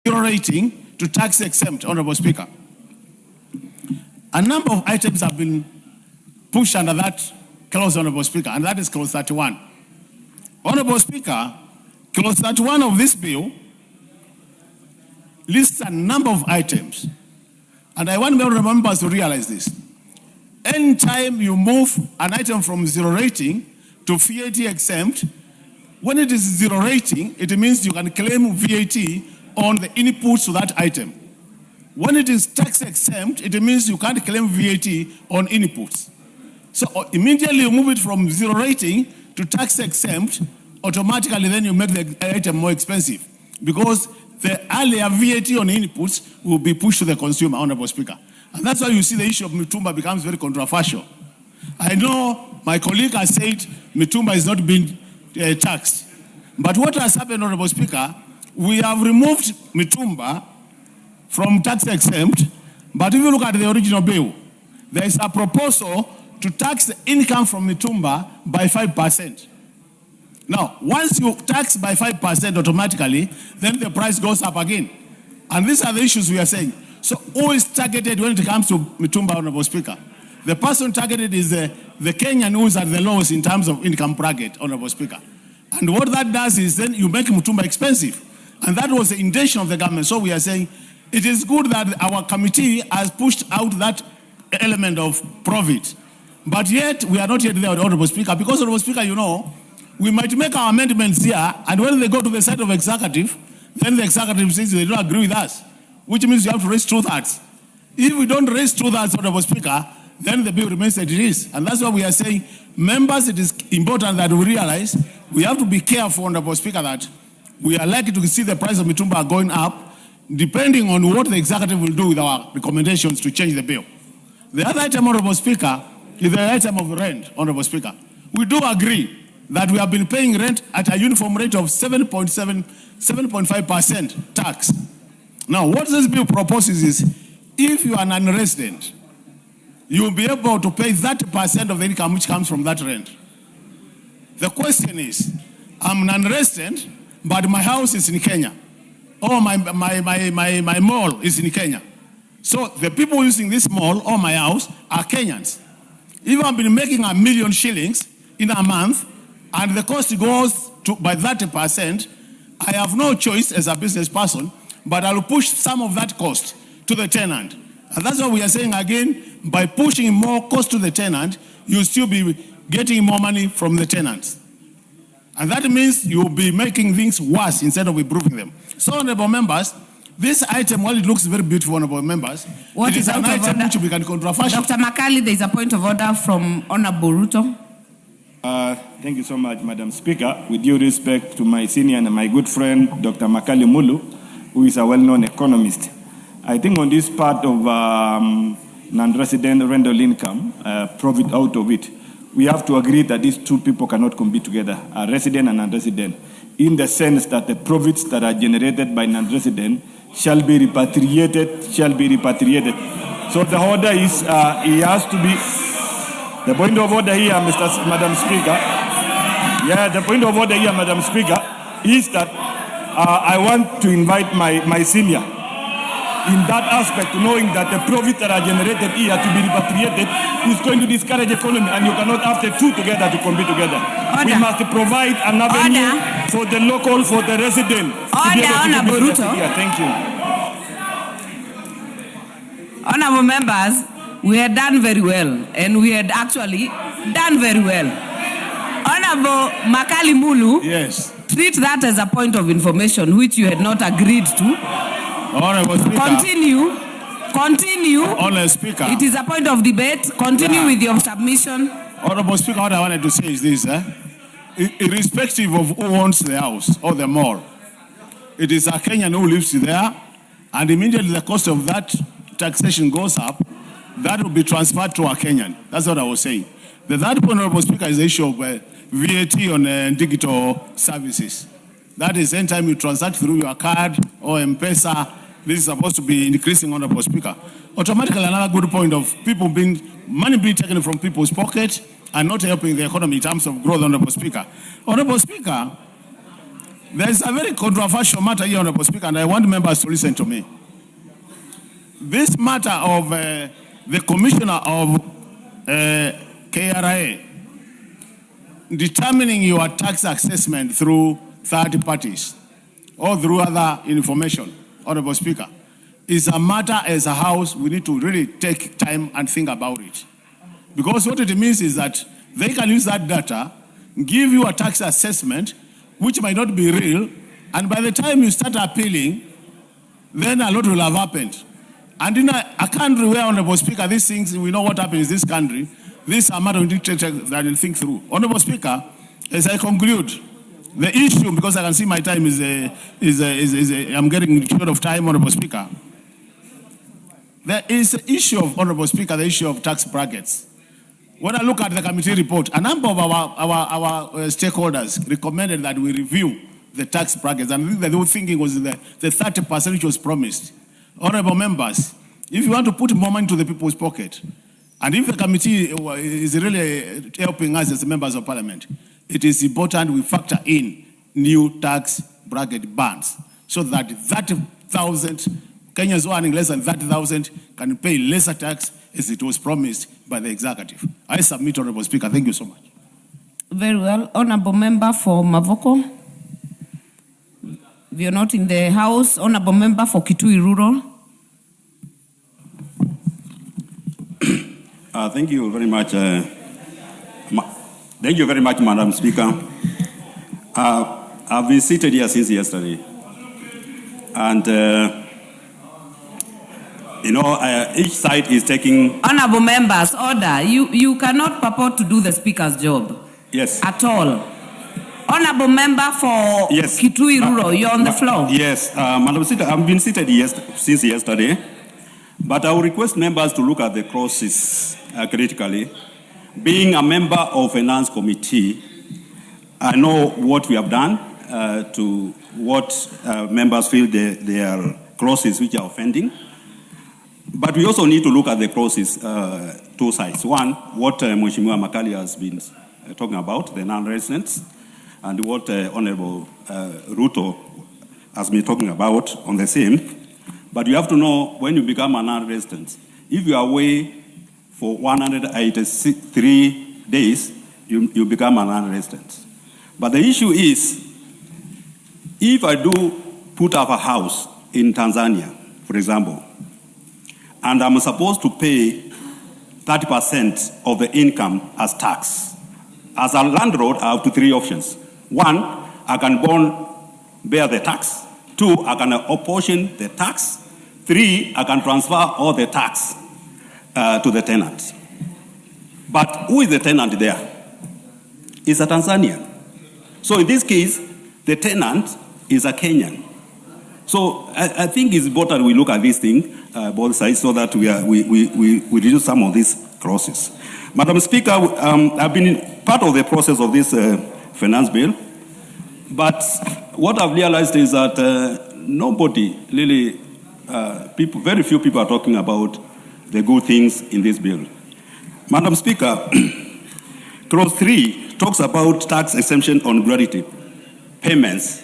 zero rating to tax exempt, Honorable Speaker. A number of items have been pushed under that clause, Honorable Speaker, and that is clause 31. Honorable Speaker, clause 31 of this bill lists a number of items, and I want members to realize this. Anytime you move an item from zero rating to VAT exempt, when it is zero rating, it means you can claim VAT on the inputs to that item. When it is tax exempt, it means you can't claim VAT on inputs. So immediately you move it from zero rating to tax exempt, automatically then you make the item more expensive because the earlier VAT on inputs will be pushed to the consumer, Honorable Speaker. And that's why you see the issue of Mitumba becomes very controversial. I know my colleague has said Mitumba is not being taxed. But what has happened, Honorable Speaker, we have removed Mitumba from tax exempt, but if you look at the original bill, there is a proposal to tax the income from Mitumba by 5%. Now, once you tax by 5% automatically, then the price goes up again. And these are the issues we are saying. So who is targeted when it comes to Mitumba, Honorable Speaker? The person targeted is the Kenyan who is at the lowest in terms of income bracket, Honorable Speaker. And what that does is then you make Mitumba expensive. And that was the intention of the government. So we are saying it is good that our committee has pushed out that element of profit. But yet, we are not yet there, Honorable Speaker, because, Honorable Speaker, you know, we might make our amendments here, and when they go to the side of executive, then the executive says they don't agree with us, which means you have to raise 2/3. If we don't raise 2/3, Honorable Speaker, then the bill remains as it is. And that's why we are saying, members, it is important that we realize we have to be careful, Honorable Speaker, that we are likely to see the price of Mitumba going up, depending on what the executive will do with our recommendations to change the bill. The other item, Honorable Speaker, is the item of rent, Honorable Speaker. We do agree that we have been paying rent at a uniform rate of 7.5% tax. Now, what this bill proposes is, if you are a non-resident, you will be able to pay 30% of the income which comes from that rent. The question is, I'm non-resident, but my house is in Kenya, or my mall is in Kenya. So the people using this mall or my house are Kenyans. If I've been making $1 million shillings in a month, and the cost goes to by 30%, I have no choice as a business person, but I'll push some of that cost to the tenant. And that's what we are saying again, by pushing more cost to the tenant, you'll still be getting more money from the tenants. And that means you'll be making things worse instead of improving them. So, honorable members, this item, while it looks very beautiful, honorable members, it is an item which will become controversial. Dr. Makali, there is a point of order from Honorable Ruto. Thank you so much, Madam Speaker. With due respect to my senior and my good friend, Dr. Makali Mulu, who is a well-known economist, I think on this part of non-resident rental income, profit out of it, we have to agree that these two people cannot compete together, a resident and non-resident, in the sense that the profits that are generated by non-resident shall be repatriated. So the order is, he has to be... The point of order here, Madam Speaker, the point of order here, Madam Speaker, is that I want to invite my senior in that aspect, knowing that the profits that are generated here to be repatriated is going to discourage economy, and you cannot have the two together to compete together. Order. We must provide an avenue for the local, for the resident. Honorable Ruto. Thank you. Honorable members, we had done very well, and we had actually done very well. Honorable Makali Mulu, yes, treat that as a point of information which you had not agreed to. Honorable Speaker. Continue. Honorable Speaker. It is a point of debate. Continue with your submission. Honorable Speaker, what I wanted to say is this, irrespective of who owns the house or the mall, it is a Kenyan who lives there, and immediately the cost of that taxation goes up, that will be transferred to a Kenyan. That's what I was saying. The third point, Honorable Speaker, is the issue of VAT on digital services. That is, anytime you transact through your card or M-Pesa, this is supposed to be increasing, Honorable Speaker. Automatically, another good point of money being taken from people's pocket and not helping the economy in terms of growth, Honorable Speaker. Honorable Speaker, There's a very controversial matter here, Honorable Speaker, and I want members to listen to me. This matter of the Commissioner of KRA determining your tax assessment through third parties or through other information, Honorable Speaker, is a matter as a House we need to really take time and think about it. Because what it means is that they can use that data, give you a tax assessment, which might not be real, and by the time you start appealing, then a lot will have happened. And in a country where, Honorable Speaker, these things, we know what happens in this country, this is a matter we need to take that and think through. Honorable Speaker, as I conclude, the issue, because I can see my time I'm getting short of time, Honorable Speaker. There is an issue of, Honorable Speaker, the issue of tax brackets. When I look at the committee report, a number of our stakeholders recommended that we review the tax brackets, and the whole thinking was the 30% which was promised. Honorable members, if you want to put more money into the people's pocket, and if the committee is really helping us as members of Parliament, it is important we factor in new tax bracket bands so that 30,000 Kenyans who are earning less than 30,000 can pay lesser tax as it was promised by the executive. I submit, Honorable Speaker. Thank you so much. Very well. Honorable member for Mavoko. If you're not in the House, Honorable member for Kitui Rural. Thank you very much. Thank you very much, Madam Speaker. I've been seated here since yesterday. And each side is taking... Honorable members, order. You cannot purport to do the Speaker's job. Yes. At all. Honorable member for Kitui Rural, you're on the floor. Yes. Madam Speaker, I've been seated since yesterday. But I will request members to look at the clauses critically. Being a member of Finance Committee, I know what we have done to what members feel they are clauses which are offending. But we also need to look at the clauses, two sides. One, what Mheshimiwa Makali has been talking about, the non-residents, and what Honorable Ruto has been talking about on the same. But you have to know, when you become a non-resident, if you are away for 183 days, you become a non-resident. But the issue is, if I do put up a house in Tanzania, for example, and I'm supposed to pay 30% of the income as tax, as a landlord, I have three options. One, I can bear the tax. Two, I can apportion the tax. Three, I can transfer all the tax to the tenant. But who is the tenant there? It's a Tanzanian. So in this case, the tenant is a Kenyan. So I think it's important we look at this thing, both sides, so that we reduce some of these clauses. Madam Speaker, I've been part of the process of this finance bill, but what I've realized is that nobody really, very few people are talking about the good things in this bill. Madam Speaker, clause 3 talks about tax exemption on gratuity payments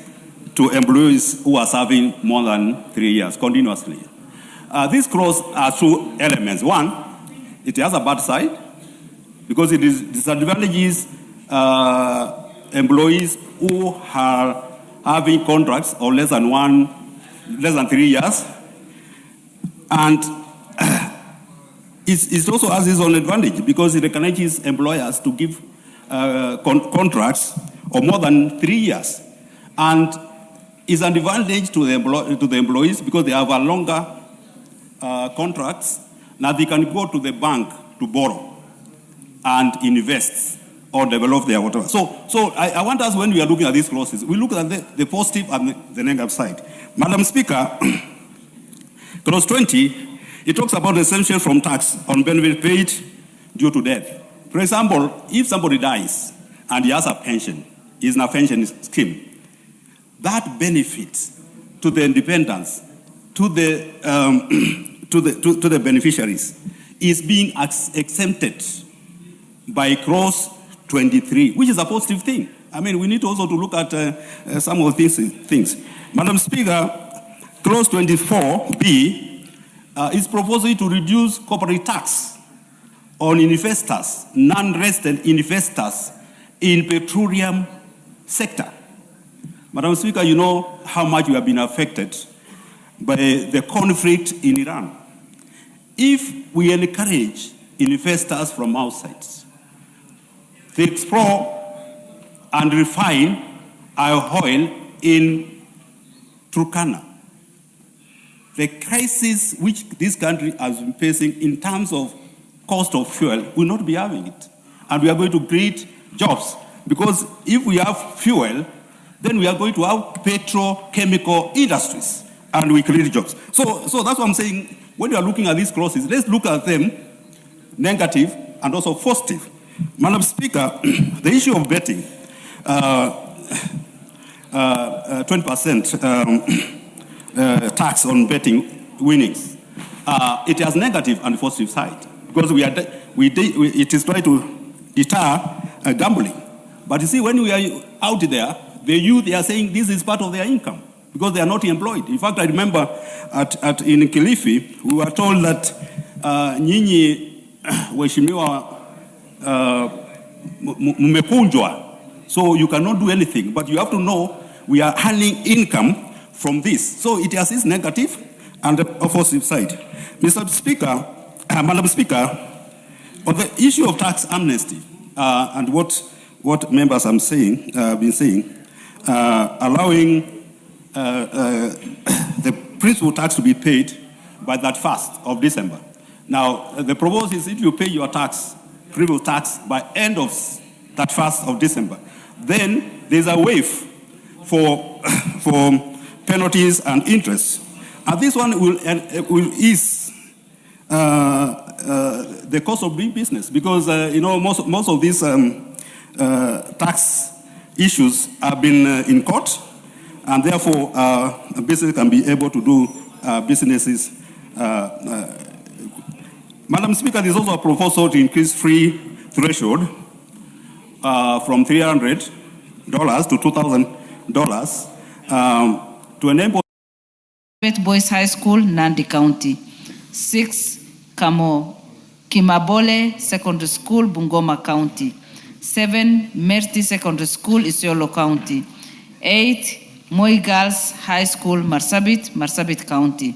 to employees who are serving more than 3 years continuously. This clause has two elements. One, it has a bad side because it disadvantages employees who are having contracts of less than 3 years, and it also has its own advantage because it encourages employers to give contracts of more than 3 years, and is an advantage to the employees because they have a longer contracts. Now they can go to the bank to borrow and invest or develop their whatever. So I want us, when we are looking at these clauses, we look at the positive and the negative side. Madam Speaker, clause 20, it talks about exemption from tax on benefit paid due to death. For example, if somebody dies and he has a pension, he's in a pension scheme, that benefit to the dependents, to the beneficiaries, is being exempted by clause 23, which is a positive thing. I mean, we need also to look at some of these things. Madam Speaker, clause 24B is proposing to reduce corporate tax on investors, non-resident investors in petroleum sector. Madam Speaker, you know how much we have been affected by the conflict in Iran. If we encourage investors from outside to explore and refine our oil in Turkana, the crisis which this country has been facing in terms of cost of fuel will not be having it. And we are going to create jobs. Because if we have fuel, then we are going to have petrochemical industries and we create jobs. So that's what I'm saying. When you are looking at these clauses, let's look at them negative and also positive. Madam Speaker, the issue of betting, 20% tax on betting winnings, it has negative and positive side because it is trying to deter gambling. But you see, when we are out there, the youth, they are saying this is part of their income because they are not employed. In fact, I remember in Kilifi, we were told that nyinyi waheshimiwa mmekunjwa, so you cannot do anything. But you have to know we are earning income from this. So it has its negative and the opposite side. Mr. Speaker, Madam Speaker, on the issue of tax amnesty and what members have been saying, allowing the principal tax to be paid by that 1st of December. Now, the proposal is if you pay your tax, principal tax, by end of that 1st of December, then there's a waive for penalties and interest. And this one will ease the cost of doing business because, most of these tax issues have been in court, and therefore business can be able to do businesses. Madam Speaker, there's also a proposal to increase free threshold from $300 to $2,000 to enable Boys High School, Nandi County. 6, Kimabole Secondary School, Bungoma County. 7, Merti Secondary School, Isiolo County. 8, Moi Girls High School, Marsabit County.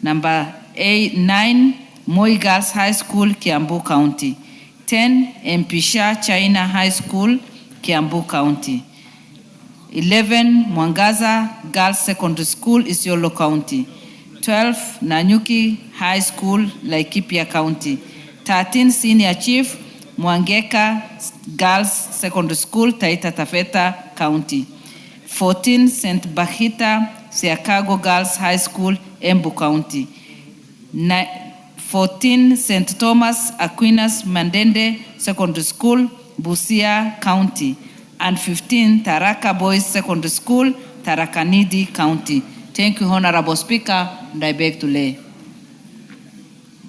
Number 9, Moi Girls High School, Kiambu County. 10, Mpisha China High School, Kiambu County. 11, Mwangaza Girls Secondary School, Isiolo County. 12, Nanyuki High School, Laikipia County. 13, Senior Chief, Mwangeka Girls Secondary School, Taita Taveta County. 14, St. Bahita Siakago Girls High School, Embu County. 14, St. Thomas Aquinas Mandende Secondary School, Busia County. And 15, Taraka Boys Secondary School, Tarakanidi County. Thank you, Honorable Speaker, and I beg to lay.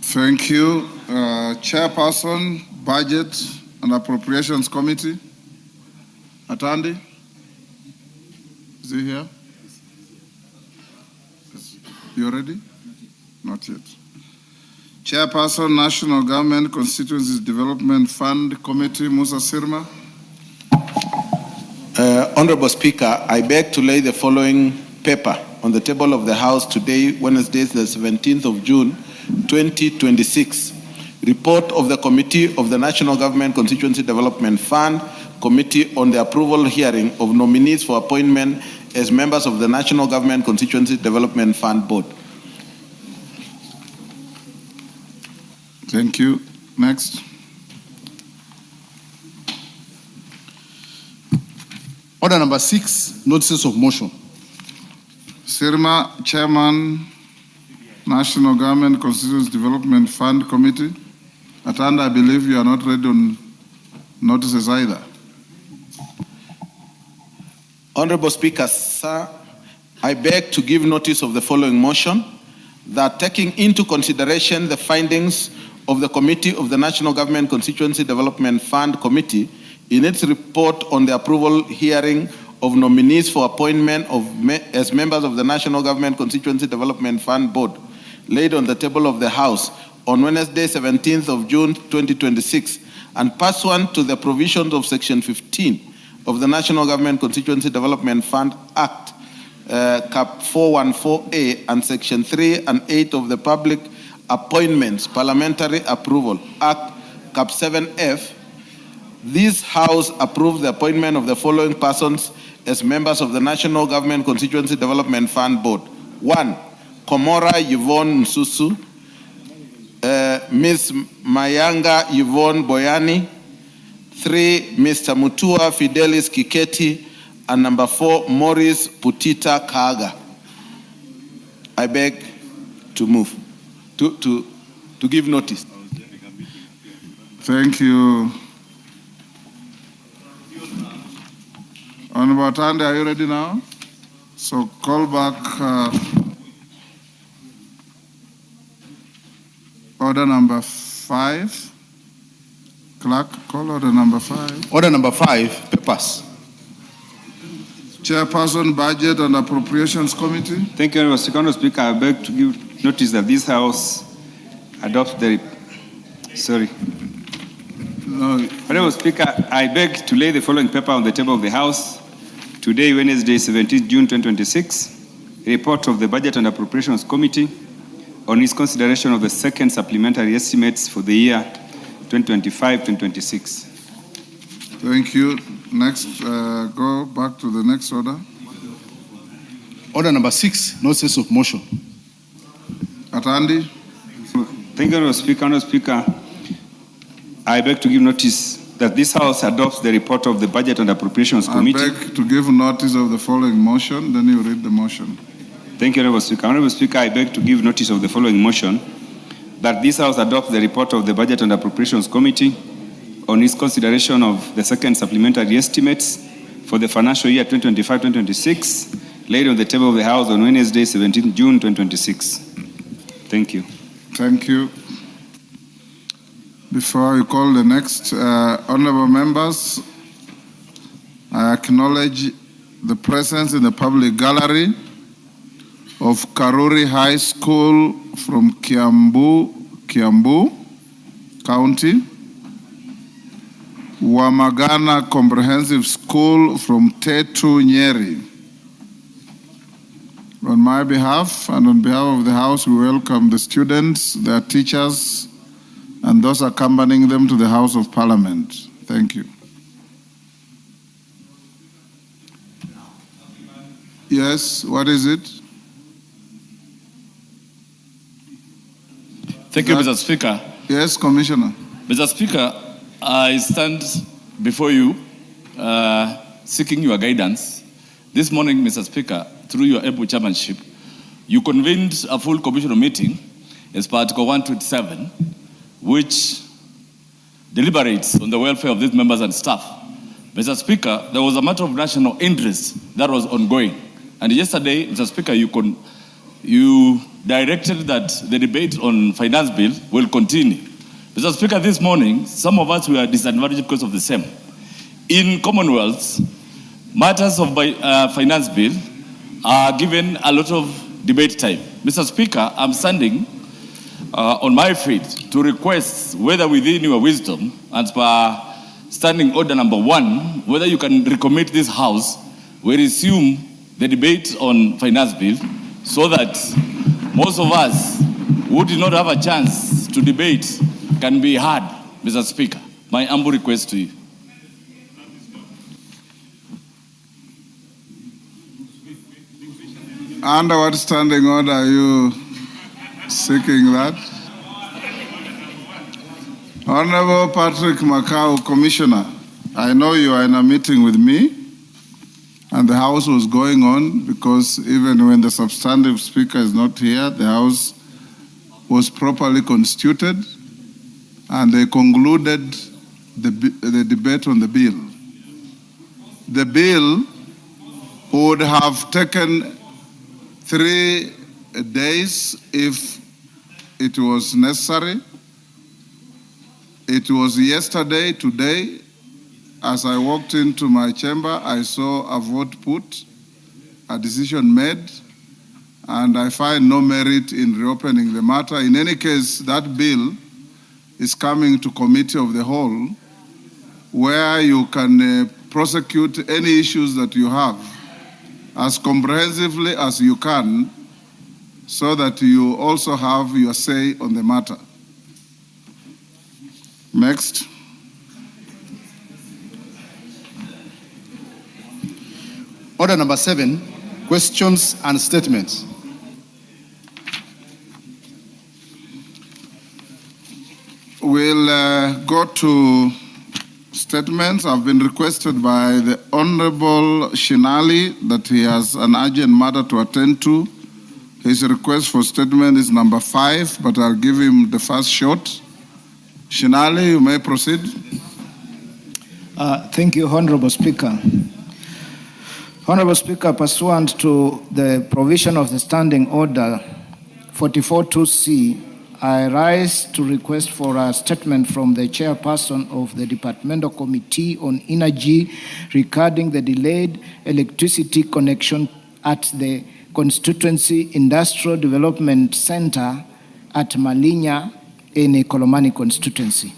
Thank you. Chairperson, Budget and Appropriations Committee, Atandi. Is he here? You ready? Not yet. Chairperson, National Government Constituencies Development Fund Committee, Musa Sirma. Honorable Speaker, I beg to lay the following paper on the table of the House today, Wednesday, the 17th of June, 2026. Report of the Committee of the National Government Constituency Development Fund Committee on the approval hearing of nominees for appointment as members of the National Government Constituency Development Fund Board. Thank you. Next. Order number 6, notices of motion. Sirma, Chairman, National Government Constituency Development Fund Committee. Atanda, I believe you are not ready on notices either. Honorable Speaker, sir, I beg to give notice of the following motion, that taking into consideration the findings of the Committee of the National Government Constituency Development Fund Committee in its report on the approval hearing of nominees for appointment as members of the National Government Constituency Development Fund Board, laid on the table of the House on Wednesday, 17th of June, 2026, and pursuant to the provisions of Section 15 of the National Government Constituency Development Fund Act, Cap 414A, and Section 3 and 8 of the Public Appointments Parliamentary Approval Act, Cap 7F, this House approved the appointment of the following persons as members of the National Government Constituency Development Fund Board. 1. Komora Yvonne Nsusu, Ms. Mayanga Yvonne Boyani. 3. Mr. Mutua Fidelis Kiketi, and number 4, Maurice Putita Kaga. I beg to move, to give notice. Thank you. Honorable Tande, are you ready now? So call back order number 5. Clerk, call order number 5. Order number 5, papers. Chairperson, Budget and Appropriations Committee. Thank you, Mr. Speaker. I beg to give notice that this House adopts the... Sorry. No. Honorable Speaker, I beg to lay the following paper on the table of the House. Today, Wednesday, 17th June 2026, a report of the Budget and Appropriations Committee on its consideration of the second supplementary estimates for the year 2025-2026. Thank you. Next, go back to the next order. Order number 6, notice of motion. Atandi. Thank you, Honorable Speaker. Honorable Speaker, I beg to give notice that this House adopts the report of the Budget and Appropriations Committee. I beg to give notice of the following motion, then you read the motion. Thank you, Honorable Speaker. Honorable Speaker, I beg to give notice of the following motion, that this House adopts the report of the Budget and Appropriations Committee on its consideration of the second supplementary estimates for the financial year 2025-2026, laid on the table of the House on Wednesday, 17th June 2026. Thank you. Thank you. Before you call the next, honorable members, I acknowledge the presence in the public gallery of Karuri High School from Kiambu County, Wamagana Comprehensive School from Tetu, Nyeri. On my behalf and on behalf of the House, we welcome the students, their teachers, and those accompanying them to the House of Parliament. Thank you. Yes, what is it? Thank you, Mr. Speaker. Yes, Commissioner. Mr. Speaker, I stand before you seeking your guidance. This morning, Mr. Speaker, through your able chairmanship, you convened a full commissioner meeting as per Article 127, which deliberates on the welfare of these members and staff. Mr. Speaker, there was a matter of national interest that was ongoing. And yesterday, Mr. Speaker, you directed that the debate on finance bill will continue. Mr. Speaker, this morning, some of us were disadvantaged because of the same. In Commonwealth, matters of finance bill are given a lot of debate time. Mr. Speaker, I'm standing on my feet to request whether within your wisdom, as per standing order number 1, whether you can recommit this House, we resume the debate on finance bill so that most of us who did not have a chance to debate can be heard, Mr. Speaker. My humble request to you. Under what standing order are you seeking that? Honorable Patrick Macau, Commissioner, I know you are in a meeting with me, and the House was going on because even when the substantive speaker is not here, the House was properly constituted, and they concluded the debate on the bill. The bill would have taken 3 days if it was necessary. It was yesterday, today, as I walked into my chamber, I saw a vote put, a decision made, and I find no merit in reopening the matter. In any case, that bill is coming to committee of the whole, where you can prosecute any issues that you have as comprehensively as you can, so that you also have your say on the matter. Next. Order number 7, questions and statements. We'll go to statements. I've been requested by the Honorable Shinali that he has an urgent matter to attend to. His request for statement is number 5, but I'll give him the first shot. Shinali, you may proceed. Thank you, Honorable Speaker. Honorable Speaker, pursuant to the provision of the Standing Order 44.2c, I rise to request for a statement from the chairperson of the Departmental Committee on Energy regarding the delayed electricity connection at the Constituency Industrial Development Center at Malinya in Ikolomani constituency.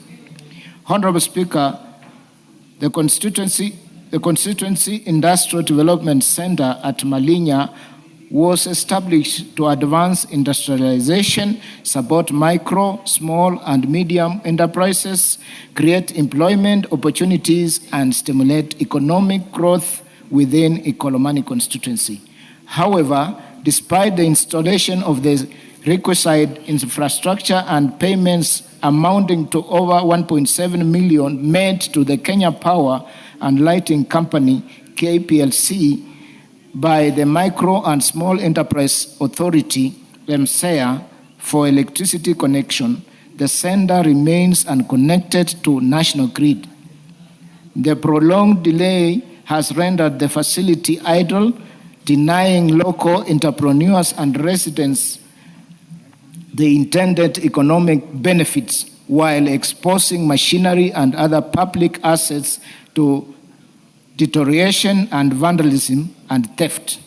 Honorable Speaker, the Constituency Industrial Development Center at Malinya was established to advance industrialization, support micro, small, and medium enterprises, create employment opportunities, and stimulate economic growth within Ikolomani constituency. However, despite the installation of the requisite infrastructure and payments amounting to over 1.7 million made to the Kenya Power and Lighting Company, KPLC, by the Micro and Small Enterprise Authority, MSEA, for electricity connection, the sender remains unconnected to national grid. The prolonged delay has rendered the facility idle, denying local entrepreneurs and residents the intended economic benefits while exposing machinery and other public assets to deterioration and vandalism and theft.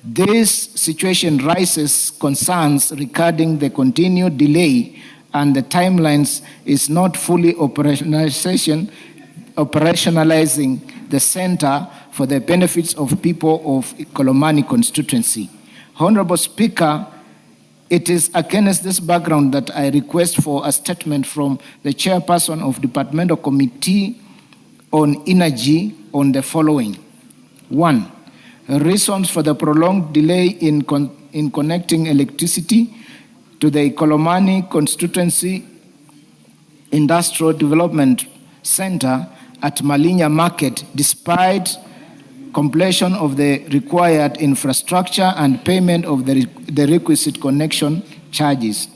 This situation raises concerns regarding the continued delay and the timelines is not fully operationalizing the center for the benefits of people of Ikolomani constituency. Honorable Speaker, it is against this background that I request for a statement from the chairperson of Departmental Committee on Energy on the following. 1. Reasons for the prolonged delay in connecting electricity to the Ikolomani Constituency Industrial Development Center at Malinya Market, despite completion of the required infrastructure and payment of the requisite connection charges.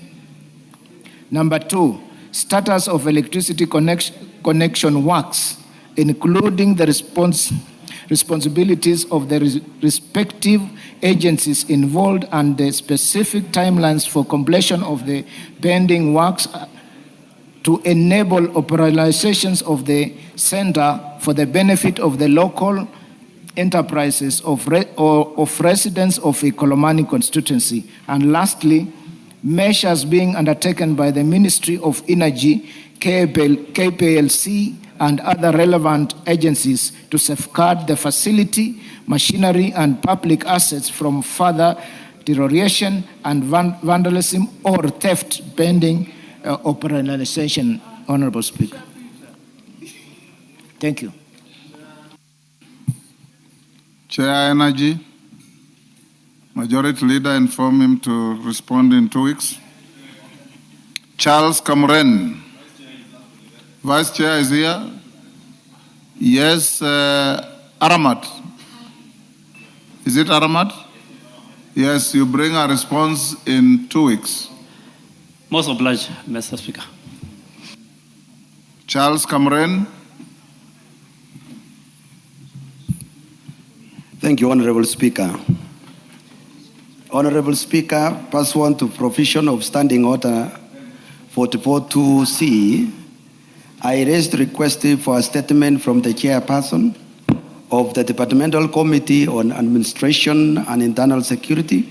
Number 2, status of electricity connection works, including the responsibilities of the respective agencies involved and the specific timelines for completion of the pending works to enable operationalizations of the center for the benefit of the local enterprises of residents of Ikolomani constituency. And lastly, measures being undertaken by the Ministry of Energy, KPLC, and other relevant agencies to safeguard the facility, machinery, and public assets from further deterioration and vandalism or theft pending operationalization. Honorable Speaker. Thank you. Chair Energy, Majority Leader informed him to respond in 2 weeks. Charles Cameron. Vice Chair is here. Yes, Aramat. Is it Aramat? Yes, you bring a response in 2 weeks. Most obliged, Mr. Speaker. Charles Cameron. Thank you, Honorable Speaker. Honorable Speaker, pursuant to provision of Standing Order 44.2c, I raised request for a statement from the chairperson of the Departmental Committee on Administration and Internal Security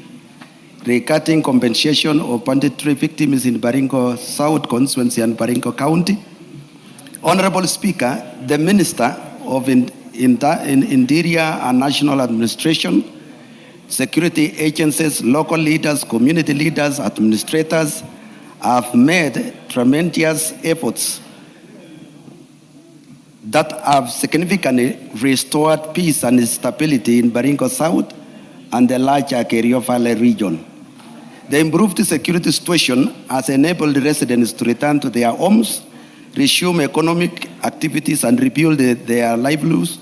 regarding compensation of banditry victims in Baringo South Constituency and Baringo County. Honorable Speaker, the Minister of Interior and National Administration, security agencies, local leaders, community leaders, administrators have made tremendous efforts that have significantly restored peace and stability in Baringo South and the larger Kerio Valley region. The improved security situation has enabled residents to return to their homes, resume economic activities, and rebuild their livelihoods.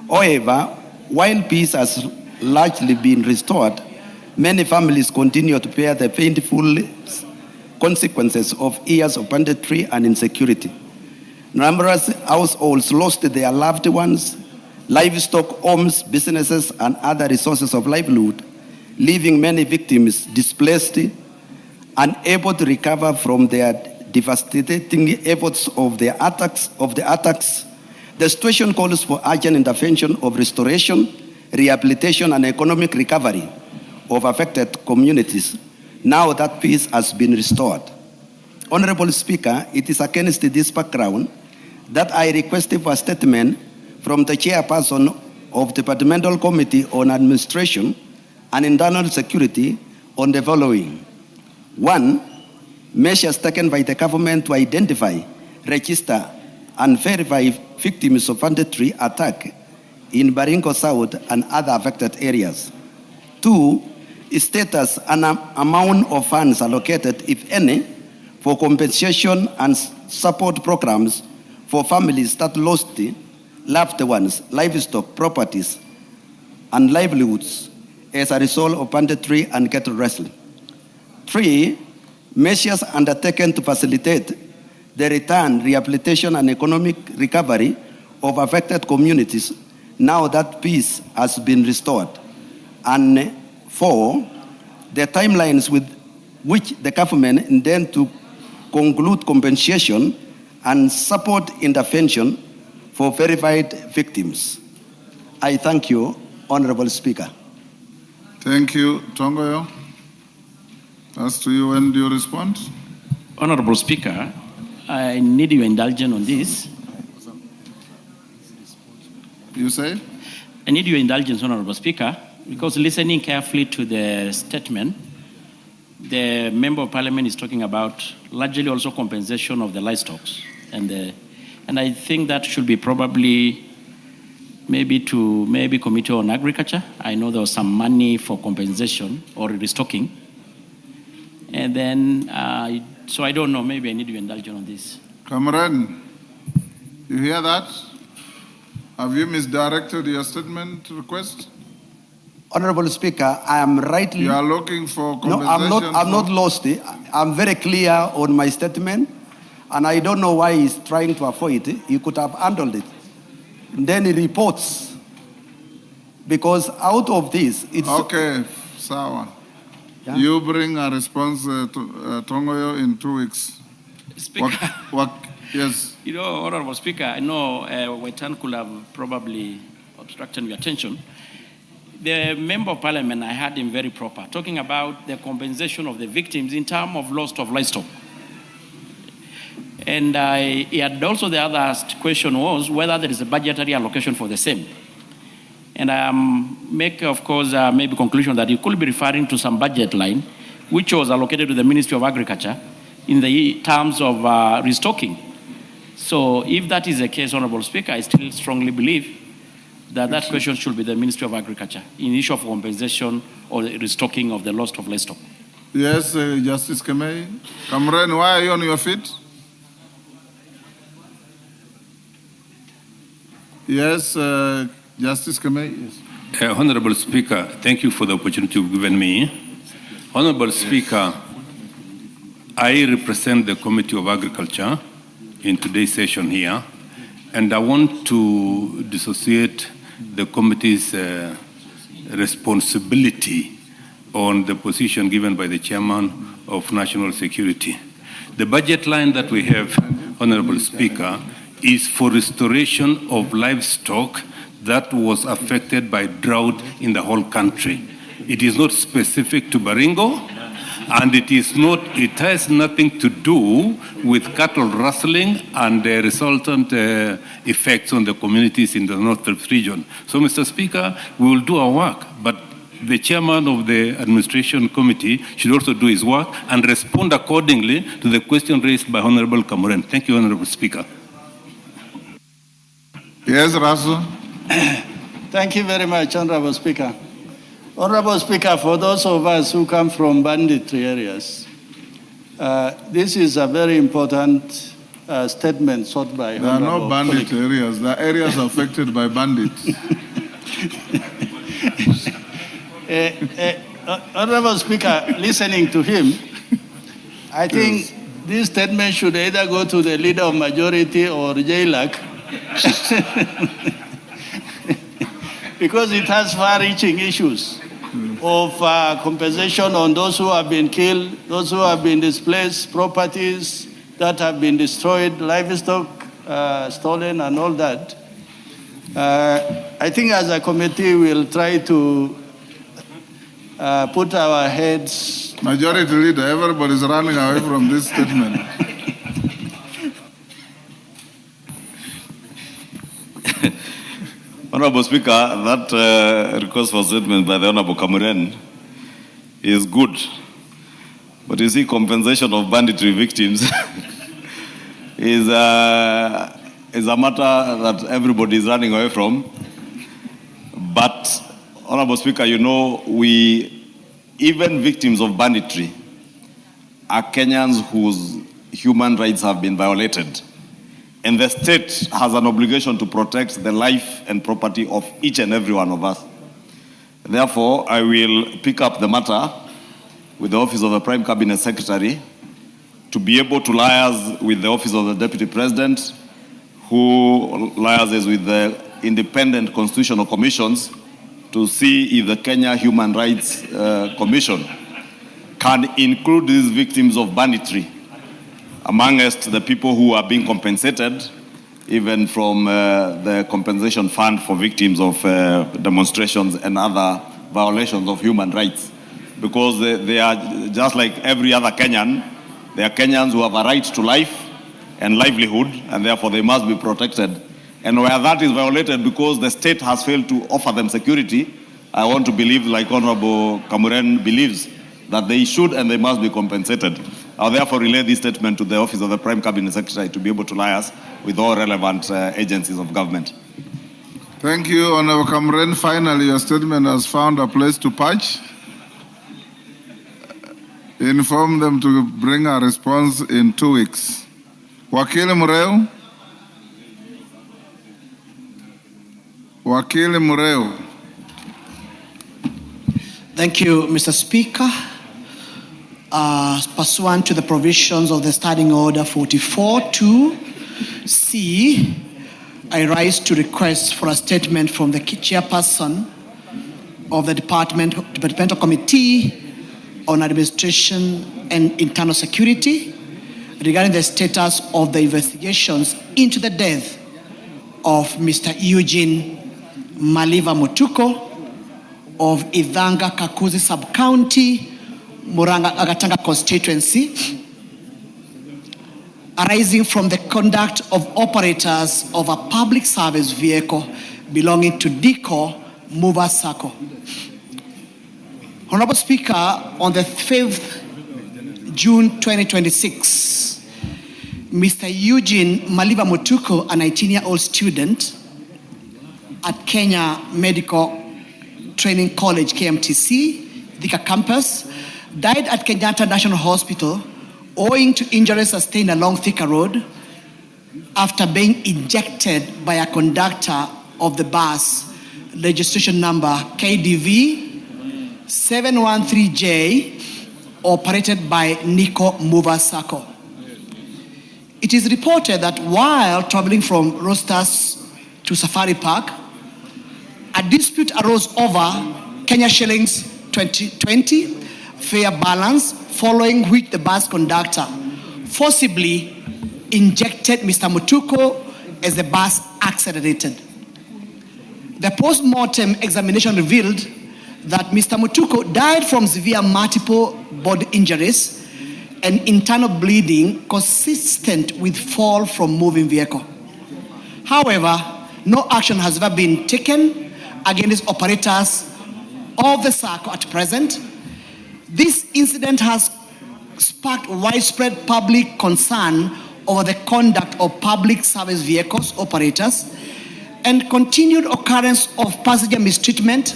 However, while peace has largely been restored, many families continue to bear the painful consequences of years of banditry and insecurity. Numerous households lost their loved ones, livestock, homes, businesses, and other resources of livelihood, leaving many victims displaced, unable to recover from their devastating efforts of the attacks. The situation calls for urgent intervention of restoration, rehabilitation, and economic recovery of affected communities now that peace has been restored. Honorable Speaker, it is against this background that I requested for a statement from the chairperson of the Departmental Committee on Administration and Internal Security on the following. 1. Measures taken by the government to identify, register, and verify victims of banditry attack in Baringo South and other affected areas. 2. Status and amount of funds allocated, if any, for compensation and support programs for families that lost loved ones, livestock, properties, and livelihoods as a result of banditry and cattle rustling. 3. Measures undertaken to facilitate the return, rehabilitation, and economic recovery of affected communities now that peace has been restored. And 4. The timelines with which the government intends to conclude compensation and support intervention for verified victims. I thank you, Honorable Speaker. Thank you, Tongoyo. As to you, when do you respond? Honorable Speaker, I need your indulgence on this. You say? I need your indulgence, Honorable Speaker, because listening carefully to the statement, the Member of Parliament is talking about largely also compensation of the livestock. And I think that should be probably maybe Committee on Agriculture. I know there was some money for compensation or restocking. And then, so I don't know, maybe I need your indulgence on this. Comrade, you hear that? Have you misdirected your statement request? Honorable Speaker, I am rightly... You are looking for compensation? No, I'm not lost. I'm very clear on my statement, and I don't know why he's trying to avoid it. He could have handled it. And then he reports, because out of this, it's... Okay, Sawa. Yeah? You bring a response to Tongoyo in 2 weeks. Speaker, yes. You know, Honorable Speaker, I know Waitan could have probably obstructed your attention. The Member of Parliament, I heard him very proper, talking about the compensation of the victims in terms of loss of livestock. And he had also the other question was whether there is a budgetary allocation for the same. And I make, of course, maybe conclusion that he could be referring to some budget line, which was allocated to the Ministry of Agriculture in the terms of restocking. So if that is the case, Honorable Speaker, I still strongly believe that question should be the Ministry of Agriculture in issue of compensation or the restocking of the loss of livestock. Yes, Justice Kemei. Comrade, why are you on your feet? Yes, Justice Kemei. Yes. Honorable Speaker, thank you for the opportunity you've given me. Honorable Speaker, I represent the Committee of Agriculture in today's session here, and I want to dissociate the committee's responsibility on the position given by the Chairman of National Security. The budget line that we have Honorable Speaker, is for restoration of livestock that was affected by drought in the whole country. It is not specific to Baringo, and it has nothing to do with cattle rustling and the resultant effects on the communities in the North region. So, Mr. Speaker, we will do our work, but the chairman of the administration committee should also do his work and respond accordingly to the question raised by Honorable Kamuren. Thank you, Honorable Speaker. Yes, Russell. Thank you very much, Honorable Speaker. Honorable Speaker, for those of us who come from banditry areas, this is a very important statement sought by There are no bandit areas. There are areas affected by bandits. Honorable Speaker, listening to him, I think this statement should either go to the leader of majority or JLAC, because it has far-reaching issues of compensation on those who have been killed, those who have been displaced, properties that have been destroyed, livestock stolen, and all that. I think as a committee, we'll try to put our heads... Majority Leader, everybody's running away from this statement. Honorable Speaker, that request for statement by the Honorable Kamuren is good. But you see, compensation of banditry victims is a matter that everybody is running away from. But, Honorable Speaker, you know, even victims of banditry are Kenyans whose human rights have been violated. And the state has an obligation to protect the life and property of each and every one of us. Therefore, I will pick up the matter with the Office of the Prime Cabinet Secretary to be able to liaise with the Office of the Deputy President, who liaises with the independent constitutional commissions to see if the Kenya Human Rights Commission can include these victims of banditry amongst the people who are being compensated, even from the compensation fund for victims of demonstrations and other violations of human rights. Because they are just like every other Kenyan. They are Kenyans who have a right to life and livelihood, and therefore they must be protected. And where that is violated because the state has failed to offer them security, I want to believe, like Honorable Kamuren believes, that they should and they must be compensated. I'll therefore relay this statement to the Office of the Prime Cabinet Secretary to be able to liaise with all relevant agencies of government. Thank you, Honorable Kamuren. Finally, your statement has found a place to patch. Inform them to bring a response in 2 weeks. Wakili Mureu. Wakili Mureu. Thank you, Mr. Speaker. Pursuant to the provisions of the Standing Order 44.2c, I rise to request for a statement from the chairperson of the Departmental Committee on Administration and Internal Security regarding the status of the investigations into the death of Mr. Eugene Maliva Mutuko of Ithanga Kakuzi Sub-County, Muranga Agatanga constituency, arising from the conduct of operators of a public service vehicle belonging to DICO Mover Sacco. Honorable Speaker, on the 5th June 2026, Mr. Eugene Maliva Mutuko, a 19-year-old student at Kenya Medical Training College, KMTC, Thika campus, died at Kenyatta National Hospital owing to injuries sustained along Thika Road after being injected by a conductor of the bus, registration number KDV 713J, operated by Nico Mover Sacco. It is reported that while traveling from Rostas to Safari Park, a dispute arose over Kenya shillings 2020 fare balance, following which the bus conductor forcibly injected Mr. Mutuku as the bus accelerated. The post-mortem examination revealed that Mr. Mutuku died from severe multiple body injuries and internal bleeding consistent with fall from moving vehicle. However, no action has ever been taken against operators of the circle at present. This incident has sparked widespread public concern over the conduct of public service vehicles operators and continued occurrence of passenger mistreatment,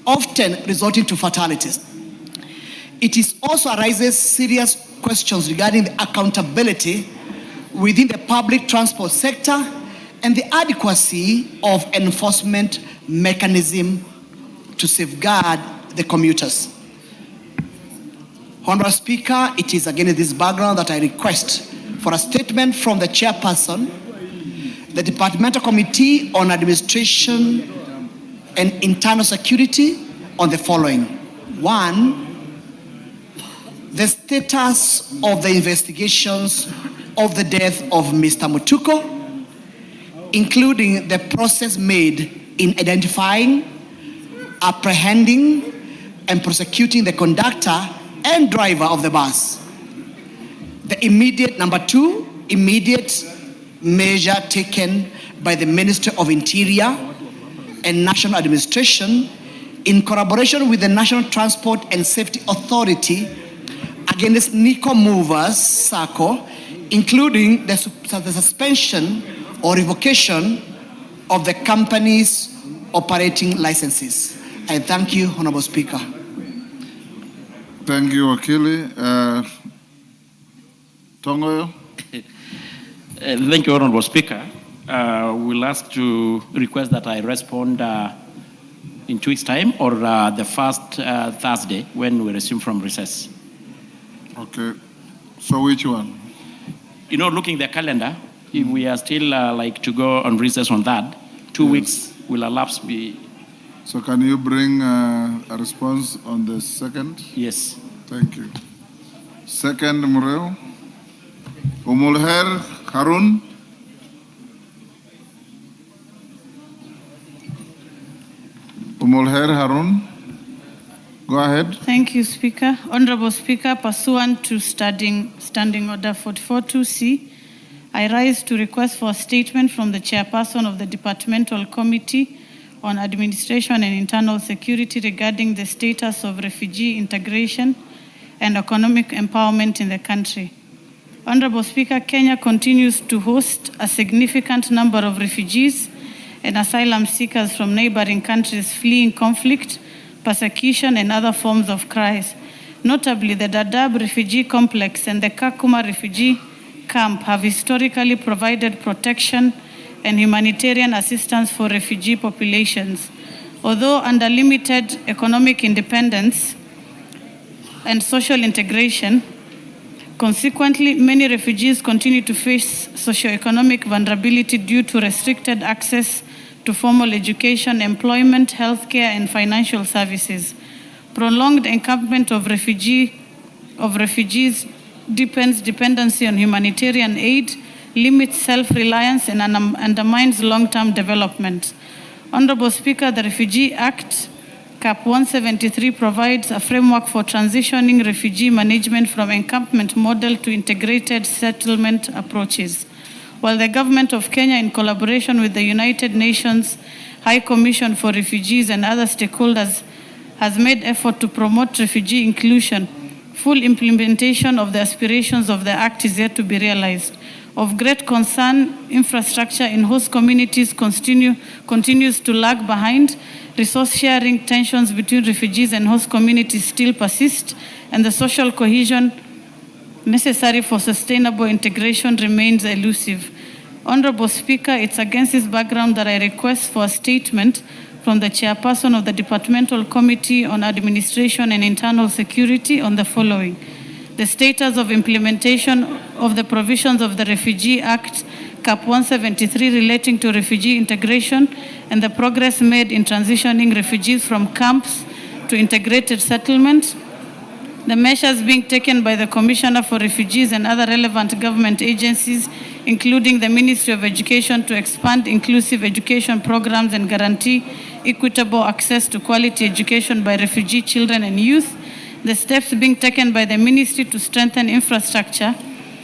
often resulting to fatalities. It also raises serious questions regarding the accountability within the public transport sector and the adequacy of enforcement mechanism to safeguard the commuters. Honorable Speaker, it is against this background that I request for a statement from the chairperson, the Departmental Committee on Administration and Internal Security on the following. 1, the status of the investigations of the death of Mr. Mutuku, including the process made in identifying, apprehending, and prosecuting the conductor and driver of the bus. The number 2, immediate measure taken by the Ministry of Interior and National Administration in collaboration with the National Transport and Safety Authority against Nico Movers SACCO, including the suspension or revocation of the company's operating licenses. I thank you, Honorable Speaker. Thank you, Wakili. Tongoyo. Thank you, Honorable Speaker. We'll ask to request that I respond in 2 weeks' time or the first Thursday when we resume from recess. Okay. So which one? You know, looking at the calendar, if we are still like to go on recess on that, 2 weeks will elapse. So can you bring a response on the 2nd? Yes. Thank you. 2nd, Mureo. Umulher Harun. Umulher Harun. Go ahead. Thank you, Speaker. Honorable Speaker, pursuant to Standing Order 44.2c, I rise to request for a statement from the chairperson of the Departmental Committee on Administration and Internal Security regarding the status of refugee integration and economic empowerment in the country. Honorable Speaker, Kenya continues to host a significant number of refugees and asylum seekers from neighboring countries fleeing conflict, persecution, and other forms of crisis. Notably, the Dadaab refugee complex and the Kakuma refugee camp have historically provided protection and humanitarian assistance for refugee populations. Although under limited economic independence and social integration, consequently, many refugees continue to face socioeconomic vulnerability due to restricted access to formal education, employment, healthcare, and financial services. Prolonged encampment of refugees deepens dependency on humanitarian aid, limits self-reliance, and undermines long-term development. Honorable Speaker, the Refugee Act, Cap 173, provides a framework for transitioning refugee management from encampment model to integrated settlement approaches. While the government of Kenya, in collaboration with the United Nations High Commission for Refugees and other stakeholders, has made effort to promote refugee inclusion, full implementation of the aspirations of the Act is yet to be realized. Of great concern, infrastructure in host communities continues to lag behind. Resource sharing tensions between refugees and host communities still persist, and the social cohesion necessary for sustainable integration remains elusive. Honorable Speaker, it's against this background that I request for a statement from the chairperson of the Departmental Committee on Administration and Internal Security on the following. The status of implementation of the provisions of the Refugee Act, Cap 173, relating to refugee integration and the progress made in transitioning refugees from camps to integrated settlement. the measures being taken by the Commissioner for Refugees and other relevant government agencies, including the Ministry of Education, to expand inclusive education programs and guarantee equitable access to quality education by refugee children and youth, the steps being taken by the Ministry to strengthen infrastructure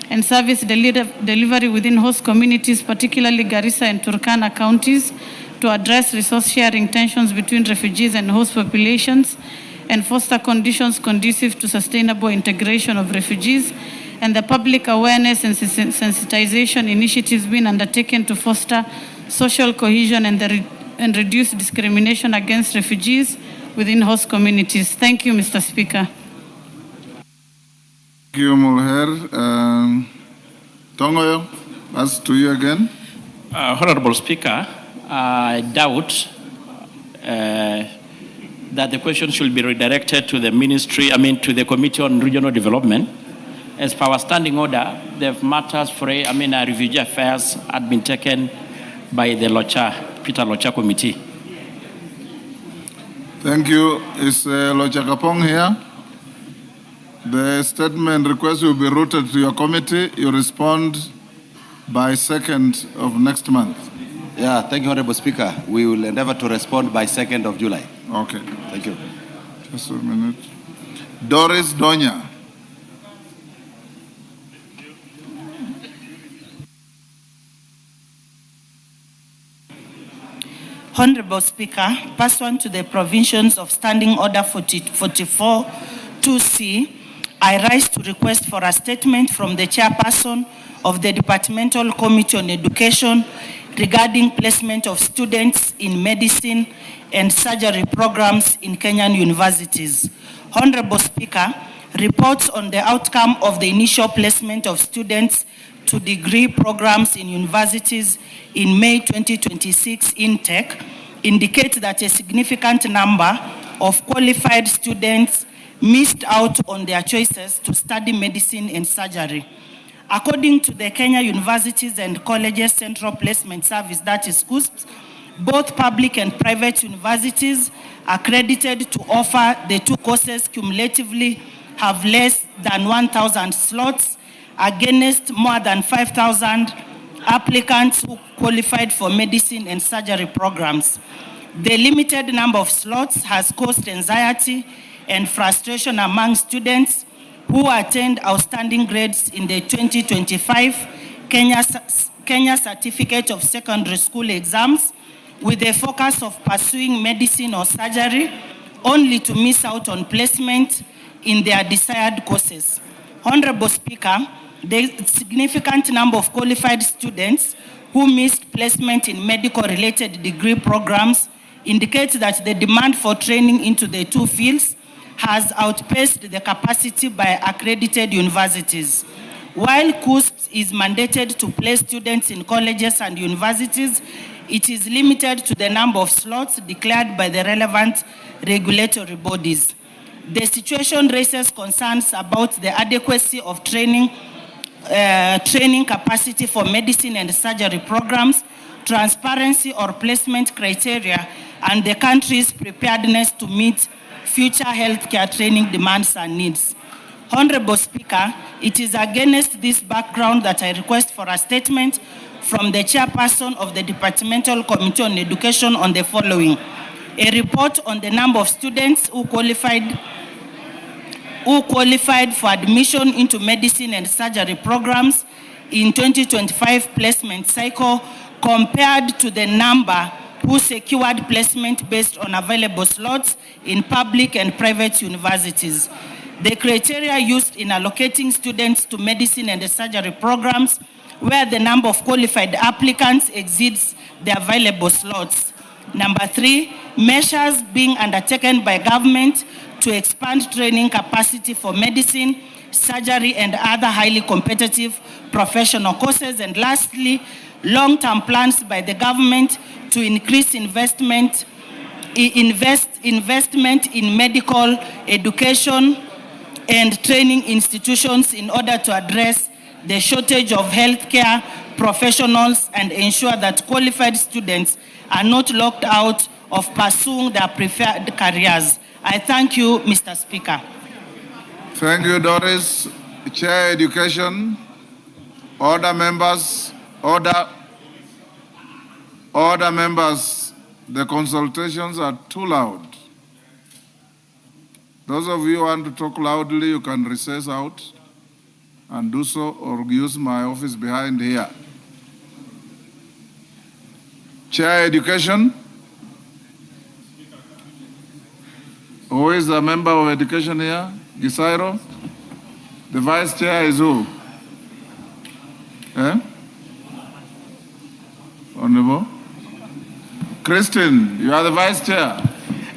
and service delivery within host communities, particularly Garissa and Turkana counties, to address resource-sharing tensions between refugees and host populations, and foster conditions conducive to sustainable integration of refugees, and the public awareness and sensitization initiatives being undertaken to foster social cohesion and reduce discrimination against refugees within host communities. Thank you, Mr. Speaker. Thank you, Mulher. Tongoyo, that's to you again. Honorable Speaker, I doubt that the question should be redirected to the ministry, to the Committee on Regional Development. As per our standing order, the matters for, refugee affairs had been taken by the Peter Locha Committee. Thank you. Is Locha Kapong here? The statement request will be routed to your committee. You respond by 2nd of next month. Yeah, thank you, Honorable Speaker. We will endeavor to respond by 2nd of July. Okay. Thank you. Just a minute. Doris Donya. Honorable Speaker, pursuant to the provisions of Standing Order 44-2C, I rise to request for a statement from the chairperson of the Departmental Committee on Education regarding placement of students in medicine and surgery programs in Kenyan universities. Honorable Speaker, reports on the outcome of the initial placement of students to degree programs in universities in May 2026 intake indicate that a significant number of qualified students missed out on their choices to study medicine and surgery. According to the Kenya Universities and Colleges Central Placement Service, that is KUSP, both public and private universities accredited to offer the two courses cumulatively have less than 1,000 slots against more than 5,000 applicants who qualified for medicine and surgery programs. The limited number of slots has caused anxiety and frustration among students who attained outstanding grades in the 2025 Kenya Certificate of Secondary School exams with the focus of pursuing medicine or surgery only to miss out on placement in their desired courses. Honorable Speaker, the significant number of qualified students who missed placement in medical-related degree programs indicates that the demand for training into the two fields has outpaced the capacity by accredited universities. While KUSP is mandated to place students in colleges and universities, it is limited to the number of slots declared by the relevant regulatory bodies. The situation raises concerns about the adequacy of training capacity for medicine and surgery programs, transparency or placement criteria, and the country's preparedness to meet future healthcare training demands and needs. Honorable Speaker, it is against this background that I request for a statement from the chairperson of the Departmental Committee on Education on the following: a report on the number of students who qualified for admission into medicine and surgery programs in 2025 placement cycle compared to the number who secured placement based on available slots in public and private universities. The criteria used in allocating students to medicine and surgery programs where the number of qualified applicants exceeds the available slots. Number 3, measures being undertaken by government to expand training capacity for medicine, surgery, and other highly competitive professional courses. And lastly, long-term plans by the government to increase investment in medical education and training institutions in order to address the shortage of healthcare professionals and ensure that qualified students are not locked out of pursuing their preferred careers. I thank you, Mr. Speaker. Thank you, Doris. Chair Education. Order members. Order members. The consultations are too loud. Those of you who want to talk loudly, you can recess out and do so, or use my office behind here. Chair Education. Who is a member of education here? Gisairo? The vice chair is who? Honorable? Christine, you are the vice chair.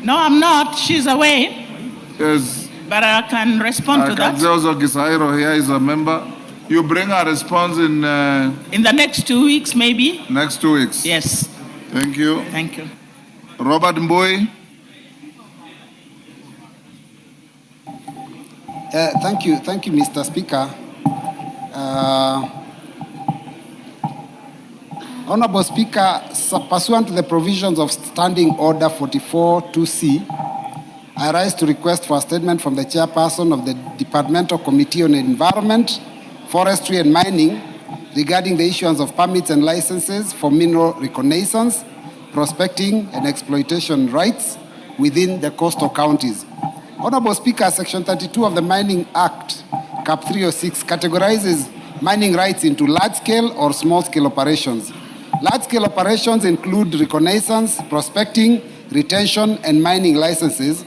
No, I'm not. She's away. Yes. But I can respond to that. Also, Gisairo here is a member. You bring a response in the next 2 weeks, maybe? Next 2 weeks. Yes. Thank you. Thank you. Robert Mbui. Thank you, Mr. Speaker. Honorable Speaker, pursuant to the provisions of Standing Order 44-2C, I rise to request for a statement from the chairperson of the Departmental Committee on Environment, Forestry and Mining regarding the issuance of permits and licenses for mineral reconnaissance, prospecting and exploitation rights within the coastal counties. Honorable Speaker, Section 32 of the Mining Act, Cap 306, categorizes mining rights into large-scale or small-scale operations. Large-scale operations include reconnaissance, prospecting, retention, and mining licenses,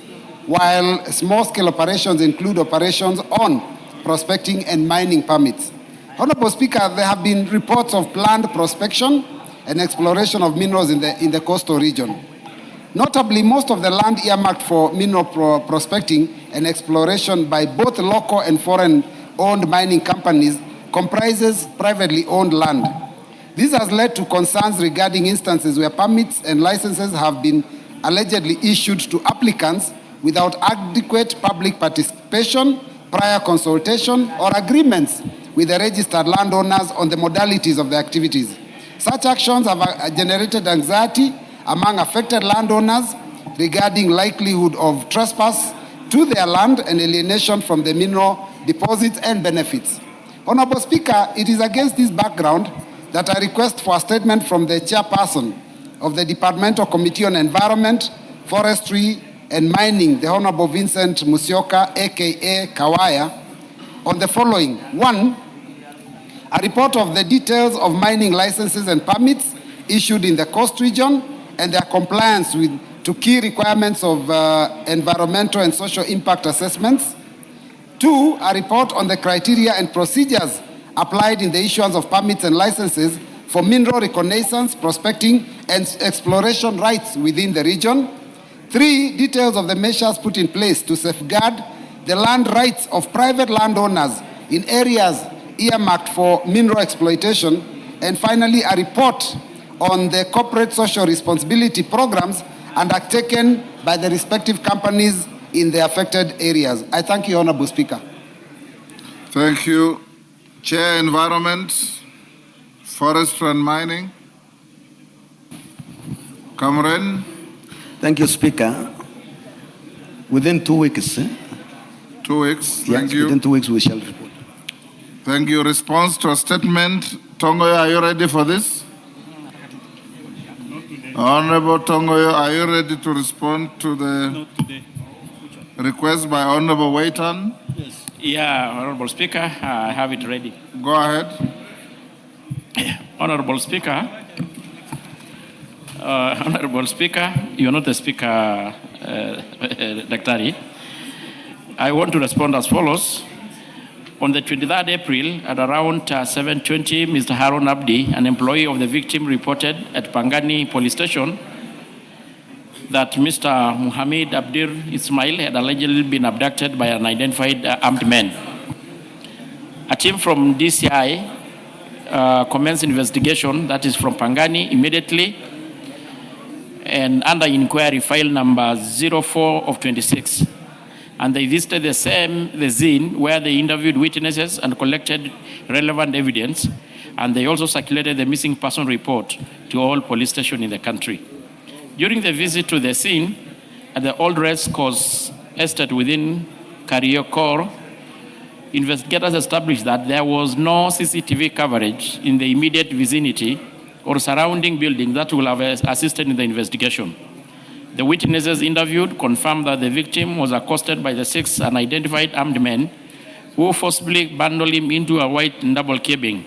while small-scale operations include operations on prospecting and mining permits. Honorable Speaker, there have been reports of planned prospection and exploration of minerals in the coastal region. Notably, most of the land earmarked for mineral prospecting and exploration by both local and foreign-owned mining companies comprises privately owned land. This has led to concerns regarding instances where permits and licenses have been allegedly issued to applicants without adequate public participation, prior consultation, or agreements with the registered landowners on the modalities of the activities. Such actions have generated anxiety among affected landowners regarding likelihood of trespass to their land and alienation from the mineral deposits and benefits. Honorable Speaker, it is against this background that I request for a statement from the chairperson of the Departmental Committee on Environment, Forestry and Mining, the Honorable Vincent Musyoka, aka Kawaya, on the following. 1, a report of the details of mining licenses and permits issued in the coast region and their compliance to key requirements of environmental and social impact assessments. 2, a report on the criteria and procedures applied in the issuance of permits and licenses for mineral reconnaissance, prospecting, and exploration rights within the region. 3, details of the measures put in place to safeguard the land rights of private landowners in areas earmarked for mineral exploitation. And finally, a report on the corporate social responsibility programs undertaken by the respective companies in the affected areas. I thank you, Honorable Speaker. Thank you. Chair, Environment, Forestry and Mining. Cameron. Thank you, Speaker. Within 2 weeks. 2 weeks. Yes, Thank you. within 2 weeks we shall report. Thank you. Response to a statement. Tongoyo, are you ready for this? Honorable Tongoyo, are you ready to respond to the request by Honorable Waitan? Yes. Yeah, Honorable Speaker, I have it ready. Go ahead. Honorable Speaker, you're not the Speaker, Daktari. I want to respond as follows. On the 23rd April, at around 7:20, Mr. Harun Abdi, an employee of the victim, reported at Pangani Police Station that Mr. Muhammad Abdir Ismail had allegedly been abducted by an unidentified armed man. A team from DCI commenced investigation, that is from Pangani, immediately, and under inquiry file number 04 of 26. And they visited the scene where they interviewed witnesses and collected relevant evidence. And they also circulated the missing person report to all police stations in the country. During the visit to the scene at the old race course estate within Kariokor, investigators established that there was no CCTV coverage in the immediate vicinity or surrounding buildings that will have assisted in the investigation. The witnesses interviewed confirmed that the victim was accosted by the 6 unidentified armed men who forcibly bundled him into a white double cabin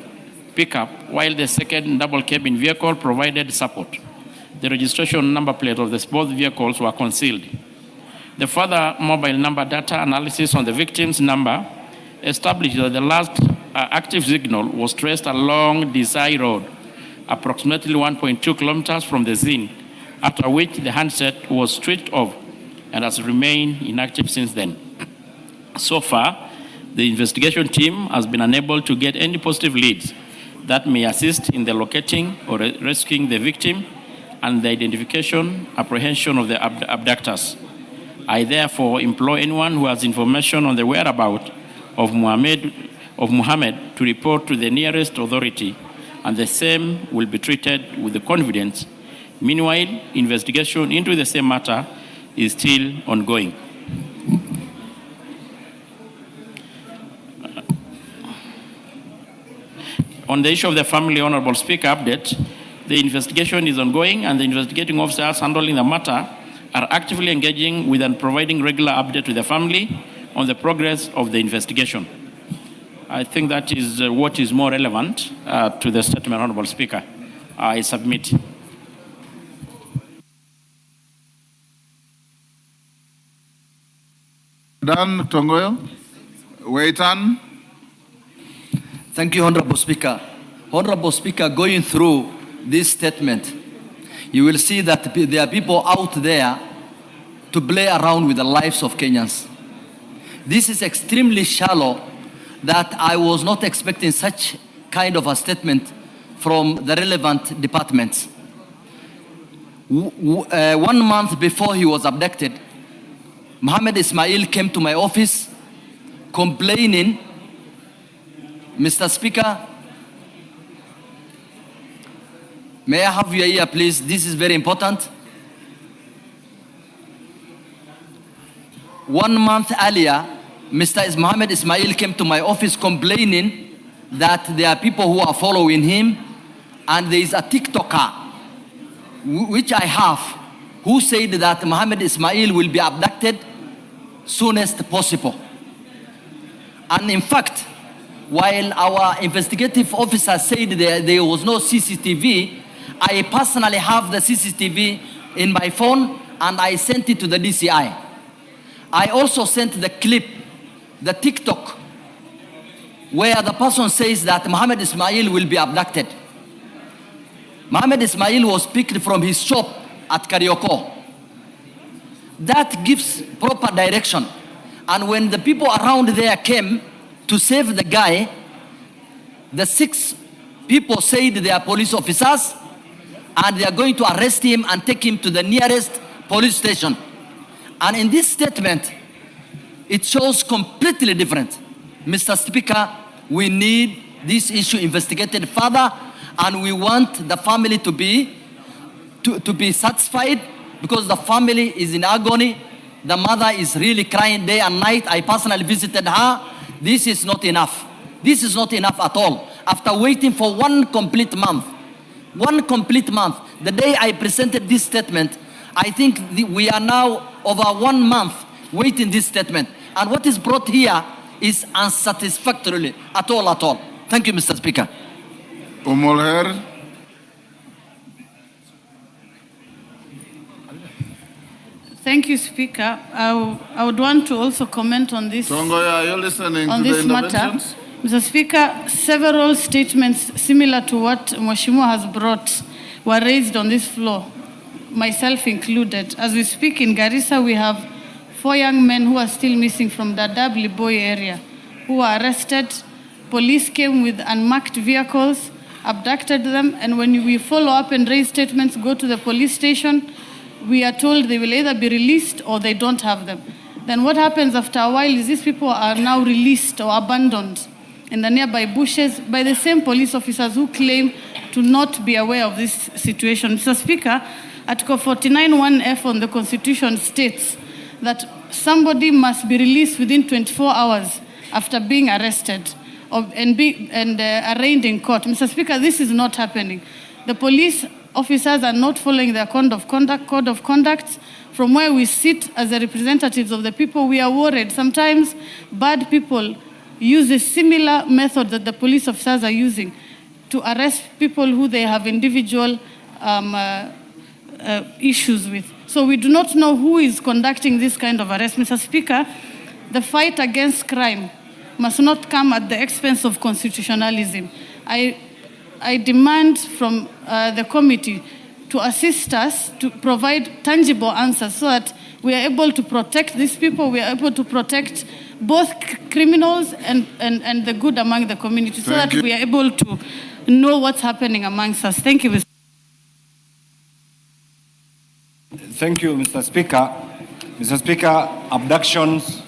pickup, while the second double cabin vehicle provided support. The registration number plate of both vehicles were concealed. The further mobile number data analysis on the victim's number established that the last active signal was traced along Desai Road, approximately 1.2 kilometers from the scene, after which the handset was switched off and has remained inactive since then. So far, the investigation team has been unable to get any positive leads that may assist in the locating or rescuing the victim and the identification, apprehension of the abductors. I therefore implore anyone who has information on the whereabouts of Muhammad to report to the nearest authority, and the same will be treated with the confidence. Meanwhile, investigation into the same matter is still ongoing. On the issue of the family, Honorable Speaker, update, the investigation is ongoing and the investigating officers handling the matter are actively engaging with and providing regular update to the family on the progress of the investigation. I think that is what is more relevant to the statement, Honorable Speaker. I submit. Dan Tongoyo, Waitan. Thank you, Honorable Speaker. Honorable Speaker, going through this statement, you will see that there are people out there to play around with the lives of Kenyans. This is extremely shallow that I was not expecting such kind of a statement from the relevant departments. 1 month before he was abducted, Mohammed Ismail came to my office complaining, Mr. Speaker, may I have your ear, please? This is very important. 1 month earlier, Mr. Mohammed Ismail came to my office complaining that there are people who are following him, and there is a TikToker, which I have, who said that Mohammed Ismail will be abducted soonest possible. And in fact, while our investigative officer said there was no CCTV, I personally have the CCTV in my phone and I sent it to the DCI. I also sent the clip, the TikTok, where the person says that Mohammed Ismail will be abducted. Mohammed Ismail was picked from his shop at Karioko. That gives proper direction. And when the people around there came to save the guy, the 6 people said they are police officers and they are going to arrest him and take him to the nearest police station. And in this statement, it shows completely different. Mr. Speaker, we need this issue investigated further, and we want the family to be satisfied, because the family is in agony. The mother is really crying day and night. I personally visited her. This is not enough. This is not enough at all. After waiting for 1 complete month, the day I presented this statement, I think we are now over 1 month waiting this statement. And what is brought here is unsatisfactory at all. Thank you, Mr. Speaker. Umolher. Thank you, Speaker. I would want to also comment on this. Tongoyo, are you listening on to this the matter. interventions? Mr. Speaker, several statements similar to what Mheshimiwa has brought were raised on this floor, myself included. As we speak in Garissa, we have 4 young men who are still missing from the Dabli-Boy area, who were arrested. Police came with unmarked vehicles, abducted them, and when we follow up and raise statements, go to the police station, we are told they will either be released or they don't have them. Then what happens after a while is these people are now released or abandoned in the nearby bushes by the same police officers who claim to not be aware of this situation. Mr. Speaker, Article 49(1)(f) on the Constitution states that somebody must be released within 24 hours after being arrested and arraigned in court. Mr. Speaker, this is not happening. The police officers are not following their code of conduct. From where we sit as the representatives of the people, we are worried. Sometimes bad people use a similar method that the police officers are using to arrest people who they have individual issues with. So we do not know who is conducting this kind of arrest. Mr. Speaker, the fight against crime must not come at the expense of constitutionalism. I demand from the committee to assist us to provide tangible answers so that we are able to protect these people, we are able to protect both criminals and the good among the community, so that we are able to know what's happening amongst us. Thank you, Mr. Thank you, Mr. Speaker. Mr. Speaker, abductions,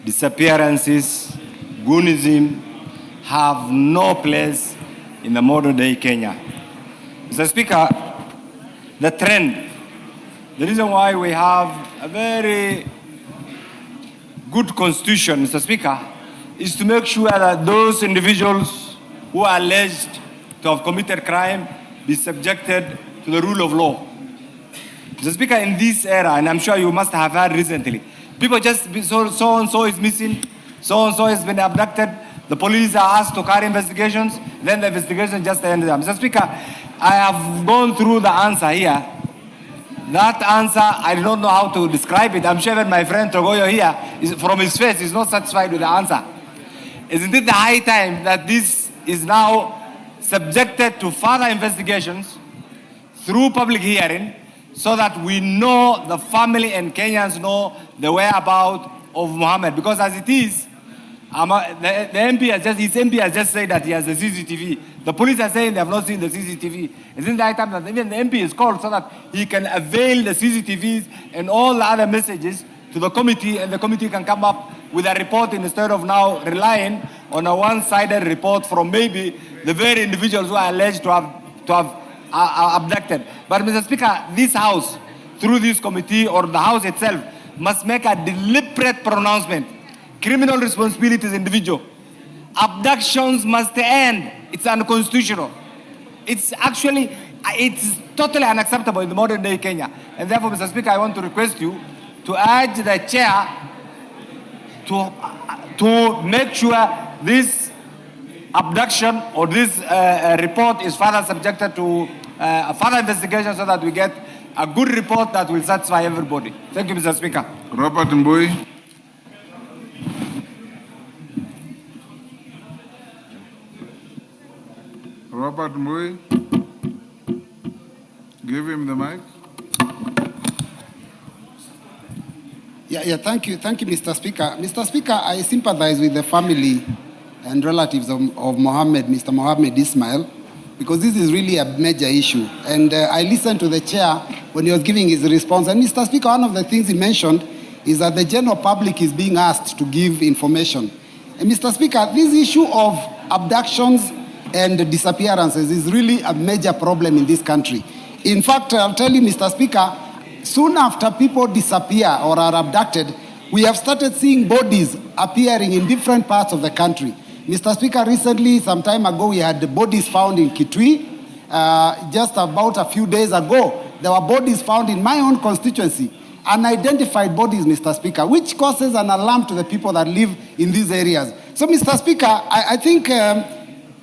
disappearances, goonism have no place in the modern day Kenya. Mr. Speaker, the trend, the reason why we have a very good constitution, Mr. Speaker, is to make sure that those individuals who are alleged to have committed crime be subjected to the rule of law. Mr. Speaker, in this era, and I'm sure you must have heard recently, people just, so-and-so is missing, so-and-so has been abducted, the police are asked to carry investigations, then the investigation just ends there. Mr. Speaker, I have gone through the answer here. That answer, I don't know how to describe it. I'm sure that my friend Togoyo here, from his face, is not satisfied with the answer. Isn't it the high time that this is now subjected to further investigations through public hearing, so that we know, the family and Kenyans know the whereabouts of Mohammed? Because as it is, the MP his MP has just said that he has the CCTV. The police are saying they have not seen the CCTV. Isn't that time that even the MP is called so that he can avail the CCTVs and all the other messages to the committee, and the committee can come up with a report instead of now relying on a one-sided report from maybe the very individuals who are alleged to have abducted. But Mr. Speaker, this House, through this committee or the House itself, must make a deliberate pronouncement. Criminal responsibility is individual. Abductions must end. It's unconstitutional. It's totally unacceptable in the modern day Kenya. And therefore, Mr. Speaker, I want to request you to urge the chair to make sure this abduction or this report is further subjected to further investigation, so that we get a good report that will satisfy everybody. Thank you, Mr. Speaker. Robert Mbui. Robert Mbui. Give him the mic. Thank you, Mr. Speaker. Mr. Speaker, I sympathize with the family and relatives of Mr. Mohammed Ismail, because this is really a major issue. And I listened to the chair when he was giving his response. And Mr. Speaker, one of the things he mentioned is that the general public is being asked to give information. And Mr. Speaker, this issue of abductions and disappearances is really a major problem in this country. In fact, I'll tell you, Mr. Speaker, soon after people disappear or are abducted, we have started seeing bodies appearing in different parts of the country. Mr. Speaker, recently, some time ago, we had bodies found in Kitui. Just about a few days ago, there were bodies found in my own constituency, unidentified bodies, Mr. Speaker, which causes an alarm to the people that live in these areas. So, Mr. Speaker, I think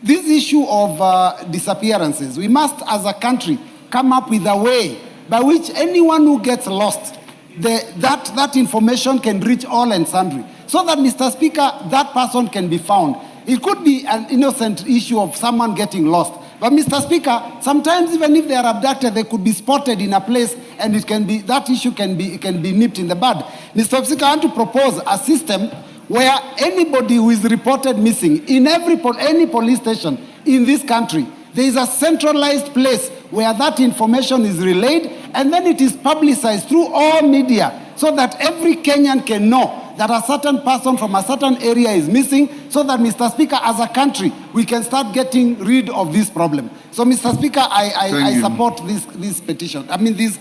this issue of disappearances, we must, as a country, come up with a way by which anyone who gets lost, that information can reach all and sundry, so that, Mr. Speaker, that person can be found. It could be an innocent issue of someone getting lost. But, Mr. Speaker, sometimes even if they are abducted, they could be spotted in a place, and that issue can be nipped in the bud. Mr. Speaker, I want to propose a system where anybody who is reported missing in any police station in this country, there is a centralized place where that information is relayed, and then it is publicized through all media, so that every Kenyan can know that a certain person from a certain area is missing, so that, Mr. Speaker, as a country, we can start getting rid of this problem. So, Mr. Speaker, I support this petition. I mean, this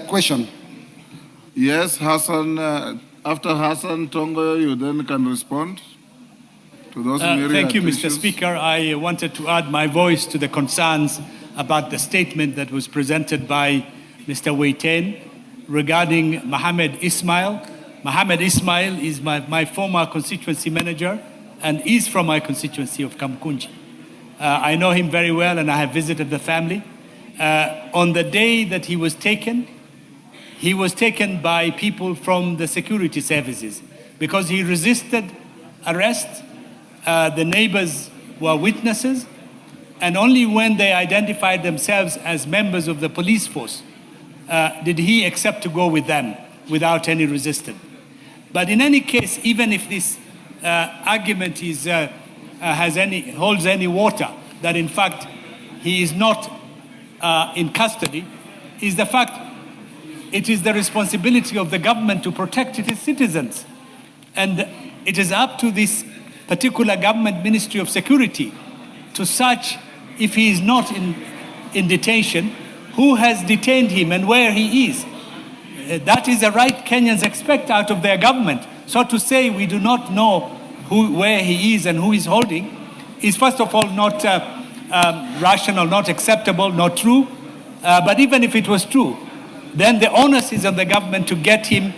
question. Yes, Hassan After Hassan Tongo, you then can respond to those myriad Thank you, Mr. issues. Speaker. I wanted to add my voice to the concerns about the statement that was presented by Mr. Waiten regarding Mohammed Ismail. Mohammed Ismail is my former constituency manager and is from my constituency of Kamkunji. I know him very well and I have visited the family. On the day that he was taken by people from the security services because he resisted arrest. The neighbors were witnesses, and only when they identified themselves as members of the police force did he accept to go with them without any resistance. But in any case, even if this argument holds any water, that in fact he is not in custody, is the fact it is the responsibility of the government to protect its citizens. And it is up to this particular government Ministry of Security to search if he is not in detention, who has detained him and where he is. That is a right Kenyans expect out of their government. So to say we do not know where he is and who is holding is first of all not rational, not acceptable, not true. But even if it was true, then the onus is on the government to get him,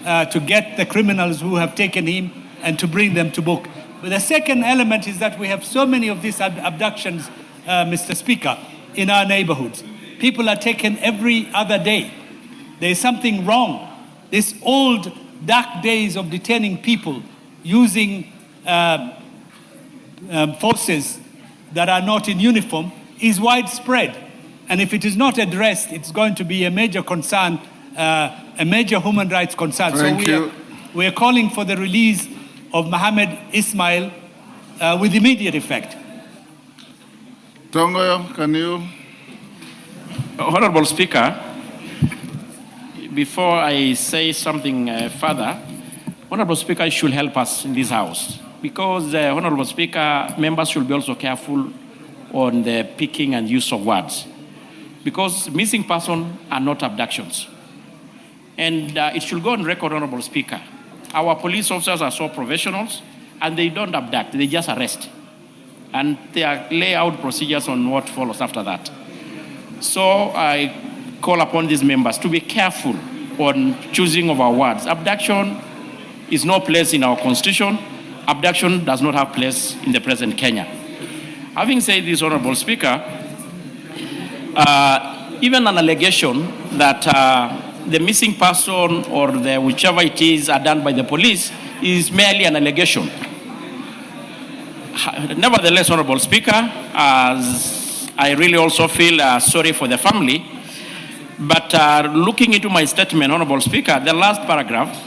to get the criminals who have taken him and to bring them to book. But the second element is that we have so many of these abductions, Mr. Speaker, in our neighborhoods. People are taken every other day. There is something wrong. These old dark days of detaining people using forces that are not in uniform is widespread. And if it is not addressed, it's going to be a major concern, a major human rights concern. Thank you. We are calling for the release of Mohammed Ismail with immediate effect. Tongo, can you? Honorable Speaker, before I say something further, Honorable Speaker should help us in this House because, Honorable Speaker, members should be also careful on the picking and use of words because missing persons are not abductions. And it should go on record, Honorable Speaker. Our police officers are so professionals and they don't abduct, they just arrest. And they lay out procedures on what follows after that. So I call upon these members to be careful on choosing of our words. Abduction is no place in our constitution. Abduction does not have place in the present Kenya. Having said this, Honorable Speaker, even an allegation that the missing person or the whichever it is are done by the police is merely an allegation. Nevertheless, Honorable Speaker, as I really also feel sorry for the family, but looking into my statement, Honorable Speaker, the last paragraph,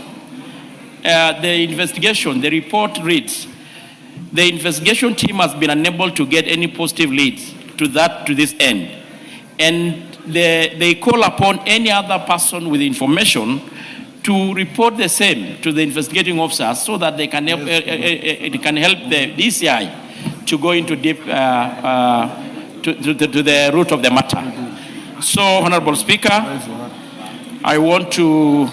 the investigation, the report reads, the investigation team has been unable to get any positive leads to this end. And they call upon any other person with information to report the same to the investigating officers so that they can help, the DCI to go into deep to the root of the matter. So, Honorable Speaker, I want to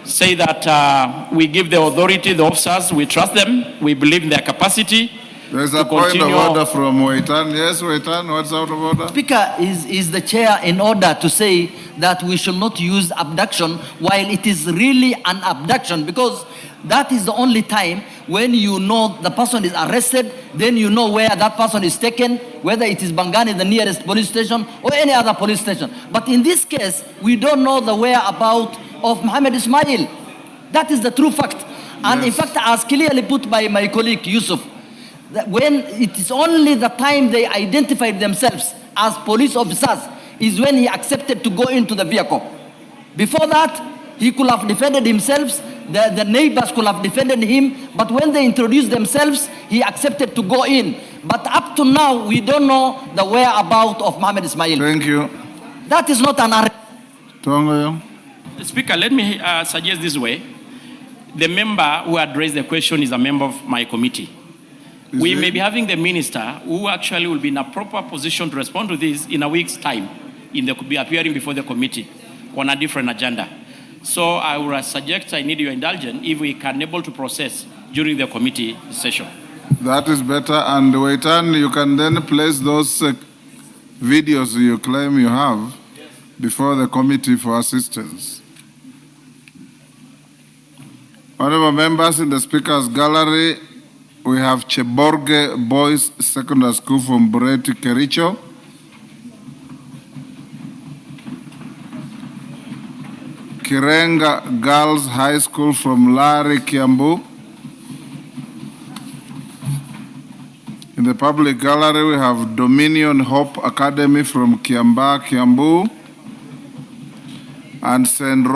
say that we give the authority, the officers, we trust them, we believe in their capacity. There's a point of order from Waitan. Yes, Waitan, what's out of order? Speaker, is the chair in order to say that we should not use abduction while it is really an abduction, because that is the only time when you know the person is arrested, then you know where that person is taken, whether it is Bangani, the nearest police station, or any other police station. But in this case, we don't know the whereabouts of Mohammed Ismail. That is the true fact. And in fact, as clearly put by my colleague Yusuf, that when it is only the time they identified themselves as police officers is when he accepted to go into the vehicle. Before that, he could have defended himself, the neighbors could have defended him, but when they introduced themselves, he accepted to go in. But up to now, we don't know the whereabouts of Mohammed Ismail. Thank you. That is not an arrest. Tongo. Speaker, let me suggest this way. The member who had raised the question is a member of my committee. We may be having the minister who actually will be in a proper position to respond to this in a week's time, be appearing before the committee on a different agenda. So I would suggest, I need your indulgence, if we can able to process during the committee session. That is better. And Waitan, you can then place those videos you claim you have before the committee for assistance. Honorable members, in the speaker's gallery, we have Cheborge Boys Secondary School from Bureti, Kericho. Kirenga Girls High School from Lari, Kiambu. In the public gallery, we have Dominion Hope Academy from Kiamba, Kiambu. And St.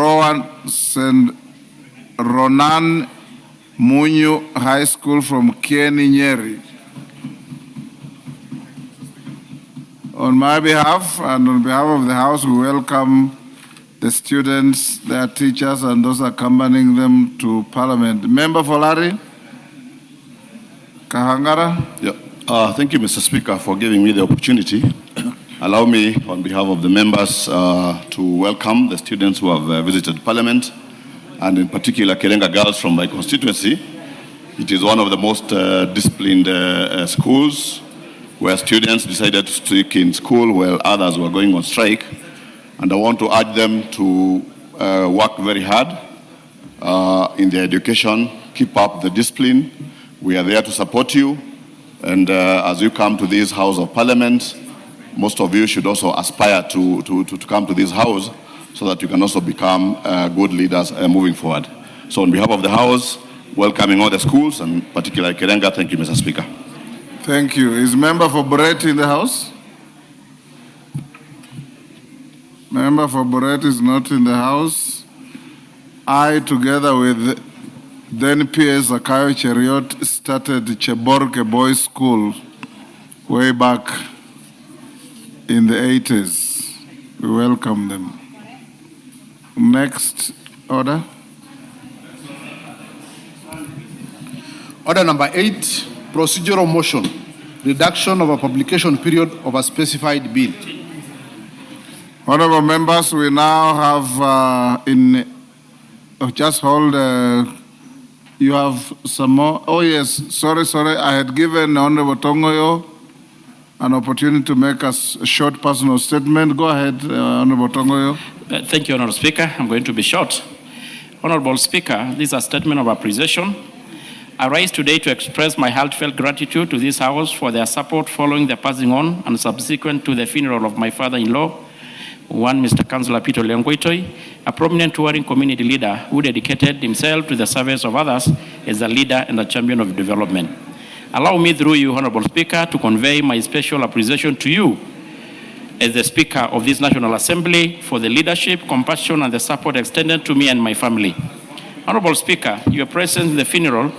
Ronan Munyu High School from Kieni, Nyeri. On my behalf and on behalf of the House, we welcome the students, their teachers, and those accompanying them to Parliament. Member for Lari, Kahangara. Yeah. Thank you, Mr. Speaker, for giving me the opportunity. Allow me, on behalf of the members, to welcome the students who have visited Parliament, and in particular, Kirenga Girls from my constituency. It is one of the most disciplined schools where students decided to stick in school while others were going on strike. And I want to urge them to work very hard in their education, keep up the discipline. We are there to support you. And as you come to this House of Parliament, most of you should also aspire to come to this House so that you can also become good leaders moving forward. So on behalf of the House, welcoming all the schools, and particularly Kirenga, thank you, Mr. Speaker. Thank you. Is member for Bureti in the House? Member for Bureti is not in the House. I, together with then PS Zakayo Cheriot, started Cheborge Boys School way back in the 80s. We welcome them. Next order. Order number 8, procedural motion, reduction of a publication period of a specified bill. Honorable members, we now have just hold, you have some more. Oh yes, sorry, I had given Honorable Tongoyo an opportunity to make a short personal statement. Go ahead, Honorable Tongoyo. Thank you, Honorable Speaker. I'm going to be short. Honorable Speaker, this is a statement of appreciation. I rise today to express my heartfelt gratitude to this House for their support following the passing on and subsequent to the funeral of my father-in-law, Mr. Councillor Peter Leongwitoi, a prominent touring community leader who dedicated himself to the service of others as a leader and a champion of development. Allow me through you, Honorable Speaker, to convey my special appreciation to you as the Speaker of this National Assembly for the leadership, compassion, and the support extended to me and my family. Honorable Speaker, your presence in the funeral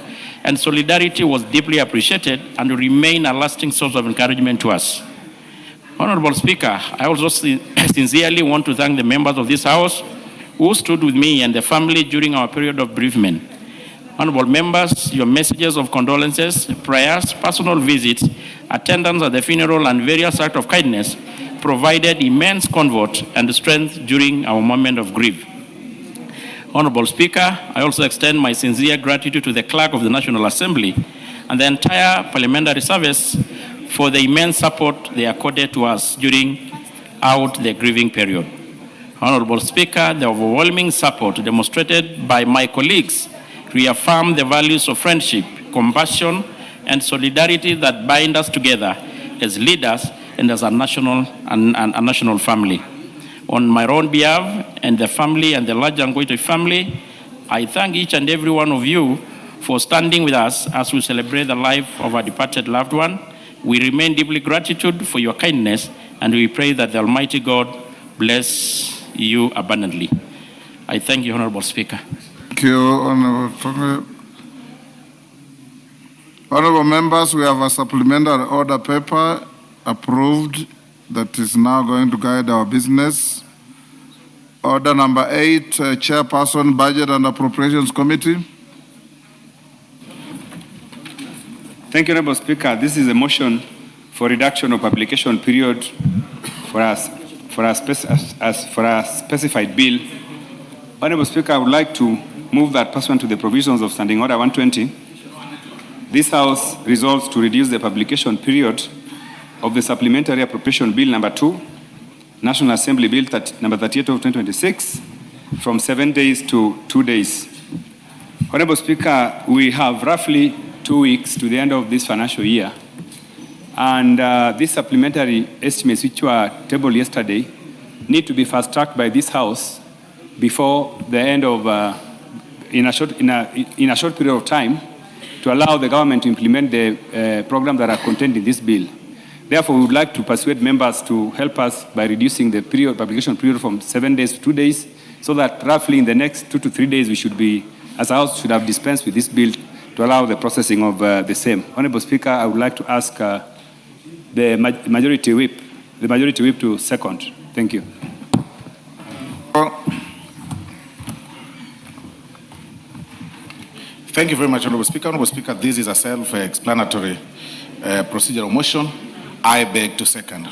and solidarity was deeply appreciated and will remain a lasting source of encouragement to us. Honorable Speaker, I also sincerely want to thank the members of this House who stood with me and the family during our period of bereavement. Honorable members, your messages of condolences, prayers, personal visits, attendance at the funeral, and various acts of kindness provided immense comfort and strength during our moment of grief. Honorable Speaker, I also extend my sincere gratitude to the Clerk of the National Assembly and the entire parliamentary service for the immense support they accorded to us during the grieving period. Honorable Speaker, the overwhelming support demonstrated by my colleagues reaffirmed the values of friendship, compassion, and solidarity that bind us together as leaders and as a national family. On my own behalf and the family and the larger Ngoitoi family, I thank each and every one of you for standing with us as we celebrate the life of our departed loved one. We remain deeply gratitude for your kindness, and we pray that the Almighty God bless you abundantly. I thank you, Honorable Speaker. Thank you, Honorable. Honorable members, we have a supplementary order paper approved that is now going to guide our business. Order number 8, Chairperson, Budget and Appropriations Committee. Thank you, Honorable Speaker. This is a motion for reduction of application period for a specified bill Honorable Speaker, I would like to move that pursuant to the provisions of Standing Order 120, this House resolves to reduce the publication period of the Supplementary Appropriation Bill number 2, National Assembly Bill number 38 of 2026, from 7 days to 2 days. Honorable Speaker, we have roughly 2 weeks to the end of this financial year, and these supplementary estimates which were tabled yesterday need to be fast-tracked by this House before the end of, in a short period of time, to allow the government to implement the programs that are contained in this bill. Therefore, we would like to persuade members to help us by reducing the publication period from 7 days to 2 days, so that roughly in the next 2 to 3 days we should be, as a House, should have dispensed with this bill to allow the processing of the same. Honorable Speaker, I would like to ask the majority whip to second. Thank you. Thank you very much, Honorable Speaker. Honorable Speaker, this is a self-explanatory procedural motion. I beg to second.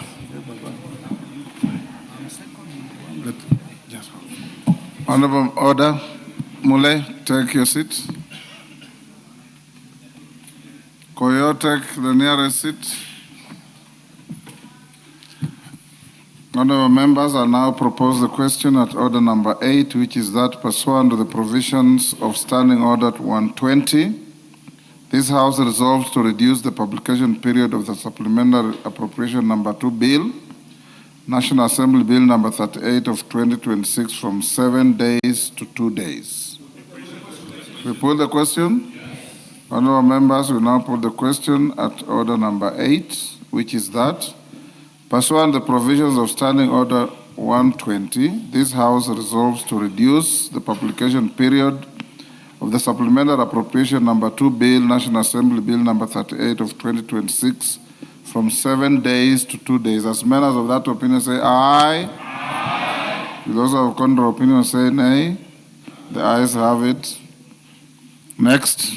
Honorable Order, Mule, take your seat. Koyo, take the nearest seat. Honorable members, I now propose the question at order number 8, which is that pursuant to the provisions of Standing Order 120, this House resolves to reduce the publication period of the Supplementary Appropriation number 2 Bill, National Assembly Bill number 38 of 2026, from 7 days to 2 days. We put the question? Honorable members, we now put the question at order number 8, which is that pursuant to the provisions of Standing Order 120, this House resolves to reduce the publication period of the Supplementary Appropriation number 2 Bill, National Assembly Bill number 38 of 2026, from 7 days to 2 days. As members of that opinion say aye. Aye. Those of contrary opinion say nay. The ayes have it. Next.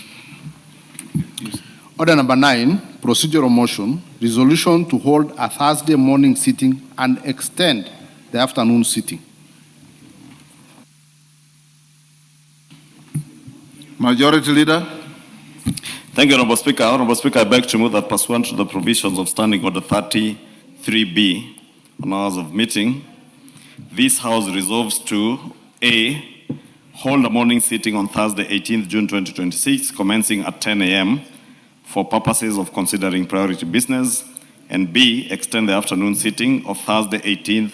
Order number 9, procedural motion, resolution to hold a Thursday morning sitting and extend the afternoon sitting. Majority Leader. Thank you, Honorable Speaker. Honorable Speaker, I beg to move that pursuant to the provisions of Standing Order 33B on hours of meeting, this House resolves to A, hold a morning sitting on Thursday, 18th June 2026, commencing at 10 a.m. for purposes of considering priority business, and B, extend the afternoon sitting of Thursday, 18th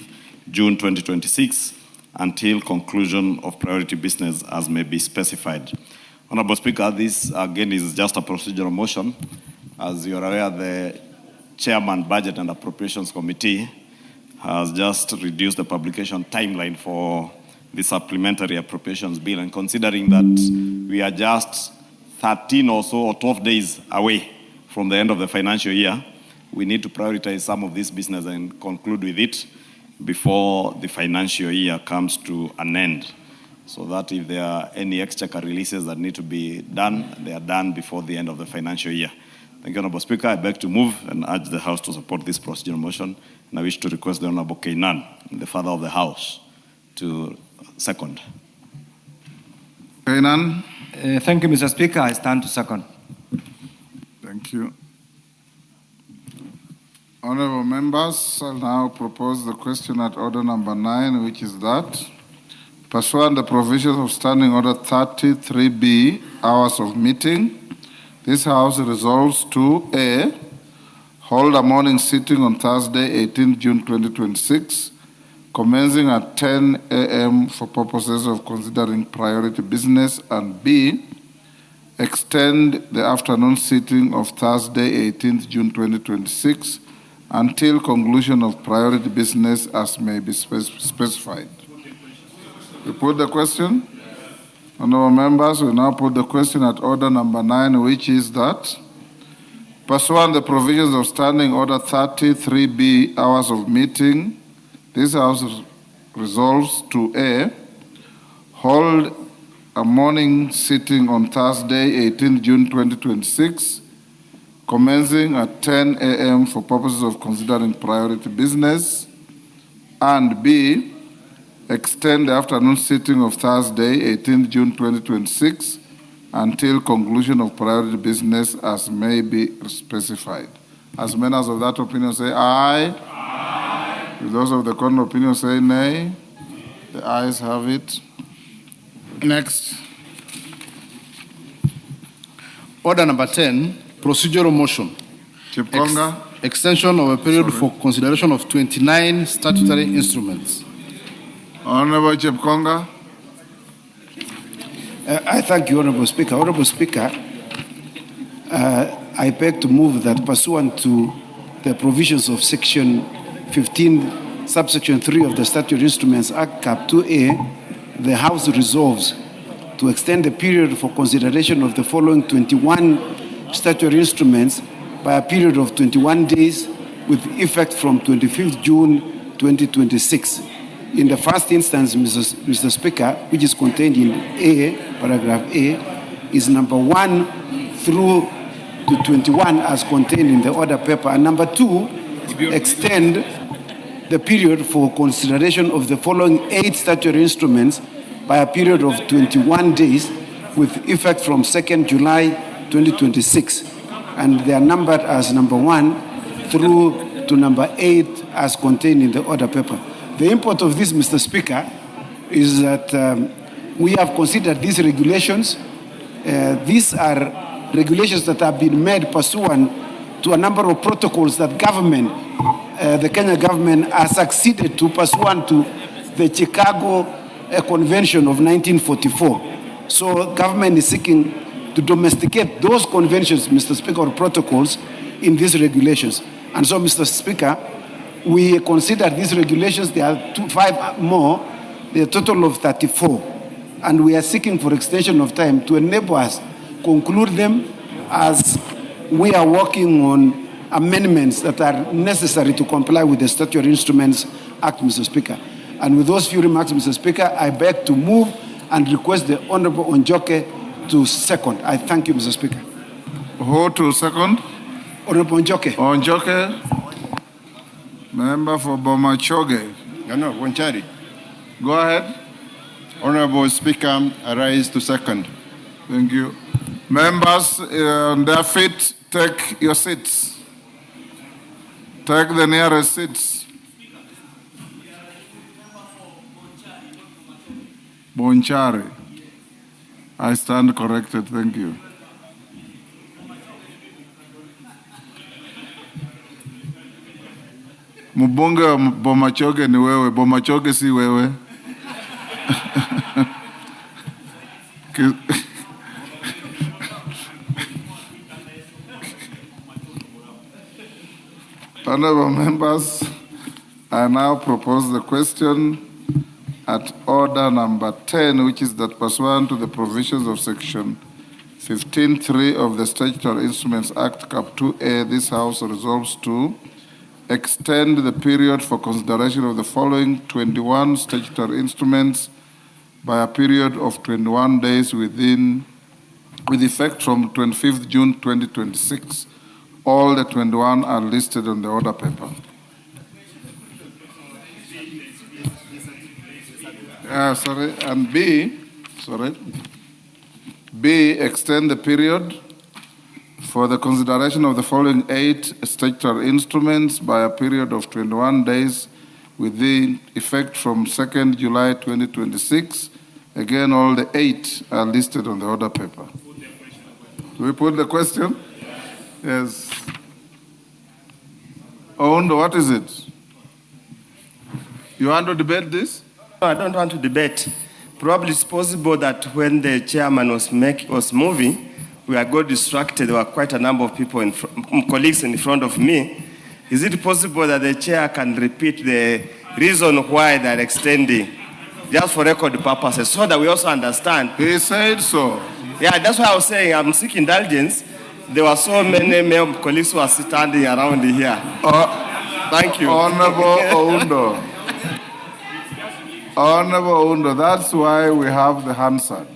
June 2026 until conclusion of priority business as may be specified. Honorable Speaker, this again is just a procedural motion. As you are aware, the Chairman Budget and Appropriations Committee has just reduced the publication timeline for the Supplementary Appropriations Bill, and considering that we are just 13 or so or 12 days away from the end of the financial year, we need to prioritize some of this business and conclude with it before the financial year comes to an end, so that if there are any exchequer releases that need to be done, they are done before the end of the financial year. Thank you, Honorable Speaker. I beg to move and urge the House to support this procedural motion, and I wish to request the Honorable Kenyan, the Father of the House, to second. Kenyan. Thank you, Mr. Speaker. I stand to second. Thank you. Honorable members, I'll now propose the question at order number 9, which is that pursuant to the provisions of Standing Order 33B, hours of meeting, this House resolves to A, hold a morning sitting on Thursday, 18th June 2026, commencing at 10 a.m. for purposes of considering priority business, and B, extend the afternoon sitting of Thursday, 18th June 2026 until conclusion of priority business as may be specified. We put the question? Honorable members, we now put the question at order number 9, which is that pursuant to the provisions of Standing Order 33B, hours of meeting, this House resolves to A, hold a morning sitting on Thursday, 18th June 2026, commencing at 10 a.m. for purposes of considering priority business, and B, extend the afternoon sitting of Thursday, 18th June 2026, until conclusion of priority business as may be specified. As members of that opinion say aye. Aye. Those of the contrary opinion say nay. The ayes have it. Next. Order number 10, procedural motion. Chipkonga. Extension of a period for consideration of 29 statutory instruments. Honorable Chipkonga. I thank you, Honorable Speaker. Honorable Speaker, I beg to move that pursuant to the provisions of Section 15, subsection 3 of the Statutory Instruments Act, Cap 2A, the House resolves to extend the period for consideration of the following 21 statutory instruments by a period of 21 days with effect from 25th June 2026. In the first instance, Mr. Speaker, which is contained in A, paragraph A, is number 1 through to 21 as contained in the order paper. And number 2, extend the period for consideration of the following 8 statutory instruments by a period of 21 days with effect from 2nd July 2026. And they are numbered as number 1 through to number 8 as contained in the order paper. The import of this, Mr. Speaker, is that we have considered these regulations. These are regulations that have been made pursuant to a number of protocols that government, the Kenya government, has succeeded to pursuant to the Chicago Convention of 1944. So government is seeking to domesticate those conventions, Mr. Speaker, or protocols in these regulations. And so, Mr. Speaker, we consider these regulations, there are 5 more, they're a total of 34. And we are seeking for extension of time to enable us conclude them as we are working on amendments that are necessary to comply with the Statutory Instruments Act, Mr. Speaker. And with those few remarks, Mr. Speaker, I beg to move and request the Honorable Onjoke to second. I thank you, Mr. Speaker. Who to second? Honorable Onjoke. Onjoke. Member for Bomachoge. No, Wanchari. Go ahead. Honorable Speaker, I rise to second. Thank you. Members on their feet, take your seats. Take the nearest seats. Bonchari. I stand corrected. Thank you. Mbunge wa Bomachoge ni wewe. Bomachoge si wewe. Honorable members, I now propose the question at order number 10, which is that pursuant to the provisions of Section 15.3 of the Statutory Instruments Act, Cap 2A, this House resolves to extend the period for consideration of the following 21 statutory instruments by a period of 21 days with effect from 25th June 2026. All the 21 are listed on the order paper. And B, extend the period for the consideration of the following 8 statutory instruments by a period of 21 days with effect from 2nd July 2026. Again, all the 8 are listed on the order paper. Do we put the question? Yes. Ondo, what is it? You want to debate this? No, I don't want to debate. Probably it's possible that when the chairman was moving, we got distracted. There were quite a number of people, colleagues in front of me. Is it possible that the chair can repeat the reason why they're extending, just for record purposes, so that we also understand? He said so. Yeah, that's why I was saying I'm seeking indulgence. There were so many male colleagues who are standing around here. Thank you. Honorable Oundo. Honorable Oundo, that's why we have the Hansard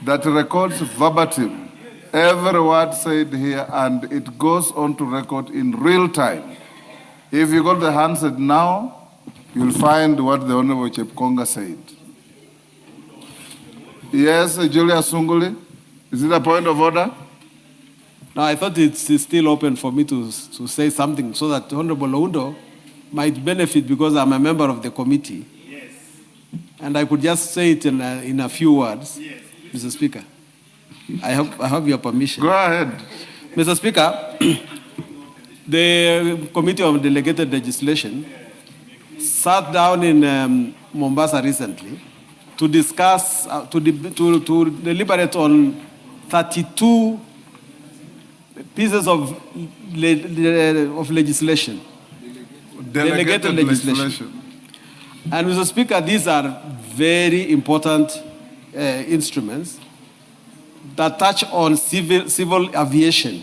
that records verbatim every word said here, and it goes on to record in real time. If you got the Hansard now, you'll find what the Honorable Chepkonga said. Yes, Julius Sunguli, is it a point of order? No, I thought it's still open for me to say something so that Honorable Oundo might benefit because I'm a member of the committee. Yes. And I could just say it in a few words. Yes. Mr. Speaker, I have your permission. Go ahead. Mr. Speaker, the Committee on Delegated Legislation sat down in Mombasa recently to discuss, to deliberate on 32 pieces of legislation. Delegated legislation. And Mr. Speaker, these are very important instruments that touch on civil aviation.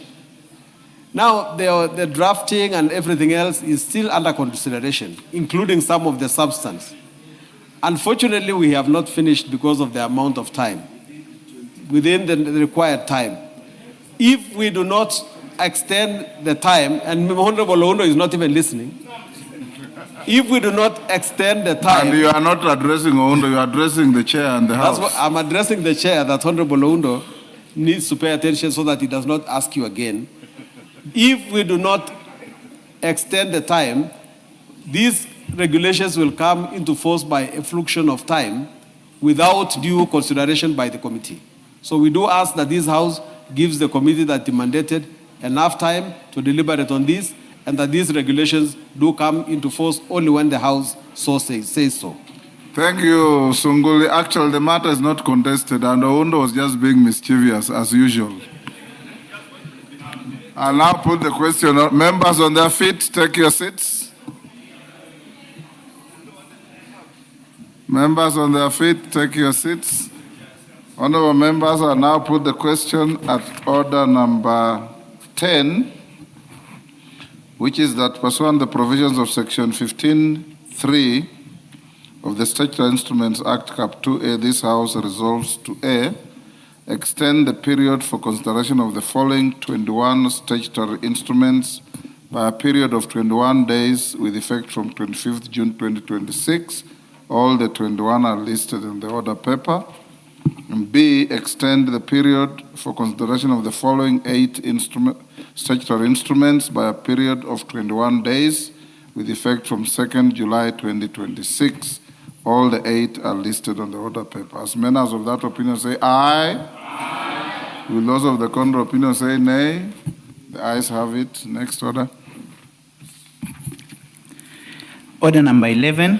Now, the drafting and everything else is still under consideration, including some of the substance. Unfortunately, we have not finished because of the amount of time, within the required time. If we do not extend the time, and Honorable Oundo is not even listening, if we do not extend the time... And you are not addressing Oundo, you are addressing the chair and the House. That's what I'm addressing the chair, that Honorable Oundo needs to pay attention so that he does not ask you again. If we do not extend the time, these regulations will come into force by effluxion of time without due consideration by the committee. So we do ask that this House gives the committee that mandated enough time to deliberate on this, and that these regulations do come into force only when the House says so. Thank you, Sunguli. Actually, the matter is not contested, and Oundo was just being mischievous, as usual. I'll now put the question. Members on their feet, take your seats. Members on their feet, take your seats. Honorable members, I now put the question at order number 10, which is that pursuant to the provisions of Section 15(3) of the Statutory Instruments Act, Cap 2A, this House resolves to A, extend the period for consideration of the following 21 statutory instruments by a period of 21 days with effect from 25th June 2026. All the 21 are listed in the order paper. And B, extend the period for consideration of the following 8 statutory instruments by a period of 21 days with effect from 2nd July 2026. All the 8 are listed on the order paper. As members of that opinion say aye. Aye. Will those of the contrary opinion say nay? The ayes have it. Next order. Order number 11,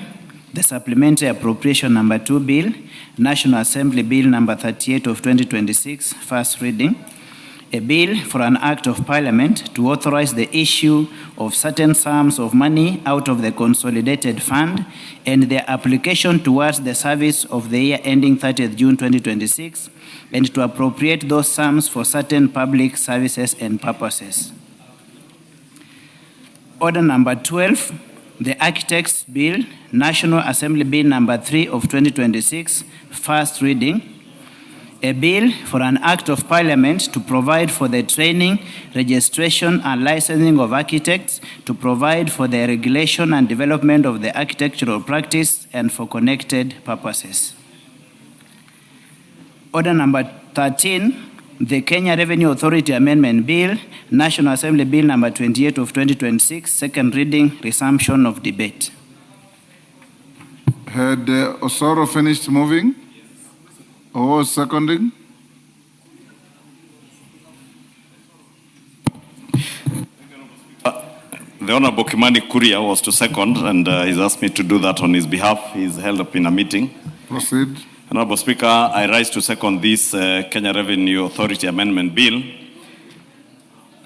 the Supplementary Appropriation number 2 Bill, National Assembly Bill number 38 of 2026, first reading. A bill for an act of parliament to authorize the issue of certain sums of money out of the consolidated fund and their application towards the service of the year ending 30th June 2026, and to appropriate those sums for certain public services and purposes. Order number 12, the Architects Bill, National Assembly Bill number 3 of 2026, first reading. A bill for an act of parliament to provide for the training, registration, and licensing of architects, to provide for the regulation and development of the architectural practice, and for connected purposes. Order number 13, the Kenya Revenue Authority Amendment Bill, National Assembly Bill number 28 of 2026, second reading, resumption of debate. Had Osoro finished moving? Who was seconding? The Honorable Kimani Kuria was to second, and he's asked me to do that on his behalf. He's held up in a meeting. Proceed. Honorable Speaker, I rise to second this Kenya Revenue Authority Amendment Bill,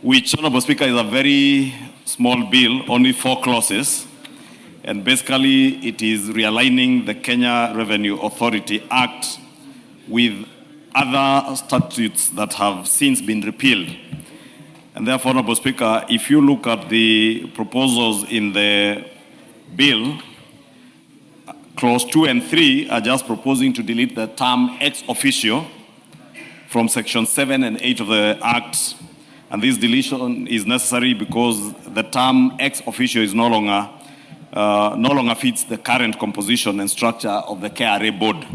which, Honorable Speaker, is a very small bill, only 4 clauses. And basically, it is realigning the Kenya Revenue Authority Act with other statutes that have since been repealed. And therefore, Honorable Speaker, if you look at the proposals in the bill, clause 2 and 3 are just proposing to delete the term ex officio from section 7 and 8 of the Act. And this deletion is necessary because the term ex officio is no longer no longer fits the current composition and structure of the KRA board.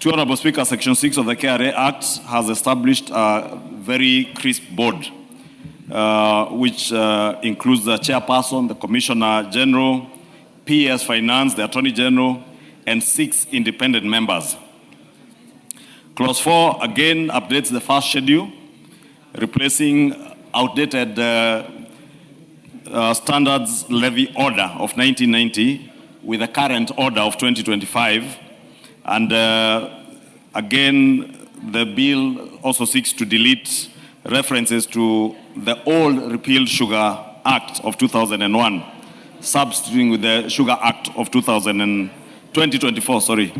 To Honorable Speaker, Section 6 of the KRA Act has established a very crisp board, which includes the chairperson, the Commissioner General, PS Finance, the Attorney General, and 6 independent members. Clause 4 again updates the first schedule, replacing outdated standards levy order of 1990 with the current order of 2025. And again, the bill also seeks to delete references to the old repealed Sugar Act of 2001, substituting with the Sugar Act of 2024, sorry.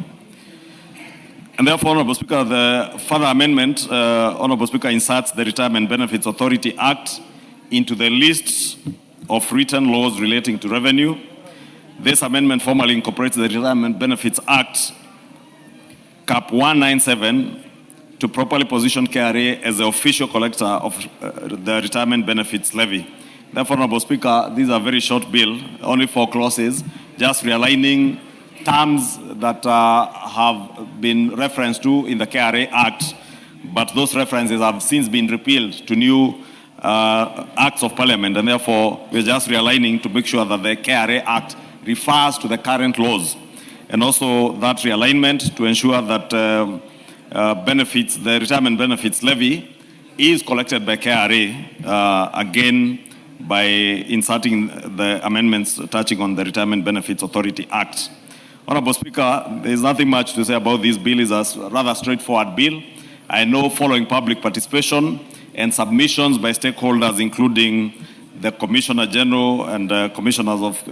And therefore, Honorable Speaker, the further amendment, Honorable Speaker, inserts the Retirement Benefits Authority Act into the list of written laws relating to revenue. This amendment formally incorporates the Retirement Benefits Act, Cap 197, to properly position KRA as the official collector of the retirement benefits levy. Therefore, Honorable Speaker, these are a very short bill, only 4 clauses, just realigning terms that have been referenced to in the KRA Act, but those references have since been repealed to new acts of parliament, and therefore we're just realigning to make sure that the KRA Act refers to the current laws, and also that realignment to ensure that the retirement benefits levy is collected by KRA, again by inserting the amendments touching on the Retirement Benefits Authority Act. Honorable Speaker, there is nothing much to say about this bill. It's a rather straightforward bill. I know following public participation and submissions by stakeholders, including the Commissioner General and commissioners of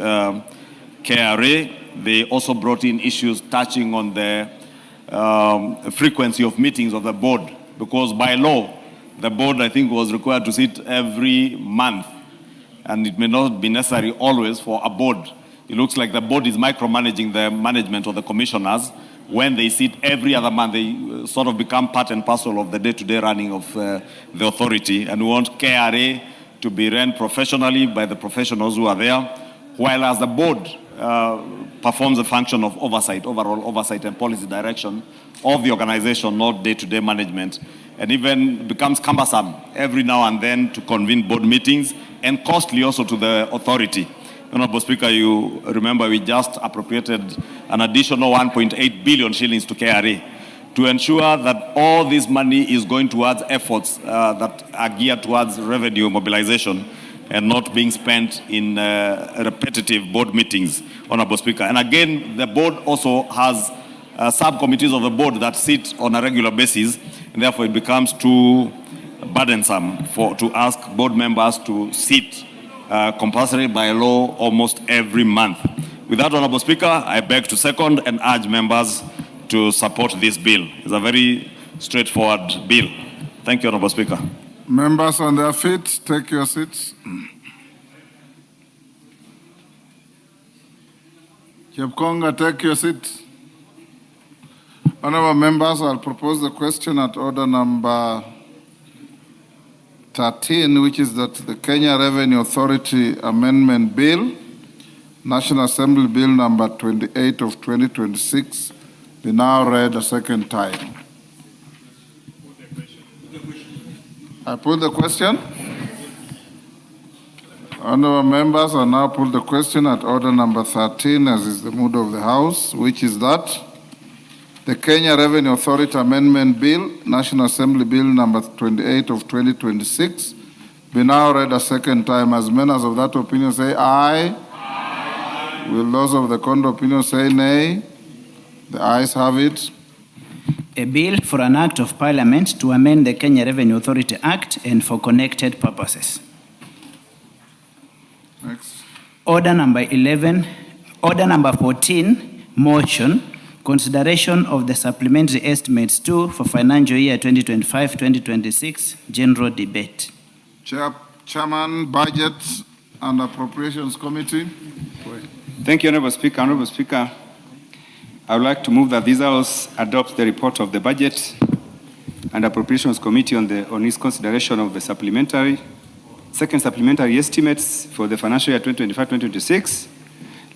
KRA, they also brought in issues touching on the frequency of meetings of the board, because by law, the board, I think, was required to sit every month, and it may not be necessary always for a board. It looks like the board is micromanaging the management of the commissioners. When they sit every other month, they sort of become part and parcel of the day-to-day running of the authority. And we want KRA to be run professionally by the professionals who are there, while as the board performs the function of oversight, overall oversight and policy direction of the organization, not day-to-day management, and even becomes cumbersome every now and then to convene board meetings, and costly also to the authority. Honorable Speaker, you remember we just appropriated an additional 1.8 billion shillings to KRA to ensure that all this money is going towards efforts that are geared towards revenue mobilization and not being spent in repetitive board meetings, Honorable Speaker. And again, the board also has subcommittees of the board that sit on a regular basis, and therefore it becomes too burdensome to ask board members to sit compulsory by law almost every month. With that, Honorable Speaker, I beg to second and urge members to support this bill. It's a very straightforward bill. Thank you, Honorable Speaker. Members on their feet, take your seats. Chepkonga, take your seat. Honorable members, I'll propose the question at order number 13, which is that the Kenya Revenue Authority Amendment Bill, National Assembly Bill number 28 of 2026, be now read a second time. I put the question. Honorable members, I now put the question at order number 13, as is the mood of the House, which is that the Kenya Revenue Authority Amendment Bill, National Assembly Bill number 28 of 2026, be now read a second time. As members of that opinion say aye. Aye. Will those of the contrary opinion say nay? The ayes have it. A bill for an act of parliament to amend the Kenya Revenue Authority Act and for connected purposes. Next. Order number 14, motion, consideration of the supplementary estimates 2 for financial year 2025-2026, general debate. Chairman, Budget and Appropriations Committee. Thank you, Honorable Speaker. Honorable Speaker, I would like to move that this House adopts the report of the Budget and Appropriations Committee on its consideration of the second supplementary estimates for the financial year 2025-2026,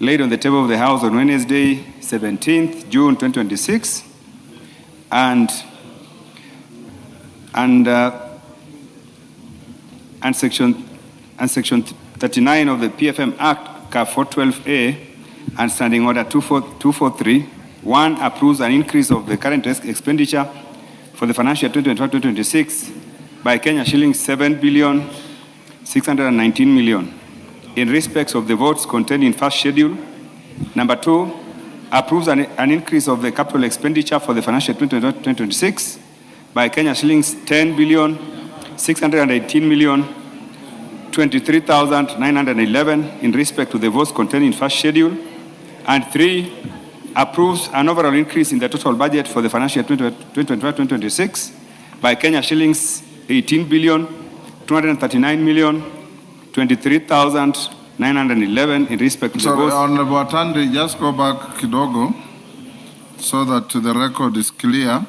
laid on the table of the House on Wednesday, 17th June 2026, and section 39 of the PFM Act, Cap 412A, and Standing Order 243, 1 approves an increase of the current expenditure for the financial year 2025-2026 by Kenya shillings 7,619 million in respect of the votes contained in first schedule. Number 2, approves an increase of the capital expenditure for the financial year 2025-2026 by Kenya shillings 10,618 million 23,911 in respect to the votes contained in first schedule. And 3, approves an overall increase in the total budget for the financial year 2025-2026 by Kenya shillings 18,239 million 23,911 in respect to the votes. Honorable Atandi, just go back kidogo so that the record is clear.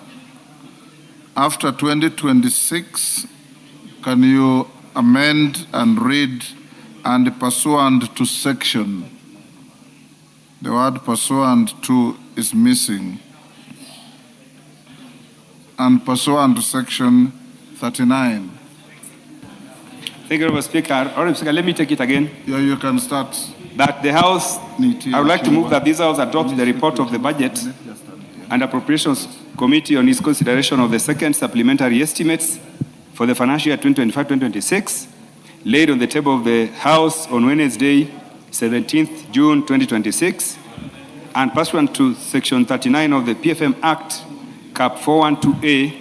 After 2026, can you amend and read and pursuant to section? The word pursuant to is missing. And pursuant to section 39. Thank you, Honorable Speaker. Honorable Speaker, let me take it again. Yeah, you can start. That the House, I would like to move that this House adopt the report of the Budget and Appropriations Committee on its consideration of the second supplementary estimates for the financial year 2025-2026, laid on the table of the House on Wednesday, 17th June 2026, and pursuant to Section 39 of the PFM Act, Cap 412A,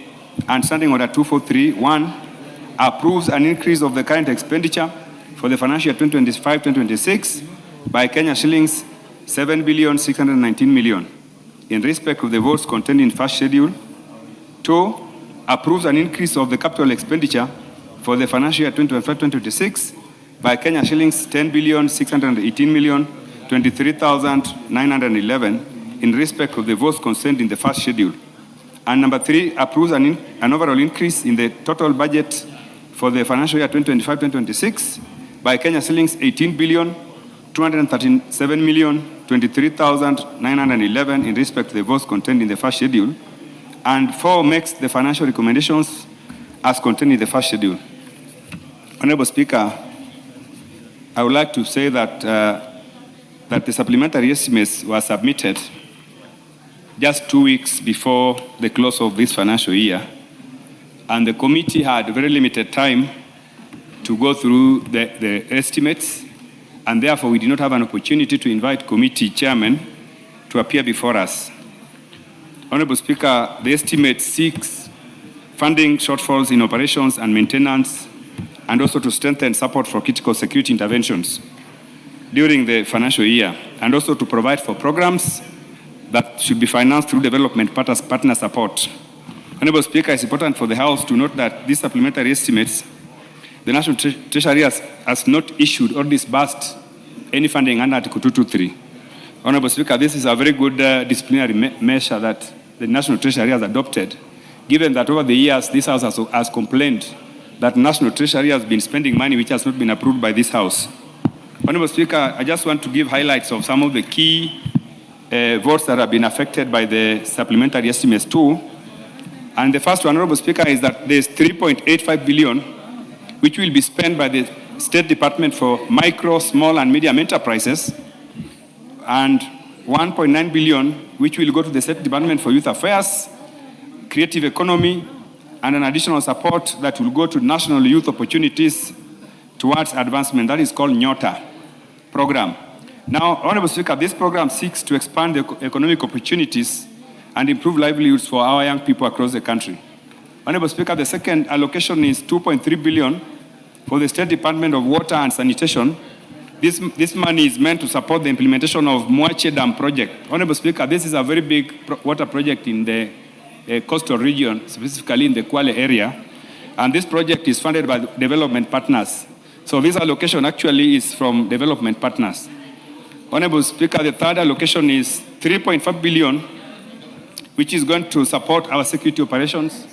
and Standing Order 243-1, approves an increase of the current expenditure for the financial year 2025-2026 by Kenya shillings 7,619 million in respect of the votes contained in first schedule. 2, approves an increase of the capital expenditure for the financial year 2025-2026 by Kenya shillings 10,618 million 23,911 in respect of the votes concerned in the first schedule. And number 3, approves an overall increase in the total budget for the financial year 2025-2026 by Kenya shillings 18,237 million 23,911 in respect to the votes contained in the first schedule. And 4, makes the financial recommendations as contained in the first schedule. Honorable Speaker, I would like to say that that the supplementary estimates were submitted just 2 weeks before the close of this financial year, and the committee had very limited time to go through the estimates, and therefore we did not have an opportunity to invite committee chairmen to appear before us. Honorable Speaker, the estimate seeks funding shortfalls in operations and maintenance, and also to strengthen support for critical security interventions during the financial year, and also to provide for programs that should be financed through development partner support. Honorable Speaker, it's important for the House to note that these supplementary estimates, the National Treasury has not issued or disbursed any funding under Article 223. Honorable Speaker, this is a very good disciplinary measure that the National Treasury has adopted, given that over the years this House has complained that National Treasury has been spending money which has not been approved by this House. Honorable Speaker, I just want to give highlights of some of the key votes that have been affected by the supplementary estimates too. And the first one, Honorable Speaker, is that there's 3.85 billion which will be spent by the State Department for micro, small, and medium enterprises, and 1.9 billion which will go to the State Department for Youth Affairs, Creative Economy, and an additional support that will go to National Youth Opportunities Towards Advancement. That is called NYOTA program. Now, Honorable Speaker, this program seeks to expand the economic opportunities and improve livelihoods for our young people across the country. Honorable Speaker, the second allocation is 2.3 billion for the State Department of Water and Sanitation. This money is meant to support the implementation of Mwache Dam project. Honorable Speaker, this is a very big water project in the coastal region, specifically in the Kwale area. And this project is funded by development partners. So this allocation actually is from development partners. Honorable Speaker, the third allocation is 3.5 billion, which is going to support our security operations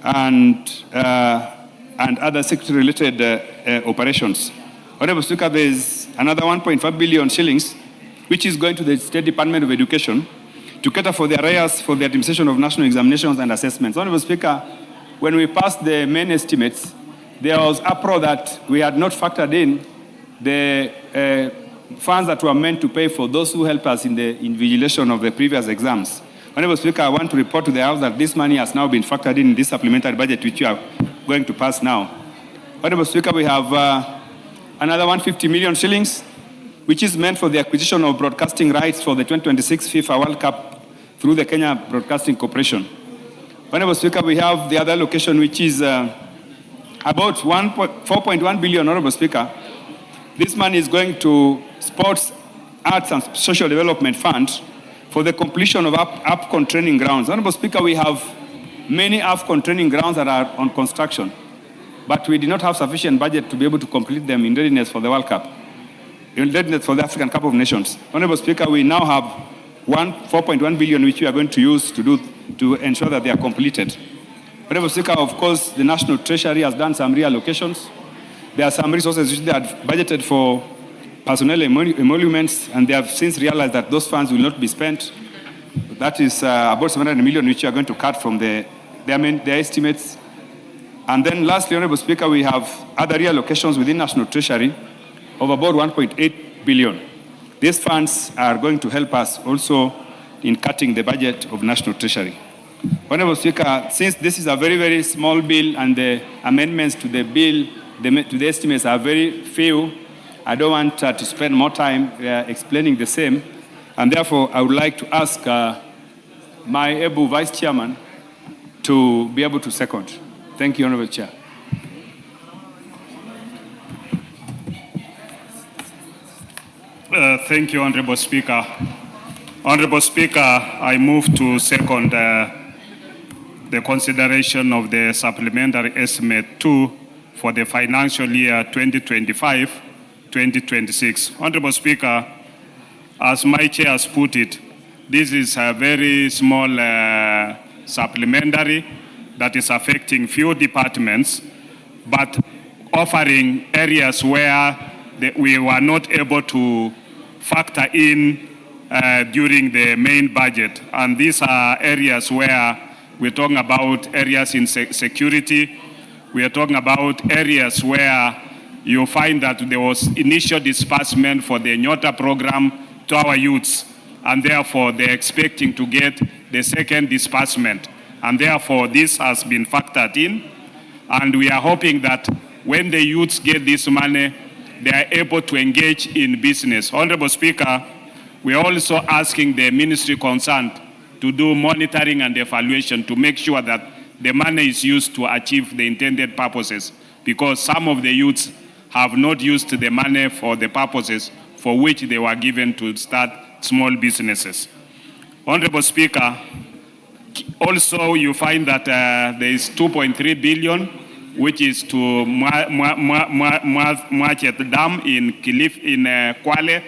and other security-related operations. Honorable Speaker, there is another 1.5 billion shillings, which is going to the State Department of Education to cater for the arrears for the administration of national examinations and assessments. Honorable Speaker, when we passed the main estimates, there was uproar that we had not factored in the funds that were meant to pay for those who help us in the invigilation of the previous exams. Honorable Speaker, I want to report to the House that this money has now been factored in this supplementary budget which you are going to pass now. Honorable Speaker, we have another 150 million shillings, which is meant for the acquisition of broadcasting rights for the 2026 FIFA World Cup through the Kenya Broadcasting Corporation. Honorable Speaker, we have the other allocation, which is about 4.1 billion, Honorable Speaker. This money is going to Sports, Arts and Social Development Fund for the completion of AFCON training grounds. Honorable Speaker, we have many AFCON training grounds that are on construction, but we did not have sufficient budget to be able to complete them in readiness for the World Cup, in readiness for the African Cup of Nations. Honorable Speaker, we now have 4.1 billion which we are going to use to ensure that they are completed. Honorable Speaker, of course, the National Treasury has done some reallocations. There are some resources which they had budgeted for personnel emoluments, and they have since realized that those funds will not be spent. That is about 700 million which we are going to cut from their estimates. And then lastly, Honorable Speaker, we have other reallocations within National Treasury of about 1.8 billion. These funds are going to help us also in cutting the budget of National Treasury. Honorable Speaker, since this is a very, very small bill and the amendments to the bill, to the estimates are very few, I don't want to spend more time explaining the same. And therefore, I would like to ask my able Vice Chairman to be able to second. Thank you, Honorable Chair. Thank you, Honorable Speaker. Honorable Speaker, I move to second the consideration of the supplementary estimate 2 for the financial year 2025-2026. Honorable Speaker, as my chair has put it, this is a very small supplementary that is affecting few departments, but offering areas where we were not able to factor in during the main budget. And these are areas where we're talking about areas in security. We are talking about areas where you find that there was initial disbursement for the Nyota program to our youths, and therefore they're expecting to get the second disbursement. And therefore this has been factored in, and we are hoping that when the youths get this money, they are able to engage in business. Honorable Speaker, we are also asking the ministry concerned to do monitoring and evaluation to make sure that the money is used to achieve the intended purposes, because some of the youths have not used the money for the purposes for which they were given to start small businesses. Honorable Speaker, also you find that there is 2.3 billion which is to Mwachet Dam in Kwale,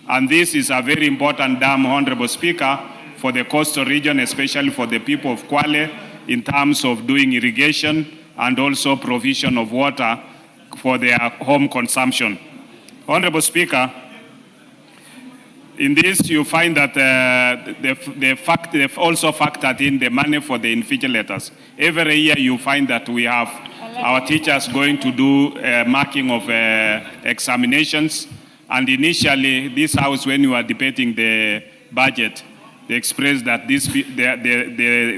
and this is a very important dam, Honorable Speaker, for the coastal region, especially for the people of Kwale, in terms of doing irrigation and also provision of water for their home consumption. Honorable Speaker, in this you find that they've also factored in the money for the invigilators. Every year you find that we have our teachers going to do marking of examinations. And initially, this house, when we were debating the budget, they expressed that the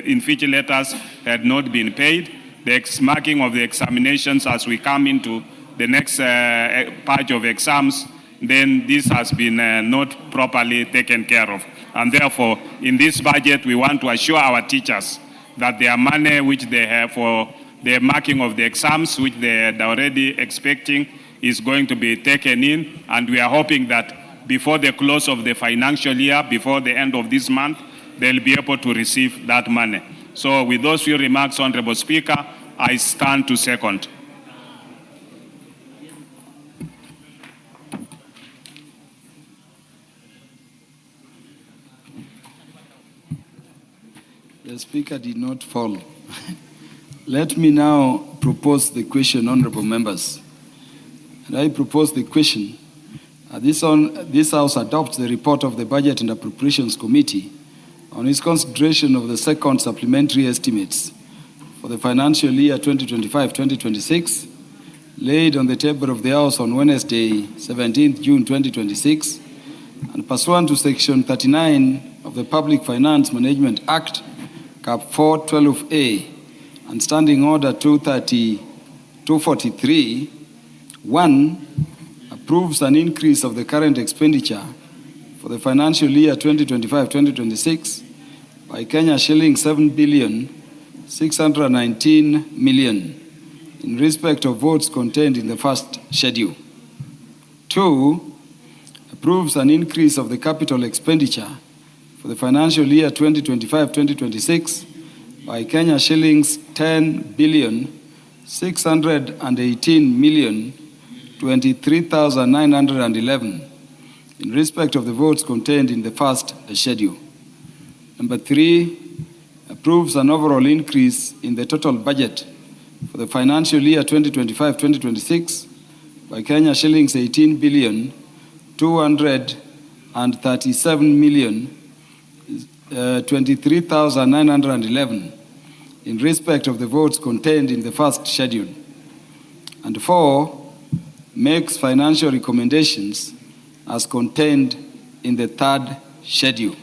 invigilators had not been paid. The marking of the examinations as we come into the next batch of exams, then this has been not properly taken care of. And therefore, in this budget, we want to assure our teachers that their money which they have for the marking of the exams, which they are already expecting, is going to be taken in. And we are hoping that before the close of the financial year, before the end of this month, they'll be able to receive that money. So with those few remarks, Honorable Speaker, I stand to second. The Speaker did not fall. Let me now propose the question, honorable members. And I propose the question This House adopts the report of the Budget and Appropriations Committee on its consideration of the second supplementary estimates for the financial year 2025-2026, laid on the table of the House on Wednesday, 17th June 2026, and pursuant to Section 39 of the Public Finance Management Act, Cap 412A, and Standing Order 243, 1, approves an increase of the current expenditure for the financial year 2025-2026 by Kenya shillings 7,619 million in respect of votes contained in the first schedule. 2, approves an increase of the capital expenditure for the financial year 2025-2026 by Kenya shillings 10,618 million 23,911 in respect of the votes contained in the first schedule. Number 3, approves an overall increase in the total budget for the financial year 2025-2026 by Kenya shillings 18 billion 237 million 23,911 in respect of the votes contained in the first schedule. And 4, makes financial recommendations as contained in the third schedule.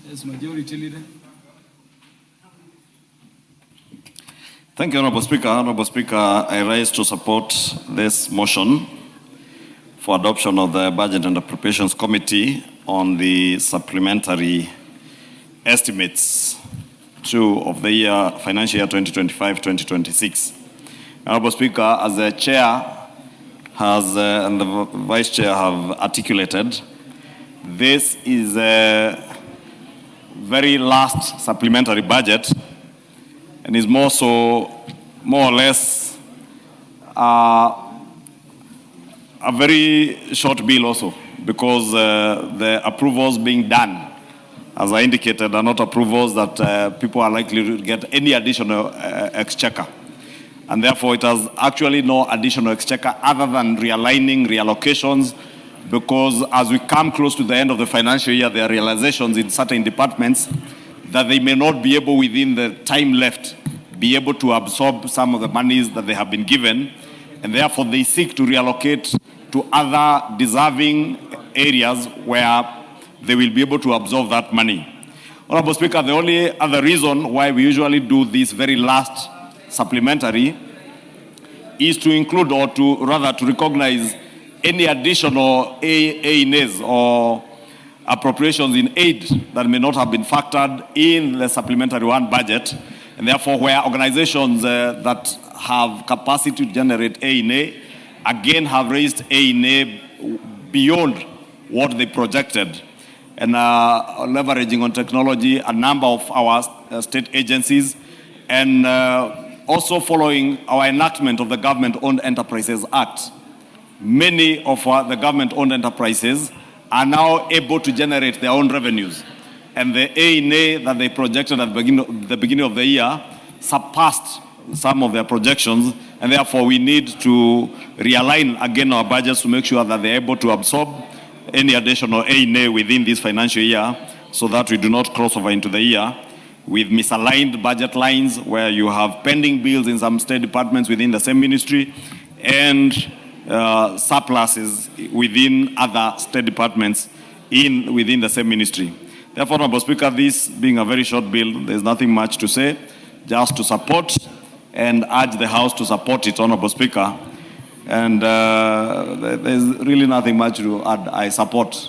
Yes, Majority Leader. Thank you, Honorable Speaker. Honorable Speaker, I rise to support this motion for adoption of the Budget and Appropriations Committee on the supplementary estimates 2 of the year, financial year 2025-2026. Honorable Speaker, as the Chair and the Vice Chair have articulated, this is a very last supplementary budget and is more or less a very short bill also, because the approvals being done, as I indicated, are not approvals that people are likely to get any additional exchequer. And therefore, it has actually no additional exchequer other than realigning, reallocations, because as we come close to the end of the financial year, there are realizations in certain departments that they may not be able, within the time left, be able to absorb some of the monies that they have been given, and therefore they seek to reallocate to other deserving areas where they will be able to absorb that money. Honorable Speaker, the only other reason why we usually do this very last supplementary is to include, or to rather to recognize, any additional A&As or appropriations in aid that may not have been factored in the supplementary one budget, and therefore where organizations that have capacity to generate A&A again have raised A&A beyond what they projected, and leveraging on technology, a number of our state agencies, and also following our enactment of the Government-Owned Enterprises Act. Many of the government-owned enterprises are now able to generate their own revenues, and the A&A that they projected at the beginning of the year surpassed some of their projections, and therefore we need to realign again our budgets to make sure that they're able to absorb any additional A&A within this financial year, so that we do not cross over into the year with misaligned budget lines where you have pending bills in some state departments within the same ministry, and surpluses within other state departments within the same ministry. Therefore, Honorable Speaker, this being a very short bill, there's nothing much to say, just to support and urge the House to support it, Honorable Speaker. And there's really nothing much to add. I support.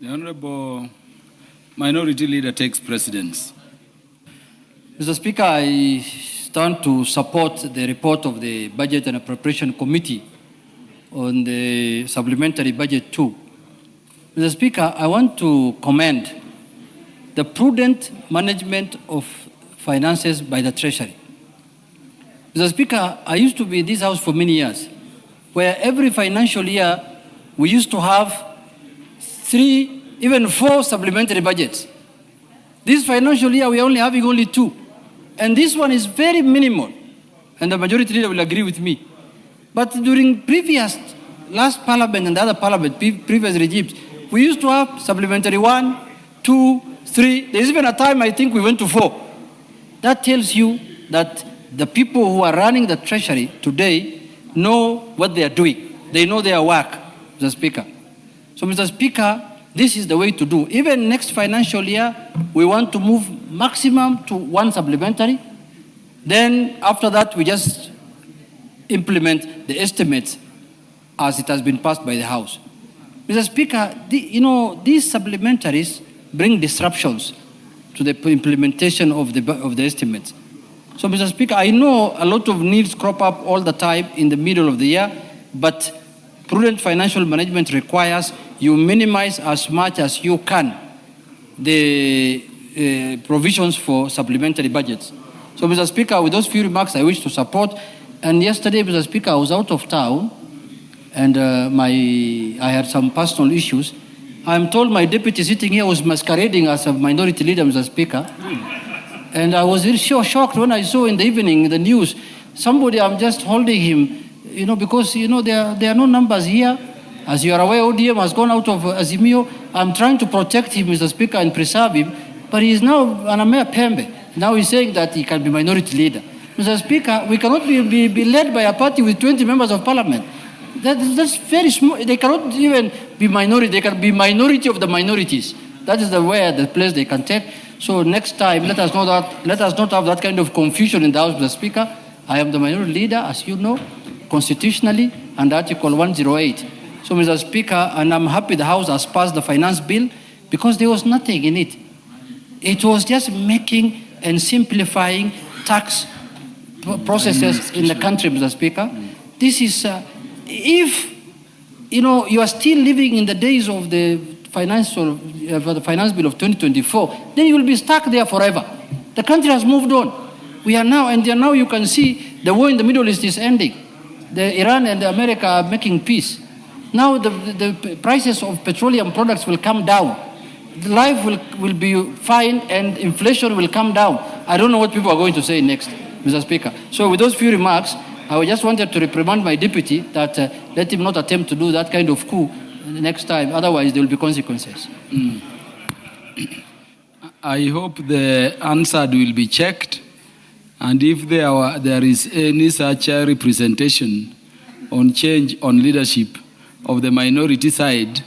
The Honorable Minority Leader takes precedence. Mr. Speaker, I stand to support the report of the Budget and Appropriation Committee on the Supplementary Budget 2. Mr. Speaker, I want to commend the prudent management of finances by the Treasury. Mr. Speaker, I used to be in this House for many years, where every financial year we used to have 3 even 4 supplementary budgets. This financial year, we are only having only 2. And this one is very minimal. And the majority leader will agree with me. But during last parliament and the other parliament, previous regimes, we used to have supplementary 1, 2, 3. There's even a time I think we went to 4. That tells you that the people who are running the treasury today know what they are doing. They know their work, Mr. Speaker. So, Mr. Speaker, this is the way to do. Even next financial year, we want to move maximum to 1 supplementary. Then after that, we just implement the estimates as it has been passed by the House. Mr. Speaker, these supplementaries bring disruptions to the implementation of the estimates. So, Mr. Speaker, I know a lot of needs crop up all the time in the middle of the year, but prudent financial management requires you minimize as much as you can the provisions for supplementary budgets. So, Mr. Speaker, with those few remarks, I wish to support. And yesterday, Mr. Speaker, I was out of town, and I had some personal issues. I'm told my deputy sitting here was masquerading as a minority leader, Mr. Speaker. And I was really shocked when I saw in the evening the news, somebody, I'm just holding him, because, there are no numbers here. As you are aware, ODM has gone out of Azimio. I'm trying to protect him, Mr. Speaker, and preserve him. But he is now an Amea Pembe. Now he's saying that he can be minority leader. Mr. Speaker, we cannot be led by a party with 20 members of parliament. That's very small. They cannot even be minority. They can be minority of the minorities. That is the place they can take. So next time, let us not have that kind of confusion in the House, Mr. Speaker. I am the minority leader, as you know, constitutionally, under Article 108. So, Mr. Speaker, and I'm happy the House has passed the finance bill because there was nothing in it. It was just making and simplifying tax processes in the country, Mr. Speaker. This is, if you are still living in the days of the finance bill of 2024, then you will be stuck there forever. The country has moved on. We are now, and now you can see the war in the Middle East is ending. Iran and America are making peace. Now the prices of petroleum products will come down. Life will be fine and inflation will come down. I don't know what people are going to say next, Mr. Speaker. So with those few remarks, I just wanted to reprimand my deputy that let him not attempt to do that kind of coup next time. Otherwise, there will be consequences. I hope the answer will be checked. And if there is any such representation on change on leadership of the minority side,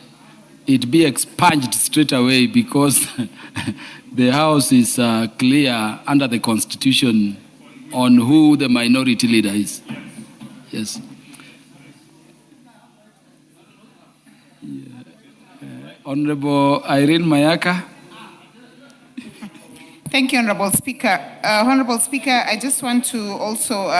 it be expunged straight away because the House is clear under the Constitution on who the minority leader is. Yes. Honorable Irene Mayaka. Thank you, Honorable Speaker. Honorable Speaker, I just want to also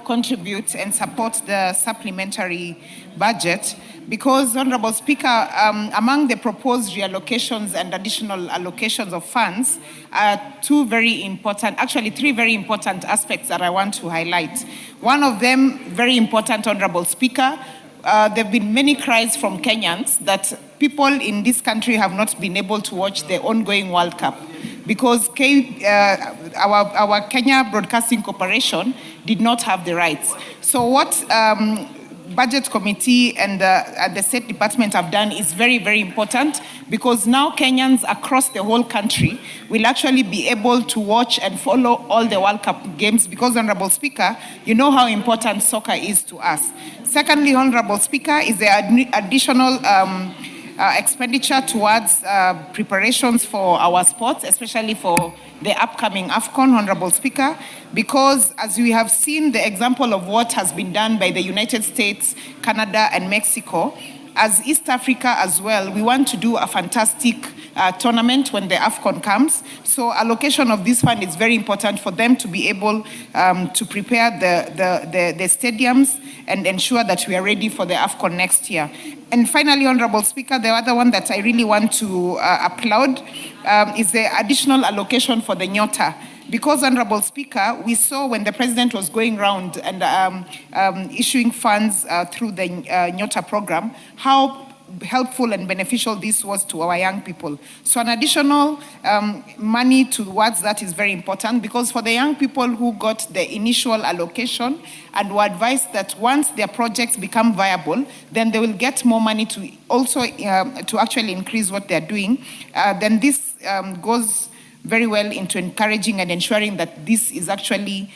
contribute and support the supplementary budget because, Honorable Speaker, among the proposed reallocations and additional allocations of funds are three very important aspects that I want to highlight. One of them, very important, Honorable Speaker, there have been many cries from Kenyans that people in this country have not been able to watch the ongoing World Cup because our Kenya Broadcasting Corporation did not have the rights. So what Budget Committee and the State Department have done is very, very important because now Kenyans across the whole country will actually be able to watch and follow all the World Cup games because, Honorable Speaker, you know how important soccer is to us. Secondly, Honorable Speaker, is the additional expenditure towards preparations for our sports, especially for the upcoming AFCON, Honorable Speaker, because as we have seen the example of what has been done by the United States, Canada, and Mexico, as East Africa as well, we want to do a fantastic tournament when the AFCON comes. So allocation of this fund is very important for them to be able to prepare the stadiums and ensure that we are ready for the AFCON next year. And finally, Honorable Speaker, the other one that I really want to applaud is the additional allocation for the Nyota. Because, Honorable Speaker, we saw when the President was going around and issuing funds through the Nyota program, how helpful and beneficial this was to our young people. So an additional money towards that is very important, because for the young people who got the initial allocation and were advised that once their projects become viable, then they will get more money to also to actually increase what they're doing, then this goes very well into encouraging and ensuring that this is actually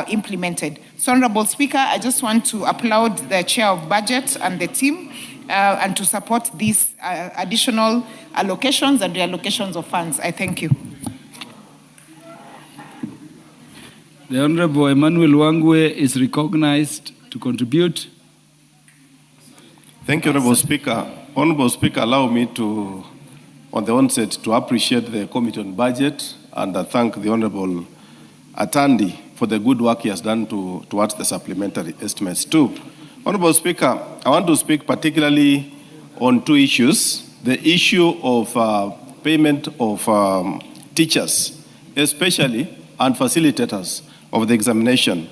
implemented. So, Honorable Speaker, I just want to applaud the Chair of Budget and the team and to support these additional allocations and reallocations of funds. I thank you. The Honorable Emmanuel Wangwe is recognized to contribute. Thank you, Honorable Speaker. Honorable Speaker, allow me to, on the onset, to appreciate the Committee on Budget and thank the Honorable Atandi for the good work he has done towards the supplementary estimates too. Honorable Speaker, I want to speak particularly on two issues. The issue of payment of teachers, especially, and facilitators of the examination.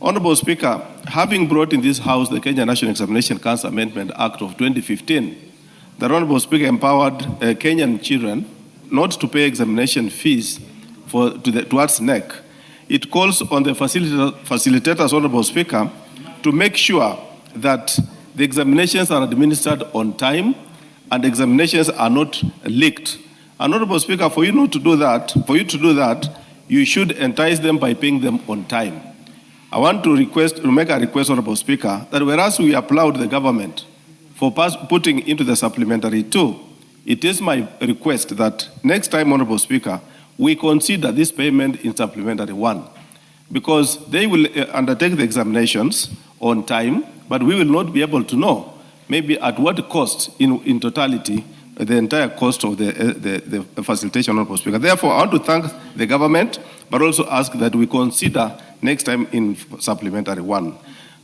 Honorable Speaker, having brought in this House the Kenya National Examination Council Amendment Act of 2015, the Honorable Speaker empowered Kenyan children not to pay examination fees towards NEC. It calls on the facilitators, Honorable Speaker, to make sure that the examinations are administered on time and examinations are not leaked. And Honorable Speaker, for you to do that, you should entice them by paying them on time. I want to make a request, Honorable Speaker, that whereas we applaud the government for putting into the supplementary 2, it is my request that next time, Honorable Speaker, we consider this payment in supplementary 1, because they will undertake the examinations on time, but we will not be able to know maybe at what cost in totality the entire cost of the facilitation, Honorable Speaker. Therefore, I want to thank the government, but also ask that we consider next time in supplementary 1.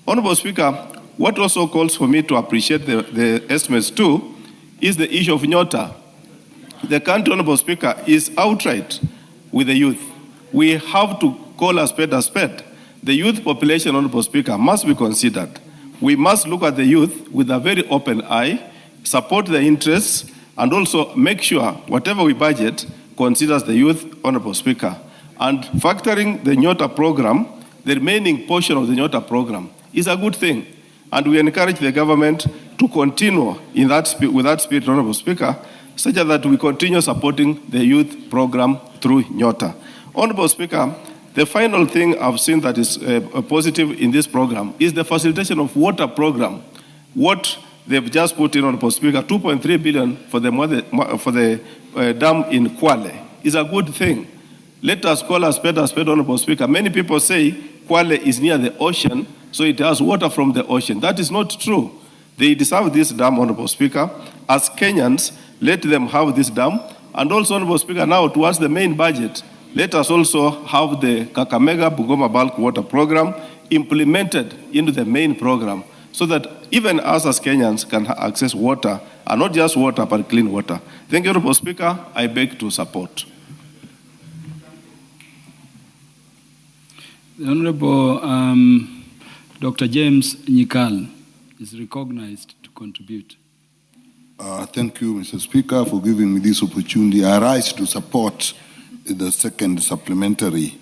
Honorable Speaker, what also calls for me to appreciate the estimates too is the issue of Nyota. The country, Honorable Speaker, is outright with the youth. We have to call a spade a spade. The youth population, Honorable Speaker, must be considered. We must look at the youth with a very open eye, support their interests, and also make sure whatever we budget considers the youth, Honorable Speaker. And factoring the Nyota program, the remaining portion of the Nyota program, is a good thing. And we encourage the government to continue with that spirit, Honorable Speaker, such that we continue supporting the youth program through Nyota. Honorable Speaker, the final thing I've seen that is positive in this program is the facilitation of water program. What they've just put in, Honorable Speaker, 2.3 billion for the dam in Kwale is a good thing. Let us call a spade, Honorable Speaker. Many people say Kwale is near the ocean, so it has water from the ocean. That is not true. They deserve this dam, Honorable Speaker. As Kenyans, let them have this dam. And also, Honorable Speaker, now towards the main budget, let us also have the Kakamega Bungoma bulk water program implemented into the main program, so that even us as Kenyans can access water, and not just water, but clean water. Thank you, Honorable Speaker. I beg to support. The Honorable Dr. James Nyikal is recognized to contribute. Thank you, Mr. Speaker, for giving me this opportunity. I rise to support the second supplementary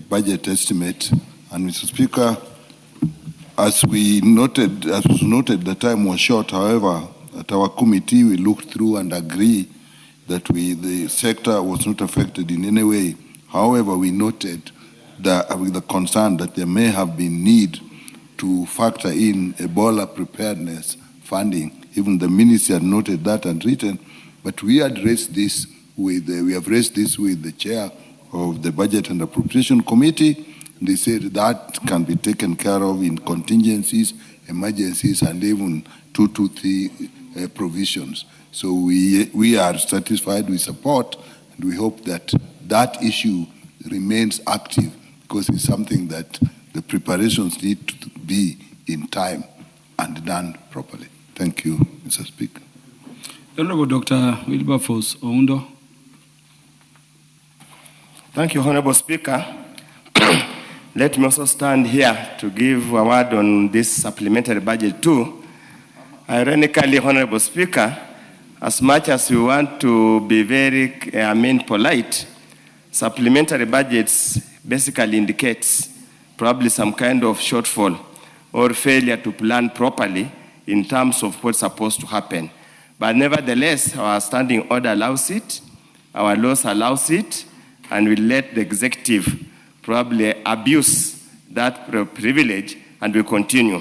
budget estimate. And Mr. Speaker, as was noted, the time was short. However, at our committee, we looked through and agree that the sector was not affected in any way. However, we noted with the concern that there may have been need to factor in Ebola preparedness funding. Even the ministry had noted that and written, but we had raised this we have raised this with the chair of the Budget and Appropriation Committee. They said that can be taken care of in contingencies, emergencies, and even 223 provisions. So we are satisfied with support, and we hope that that issue remains active, because it's something that the preparations need to be in time and done properly. Thank you, Mr. Speaker. Honorable Dr. Wilberforce Oundo. Thank you, Honorable Speaker. Let me also stand here to give a word on this supplementary budget too. Ironically, Honorable Speaker, as much as we want to be very, polite, supplementary budgets basically indicates probably some kind of shortfall or failure to plan properly in terms of what's supposed to happen. But nevertheless, our standing order allows it, our laws allows it, and we let the executive probably abuse that privilege, and we continue.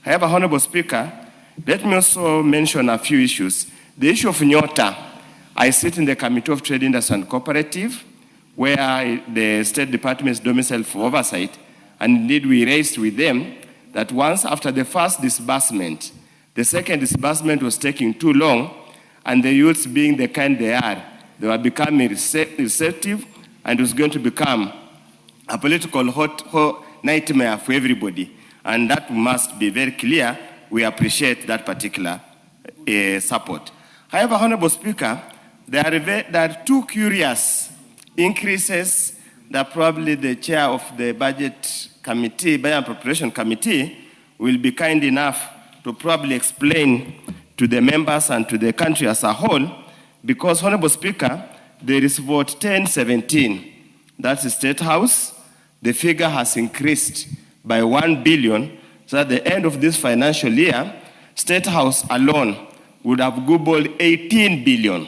However, Honorable Speaker, let me also mention a few issues. The issue of Nyota, I sit in the Committee of Trade, Industry and Cooperative, where the State Department is domiciled for oversight, and indeed we raised with them that once after the first disbursement, the second disbursement was taking too long, and the youths being the kind they are, they were becoming receptive, and it was going to become a political hot nightmare for everybody. And that must be very clear. We appreciate that particular support. However, Honorable Speaker, there are two curious increases that probably the chair of the Budget Committee, Budget and Appropriation Committee, will be kind enough to probably explain to the members and to the country as a whole, because, Honorable Speaker, there is vote 1017. That's the State House. The figure has increased by 1 billion, so at the end of this financial year, State House alone would have gobbled 18 billion.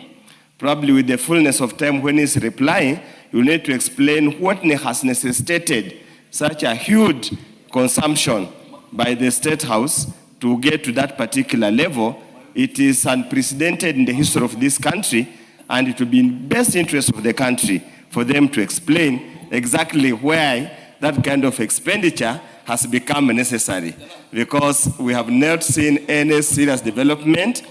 Probably with the fullness of time when he's replying, you need to explain what has necessitated such a huge consumption by the State House to get to that particular level. It is unprecedented in the history of this country, and it will be in the best interest of the country for them to explain exactly why that kind of expenditure has become necessary, because we have not seen any serious development,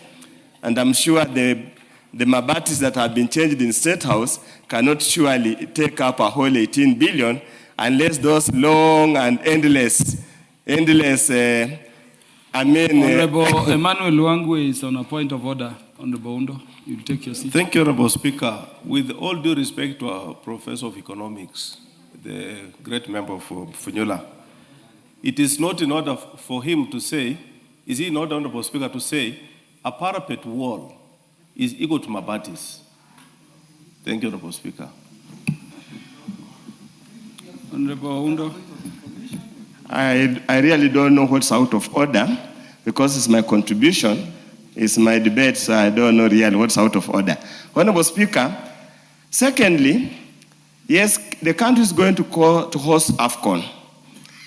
and I'm sure the mabatis that have been changed in State House cannot surely take up a whole 18 billion unless those long and endless, Honorable Emmanuel Luangwe is on a point of order. Honorable Undo, you'll take your seat. Thank you, Honorable Speaker. With all due respect to our Professor of Economics, the great member of Bunge, it is not in order for him to say, is he not, Honorable Speaker, to say a parapet wall is equal to mabatis? Thank you, Honorable Speaker. Honorable Undo. I really don't know what's out of order, because it's my contribution, it's my debate, so I don't know really what's out of order. Honorable Speaker, secondly, yes, the country is going to host AFCON,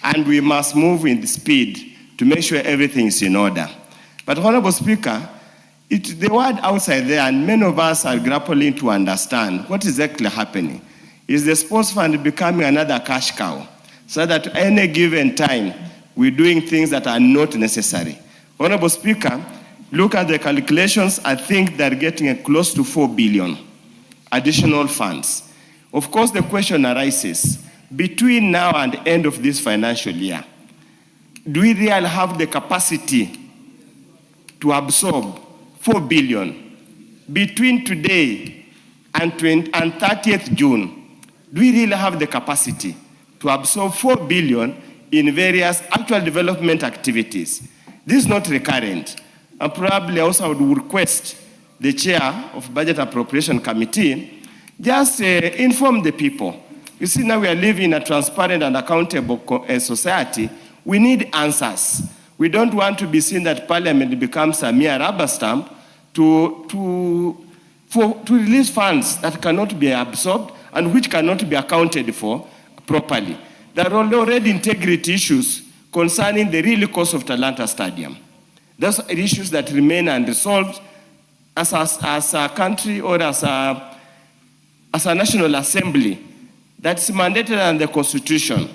and we must move in the speed to make sure everything is in order. But Honorable Speaker, the word outside there, and many of us are grappling to understand what is actually happening. Is the sports fund becoming another cash cow, so that at any given time, we're doing things that are not necessary? Honorable Speaker, look at the calculations. I think they're getting close to 4 billion additional funds. Of course, the question arises, between now and the end of this financial year, do we really have the capacity to absorb 4 billion? Between today and 30th June, do we really have the capacity to absorb 4 billion in various actual development activities? This is not recurrent. And probably also I would request the chair of Budget Appropriation Committee just inform the people. You see, now we are living in a transparent and accountable society. We need answers. We don't want to be seen that Parliament becomes a mere rubber stamp to release funds that cannot be absorbed and which cannot be accounted for properly. There are already integrity issues concerning the real cost of Talanta Stadium. Those are issues that remain unresolved as a country or as a National Assembly that's mandated under the Constitution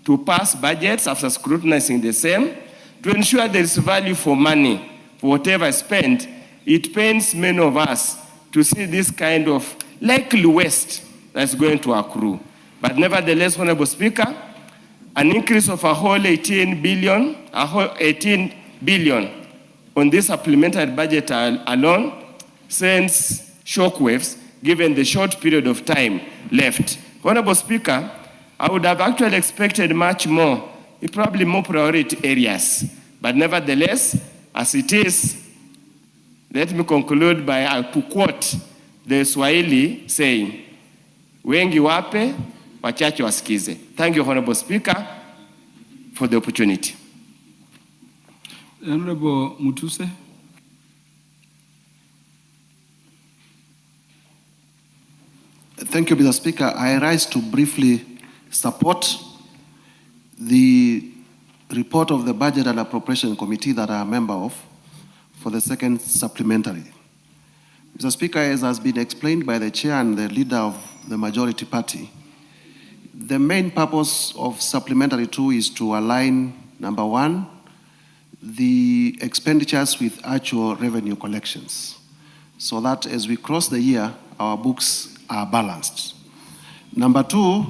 to pass budgets after scrutinizing the same, to ensure there is value for money for whatever is spent. It pains many of us to see this kind of likely waste that's going to accrue. But nevertheless, Honorable Speaker, an increase of a whole 18 billion on this supplementary budget alone sends shockwaves given the short period of time left. Honorable Speaker, I would have actually expected much more, probably more priority areas. But nevertheless, As it is, let me conclude by to quote the Swahili saying, wengi wape, wachache wasikize. Thank you, Honorable Speaker, for the opportunity. Honorable Mutuse. Thank you, Mr. Speaker. I rise to briefly support the report of the Budget and Appropriation Committee that I am a member of for the second supplementary. Mr. Speaker, as has been explained by the chair and the leader of the majority party, the main purpose of supplementary 2 is to align, number 1, the expenditures with actual revenue collections, so that as we cross the year, our books are balanced. Number 2,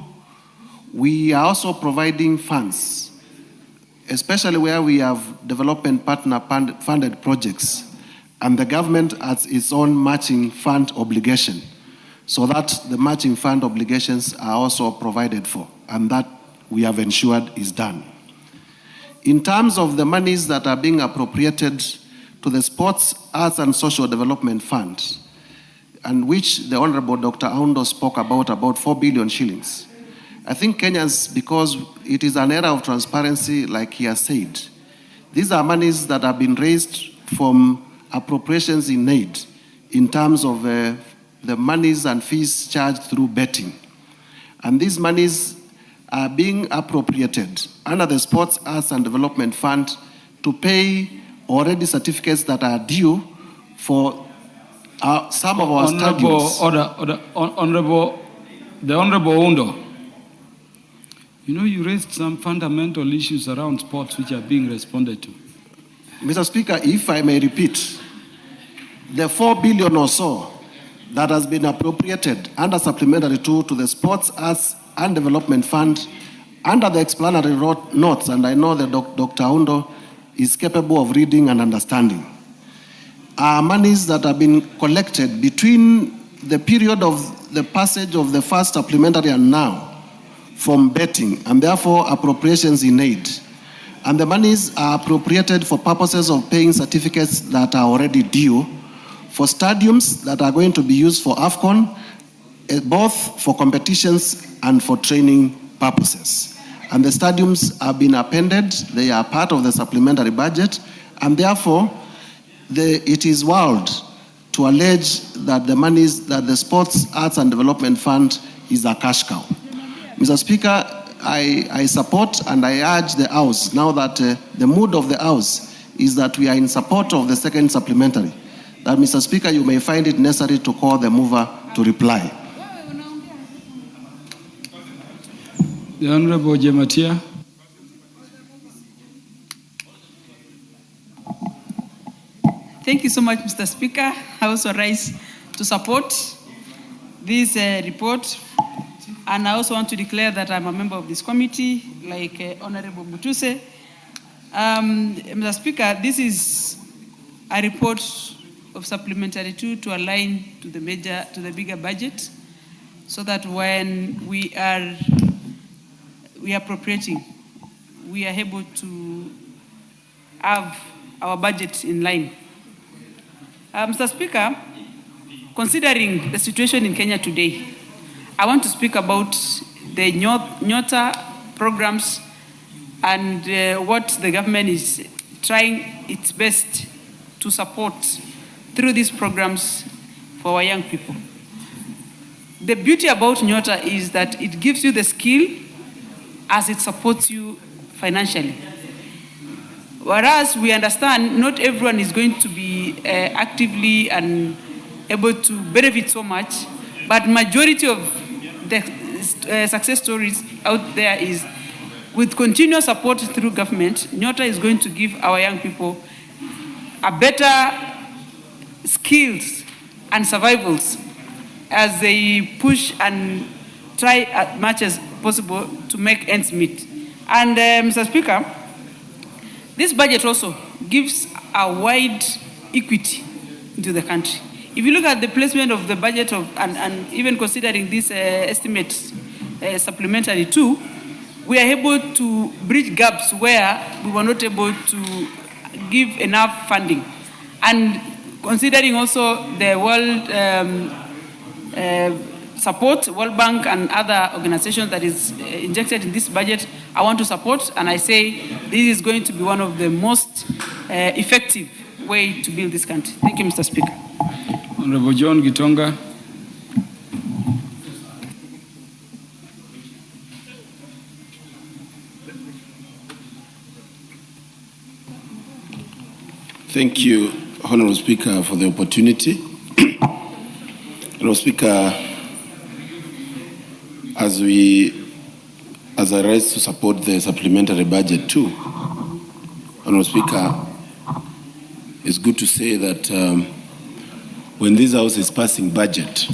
we are also providing funds, especially where we have development partner funded projects, and the government has its own matching fund obligation, so that the matching fund obligations are also provided for, and that we have ensured is done. In terms of the monies that are being appropriated to the Sports, Arts and Social Development Fund, and which the Honorable Dr. Aundo spoke about 4 billion shillings. I think Kenyans, because it is an era of transparency, like he has said, these are monies that have been raised from appropriations in aid in terms of the monies and fees charged through betting. And these monies are being appropriated under the Sports, Arts and Development Fund to pay already certificates that are due for some of our stadiums. The Honorable Aundo. You know, you raised some fundamental issues around sports which are being responded to. Mr. Speaker, if I may repeat, the 4 billion or so that has been appropriated under supplementary 2 to the Sports, Arts and Development Fund under the explanatory notes, and I know that Dr. Aundo is capable of reading and understanding, are monies that have been collected between the period of the passage of the first supplementary and now from betting, and therefore appropriations in aid. And the monies are appropriated for purposes of paying certificates that are already due for stadiums that are going to be used for AFCON, both for competitions and for training purposes. And the stadiums have been appended, they are part of the supplementary budget, and therefore it is wild to allege that the monies that the Sports, Arts and Development Fund is a cash cow. Mr. Speaker, I support and I urge the House, now that the mood of the House is that we are in support of the second supplementary, that, Mr. Speaker, you may find it necessary to call the mover to reply. The Honorable Jematia. Thank you so much, Mr. Speaker. I also rise to support this report, and I also want to declare that I'm a member of this committee, like Honorable Mutuse. Mr. Speaker, this is a report of supplementary 2 to align to the bigger budget, so that when we are appropriating, we are able to have our budget in line. Mr. Speaker, considering the situation in Kenya today, I want to speak about the Nyota programs and what the government is trying its best to support through these programs for our young people. The beauty about Nyota is that it gives you the skill as it supports you financially. Whereas we understand not everyone is going to be actively and able to benefit so much, but majority of the success stories out there is with continuous support through government, Nyota is going to give our young people a better skills and survivals as they push and try as much as possible to make ends meet. And Mr. Speaker, this budget also gives a wide equity into the country. If you look at the placement of the budget and even considering this estimates supplementary 2, we are able to bridge gaps where we were not able to give enough funding. And considering also the world support, World Bank and other organizations that is injected in this budget, I want to support, and I say this is going to be one of the most effective way to build this country. Thank you, Mr. Speaker. Honorable John Gitonga. Thank you, Honorable Speaker, for the opportunity. Honorable Speaker, as I rise to support the supplementary budget too, Honorable Speaker, it's good to say that when this House is passing budget,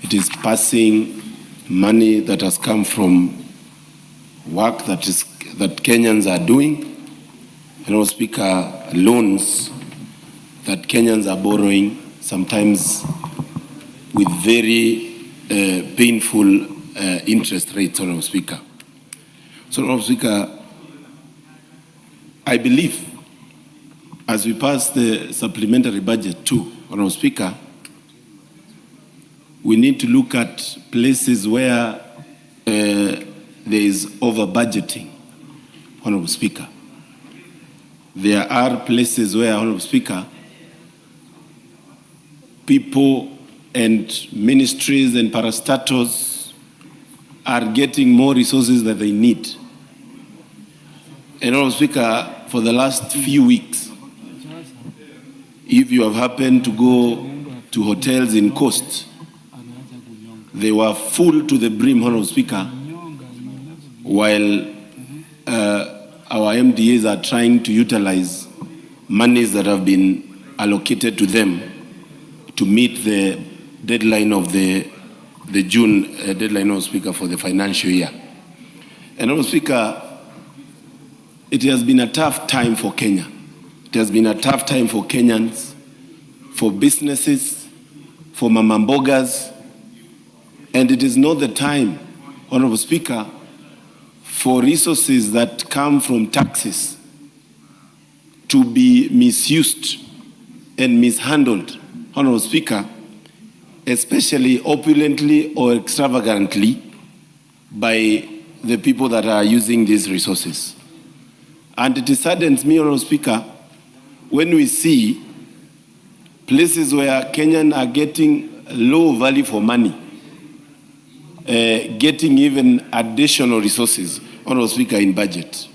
it is passing money that has come from work that Kenyans are doing. Honorable Speaker, loans that Kenyans are borrowing, sometimes with very painful interest rates, Honorable Speaker. So, Honorable Speaker, I believe as we pass the supplementary budget too, Honorable Speaker, we need to look at places where there is over-budgeting, Honorable Speaker. There are places where, Honorable Speaker, people and ministries and parastatals are getting more resources than they need. And, Honorable Speaker, for the last few weeks, if you have happened to go to hotels in Coast, they were full to the brim, Honorable Speaker, while our MDAs are trying to utilize monies that have been allocated to them to meet the deadline of the June deadline, Honorable Speaker, for the financial year. And, Honorable Speaker, it has been a tough time for Kenya. It has been a tough time for Kenyans, for businesses, for mamambogas, and it is not the time, Honorable Speaker, for resources that come from taxes to be misused and mishandled, Honorable Speaker, especially opulently or extravagantly by the people that are using these resources. And it saddens me, Honorable Speaker, when we see places where Kenyans are getting low value for money, getting even additional resources, Honorable Speaker, in budget.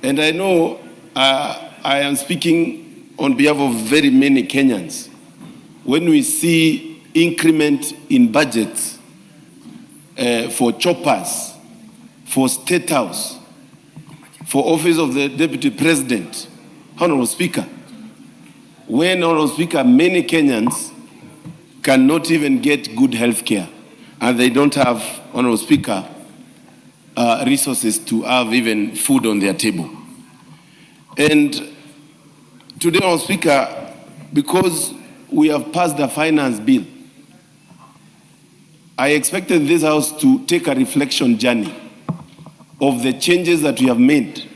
And I know I am speaking on behalf of very many Kenyans. When we see increment in budgets for choppers, for State House, for office of the Deputy President, Honorable Speaker, when, Honorable Speaker, many Kenyans cannot even get good health care, and they don't have, Honorable Speaker, resources to have even food on their table. And today, Honorable Speaker, because we have passed the finance bill, I expected this House to take a reflection journey of the changes that we have made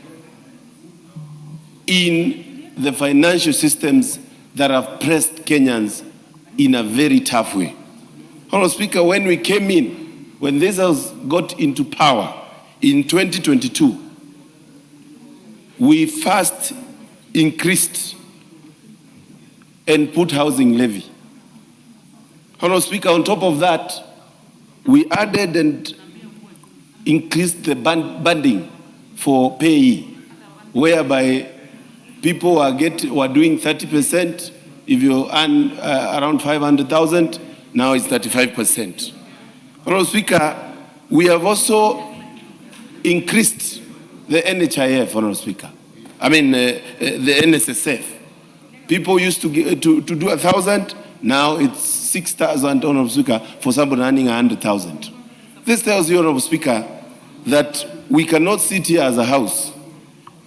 in the financial systems that have pressed Kenyans in a very tough way. Honorable Speaker, when we came in, when this House got into power in 2022, we first increased and put housing levy. Honorable Speaker, on top of that, we added and increased the banding for payee, whereby people were doing 30%. If you earn around 500,000, now it's 35%. Honorable Speaker, we have also increased the NHIF, Honorable Speaker. I mean, the NSSF. People used to do 1,000, now it's 6,000, Honorable Speaker, for somebody earning 100,000. This tells you, Honorable Speaker, that we cannot sit here as a House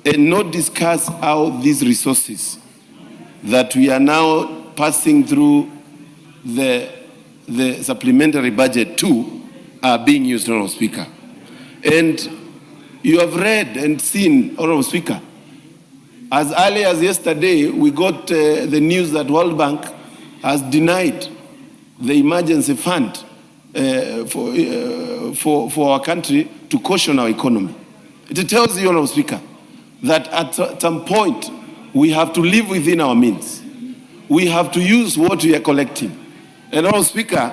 and not discuss how these resources that we are now passing through the supplementary budget too are being used, Honorable Speaker. And you have read and seen, Honorable Speaker, As early as yesterday, we got the news that World Bank has denied the emergency fund for our country to caution our economy. It tells you, Honourable Speaker, that at some point we have to live within our means. We have to use what we are collecting. And Honourable Speaker,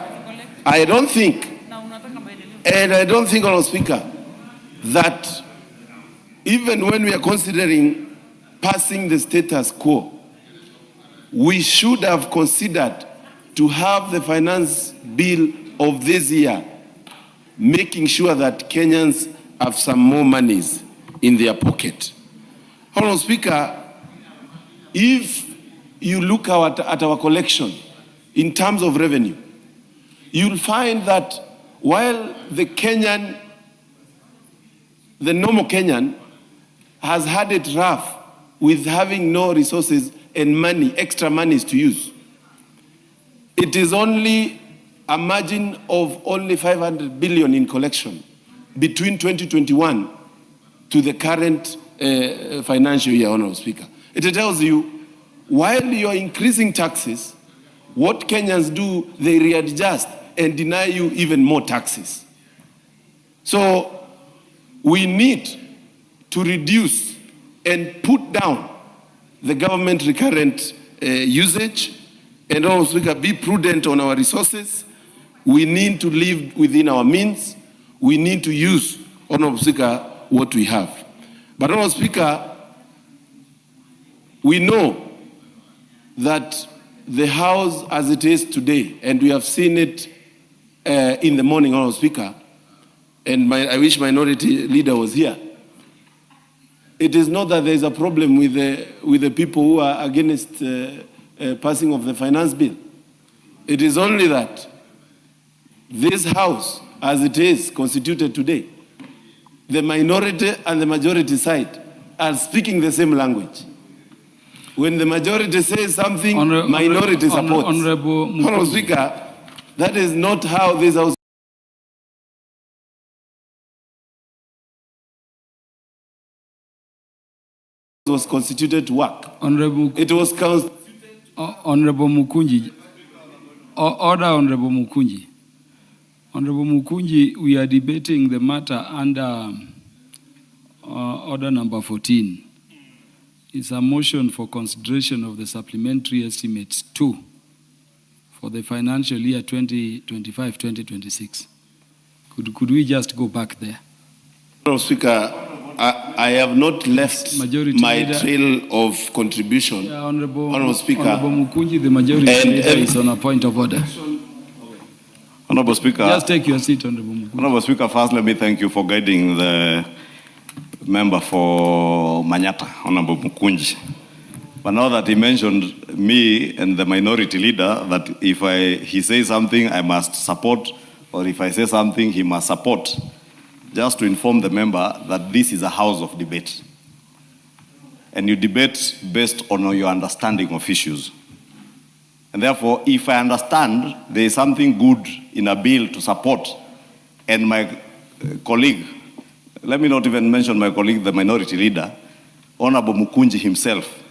I don't think, Honourable Speaker, that even when we are considering passing the status quo, we should have considered to have the finance bill of this year, making sure that Kenyans have some more monies in their pocket. Honourable Speaker, if you look at our collection in terms of revenue, you'll find that while the normal Kenyan has had it rough with having no resources and money, extra monies to use, it is only a margin of only 500 billion in collection between 2021 to the current financial year, Honourable Speaker. It tells you, while you're increasing taxes, what Kenyans do, they readjust and deny you even more taxes. So we need to reduce and put down the government recurrent usage, and also be prudent on our resources. We need to live within our means. We need to use, Honourable Speaker, what we have. But Honourable Speaker, we know that the House as it is today, and we have seen it in the morning, Honourable Speaker, and I wish Minority Leader was here. It is not that there is a problem with the people who are against passing of the finance bill. It is only that this House, as it is constituted today, the minority and the majority side are speaking the same language. When the majority says something, minority supports. Honourable Speaker, that is not how this House was constituted to work. It was Honorable Mukunji. Order, Honorable Mukunji. Honorable Mukunji, we are debating the matter under order number 14. It's a motion for consideration of the supplementary estimates 2 for the financial year 2025-2026. Could we just go back there? Honourable Speaker, I have not left my trail of contribution. Yeah, Honourable Speaker. Honourable Mukunji, the majority leader is on a point of order. Honourable Speaker. Just take your seat, Honourable Mukunji. Honourable Speaker, first let me thank you for guiding the member for Manyata, Honourable Mukunji. But now that he mentioned me and the minority leader, that if he says something, I must support, or if I say something, he must support. Just to inform the member that this is a house of debate. And you debate based on your understanding of issues. And therefore, if I understand there is something good in a bill to support, and my colleague, let me not even mention my colleague, the minority leader, Honorable Mukunji himself,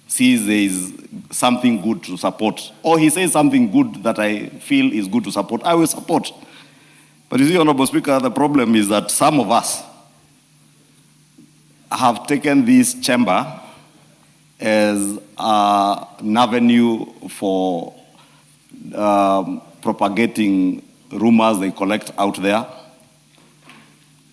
sees there is something good to support, or he says something good that I feel is good to support, I will support. But you see, Honourable Speaker, the problem is that some of us have taken this chamber as an avenue for propagating rumors they collect out there.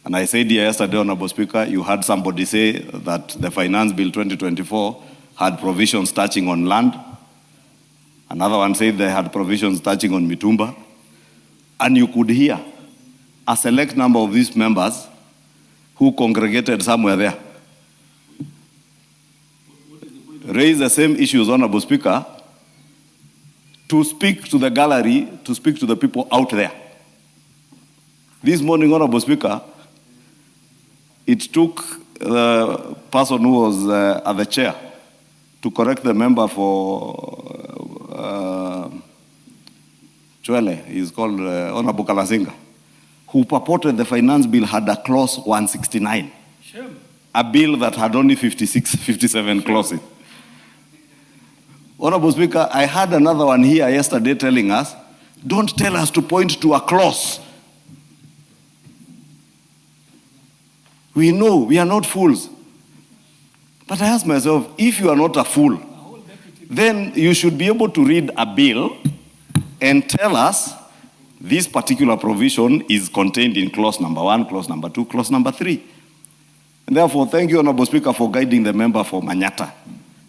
And I said here yesterday, Honourable Speaker, you had somebody say that the Finance Bill 2024 had provisions touching on land. Another one said they had provisions touching on Mitumba. And you could hear a select number of these members who congregated somewhere there raise the same issues, Honourable Speaker, to speak to the gallery, to speak to the people out there. This morning, Honourable Speaker, it took the person who was at the chair to correct the member for Chwele, he's called Honourable Kalasinga, who purported the finance bill had a clause 169. Shame. a bill that had only 56, 57 clauses. Honorable Speaker, I had another one here yesterday telling us, don't tell us to point to a clause. We know we are not fools. But I ask myself, if you are not a fool, then you should be able to read a bill and tell us this particular provision is contained in clause number 1, clause number 2, clause number 3. And therefore, thank you, Honorable Speaker, for guiding the member for Manyata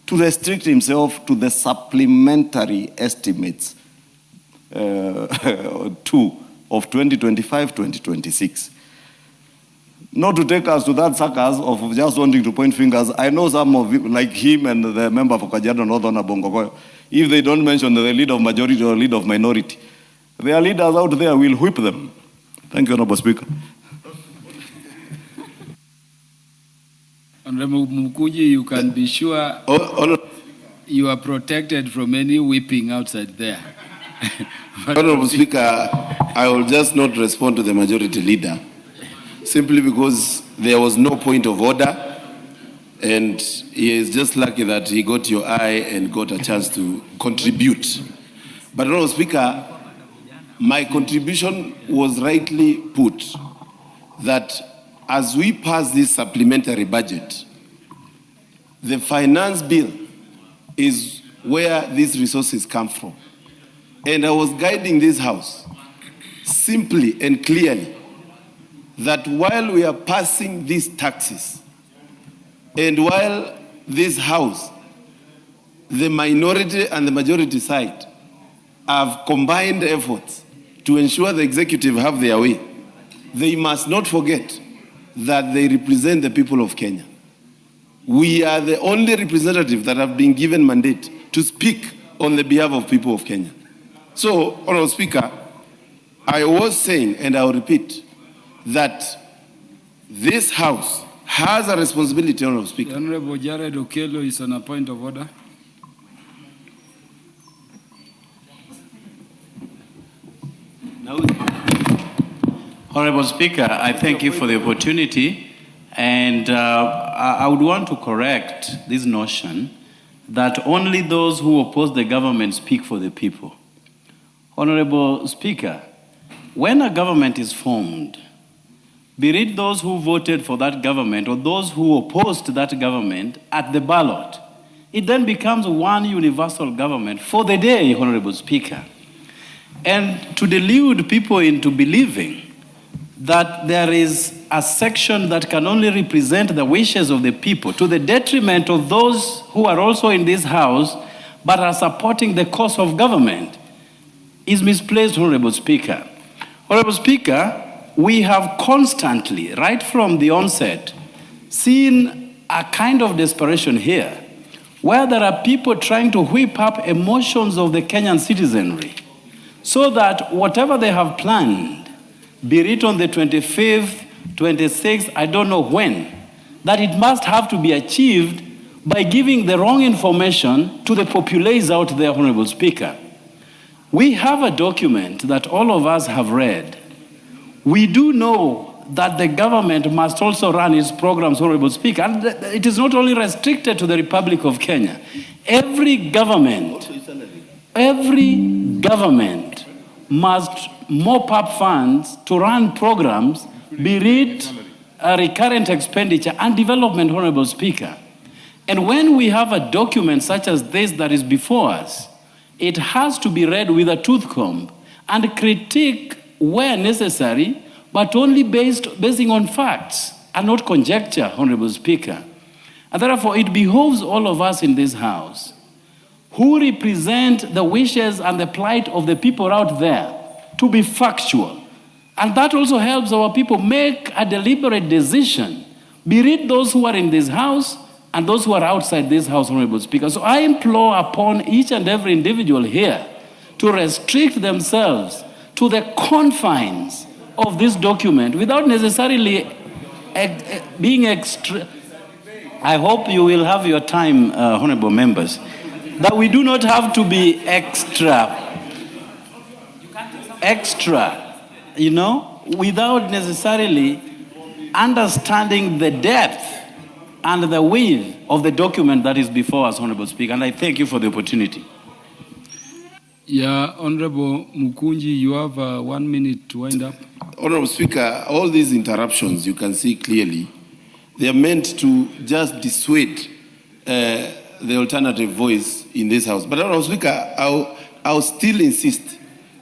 to restrict himself to the supplementary estimates 2 of 2025-2026. Not to take us to that circus of just wanting to point fingers. I know some of you, like him and the member for Kajiado North, Honorable Bongokoyo, if they don't mention the leader of majority or leader of minority, their leaders out there will whip them. Thank you, Honorable Speaker. Honorable Mukuji, you can be sure you are protected from any whipping outside there. Honorable Speaker, I will just not respond to the majority leader, simply because there was no point of order, and he is just lucky that he got your eye and got a chance to contribute. But Honorable Speaker, my contribution was rightly put, that as we pass this supplementary budget, the finance bill is where these resources come from. And I was guiding this House simply and clearly that while we are passing these taxes, and while this House, the minority and the majority side, have combined efforts to ensure the executive have their way, they must not forget that they represent the people of Kenya. We are the only representative that have been given mandate to speak on the behalf of people of Kenya. So, Honorable Speaker, I was saying, and I will repeat, that this House has a responsibility, Honorable Speaker. The Honorable Jared Okello is on a point of order. Honorable Speaker, I thank you for the opportunity, and I would want to correct this notion that only those who oppose the government speak for the people. Honorable Speaker, when a government is formed, be it those who voted for that government or those who opposed that government at the ballot, it then becomes one universal government for the day, Honorable Speaker. And to delude people into believing that there is a section that can only represent the wishes of the people to the detriment of those who are also in this House but are supporting the cause of government is misplaced, Honorable Speaker. Honorable Speaker, we have constantly, right from the onset, seen a kind of desperation here where there are people trying to whip up emotions of the Kenyan citizenry so that whatever they have planned, be it on the 25th, 26th, I don't know when, that it must have to be achieved by giving the wrong information to the populace out there, Honorable Speaker. We have a document that all of us have read. We do know that the government must also run its programs, Honorable Speaker, and it is not only restricted to the Republic of Kenya. Every government must mop up funds to run programs, be it a recurrent expenditure and development, Honorable Speaker. And when we have a document such as this that is before us, it has to be read with a tooth comb and critique where necessary, but only basing on facts and not conjecture, Honorable Speaker. And therefore, it behoves all of us in this House who represent the wishes and the plight of the people out there to be factual. And that also helps our people make a deliberate decision, be it those who are in this House and those who are outside this House, Honorable Speaker. So I implore upon each and every individual here to restrict themselves to the confines of this document without necessarily being extra. I hope you will have your time, honorable members, that we do not have to be extra, without necessarily understanding the depth and the width of the document that is before us, Honorable Speaker, and I thank you for the opportunity. Yeah, Honorable Mukunji, you have 1 minute to wind up. Honorable Speaker, all these interruptions, you can see clearly, they are meant to just dissuade the alternative voice in this House. But Honorable Speaker, I'll still insist,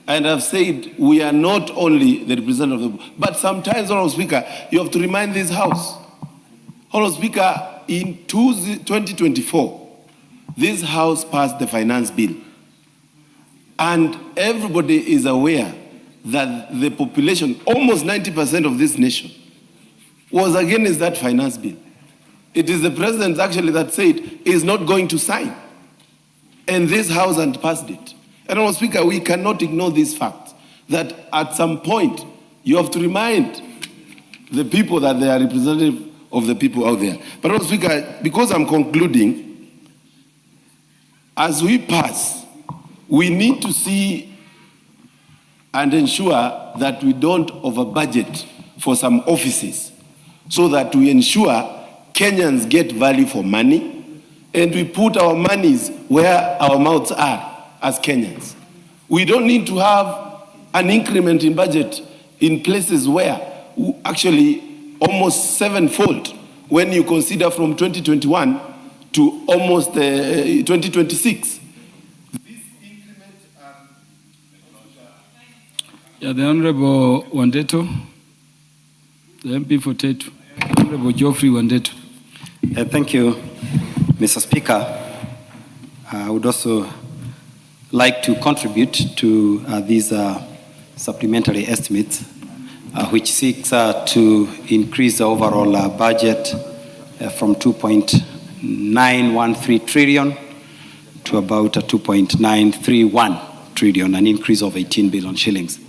and I've said we are not only the representative of the, but sometimes, Honorable Speaker, you have to remind this House. Honorable Speaker, in 2024, this House passed the finance bill. And everybody is aware that the population, almost 90% of this nation, was against that finance bill. It is the president actually that said he is not going to sign. And this House had passed it. And Honorable Speaker, we cannot ignore this fact that at some point you have to remind the people that they are representative of the people out there. But Honorable Speaker, because I'm concluding, as we pass, we need to see and ensure that we don't over-budget for some offices so that we ensure Kenyans get value for money and we put our monies where our mouths are as Kenyans. We don't need to have an increment in budget in places where actually almost sevenfold when you consider from 2021 to almost 2026. Yeah, the Honorable Wandeto, the MP for Tetu, Honorable Geoffrey Wandeto. Thank you, Mr. Speaker. I would also like to contribute to these supplementary estimates, which seeks to increase the overall budget from 2.913 trillion to about 2.931 trillion, an increase of 18 billion shillings.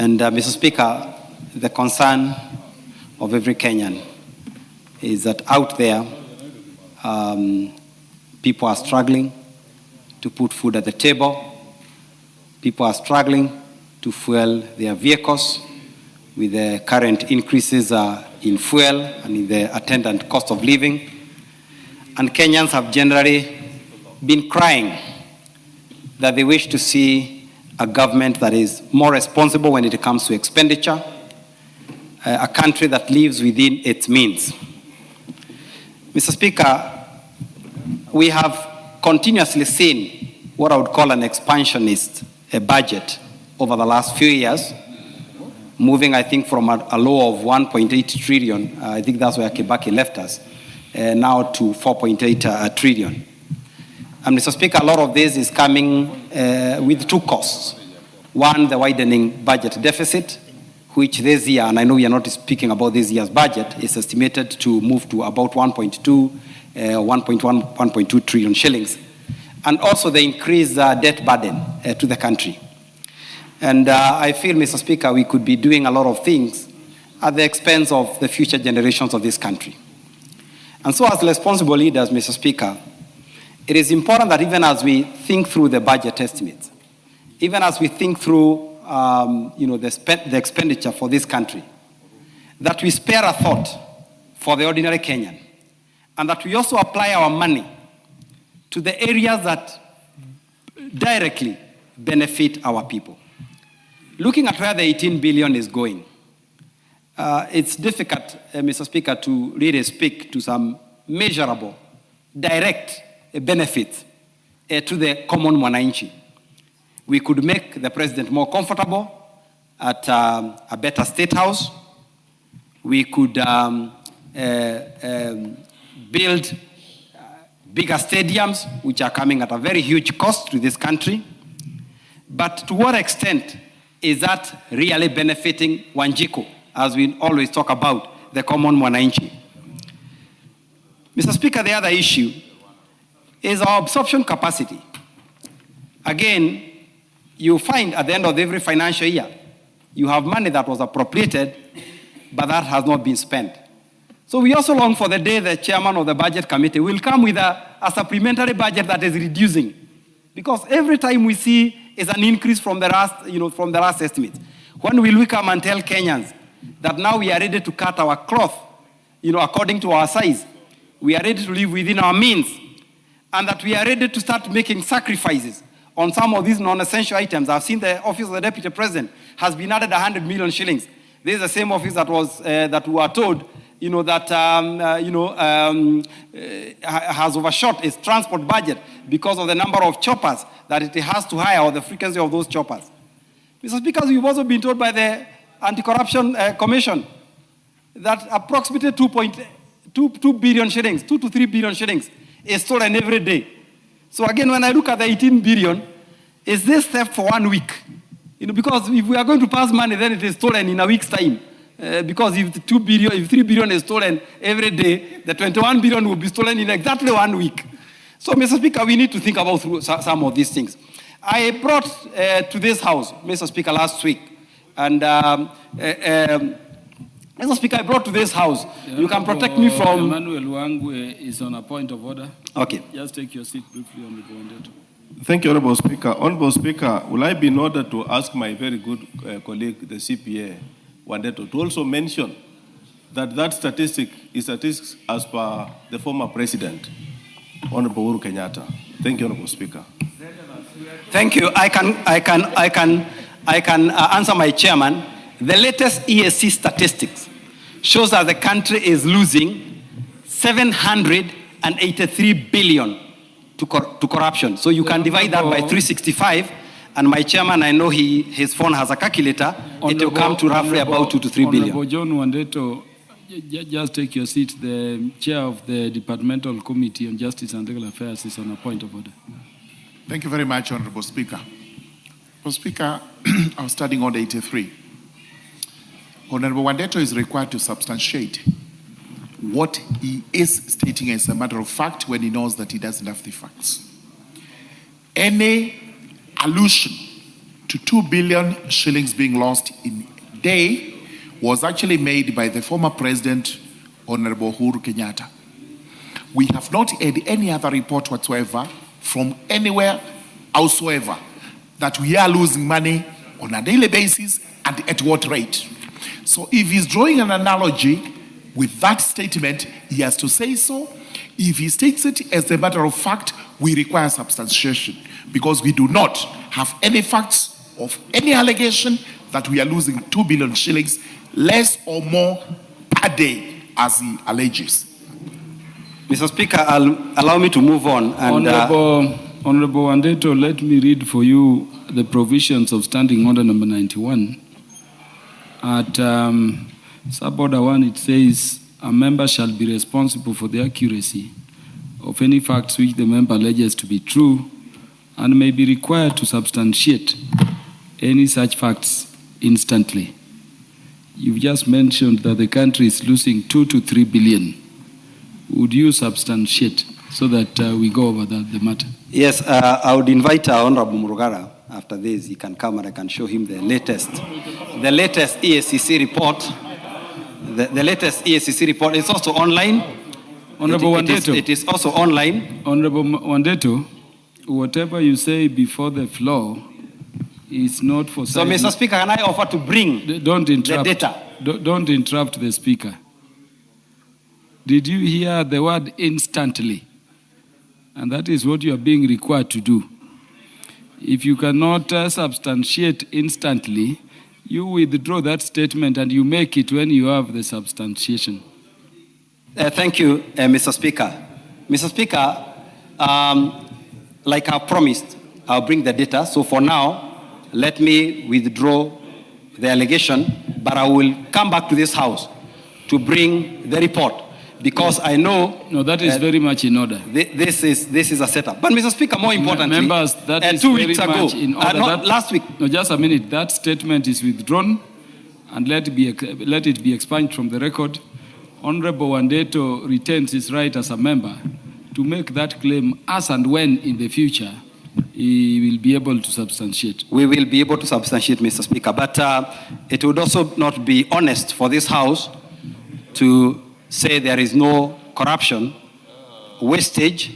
And Mr. Speaker, the concern of every Kenyan is that out there, people are struggling to put food at the table. People are struggling to fuel their vehicles with the current increases in fuel and in the attendant cost of living. And Kenyans have generally been crying that they wish to see a government that is more responsible when it comes to expenditure, a country that lives within its means. Mr. Speaker, we have continuously seen what I would call an expansionist budget over the last few years, moving, I think, from a low of 1.8 trillion, I think that's where Kibaki left us, now to 4.8 trillion. And Mr. Speaker, a lot of this is coming with two costs. One, the widening budget deficit, which this year, and I know we are not speaking about this year's budget, is estimated to move to about 1.2 trillion shillings. And also the increased debt burden to the country. And I feel, Mr. Speaker, we could be doing a lot of things at the expense of the future generations of this country. And so as responsible leaders, Mr. Speaker, it is important that even as we think through the budget estimates, even as we think through the expenditure for this country, that we spare a thought for the ordinary Kenyan, and that we also apply our money to the areas that directly benefit our people. Looking at where the 18 billion is going, it's difficult, Mr. Speaker, to really speak to some measurable, direct benefits to the common Mwananchi. We could make the president more comfortable at a better state house. We could build bigger stadiums, which are coming at a very huge cost to this country. But to what extent is that really benefiting Wanjiku, as we always talk about, the common Mwananchi? Mr. Speaker, the other issue is our absorption capacity. Again, you find at the end of every financial year, you have money that was appropriated, but that has not been spent. So we also long for the day the chairman of the budget committee will come with a supplementary budget that is reducing. Because every time we see is an increase from the last estimate. When will we come and tell Kenyans that now we are ready to cut our cloth, according to our size? we are ready to live within our means, and that we are ready to start making sacrifices on some of these non-essential items. I've seen the Office of the Deputy President has been added 100 million shillings. This is the same office that was that we were told, has overshot its transport budget because of the number of choppers that it has to hire or the frequency of those choppers. Mr. Speaker, we've also been told by the Anti-Corruption Commission that approximately 2 billion shillings, 2 to 3 billion shillings is stolen every day. So again, when I look at the 18 billion, is this theft for 1 week? Because if we are going to pass money, then it is stolen in a week's time. Because if 3 billion is stolen every day, the 21 billion will be stolen in exactly 1 week. So, Mr. Speaker, we need to think about some of these things. I brought to this House, Mr. Speaker, last week, and Mr. Speaker, I brought to this House. You can protect me from... Emmanuel Wangwe is on a point of order. Okay. Just take your seat briefly on the Wandeto. Thank you, Honorable Speaker. Honorable Speaker, will I be in order to ask my very good colleague, the CPA, Wandeto, to also mention that statistic is statistics as per the former president, Honorable Uhuru Kenyatta. Thank you, Honorable Speaker. Thank you. I can answer my chairman. The latest ESC statistics shows that the country is losing 783 billion to corruption. So you can divide that by 365, and my chairman, I know his phone has a calculator, it will come to roughly about 2 to 3 billion. Honorable John Wandeto, just take your seat. The chair of the Departmental Committee on Justice and Legal Affairs is on a point of order. Thank you very much, Honorable Speaker. Honorable Speaker, I was studying on 83. Honorable Wandeto is required to substantiate what he is stating as a matter of fact when he knows that he doesn't have the facts. Any allusion to 2 billion shillings being lost in a day was actually made by the former president, Honorable Uhuru Kenyatta. We have not had any other report whatsoever from anywhere howsoever that we are losing money on a daily basis and at what rate. So if he's drawing an analogy with that statement, he has to say so. If he states it as a matter of fact, we require substantiation because we do not have any facts of any allegation that we are losing 2 billion shillings, less or more per day, as he alleges. Mr. Speaker, allow me to move on. And, Honorable Wandeto, let me read for you the provisions of Standing Order number 91. At Sub-Order 1, it says, a member shall be responsible for the accuracy of any facts which the member alleges to be true and may be required to substantiate any such facts instantly. You've just mentioned that the country is losing 2 to 3 billion. Would you substantiate so that we go over the matter? Yes, I would invite Honorable Murugara. After this, he can come and I can show him the latest ESCC report. The latest ESCC report is also online. Honorable Wandeto. It is also online. Honorable Wandeto, whatever you say before the floor is not for... So, Mr. Speaker, can I offer to bring the data? Don't interrupt the Speaker. Did you hear the word instantly? And that is what you are being required to do. If you cannot substantiate instantly, you withdraw that statement and you make it when you have the substantiation. Thank you, Mr. Speaker. Mr. Speaker, like I promised, I'll bring the data. So for now, let me withdraw the allegation, but I will come back to this House to bring the report. Because I know... No, that is very much in order. This is a setup. But, Mr. Speaker, more importantly... Members, that is 2 very weeks ago, much in order. last week... No, just a minute. That statement is withdrawn and let it be expunged from the record. Honorable Wandeto retains his right as a member to make that claim as and when in the future he will be able to substantiate. We will be able to substantiate, Mr. Speaker. But it would also not be honest for this House to say there is no corruption, wastage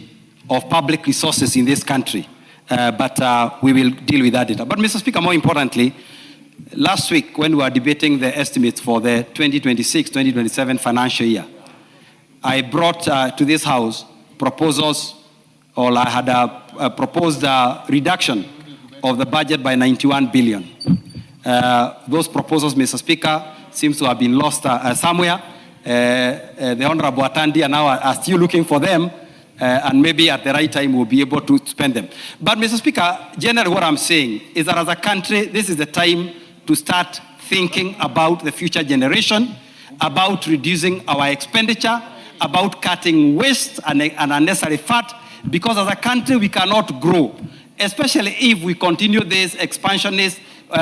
of public resources in this country. But we will deal with that data. But, Mr. Speaker, more importantly, last week when we were debating the estimates for the 2026-2027 financial year, I brought to this House proposals, or I had proposed a reduction of the budget by 91 billion. Those proposals, Mr. Speaker, seems to have been lost somewhere. The Honorable Atandi and I are still looking for them, and maybe at the right time we'll be able to spend them. But, Mr. Speaker, generally what I'm saying is that as a country, this is the time to start thinking about the future generation, about reducing our expenditure, about cutting waste and unnecessary fat, because as a country we cannot grow, especially if we continue this expansionist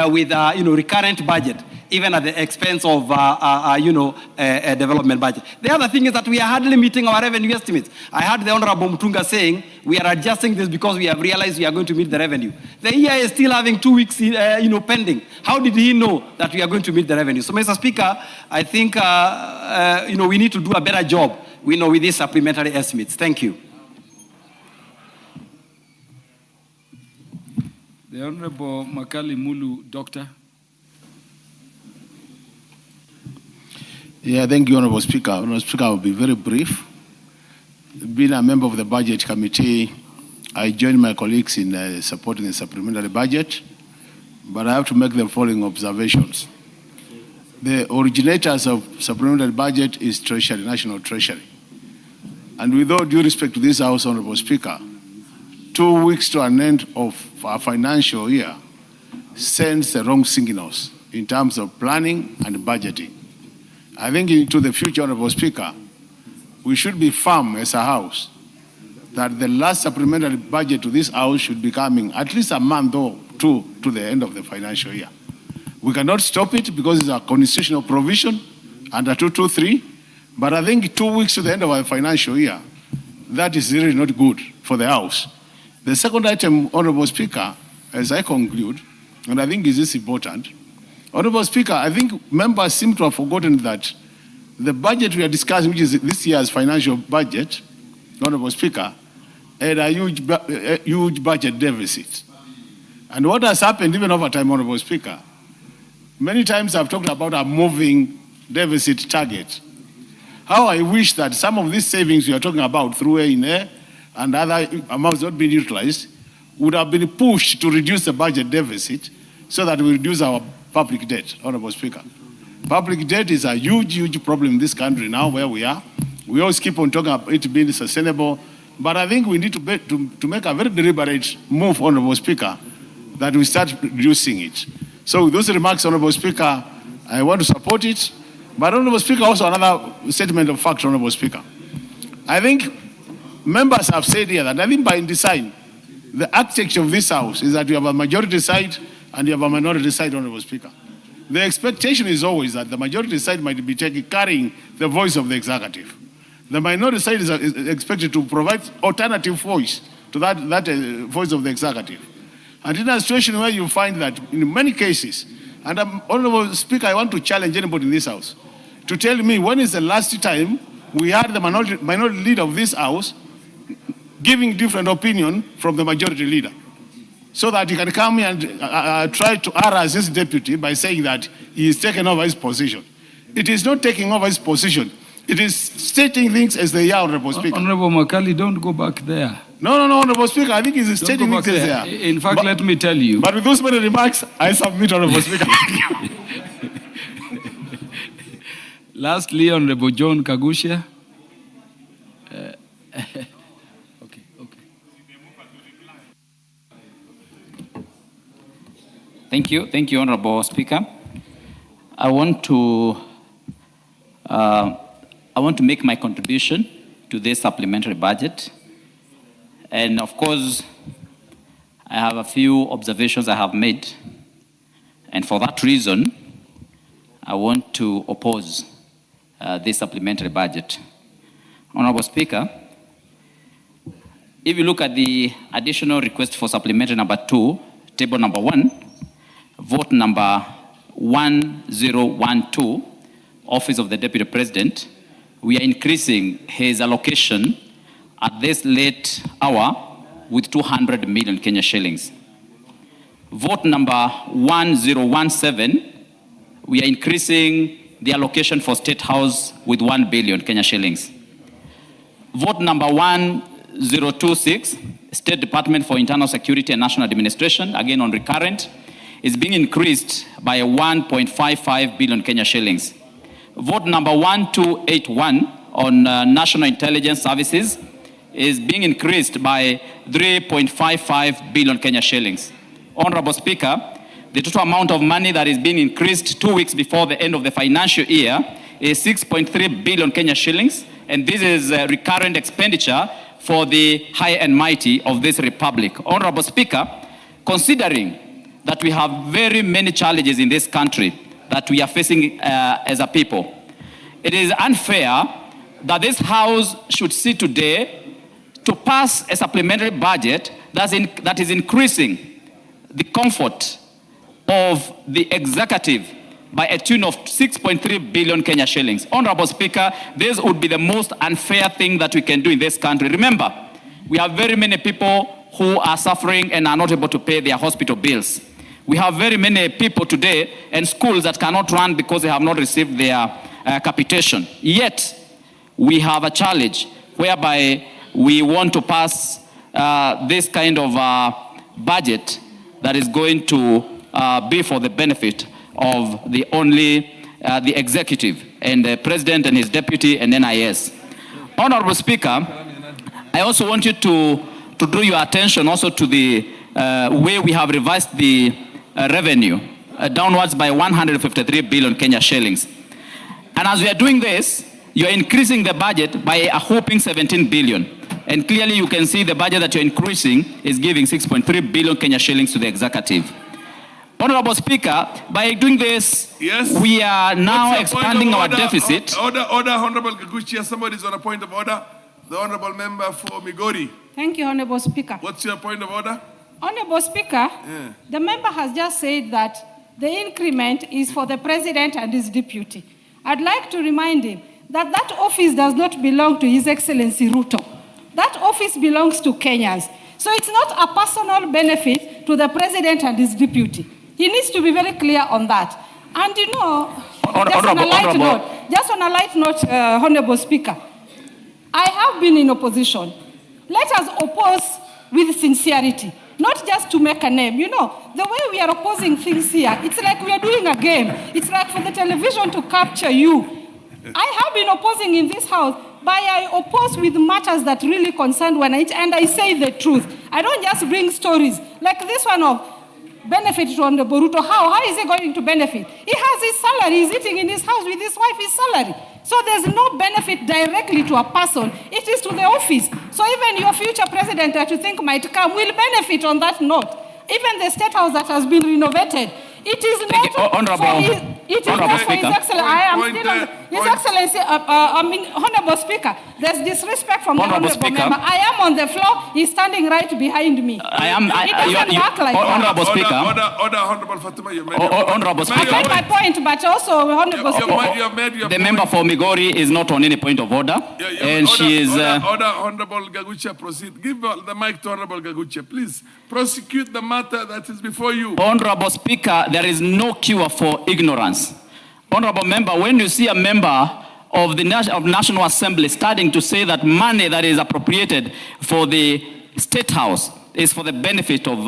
with recurrent budget, even at the expense of a development budget. The other thing is that we are hardly meeting our revenue estimates. I heard the Honorable Mutunga saying we are adjusting this because we have realized we are going to meet the revenue. The year is still having 2 weeks pending. How did he know that we are going to meet the revenue? So, Mr. Speaker, I think we need to do a better job with these supplementary estimates. Thank you. The Honorable Makali Mulu, Doctor. Yeah, thank you, Honorable Speaker. Honorable Speaker, I will be very brief. Being a member of the Budget Committee, I join my colleagues in supporting the supplementary budget, but I have to make the following observations. The originators of supplementary budget is Treasury, National Treasury. And with all due respect to this House, Honorable Speaker, 2 weeks to an end of our financial year sends the wrong signals in terms of planning and budgeting. I think into the future, Honorable Speaker, we should be firm as a House that the last supplementary budget to this House should be coming at least a month or two to the end of the financial year. We cannot stop it because it's a constitutional provision under 223, but I think 2 weeks to the end of our financial year, that is really not good for the House. The second item, Honorable Speaker, as I conclude, and I think is this important, Honorable Speaker, I think members seem to have forgotten that the budget we are discussing, which is this year's financial budget, Honorable Speaker, had a huge budget deficit. And what has happened even over time, Honorable Speaker, many times I've talked about a moving deficit target. How I wish that some of these savings we are talking about through A&A and other amounts not being utilized would have been pushed to reduce the budget deficit so that we reduce our public debt, Honorable Speaker. Public debt is a huge, huge problem in this country now where we are. We always keep on talking about it being sustainable, but I think we need to make a very deliberate move, Honorable Speaker, that we start reducing it. So with those remarks, Honorable Speaker, I want to support it. But Honorable Speaker, also another statement of fact, Honorable Speaker. I think members have said here that I think by design, the architecture of this House is that you have a majority side and you have a minority side, Honorable Speaker. The expectation is always that the majority side might be carrying the voice of the executive. The minority side is expected to provide alternative voice to that voice of the executive. And in a situation where you find that in many cases, and Honorable Speaker, I want to challenge anybody in this House to tell me when is the last time we had the minority leader of this House giving different opinion from the majority leader, so that he can come here and try to harass his deputy by saying that he is taking over his position. It is not taking over his position. It is stating things as they are, Honorable Speaker. Honorable Makali, don't go back there. No, Honorable Speaker, I think he's stating things as they are. In fact, let me tell you. But with those many remarks, I submit, Honorable Speaker. Lastly, Honorable John Kagusha. Thank you, Honorable Speaker. I want to make my contribution to this supplementary budget, and of course, I have a few observations I have made, and for that reason, I want to oppose this supplementary budget. Honorable Speaker, if you look at the additional request for supplementary number 2, table number 1, vote number 1012, Office of the Deputy President, we are increasing his allocation at this late hour with 200 million Kenya shillings. Vote number 1017, we are increasing the allocation for State House with 1 billion Kenya shillings. Vote number 1026, State Department for Internal Security and National Administration, again on recurrent, is being increased by 1.55 billion Kenya shillings. Vote number 1281 on National Intelligence Services is being increased by 3.55 billion Kenya shillings. Honorable Speaker, the total amount of money that is being increased 2 weeks before the end of the financial year is 6.3 billion Kenya shillings, and this is recurrent expenditure for the high and mighty of this republic. Honorable Speaker, considering that we have very many challenges in this country that we are facing as a people, it is unfair that this House should sit today to pass a supplementary budget that is increasing the comfort of the executive by a tune of 6.3 billion Kenya shillings. Honorable Speaker, this would be the most unfair thing that we can do in this country. Remember, we have very many people who are suffering and are not able to pay their hospital bills. We have very many people today and schools that cannot run because they have not received their capitation. Yet, we have a challenge whereby we want to pass this kind of budget that is going to be for the benefit of the executive and the president and his deputy and NIS. Honorable Speaker, I also want you to draw your attention also to the way we have revised the revenue downwards by 153 billion Kenya shillings. And as we are doing this, you are increasing the budget by a whopping 17 billion. And clearly you can see the budget that you're increasing is giving 6.3 billion Kenya shillings to the executive. Honorable Speaker, by doing this, yes, we are now expanding our deficit. Order, Honorable Gaguchia. Somebody is on a point of order. The Honorable Member for Migori. Thank you, Honorable Speaker. What's your point of order? Honorable Speaker, the member has just said that the increment is for the President and his deputy. I'd like to remind him that that office does not belong to His Excellency Ruto. That office belongs to Kenyans. So it's not a personal benefit to the President and his deputy. He needs to be very clear on that. And you know, just on a light note, Honorable Speaker, I have been in opposition. Let us oppose with sincerity, not just to make a name. You know, the way we are opposing things here, it's like we are doing a game. It's like for the television to capture you. I have been opposing in this House, but I oppose with matters that really concern one, and I say the truth. I don't just bring stories like this one of benefit to Honorable Ruto. How is he going to benefit? He has his salary. He's eating in his house with his wife, his salary. So there's no benefit directly to a person. It is to the office. So even your future president that you think might come will benefit on that note. Even the State House that has been renovated, it is not for his, it is not for His Excellency. I am still on His Excellency, Honorable Speaker, there's disrespect from the Honorable Member. I am on the floor, he's standing right behind me. Honorable Speaker. Order, Honorable Fatima, you made Honorable Speaker. I made my point, but also, Honorable Speaker. The member for Migori is not on any point of order. And she is... Order, Honorable Gaguchia, proceed. Give the mic to Honorable Gaguchia, please. Prosecute the matter that is before you. Honorable Speaker, there is no cure for ignorance. Honorable Member, when you see a member of the National Assembly starting to say that money that is appropriated for the State House is for the benefit of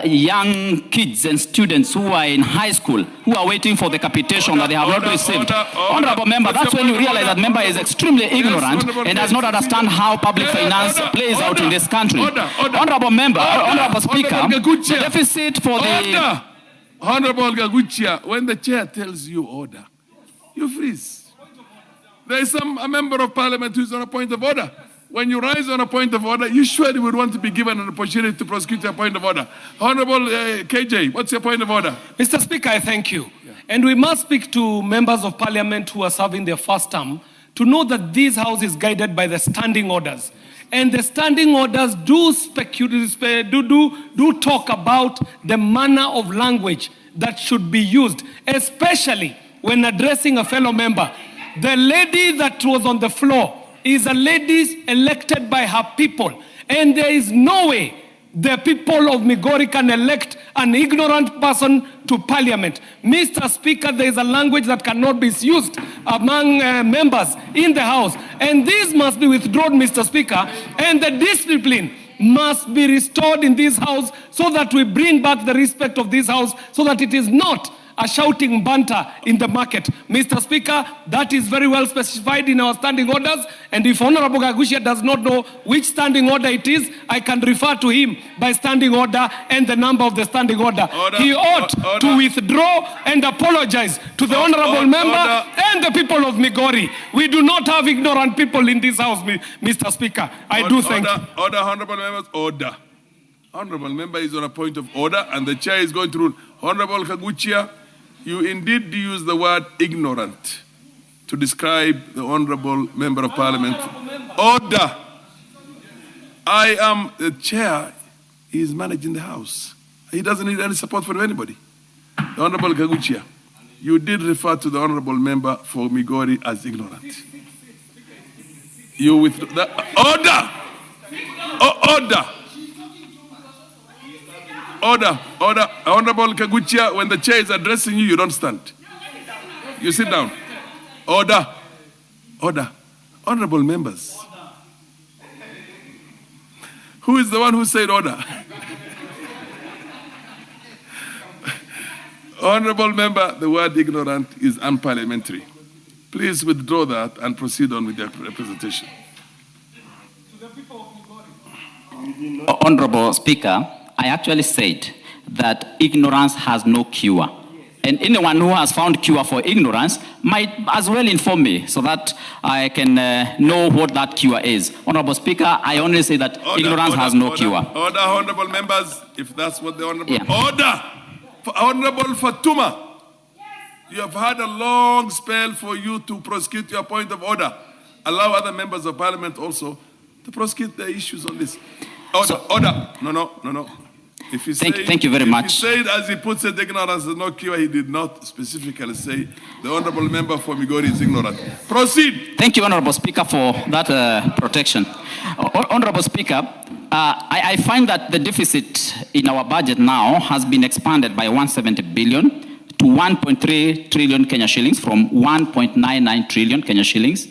young kids and students who are in high school, who are waiting for the capitation that they have not received. Honorable Member, that's when you realize that member is extremely ignorant and does not understand how public finance plays out in this country. Honorable Member, Honorable Speaker, the deficit for the... Honorable Gaguchia, when the chair tells you order, you freeze. There is a member of parliament who is on a point of order. When you rise on a point of order, you surely would want to be given an opportunity to prosecute your point of order. Honorable KJ, what's your point of order? Mr. Speaker, I thank you. Yeah. And we must speak to members of parliament who are serving their first term to know that this House is guided by the standing orders. And the standing orders do talk about the manner of language that should be used, especially when addressing a fellow member. The lady that was on the floor is a lady elected by her people. And there is no way the people of Migori can elect an ignorant person to parliament. Mr. Speaker, there is a language that cannot be used among members in the House. And this must be withdrawn, Mr. Speaker, and the discipline must be restored in this House so that we bring back the respect of this House so that it is not a shouting banter in the market. Mr. Speaker, that is very well specified in our standing orders, and if Honorable Kaguchia does not know which standing order it is, I can refer to him by standing order and the number of the standing order. He ought to withdraw and apologize to the honorable member and the people of Migori. We do not have ignorant people in this House, Mr. Speaker. I do thank you. Order, honorable members, order. Honorable member is on a point of order, and the chair is going to rule. Honorable Kaguchia, you indeed use the word ignorant to describe the honorable member of parliament. Order. I am the chair. He is managing the House. He doesn't need any support from anybody. The Honorable Kaguchia, you did refer to the honorable member for Migori as ignorant. You with the order. Order. Order, order. Honorable Kaguchia, when the chair is addressing you, you don't stand. You sit down. Order. Order. Honorable members. Who is the one who said order? Honorable member, the word ignorant is unparliamentary. Please withdraw that and proceed on with your representation. Honorable Speaker, I actually said that ignorance has no cure. And anyone who has found cure for ignorance might as well inform me so that I can know what that cure is. Honorable Speaker, I only say that ignorance has no cure. Order, honorable members, if that's what the honorable... Order! Honorable Fatuma, you have had a long spell for you to prosecute your point of order. Allow other members of parliament also to prosecute the issues on this. Order, order. No. If he thank you very much. He said, as he puts it, ignorance is no cure. He did not specifically say the honorable member for Migori is ignorant. Proceed. Thank you, Honorable Speaker, for that protection. Honorable Speaker, I find that the deficit in our budget now has been expanded by 170 billion to 1.3 trillion Kenya shillings from 1.99 trillion Kenya shillings.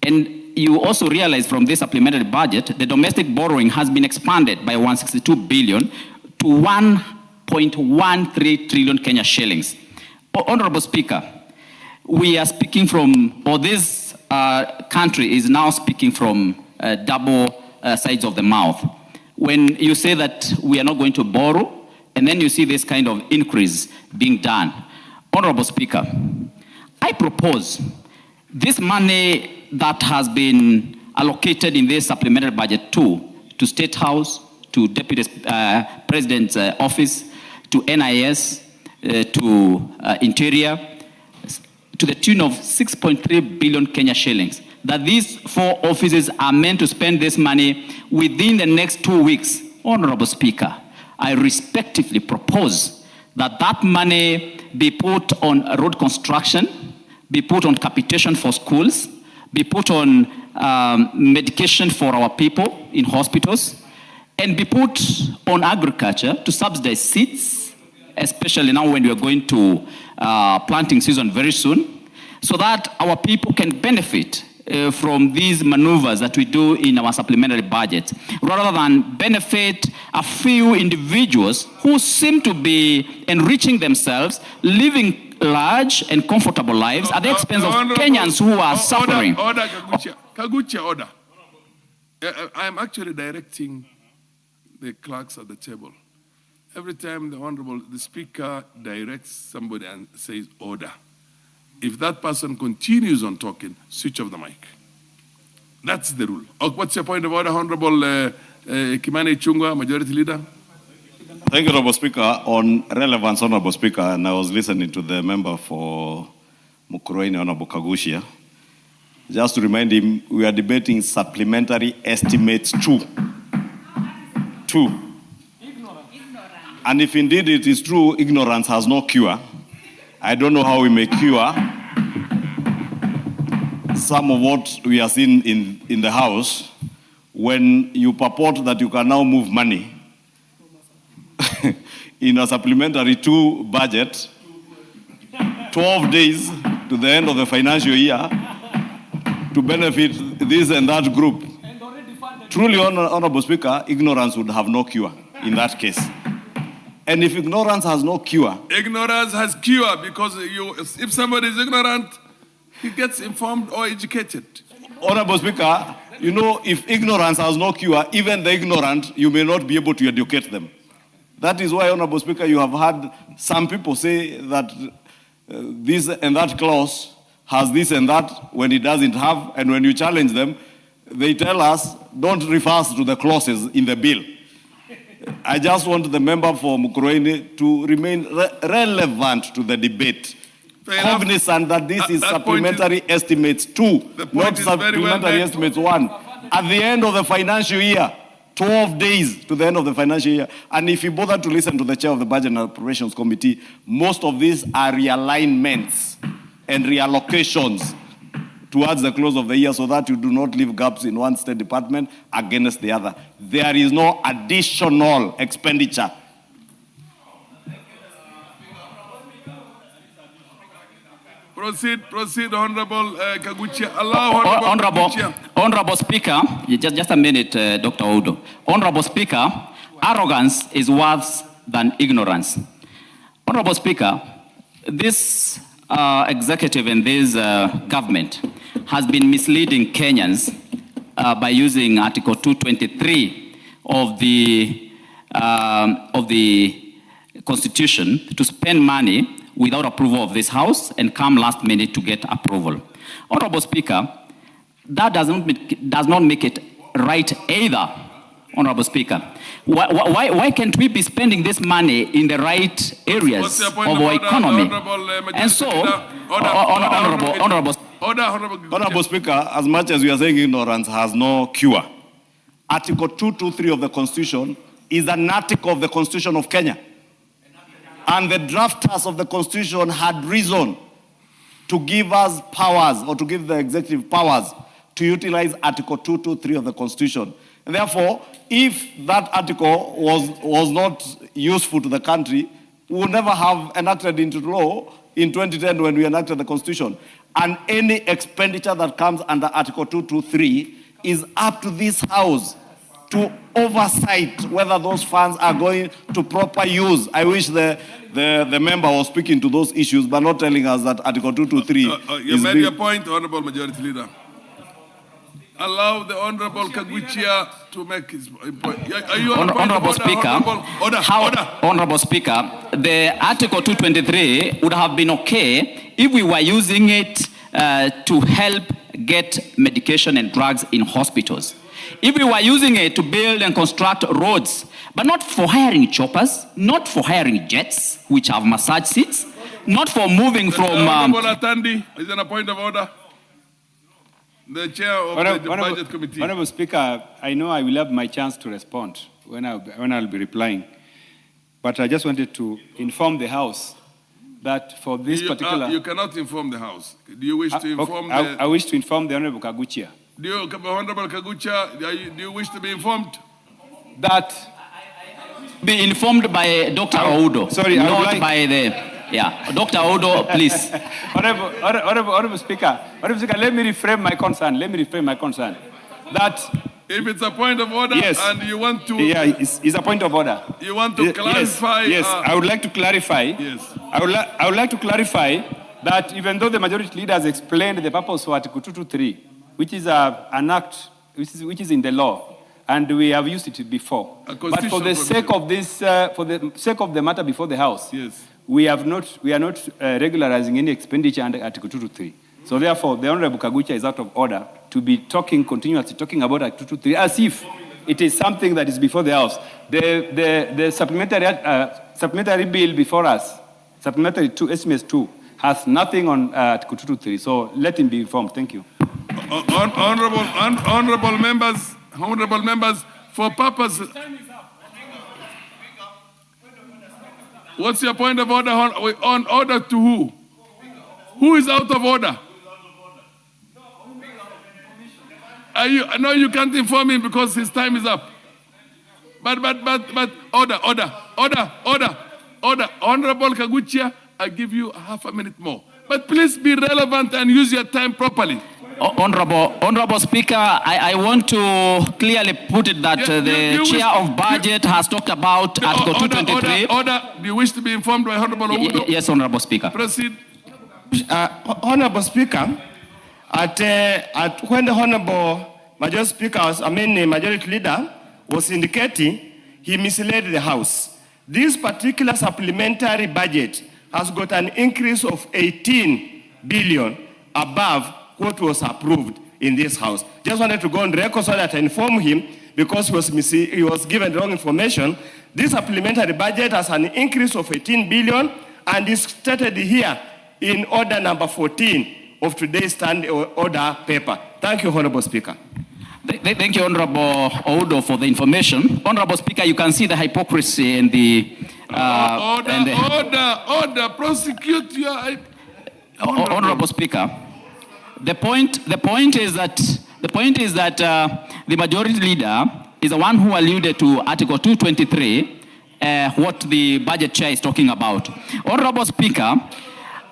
And you also realize from this supplementary budget, the domestic borrowing has been expanded by 162 billion to 1.13 trillion Kenya shillings. Honorable Speaker, we are speaking from, or this country is now speaking from double sides of the mouth. When you say that we are not going to borrow, and then you see this kind of increase being done. Honorable Speaker, I propose this money that has been allocated in this supplementary budget to State House, to Deputy President's office, to NIS, to Interior, to the tune of 6.3 billion Kenya shillings. That these four offices are meant to spend this money within the next 2 weeks. Honorable Speaker, I respectively propose that that money be put on road construction, be put on capitation for schools, be put on medication for our people in hospitals, and be put on agriculture to subsidize seeds, especially now when we are going to planting season very soon, so that our people can benefit from these maneuvers that we do in our supplementary budget, rather than benefit a few individuals who seem to be enriching themselves, living large and comfortable lives at the expense of Kenyans who are suffering. Order, Kaguchia, order. I am actually directing the clerks at the table. Every time the Speaker directs somebody and says order, if that person continues on talking, switch off the mic. That's the rule. What's your point of order, Honorable Kimani Ichung'wah, Majority Leader? Thank you, Honorable Speaker. On relevance, Honorable Speaker, and I was listening to the member for Mukurweini, Honorable Kaguchia. Just to remind him, we are debating supplementary estimates two. And if indeed it is true, ignorance has no cure, I don't know how we may cure some of what we are seeing in the House when you purport that you can now move money in a supplementary 2 budget, 12 days to the end of the financial year to benefit this and that group. Truly, Honorable Speaker, ignorance would have no cure in that case. And if ignorance has no cure... Ignorance has cure because if somebody is ignorant, he gets informed or educated. Honorable Speaker, you know, if ignorance has no cure, even the ignorant, you may not be able to educate them. That is why, Honorable Speaker, you have had some people say that this and that clause has this and that when it doesn't have, and when you challenge them, they tell us, don't refer us to the clauses in the bill. I just want the member for Mukurweini to remain relevant to the debate. Cognizant that this is supplementary estimates 2, not supplementary estimates 1. At the end of the financial year, 12 days to the end of the financial year. And if you bother to listen to the chair of the Budget and Appropriations Committee, most of these are realignments and reallocations towards the close of the year so that you do not leave gaps in one state department against the other. There is no additional expenditure. Proceed, Honorable Kaguchia. Allow Honorable Speaker, just a minute, Dr. Oudo. Honorable Speaker, arrogance is worse than ignorance. Honorable Speaker, this executive and this government has been misleading Kenyans by using Article 223 of the Constitution to spend money without approval of this House and come last minute to get approval. Honorable Speaker, that does not make it right either, Honorable Speaker. Why can't we be spending this money in the right areas of our economy? And so, Honorable Speaker, as much as we are saying ignorance has no cure, Article 223 of the Constitution is an article of the Constitution of Kenya. And the drafters of the Constitution had reason to give us powers, or to give the executive powers, to utilize Article 223 of the Constitution. And therefore, if that article was not useful to the country, we would never have enacted into law in 2010 when we enacted the Constitution. And any expenditure that comes under Article 223 is up to this House to oversight whether those funds are going to proper use. I wish the member was speaking to those issues, but not telling us that Article 223 you made your point, Honorable Majority Leader. Allow the Honorable Kaguchia to make his point. Are you on Honorable Speaker, Honorable Speaker, the Article 223 would have been okay if we were using it to help get medication and drugs in hospitals. If we were using it to build and construct roads, but not for hiring choppers, not for hiring jets, which have massage seats, not for moving from... Honorable Atandi, is there a point of order? The chair of the Budget Committee. Honorable Speaker, I know I will have my chance to respond when I'll be replying. But I just wanted to inform the House that for this particular... you cannot inform the House. Do you wish to inform I wish to inform the Honorable Kaguchia. Honorable Kagucha, do you wish to be informed? That... Be informed by Dr. Oudo. Sorry, not by the... Yeah, Dr. Oudo, please. Honorable Speaker, let me reframe my concern. That if it's a point of order, yes, and you want to... Yeah, it's a point of order. You want to clarify... Yes, I would like to clarify. Yes. I would like to clarify that even though the majority leader has explained the purpose of Article 223, which is an act which is in the law, and we have used it before. But for the sake of this, for the sake of the matter before the House, yes, we are not regularizing any expenditure under Article 223. So therefore, the Honorable Kagucha is out of order to be continuously talking about Article 223 as if it is something that is before the House. The supplementary bill before us, supplementary estimates 2, has nothing on Article 223. So let him be informed. Thank you. Honorable members, for purposes... What's your point of order? On order to who? Who is out of order? No, you can't inform him because his time is up. But order. order. Honorable Kaguchia, I give you half a minute more. But please be relevant and use your time properly. Honorable Speaker, I want to clearly put it that the chair of budget has talked about Article 223. Order. Do you wish to be informed by Honorable Oudo? Yes, Honorable Speaker. Proceed. Honorable Speaker, when the Honorable Majority Speaker, Majority Leader was indicating, he misled the House. This particular supplementary budget has got an increase of 18 billion above what was approved in this House. Just wanted to go on record so that I inform him, because he was given the wrong information. This supplementary budget has an increase of 18 billion and is stated here in order number 14 of today's stand order paper. Thank you, Honorable Speaker. Thank you, Honorable Oudo, for the information. Honorable Speaker, you can see the hypocrisy and the... Order. Prosecute your... Honorable Speaker, the point is that the majority leader is the one who alluded to Article 223, what the budget chair is talking about. Honorable Speaker,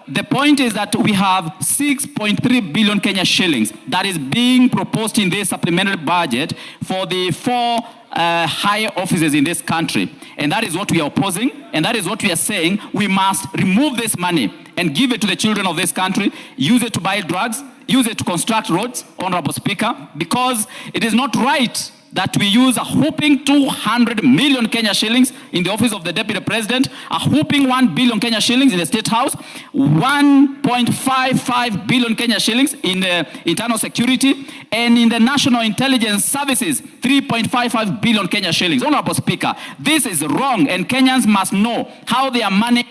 the point is that we have 6.3 billion Kenya shillings that is being proposed in this supplementary budget for the 4 higher offices in this country. And that is what we are opposing, and that is what we are saying. We must remove this money and give it to the children of this country, use it to buy drugs, use it to construct roads, Honorable Speaker, because it is not right that we use a whopping 200 million Kenya shillings in the office of the Deputy President, a whopping 1 billion Kenya shillings in the State House, 1.55 billion Kenya shillings in the internal security, and in the National Intelligence Services, 3.55 billion Kenya shillings. Honorable Speaker, this is wrong, and Kenyans must know how their money...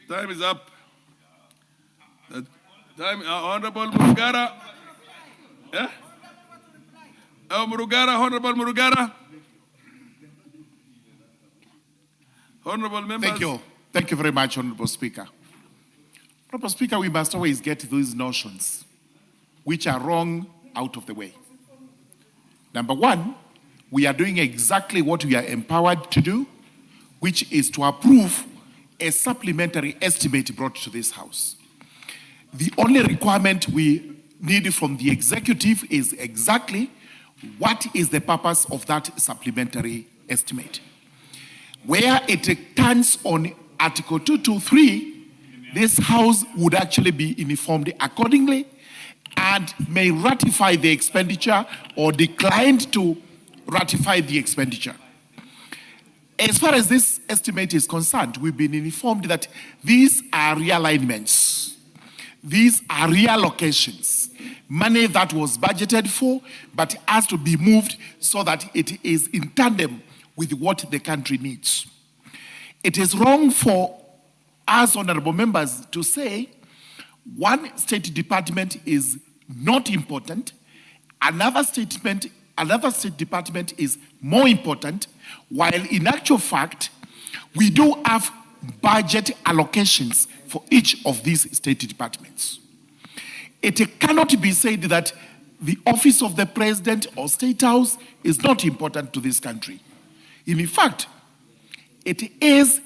Time is up. Honorable Murugara. Yeah? Honorable Murugara. Honorable members. Thank you very much, Honorable Speaker. Honorable Speaker, we must always get those notions which are wrong out of the way. Number one, we are doing exactly what we are empowered to do, which is to approve a supplementary estimate brought to this House. The only requirement we need from the executive is exactly what is the purpose of that supplementary estimate. Where it turns on Article 223, this House would actually be informed accordingly and may ratify the expenditure or decline to ratify the expenditure. As far as this estimate is concerned, we've been informed that these are realignments. These are reallocations. Money that was budgeted for, but has to be moved so that it is in tandem with what the country needs. It is wrong for us, honorable members, to say one state department is not important, another state department is more important, while in actual fact, we do have budget allocations for each of these state departments. It cannot be said that the office of the president or state house is not important to this country. In fact, it is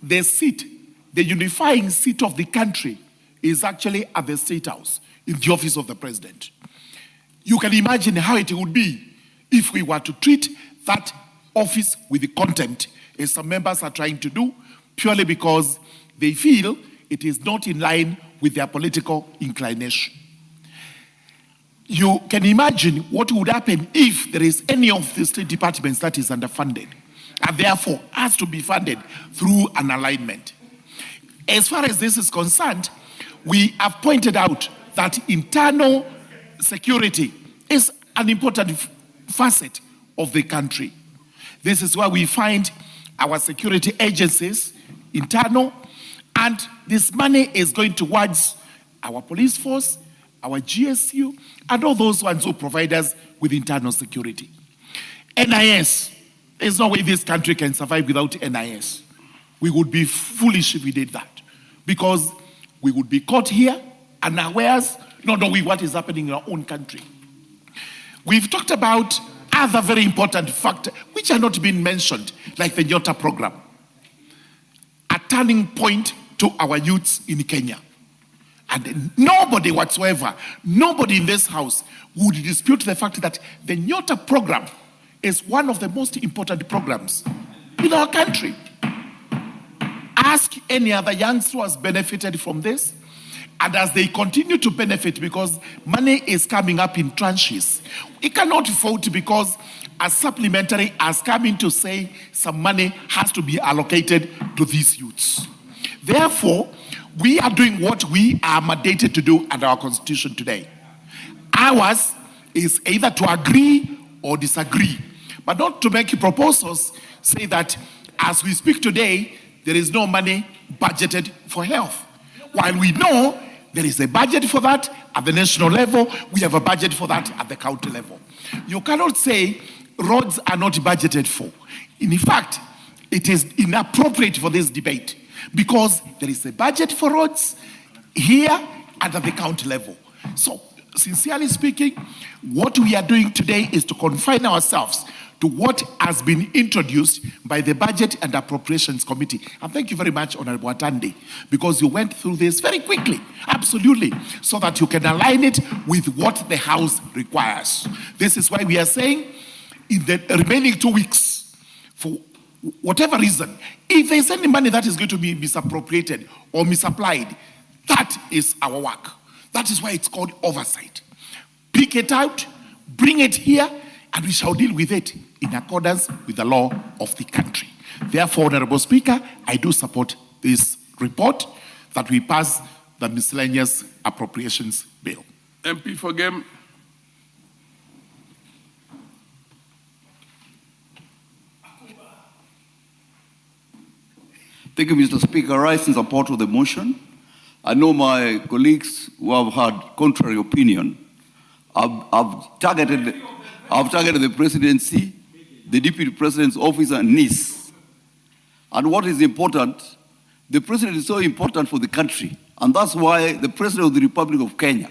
the seat, the unifying seat of the country is actually at the state house in the office of the president. You can imagine how it would be if we were to treat that office with the contempt, as some members are trying to do, purely because they feel it is not in line with their political inclination. You can imagine what would happen if there is any of the state departments that is underfunded and therefore has to be funded through an alignment. As far as this is concerned, we have pointed out that internal security is an important facet of the country. This is where we find our security agencies, internal, and this money is going towards our police force, our GSU, and all those ones who provide us with internal security. NIS, there's no way this country can survive without NIS. We would be foolish if we did that, because we would be caught here unawares, not knowing what is happening in our own country. We've talked about other very important factors which are not being mentioned, like the Nyota program. A turning point to our youths in Kenya. And nobody whatsoever, nobody in this house would dispute the fact that the Nyota program is one of the most important programs in our country. Ask any other youngster who has benefited from this. And as they continue to benefit, because money is coming up in tranches, we cannot vote because a supplementary has come in to say some money has to be allocated to these youths. Therefore, we are doing what we are mandated to do under our constitution today. Ours is either to agree or disagree, but not to make proposals, say that as we speak today, there is no money budgeted for health. While we know there is a budget for that at the national level, we have a budget for that at the county level. You cannot say roads are not budgeted for. In fact, it is inappropriate for this debate because there is a budget for roads here and at the county level. So, sincerely speaking, what we are doing today is to confine ourselves to what has been introduced by the Budget and Appropriations Committee. And thank you very much, Honorable Atandi, because you went through this very quickly, absolutely, so that you can align it with what the House requires. This is why we are saying, in the remaining 2 weeks, for whatever reason, if there's any money that is going to be misappropriated or misapplied, that is our work. That is why it's called oversight. Pick it out, bring it here, and we shall deal with it in accordance with the law of the country. Therefore, Honorable Speaker, I do support this report that we pass the miscellaneous appropriations bill. MP for Game. Thank you, Mr. Speaker. I rise in support of the motion. I know my colleagues who have had contrary opinion. I've targeted the presidency, the deputy president's office, and NIS. And what is important, the president is so important for the country. And that's why the president of the Republic of Kenya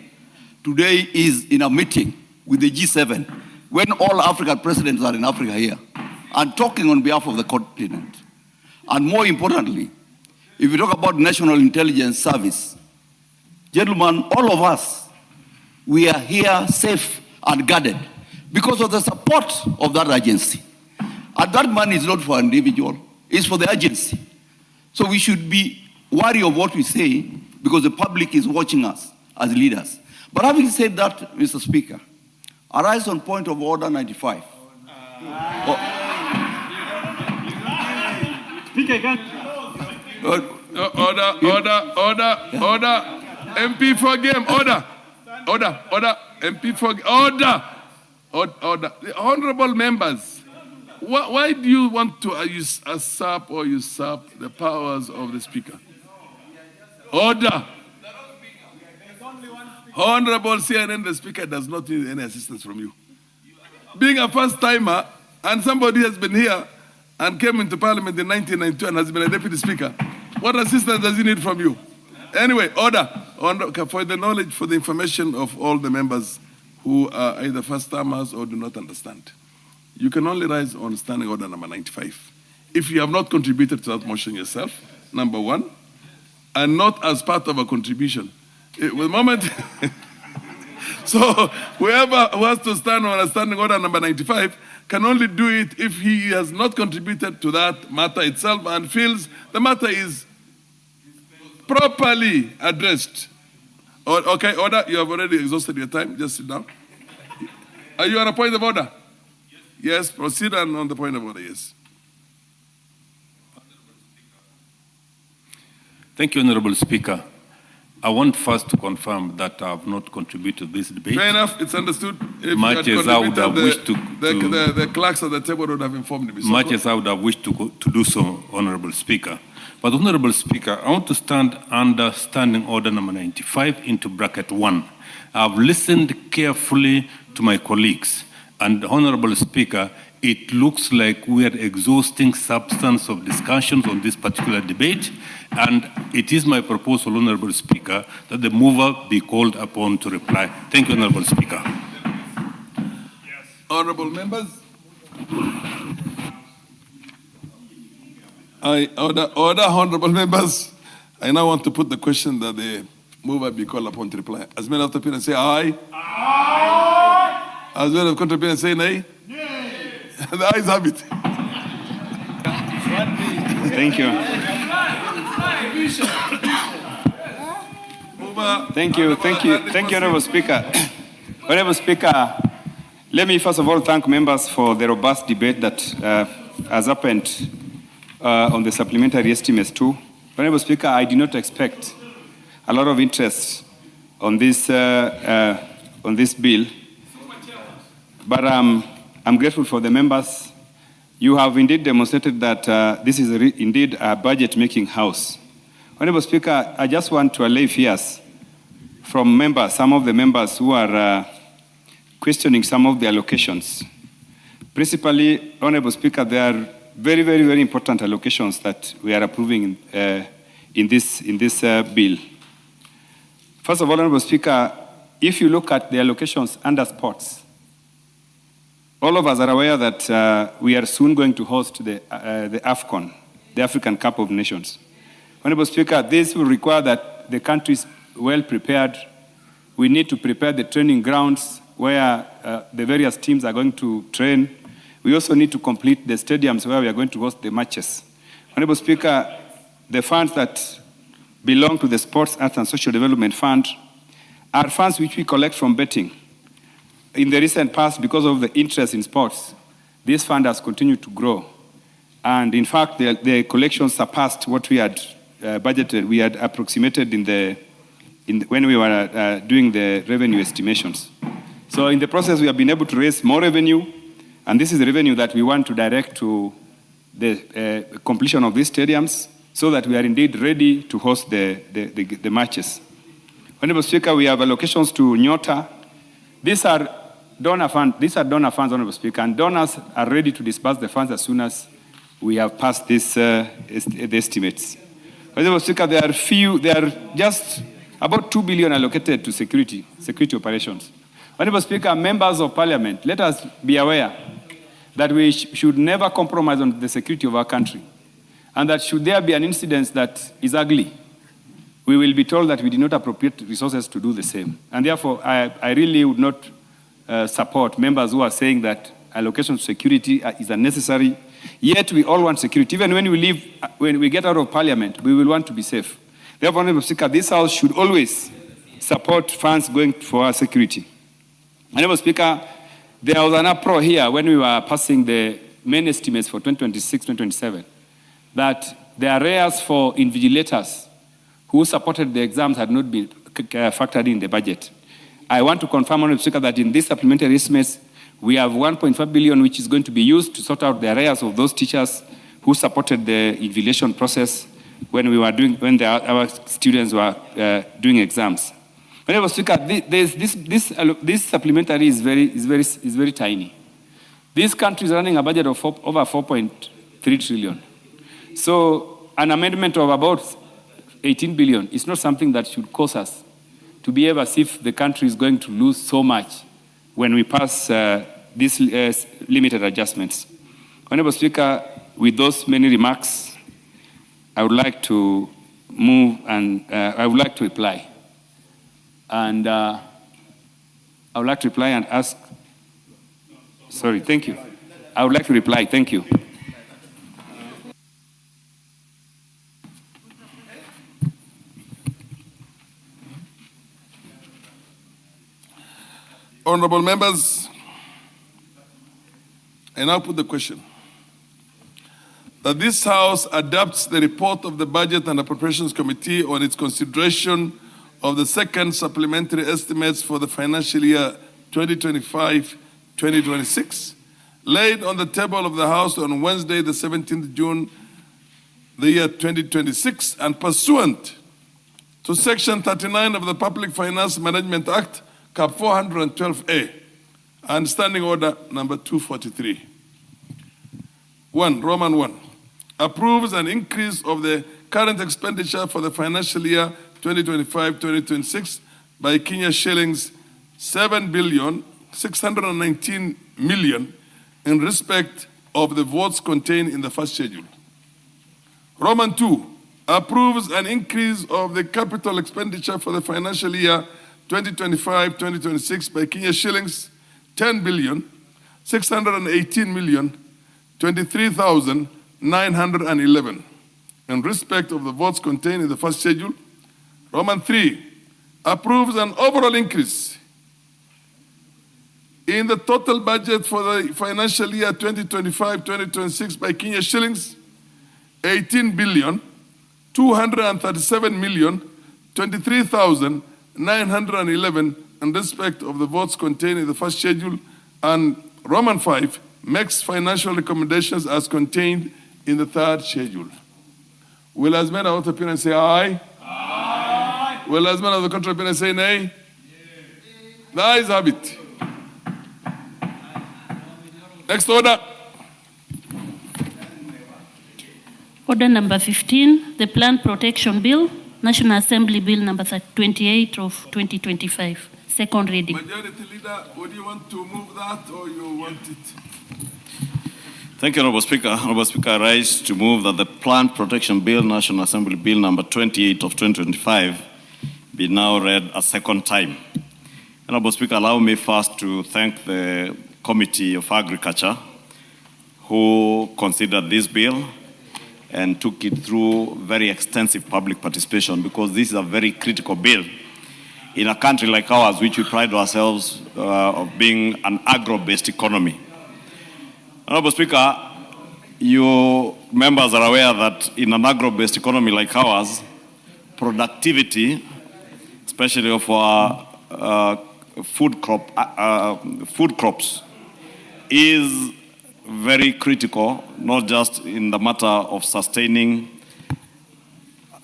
today is in a meeting with the G7 when all African presidents are in Africa here and talking on behalf of the continent. And more importantly, if you talk about National Intelligence Service, gentlemen, all of us, we are here safe and guarded because of the support of that agency. And that money is not for an individual, it's for the agency. So we should be wary of what we say because the public is watching us as leaders. But having said that, Mr. Speaker, I rise on point of order 95. Speaker, again. Order. MP for Game, order. MP for order. The honorable members, why do you want to usurp or usurp the powers of the Speaker? Order. Honorable CNN, the Speaker does not need any assistance from you. Being a first-timer, and somebody has been here and came into Parliament in 1992 and has been a Deputy Speaker, what assistance does he need from you? Anyway, order. For the knowledge, for the information of all the members who are either first-timers or do not understand. You can only rise on standing order number 95. If you have not contributed to that motion yourself, number one, and not as part of a contribution. The moment, so whoever wants to stand on a standing order number 95 can only do it if he has not contributed to that matter itself and feels the matter is properly addressed. Okay, order, you have already exhausted your time. Just sit down. Are you on a point of order? Yes, proceed on the point of order, yes. Thank you, Honorable Speaker. I want first to confirm that I have not contributed to this debate. Fair enough, it's understood. If much as I would have wished to... The clerks at the table would have informed me. So much as I would have wished to do so, Honorable Speaker. But, Honorable Speaker, I want to stand under Standing Order number 95 into bracket 1. I have listened carefully to my colleagues. And, Honorable Speaker, it looks like we are exhausting substance of discussions on this particular debate. And it is my proposal, Honorable Speaker, that the mover be called upon to reply. Thank you, Honorable Speaker. Yes. Honorable members. Order, honorable members. I now want to put the question that the mover be called upon to reply. As many of the people say aye. Aye. As many of the people say nay. Nay. The ayes have it. Thank you. Thank you, Honorable Speaker. Honorable Speaker, let me first of all thank members for the robust debate that has happened on the supplementary estimates too. Honorable Speaker, I did not expect a lot of interest on this bill, but I'm grateful for the members. You have indeed demonstrated that this is indeed a budget-making house. Honorable Speaker, I just want to allay fears from members, some of the members who are questioning some of the allocations. Principally, Honorable Speaker, there are very, very, very important allocations that we are approving in this bill. First of all, Honorable Speaker, if you look at the allocations under sports, all of us are aware that we are soon going to host the AFCON, the African Cup of Nations. Honorable Speaker, this will require that the country is well prepared. We need to prepare the training grounds where the various teams are going to train. We also need to complete the stadiums where we are going to host the matches. Honorable Speaker, the funds that belong to the Sports, Arts and Social Development Fund are funds which we collect from betting. In the recent past, because of the interest in sports, this fund has continued to grow. And in fact, the collection surpassed what we had budgeted. We had approximated when we were doing the revenue estimations. So in the process, we have been able to raise more revenue, and this is the revenue that we want to direct to the completion of these stadiums so that we are indeed ready to host the matches. Honorable Speaker, we have allocations to Nyota. These are donor funds, Honorable Speaker, and donors are ready to disburse the funds as soon as we have passed the estimates. Honorable Speaker, there are just about 2 billion allocated to security operations. Honorable Speaker, members of Parliament, let us be aware that we should never compromise on the security of our country, and that should there be an incident that is ugly, we will be told that we did not appropriate resources to do the same. And therefore, I really would not support members who are saying that allocation to security is unnecessary. Yet we all want security. Even when we get out of Parliament, we will want to be safe. Therefore, Honorable Speaker, this House should always support funds going for our security. Honorable Speaker, there was an uproar here when we were passing the main estimates for 2026-2027 that the arrears for invigilators who supported the exams had not been factored in the budget. I want to confirm, Honorable Speaker, that in these supplementary estimates, we have 1.5 billion which is going to be used to sort out the arrears of those teachers who supported the invigilation process when our students were doing exams. Honorable Speaker, this supplementary is very tiny. This country is running a budget of over 4.3 trillion. So an amendment of about 18 billion is not something that should cause us to behave as if the country is going to lose so much when we pass these limited adjustments. Honorable Speaker, with those many remarks, I would like to move and I would like to reply. And I would like to reply and ask, sorry, thank you. I would like to reply, thank you. Honorable members, I now put the question that this House adopts the report of the Budget and Appropriations Committee on its consideration of the second supplementary estimates for the financial year 2025-2026, laid on the table of the House on Wednesday, the 17th June, the year 2026, and pursuant to Section 39 of the Public Finance Management Act, Cap 412A, and Standing Order number 243. 1, Roman 1, approves an increase of the current expenditure for the financial year 2025-2026 by Kenya shillings 7,619,000,000 in respect of the votes contained in the first schedule. Roman 2 approves an increase of the capital expenditure for the financial year 2025-2026 by Kenya shillings 10,618,023,911 in respect of the votes contained in the first schedule. Roman 3 approves an overall increase in the total budget for the financial year 2025-2026 by Kenya shillings 18,237,023,911 in respect of the votes contained in the first schedule. And Roman 5 makes financial recommendations as contained in the third schedule. Will as many of the opinion say aye? Aye. Will as many of the contrary opinion say nay? Yes. The ayes have it. Next order. Order number 15, the Plant Protection Bill, National Assembly Bill number 28 of 2025. Second reading. Majority Leader, would you want to move that or you want it? Thank you, Honorable Speaker. Honorable Speaker, I rise to move that the Plant Protection Bill, National Assembly Bill number 28 of 2025, be now read a second time. Honorable Speaker, allow me first to thank the Committee of Agriculture who considered this bill and took it through very extensive public participation, because this is a very critical bill in a country like ours, which we pride ourselves of being an agro-based economy. Honorable Speaker, you members are aware that in an agro-based economy like ours, productivity, especially of our food crops, is very critical, not just in the matter of sustaining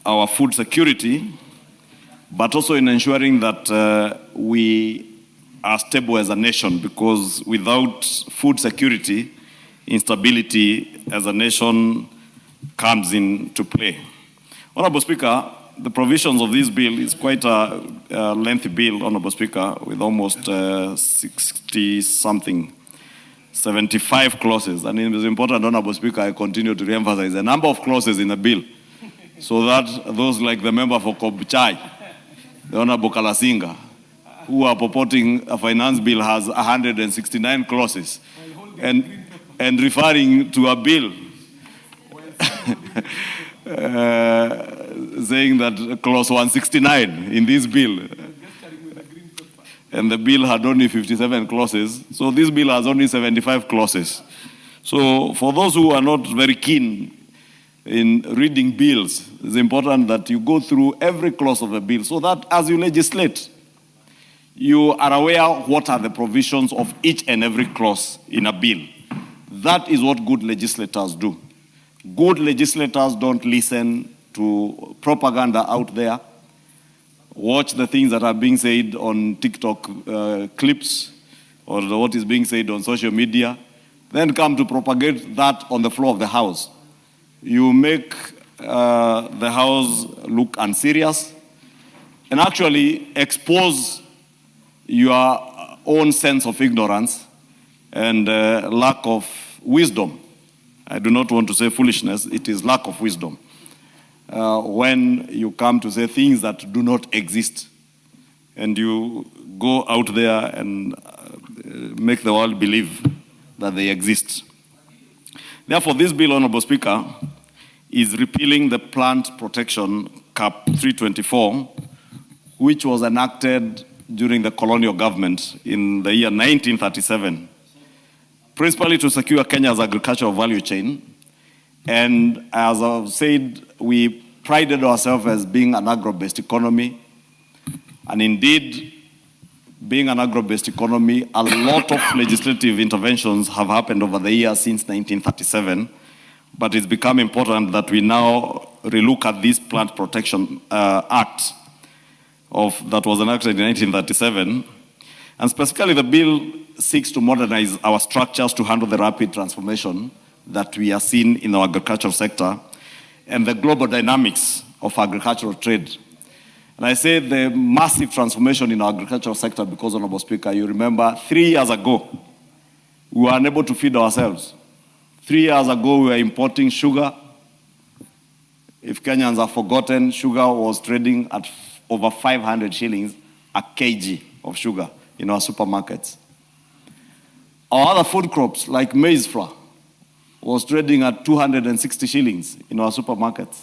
our food security, but also in ensuring that we are stable as a nation, because without food security, instability as a nation comes into play. Honorable Speaker, the provisions of this bill is quite a lengthy bill, Honorable Speaker, with almost 60-something, 75 clauses. And it is important, Honorable Speaker, I continue to re-emphasize the number of clauses in the bill, so that those like the member for Kobchai, the Honorable Kalasinga, who are purporting a finance bill has 169 clauses, and referring to a bill saying that clause 169 in this bill, and the bill had only 57 clauses, so this bill has only 75 clauses. So for those who are not very keen in reading bills, it's important that you go through every clause of the bill, so that as you legislate, you are aware what are the provisions of each and every clause in a bill. That is what good legislators do. Good legislators don't listen to propaganda out there, watch the things that are being said on TikTok clips or what is being said on social media, then come to propagate that on the floor of the House. You make the House look unserious and actually expose your own sense of ignorance and lack of wisdom. I do not want to say foolishness, it is lack of wisdom. When you come to say things that do not exist, and you go out there and make the world believe that they exist. Therefore, this bill, Honorable Speaker, is repealing the Plant Protection Cap 324, which was enacted during the colonial government in the year 1937, principally to secure Kenya's agricultural value chain. And as I've said, we prided ourselves as being an agro-based economy. And indeed, being an agro-based economy, a lot of legislative interventions have happened over the years since 1937. But it's become important that we now relook at this Plant Protection Act that was enacted in 1937. And specifically, the bill seeks to modernize our structures to handle the rapid transformation that we are seeing in our agricultural sector and the global dynamics of agricultural trade. And I say the massive transformation in our agricultural sector because, Honorable Speaker, you remember 3 years ago, we were unable to feed ourselves. 3 years ago, we were importing sugar. If Kenyans have forgotten, sugar was trading at over 500 shillings a kg of sugar in our supermarkets. Our other food crops, like maize flour, was trading at 260 shillings in our supermarkets.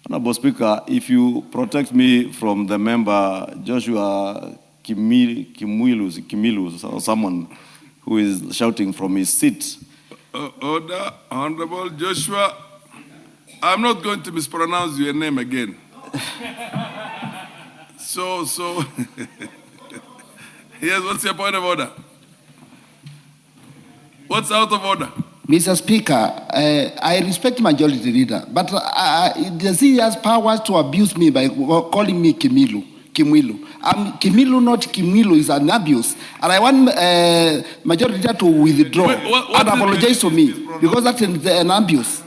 Honorable Speaker, if you protect me from the member Joshua Kimilus, or someone who is shouting from his seat. Order, Honorable Joshua. I'm not going to mispronounce your name again. So, yes, what's your point of order? What's out of order? Mr. Speaker, I respect Majority Leader, but does he has powers to abuse me by calling me Kimilu? Kimilu, not Kimilu, is an abuse. And I want Majority Leader to withdraw and apologize to me, because that's an abuse.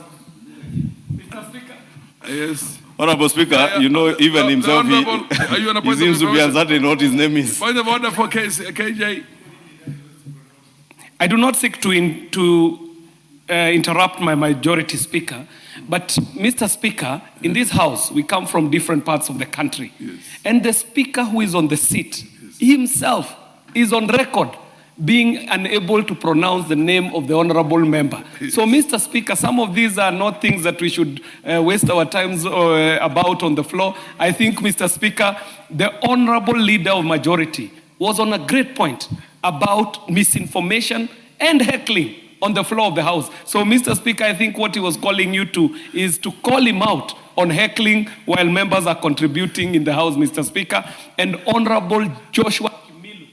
Mr. Speaker. Yes. Honorable Speaker, you know, even himself, he seems to be uncertain what his name is. Point of order for KJ. I do not seek to interrupt my majority speaker, but Mr. Speaker, in this house, we come from different parts of the country. Yes. And the speaker who is on the seat, himself is on record being unable to pronounce the name of the honorable member. Yes. So, Mr. Speaker, some of these are not things that we should waste our times about on the floor. I think, Mr. Speaker, the honorable leader of majority was on a great point about misinformation and heckling on the floor of the House. So, Mr. Speaker, I think what he was calling you to is to call him out on heckling while members are contributing in the House, Mr. Speaker. And Honorable Joshua Kimilu.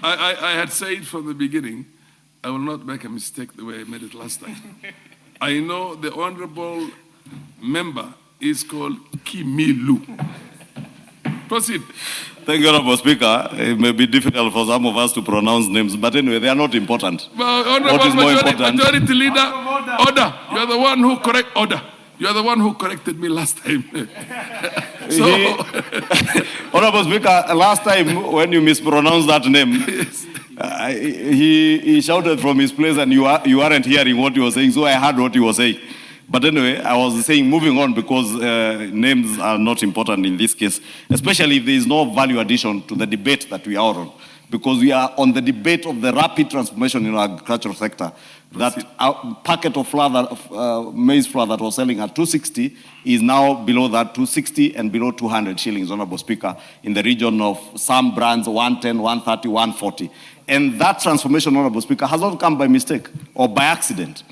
I had said from the beginning, I will not make a mistake the way I made it last time. I know the honorable member is called Kimilu. Proceed. Thank you, Honorable Speaker. It may be difficult for some of us to pronounce names, but anyway, they are not important. Well, Honorable Majority Leader, order. You are the one who You are the one who corrected me last time. Honorable Speaker, last time when you mispronounced that name, yes. He shouted from his place and you aren't hearing what he was saying, so I heard what he was saying. But anyway, I was saying moving on because names are not important in this case, especially if there is no value addition to the debate that we are on. Because we are on the debate of the rapid transformation in our agricultural sector. That packet of flour, maize flour that was selling at 260 is now below that 260 and below 200 shillings, Honorable Speaker, in the region of some brands 110, 130, 140. And that transformation, Honorable Speaker, has not come by mistake or by accident.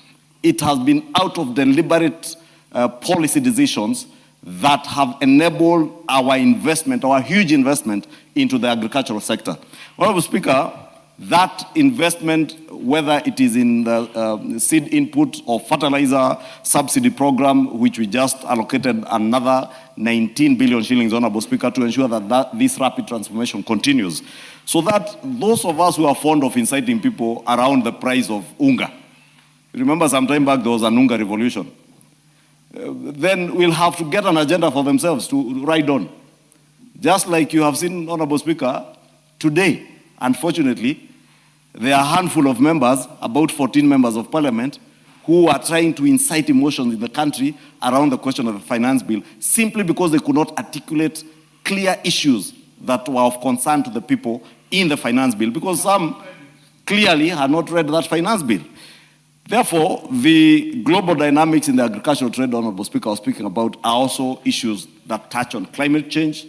It has been out of deliberate policy decisions that have enabled our investment, our huge investment into the agricultural sector. Honorable Speaker, that investment, whether it is in the seed input or fertilizer subsidy program, which we just allocated another 19 billion shillings, Honorable Speaker, to ensure that this rapid transformation continues. So that those of us who are fond of inciting people around the price of unga, remember some time back there was an unga revolution, then we'll have to get an agenda for themselves to ride on. Just like you have seen, Honorable Speaker, today, unfortunately, there are a handful of members, about 14 members of parliament, who are trying to incite emotions in the country around the question of the finance bill, simply because they could not articulate clear issues that were of concern to the people in the finance bill, because some clearly had not read that finance bill. Therefore, the global dynamics in the agricultural trade, Honorable Speaker, I was speaking about, are also issues that touch on climate change,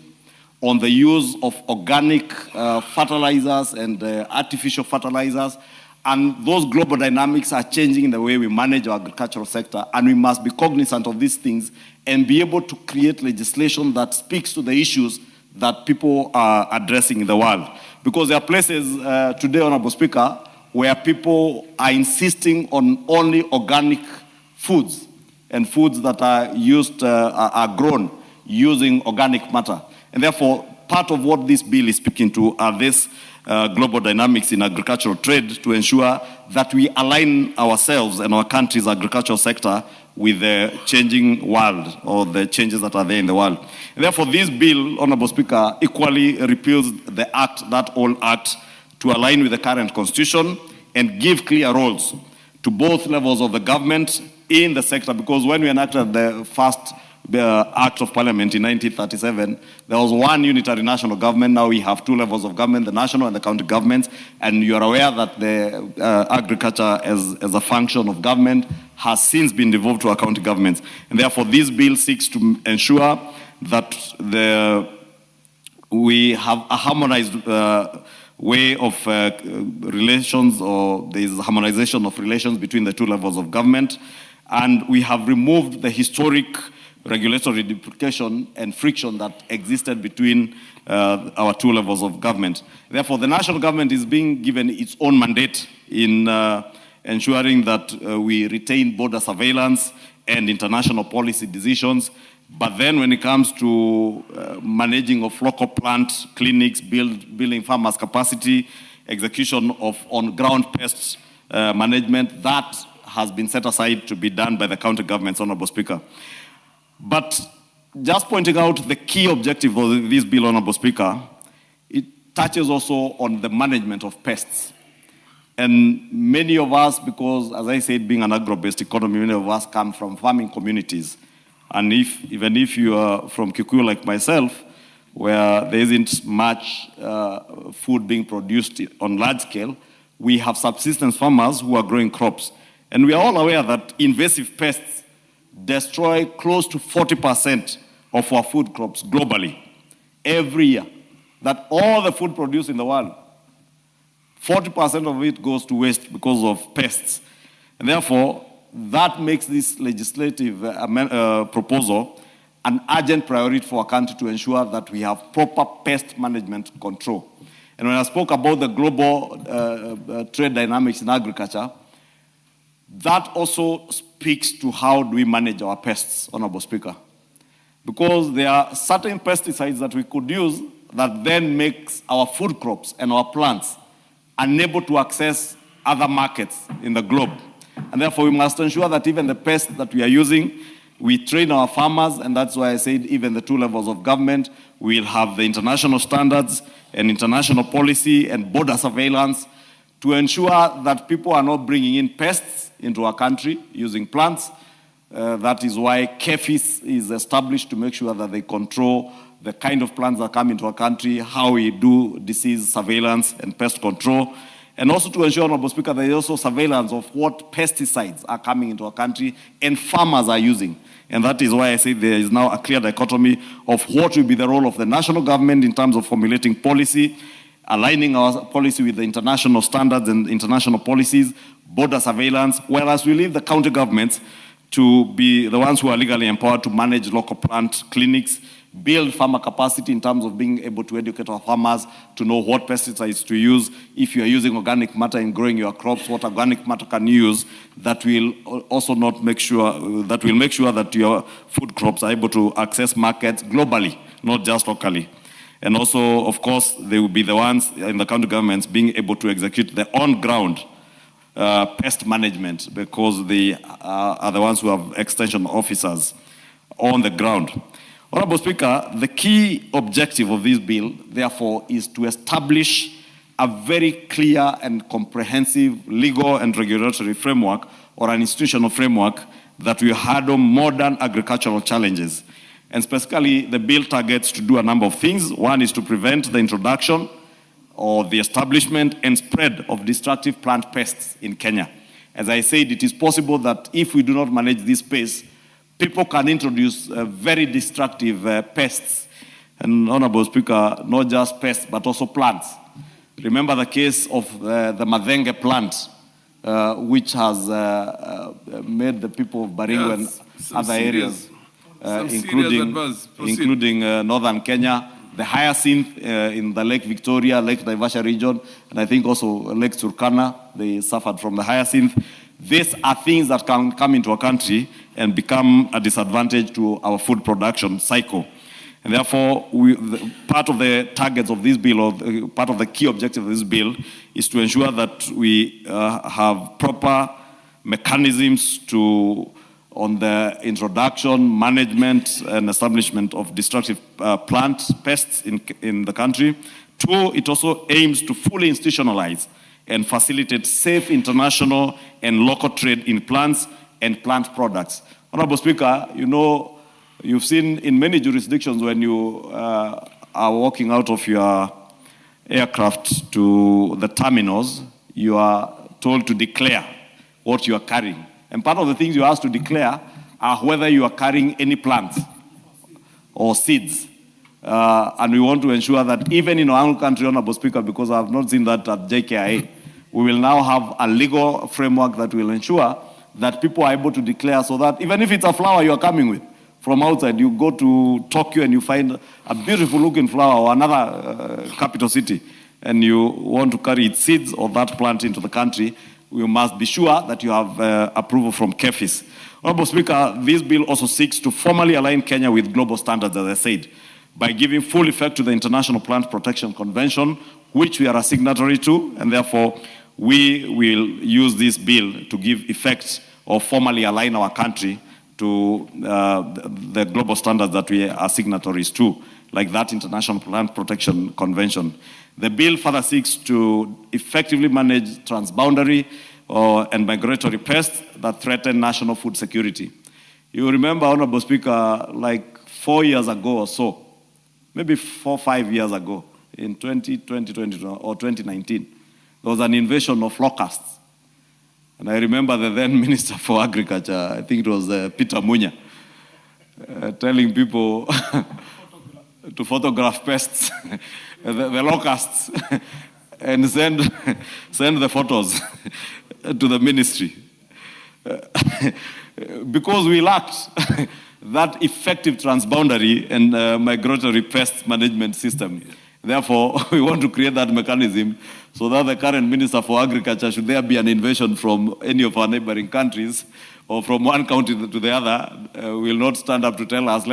on the use of organic fertilizers and artificial fertilizers. And those global dynamics are changing the way we manage our agricultural sector. And we must be cognizant of these things and be able to create legislation that speaks to the issues that people are addressing in the world. Because there are places today, Honorable Speaker, where people are insisting on only organic foods and foods that are used, are grown using organic matter. And therefore, part of what this bill is speaking to are these global dynamics in agricultural trade to ensure that we align ourselves and our country's agricultural sector with the changing world or the changes that are there in the world. And therefore, this bill, Honorable Speaker, equally repeals the act, that old act, to align with the current constitution and give clear roles to both levels of the government in the sector. Because when we enacted the first Act of Parliament in 1937, there was one unitary national government. Now we have two levels of government, the national and the county governments. And you are aware that the agriculture as a function of government has since been devolved to our county governments. And therefore, this bill seeks to ensure that we have a harmonized way of relations, or there is harmonization of relations between the two levels of government. And we have removed the historic regulatory duplication and friction that existed between our two levels of government. Therefore, the national government is being given its own mandate in ensuring that we retain border surveillance and international policy decisions. But then when it comes to managing of local plant clinics, building farmers' capacity, execution of on-ground pest management, that has been set aside to be done by the county governments, Honorable Speaker. But just pointing out the key objective of this bill, Honorable Speaker, it touches also on the management of pests. And many of us, because as I said, being an agro-based economy, many of us come from farming communities. And even if you are from Kikuyu like myself, where there isn't much food being produced on large scale, we have subsistence farmers who are growing crops. And we are all aware that invasive pests destroy close to 40% of our food crops globally every year. That all the food produced in the world, 40% of it goes to waste because of pests. And therefore, that makes this legislative proposal an urgent priority for our country to ensure that we have proper pest management control. And when I spoke about the global trade dynamics in agriculture, that also speaks to how do we manage our pests, Honorable Speaker. Because there are certain pesticides that we could use that then makes our food crops and our plants unable to access other markets in the globe. And therefore, we must ensure that even the pests that we are using, we train our farmers, and that's why I said even the two levels of government will have the international standards and international policy and border surveillance to ensure that people are not bringing in pests into our country using plants. That is why KEFIS is established to make sure that they control the kind of plants that come into our country, how we do disease surveillance and pest control, and also to ensure, Honorable Speaker, there is also surveillance of what pesticides are coming into our country and farmers are using. And that is why I say there is now a clear dichotomy of what will be the role of the national government in terms of formulating policy, aligning our policy with the international standards and international policies, border surveillance, whereas we leave the county governments to be the ones who are legally empowered to manage local plant clinics, build farmer capacity in terms of being able to educate our farmers to know what pesticides to use. If you are using organic matter in growing your crops, what organic matter can you use that will also not make sure that your food crops are able to access markets globally, not just locally. And also, of course, they will be the ones in the county governments being able to execute the on-ground pest management, because they are the ones who have extension officers on the ground. Honorable Speaker, the key objective of this bill, therefore, is to establish a very clear and comprehensive legal and regulatory framework, or an institutional framework, that will handle modern agricultural challenges. And specifically, the bill targets to do a number of things. One is to prevent the introduction or the establishment and spread of destructive plant pests in Kenya. As I said, it is possible that if we do not manage this space, people can introduce very destructive pests. And Honorable Speaker, not just pests, but also plants. Remember the case of the Madenge plant, which has made the people of Baringo and other areas, including northern Kenya, the hyacinth in the Lake Victoria, Lake Naivasha region, and I think also Lake Turkana, they suffered from the hyacinth. These are things that can come into our country and become a disadvantage to our food production cycle. And therefore, part of the targets of this bill, or part of the key objective of this bill, is to ensure that we have proper mechanisms to on the introduction, management, and establishment of destructive plant pests in the country. 2, it also aims to fully institutionalize and facilitate safe international and local trade in plants and plant products. Honorable Speaker, you know, you've seen in many jurisdictions when you are walking out of your aircraft to the terminals, you are told to declare what you are carrying. And part of the things you asked to declare are whether you are carrying any plants or seeds. And we want to ensure that even in our own country, Honorable Speaker, because I have not seen that at JKIA, we will now have a legal framework that will ensure that people are able to declare, so that even if it's a flower you are coming with from outside, you go to Tokyo and you find a beautiful looking flower or another capital city, and you want to carry its seeds or that plant into the country, we must be sure that you have approval from KEFIS. Honorable Speaker, this bill also seeks to formally align Kenya with global standards, as I said, by giving full effect to the International Plant Protection Convention, which we are a signatory to, and therefore we will use this bill to give effect or formally align our country to the global standards that we are signatories to, like that International Plant Protection Convention. The bill further seeks to effectively manage transboundary and migratory pests that threaten national food security. You remember, Honorable Speaker, like 4 years ago or so, maybe 4 or 5 years ago, in 2020 or 2019, there was an invasion of locusts. And I remember the then Minister for Agriculture, I think it was Peter Munya, telling people to photograph pests, the locusts, and send the photos to the ministry. Because we lacked that effective transboundary and migratory pest management system. Therefore, we want to create that mechanism so that the current Minister for Agriculture, should there be an invasion from any of our neighboring countries or from one country to the other, will not stand up to tell us,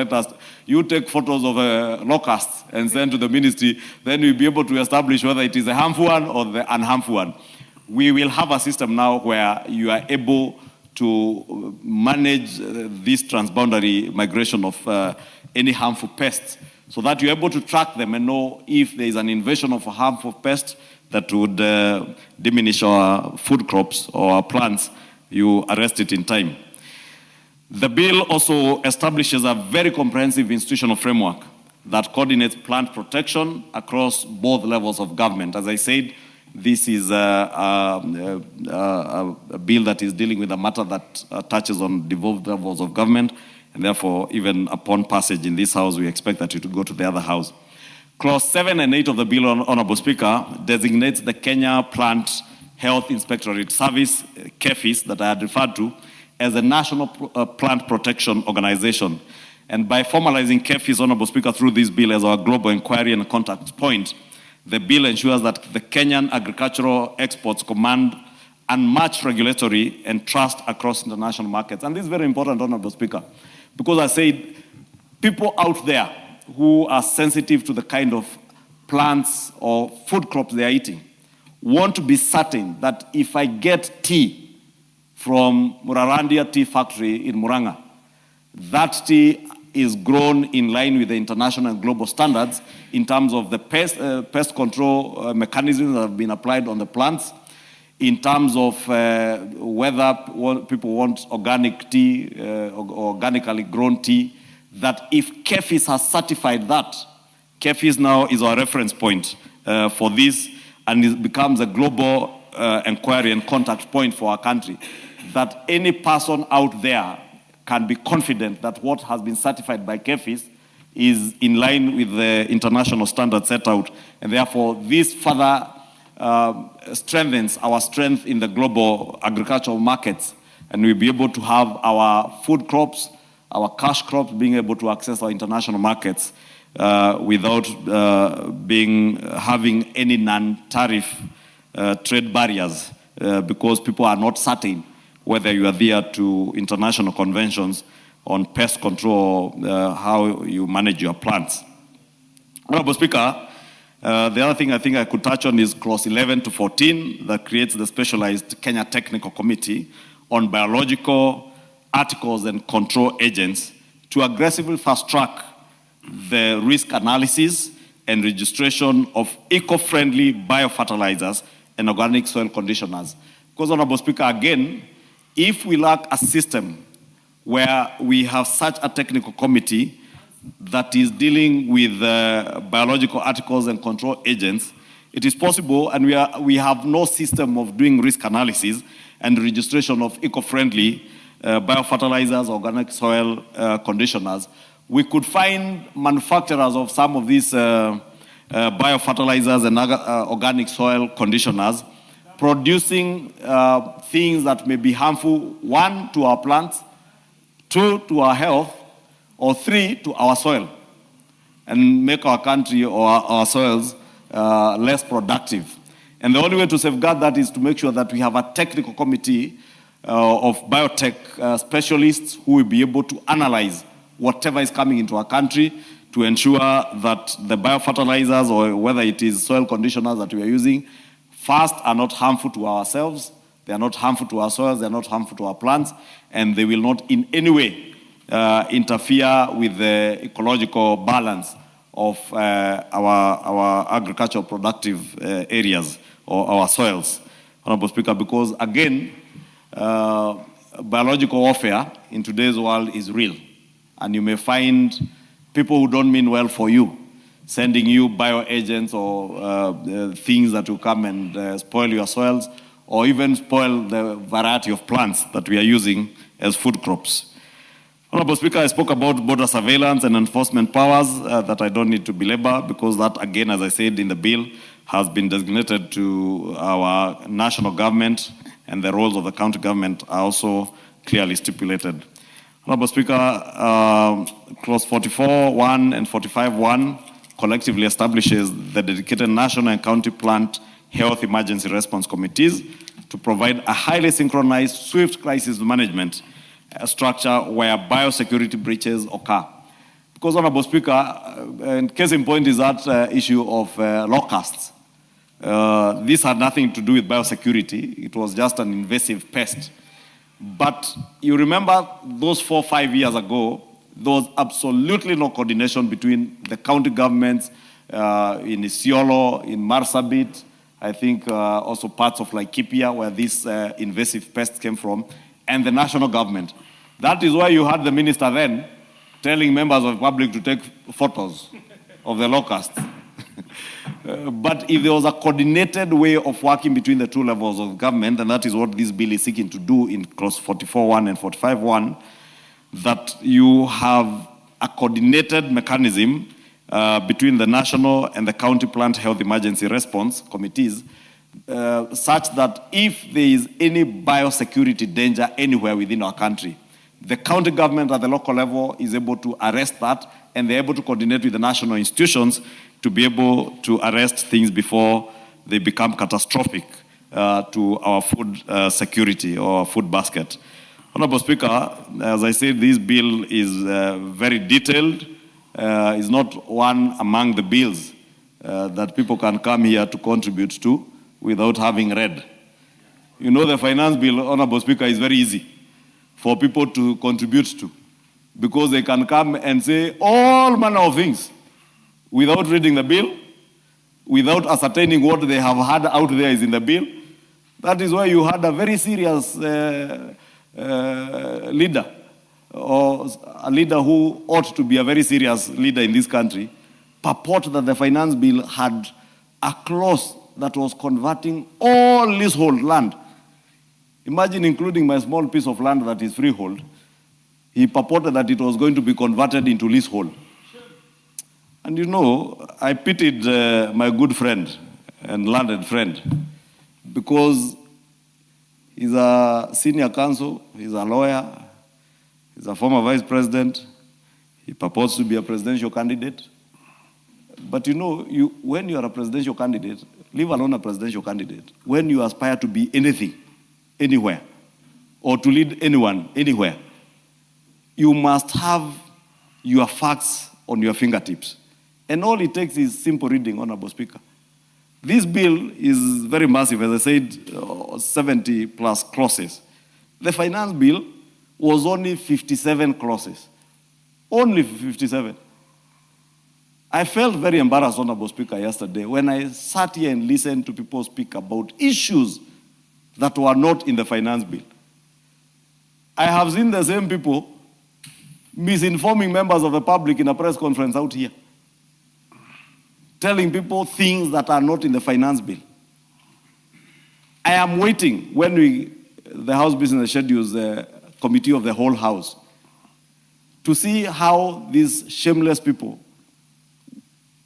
you take photos of locusts and send to the ministry, then we'll be able to establish whether it is a harmful one or the unharmful one. We will have a system now where you are able to manage this transboundary migration of any harmful pests, so that you're able to track them and know if there is an invasion of a harmful pest that would diminish our food crops or our plants, you arrest it in time. The bill also establishes a very comprehensive institutional framework that coordinates plant protection across both levels of government. As I said, this is a bill that is dealing with a matter that touches on devolved levels of government, and therefore, even upon passage in this House, we expect that it will go to the other House. Clause 7 and 8 of the bill, Honorable Speaker, designates the Kenya Plant Health Inspectorate Service, KEFIS, that I had referred to, as a national plant protection organization. And by formalizing KEFIS, Honorable Speaker, through this bill as our global inquiry and contact point, the bill ensures that the Kenyan agricultural exports command unmatched regulatory and trust across international markets. And this is very important, Honorable Speaker, because I said people out there who are sensitive to the kind of plants or food crops they are eating want to be certain that if I get tea from Murarandia Tea Factory in Muranga, that tea is grown in line with the international and global standards in terms of the pest control mechanisms that have been applied on the plants, in terms of whether people want organic tea or organically grown tea, that if KEFIS has certified that, KEFIS now is our reference point for this, and it becomes a global inquiry and contact point for our country, that any person out there can be confident that what has been certified by KEFIS is in line with the international standards set out, and therefore this further strengthens our strength in the global agricultural markets, and we'll be able to have our food crops, our cash crops being able to access our international markets without having any non-tariff trade barriers because people are not certain whether you adhere to international conventions on pest control, how you manage your plants. Honorable Speaker, the other thing I think I could touch on is clause 11 to 14 that creates the specialized Kenya Technical Committee on biological articles and control agents to aggressively fast-track the risk analysis and registration of eco-friendly biofertilizers and organic soil conditioners. Because, Honorable Speaker, again, if we lack a system where we have such a technical committee that is dealing with biological articles and control agents, it is possible, and we have no system of doing risk analysis and registration of eco-friendly biofertilizers, organic soil conditioners. We could find manufacturers of some of these biofertilizers and organic soil conditioners producing things that may be harmful, 1, to our plants, 2, to our health, or 3, to our soil, and make our country or our soils less productive. And the only way to safeguard that is to make sure that we have a technical committee of biotech specialists who will be able to analyze whatever is coming into our country to ensure that the biofertilizers or whether it is soil conditioners that we are using, first, are not harmful to ourselves, they are not harmful to our soils, they are not harmful to our plants, and they will not in any way interfere with the ecological balance of our agricultural productive areas or our soils, Honorable Speaker, because again, biological warfare in today's world is real. And you may find people who don't mean well for you, sending you bioagents or things that will come and spoil your soils, or even spoil the variety of plants that we are using as food crops. Honorable Speaker, I spoke about border surveillance and enforcement powers that I don't need to belabor, because that, again, as I said in the bill, has been designated to our national government, and the roles of the county government are also clearly stipulated. Honorable Speaker, clause 44.1 and 45.1 collectively establishes the dedicated national and county plant health emergency response committees to provide a highly synchronized, swift crisis management structure where biosecurity breaches occur. Because, Honorable Speaker, case in point is that issue of locusts. This had nothing to do with biosecurity. It was just an invasive pest. But you remember those 4 or 5 years ago, there was absolutely no coordination between the county governments in Isiolo, in Marsabit, I think also parts of Laikipia where this invasive pest came from, and the national government. That is why you had the minister then telling members of the public to take photos of the locusts. But if there was a coordinated way of working between the two levels of government, and that is what this bill is seeking to do in clause 44.1 and 45.1, that you have a coordinated mechanism between the national and the county plant health emergency response committees, such that if there is any biosecurity danger anywhere within our country, the county government at the local level is able to arrest that, and they're able to coordinate with the national institutions to be able to arrest things before they become catastrophic to our food security or food basket. Honorable Speaker, as I said, this bill is very detailed. It's not one among the bills that people can come here to contribute to without having read. You know, the finance bill, Honorable Speaker, is very easy for people to contribute to, because they can come and say all manner of things without reading the bill, without ascertaining what they have had out there is in the bill. That is why you had a very serious leader, or a leader who ought to be a very serious leader in this country, purport that the finance bill had a clause that was converting all leasehold land. Imagine including my small piece of land that is freehold. He purported that it was going to be converted into leasehold. And you know, I pitied my good friend and learned friend, because he's a senior counsel, he's a lawyer, he's a former vice president, he purports to be a presidential candidate. But you know, when you are a presidential candidate, leave alone a presidential candidate, when you aspire to be anything, anywhere, or to lead anyone, anywhere, you must have your facts on your fingertips. And all it takes is simple reading, Honorable Speaker. This bill is very massive, as I said, 70 plus clauses. The finance bill was only 57 clauses. Only 57. I felt very embarrassed, Honorable Speaker, yesterday when I sat here and listened to people speak about issues that were not in the finance bill. I have seen the same people misinforming members of the public in a press conference out here, telling people things that are not in the finance bill. I am waiting when the House Business schedules the committee of the whole House to see how these shameless people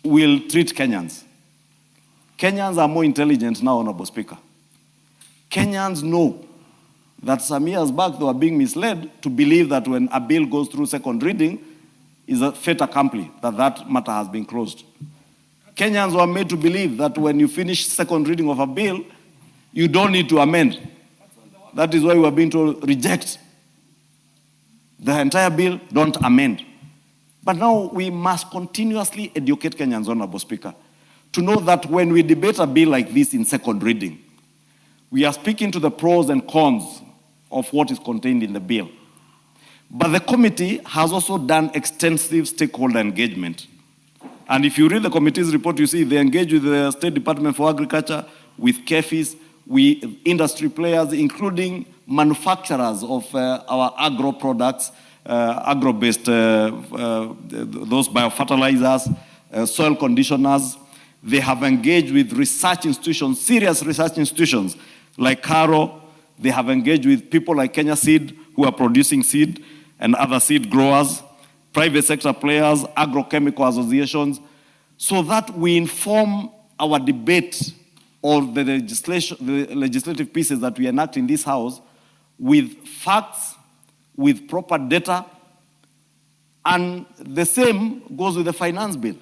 will treat Kenyans. Kenyans are more intelligent now, Honorable Speaker. Kenyans know that some years back they were being misled to believe that when a bill goes through second reading, is a fait accompli, that matter has been closed. Kenyans were made to believe that when you finish second reading of a bill, you don't need to amend. That is why we were being told, reject the entire bill, don't amend. But now we must continuously educate Kenyans, Honorable Speaker, to know that when we debate a bill like this in second reading, we are speaking to the pros and cons of what is contained in the bill. But the committee has also done extensive stakeholder engagement. And if you read the committee's report, you see they engage with the State Department for Agriculture, with KEFIS, with industry players, including manufacturers of our agro products, agro-based, those biofertilizers, soil conditioners. They have engaged with research institutions, serious research institutions like CARO. They have engaged with people like Kenya Seed, who are producing seed, and other seed growers, private sector players, agrochemical associations, so that we inform our debate or the legislative pieces that we enact in this House with facts, with proper data, and the same goes with the finance bill.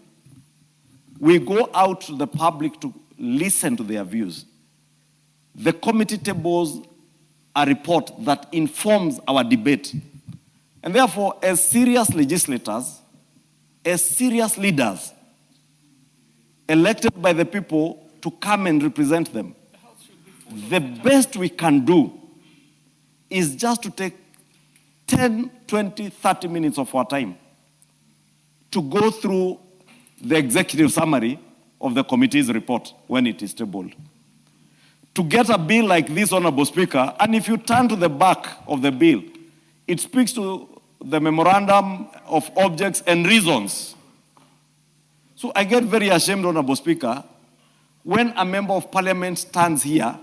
We go out to the public to listen to their views. The committee tables a report that informs our debate. And therefore, as serious legislators, as serious leaders, elected by the people to come and represent them, the best we can do is just to take 10, 20, 30 minutes of our time to go through the executive summary of the committee's report when it is tabled. To get a bill like this, Honorable Speaker, and if you turn to the back of the bill, it speaks to the memorandum of objects and reasons. So I get very ashamed, Honorable Speaker, when a member of parliament stands here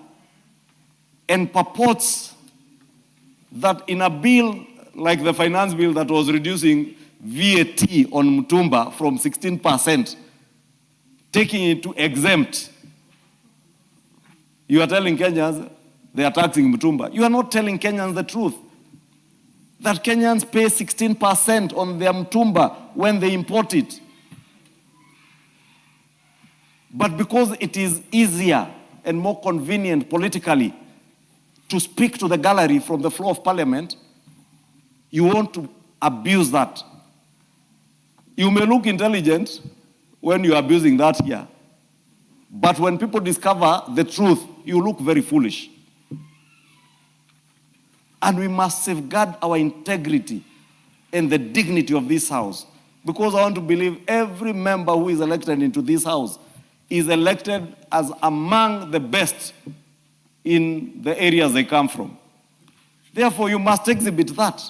and purports that in a bill like the finance bill that was reducing VAT on Mtumba from 16%, taking it to exempt, you are telling Kenyans they are taxing Mtumba. You are not telling Kenyans the truth. That Kenyans pay 16% on their Mtumba when they import it. But because it is easier and more convenient politically to speak to the gallery from the floor of parliament, you want to abuse that. You may look intelligent when you are abusing that here. But when people discover the truth, you look very foolish. And we must safeguard our integrity and the dignity of this House. Because I want to believe every member who is elected into this House is elected as among the best in the areas they come from. Therefore, you must exhibit that.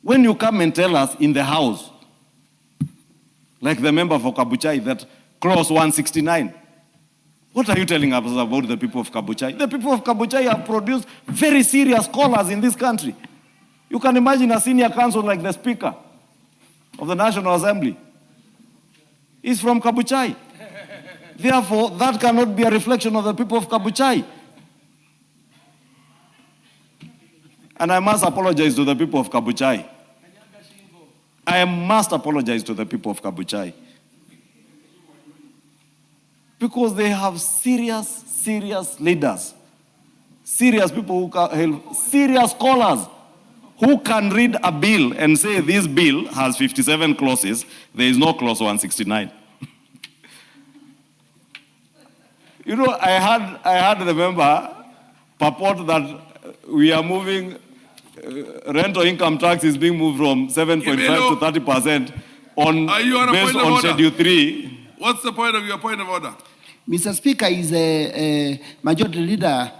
When you come and tell us in the House, like the member for Kabuchai, that clause 169, what are you telling us about the people of Kabuchai? The people of Kabuchai have produced very serious scholars in this country. You can imagine a senior counsel like the Speaker of the National Assembly is from Kabuchai. Therefore, that cannot be a reflection of the people of Kabuchai. And I must apologize to the people of Kabuchai. I must apologize to the people of Kabuchai. Because they have serious leaders, serious people who can, serious scholars who can read a bill and say this bill has 57 clauses, there is no clause 169. You know, I had the member purport that we are moving rental income tax is being moved from 7.5 to 30% based on Schedule 3. What's the point of your point of order? Mr. Speaker, is a majority leader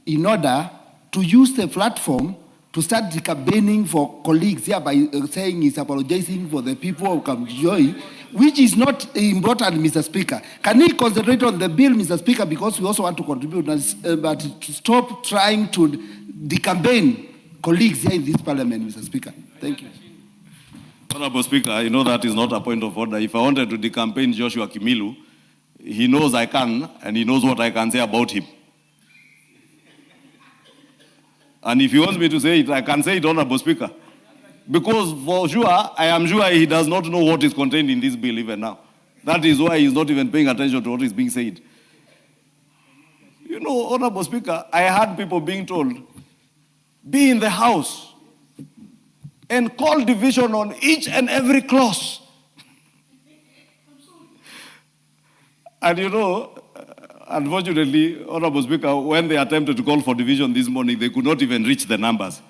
in order to use the platform to start campaigning for colleagues, hereby saying he's apologizing for the people of Kamjoi, which is not important, Mr. Speaker. Can he concentrate on the bill, Mr. Speaker, because we also want to contribute, but to stop trying to decampaign colleagues here in this parliament, Mr. Speaker. Thank you. Honorable Speaker, you know that is not a point of order. If I wanted to decampaign Joshua Kimilu, he knows I can, and he knows what I can say about him. And if he wants me to say it, I can say it, Honorable Speaker. Because for sure, I am sure he does not know what is contained in this bill even now. That is why he's not even paying attention to what is being said. You know, Honorable Speaker, I had people being told, be in the House and call division on each and every clause. And you know, unfortunately, Honorable Speaker, when they attempted to call for division this morning, they could not even reach the numbers.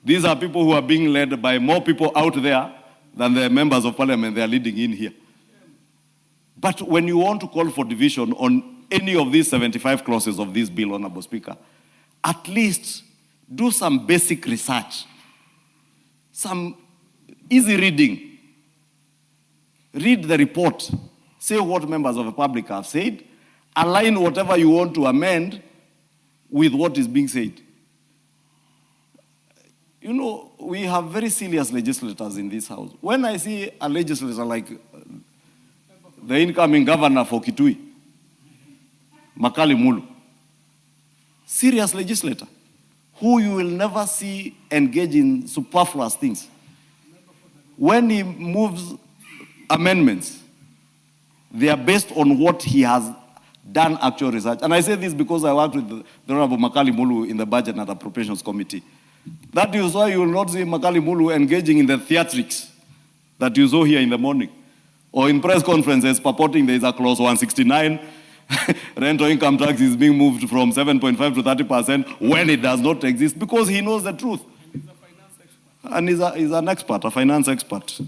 These are people who are being led by more people out there than the members of parliament they are leading in here. But when you want to call for division on any of these 75 clauses of this bill, Honorable Speaker, at least do some basic research, some easy reading. Read the report. Say what members of the public have said. Align whatever you want to amend with what is being said. You know, we have very serious legislators in this house. When I see a legislator like the incoming governor for Kitui, Makali Mulu, serious legislator, who you will never see engage in superfluous things. When he moves amendments, they are based on what he has done actual research. And I say this because I worked with the Honorable Makali Mulu in the Budget and Appropriations Committee. That is why you will not see Makali Mulu engaging in the theatrics that you saw here in the morning. Or in press conferences purporting there is a clause 169, rental income tax is being moved from 7.5 to 30% when it does not exist, because he knows the truth. And he's an expert, a finance expert.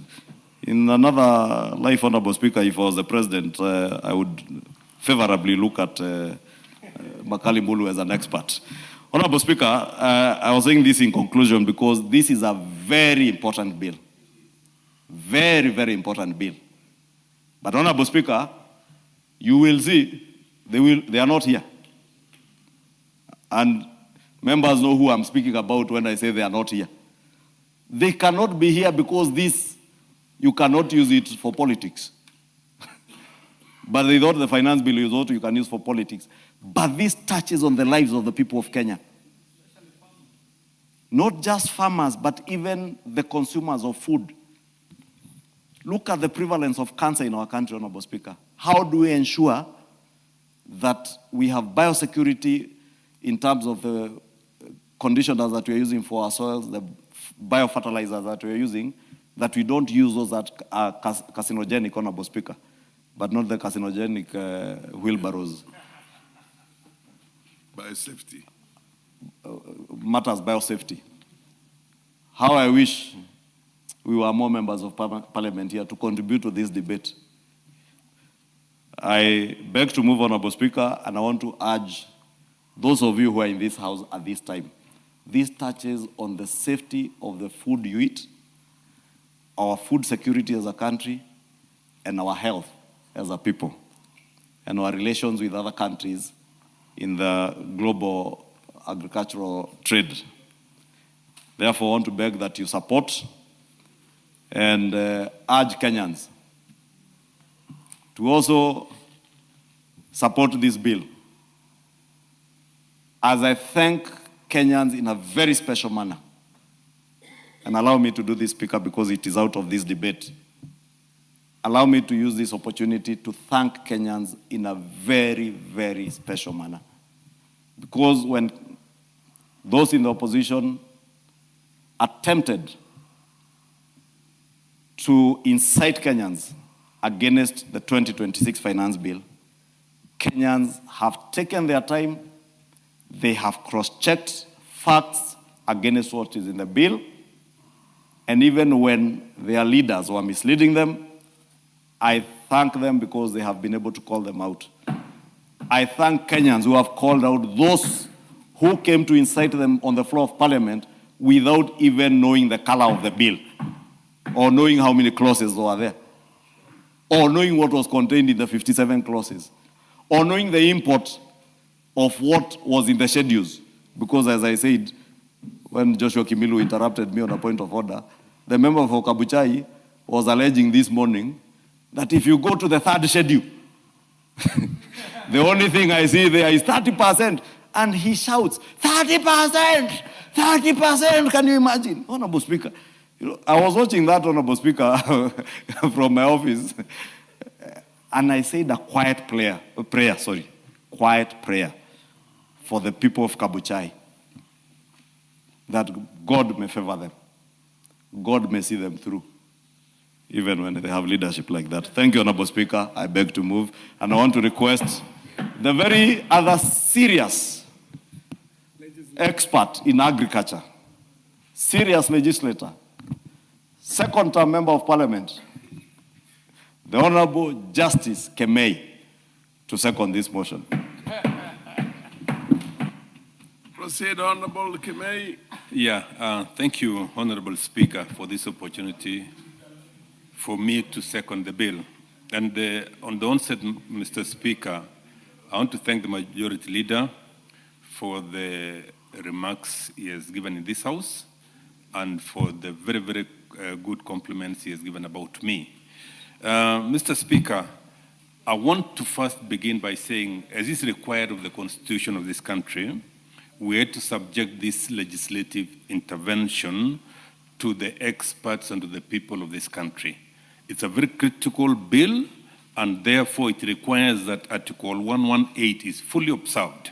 In another life, Honorable Speaker, if I was the president, I would favorably look at Makali Mulu as an expert. Honorable Speaker, I was saying this in conclusion because this is a very important bill. Very, very important bill. But Honorable Speaker, you will see they are not here. And members know who I'm speaking about when I say they are not here. They cannot be here because you cannot use it for politics. But they thought the finance bill you can use for politics. But this touches on the lives of the people of Kenya. Not just farmers, but even the consumers of food. Look at the prevalence of cancer in our country, Honorable Speaker. How do we ensure that we have biosecurity in terms of the conditioners that we are using for our soils, the biofertilizers that we are using, that we don't use those that are carcinogenic, Honorable Speaker, but not the carcinogenic wheelbarrows. Biosafety. Matters biosafety. How I wish we were more members of parliament here to contribute to this debate. I beg to move, Honorable Speaker, and I want to urge those of you who are in this house at this time. This touches on the safety of the food you eat, our food security as a country, and our health as a people, and our relations with other countries in the global agricultural trade. Therefore, I want to beg that you support and urge Kenyans to also support this bill, as I thank Kenyans in a very special manner. And allow me to do this, Speaker, because it is out of this debate. Allow me to use this opportunity to thank Kenyans in a very, very special manner. Because when those in the opposition attempted to incite Kenyans against the 2026 finance bill, Kenyans have taken their time, they have cross-checked facts, against what is in the bill. And even when their leaders were misleading them, I thank them because they have been able to call them out. I thank Kenyans who have called out those who came to incite them on the floor of Parliament without even knowing the color of the bill, or knowing how many clauses were there, or knowing what was contained in the 57 clauses, or knowing the import of what was in the schedules. Because as I said, when Joshua Kimilu interrupted me on a point of order, the member for Kabuchai was alleging this morning that if you go to the third schedule, the only thing I see there is 30%. And he shouts, 30%, 30%, can you imagine? Honorable Speaker, you know, I was watching that, Honorable Speaker, from my office, and I said a quiet prayer for the people of Kabuchai, that God may favor them. God may see them through, even when they have leadership like that. Thank you, Honorable Speaker. I beg to move. And I want to request the very other serious expert in agriculture, serious legislator, second-term member of Parliament, the Honorable Justice Kemei, to second this motion. Proceed, Honorable Kemei. Yeah, thank you, Honorable Speaker, for this opportunity for me to second the bill. And on the onset, Mr. Speaker, I want to thank the Majority Leader for the remarks he has given in this House and for the very, very good compliments he has given about me. Mr. Speaker, I want to first begin by saying, as is required of the Constitution of this country, we had to subject this legislative intervention to the experts and to the people of this country. It's a very critical bill, and therefore it requires that Article 118 is fully observed.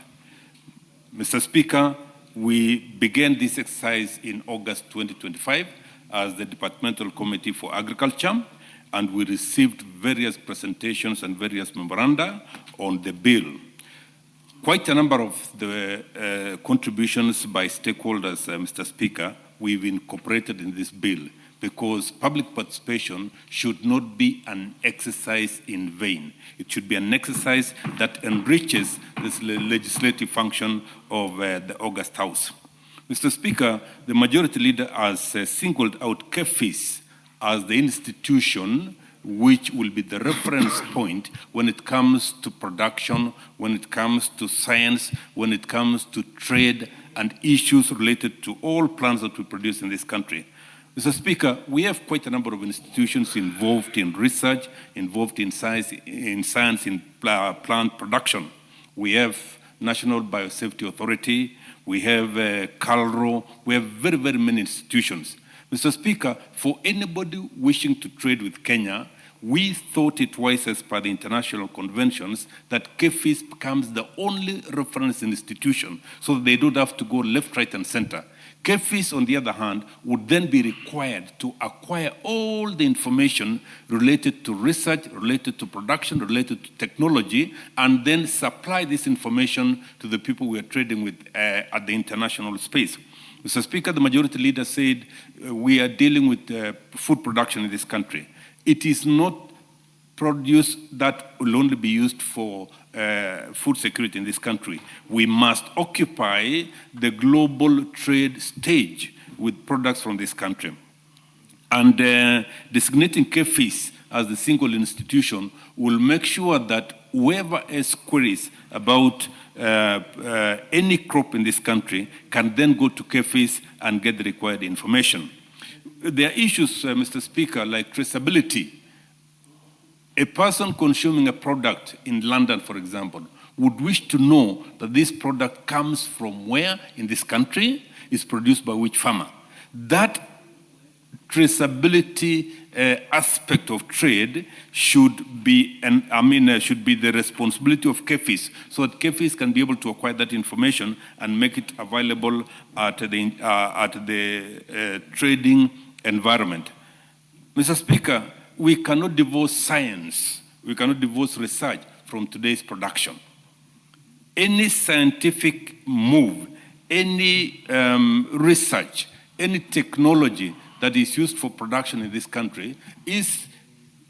Mr. Speaker, we began this exercise in August 2025 as the Departmental Committee for Agriculture, and we received various presentations and various memoranda on the bill. Quite a number of the contributions by stakeholders, Mr. Speaker, we've incorporated in this bill, because public participation should not be an exercise in vain. It should be an exercise that enriches this legislative function of the August House. Mr. Speaker, the Majority Leader has singled out KEFIS as the institution which will be the reference point when it comes to production, when it comes to science, when it comes to trade and issues related to all plants that we produce in this country. Mr. Speaker, we have quite a number of institutions involved in research, involved in science, in plant production. We have National Biosafety Authority, we have CALRO, we have very, very many institutions. Mr. Speaker, for anybody wishing to trade with Kenya, we thought it wise, as per the international conventions, that KEFIS becomes the only reference institution so that they don't have to go left, right, and center. KEFIS, on the other hand, would then be required to acquire all the information related to research, related to production, related to technology, and then supply this information to the people we are trading with at the international space. Mr. Speaker, the Majority Leader said we are dealing with food production in this country. It is not produce that will only be used for food security in this country. We must occupy the global trade stage with products from this country. And designating KEFIS as the single institution will make sure that whoever has queries about any crop in this country can then go to KEFIS and get the required information. There are issues, Mr. Speaker, like traceability. A person consuming a product in London, for example, would wish to know that this product comes from where in this country, is produced by which farmer. That traceability aspect of trade should be, should be the responsibility of KEFIS, so that KEFIS can be able to acquire that information and make it available at the trading environment. Mr. Speaker, we cannot divorce science, we cannot divorce research from today's production. Any scientific move, any research, any technology that is used for production in this country is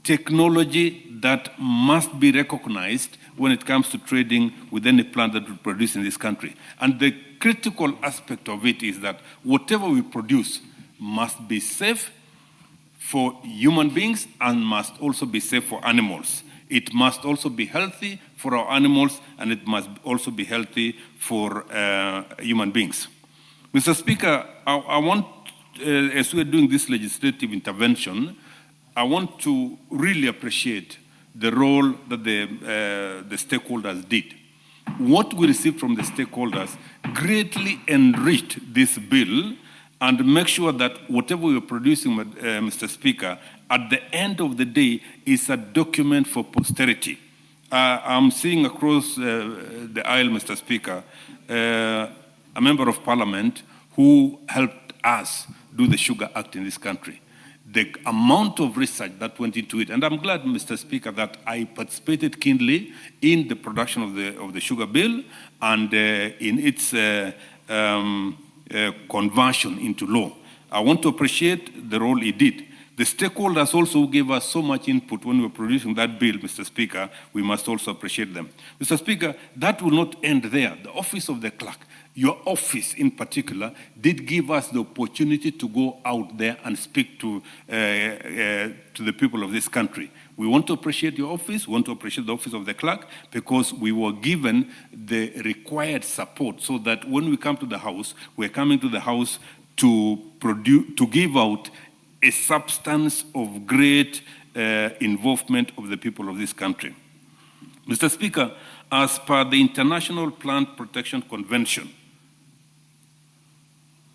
technology that must be recognized when it comes to trading with any plant that we produce in this country. And the critical aspect of it is that whatever we produce must be safe for human beings and must also be safe for animals. It must also be healthy for our animals, and it must also be healthy for human beings. Mr. Speaker, I want, as we're doing this legislative intervention, I want to really appreciate the role that the stakeholders did. What we received from the stakeholders greatly enriched this bill and make sure that whatever we are producing, Mr. Speaker, at the end of the day is a document for posterity. I'm seeing across the aisle, Mr. Speaker, a member of parliament who helped us do the Sugar Act in this country. The amount of research that went into it, and I'm glad, Mr. Speaker, that I participated keenly in the production of the sugar bill and in its conversion into law. I want to appreciate the role it did. The stakeholders also gave us so much input when we were producing that bill, Mr. Speaker. We must also appreciate them. Mr. Speaker, that will not end there. The office of the clerk, your office in particular, did give us the opportunity to go out there and speak to the people of this country. We want to appreciate your office, we want to appreciate the office of the clerk, because we were given the required support so that when we come to the House, we're coming to the House to give out a substance of great involvement of the people of this country. Mr. Speaker, as per the International Plant Protection Convention,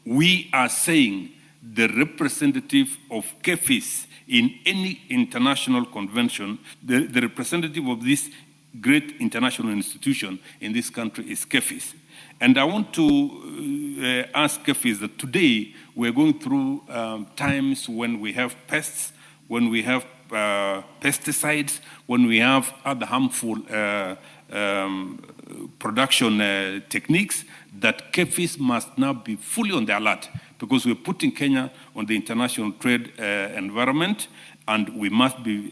we are saying the representative of KEFIS in any international convention, the representative of this great international institution in this country is KEFIS. And I want to ask KEFIS that today we're going through times when we have pests, when we have pesticides, when we have other harmful production techniques, that KEFIS must now be fully on the alert, because we're putting Kenya on the international trade environment, and we must be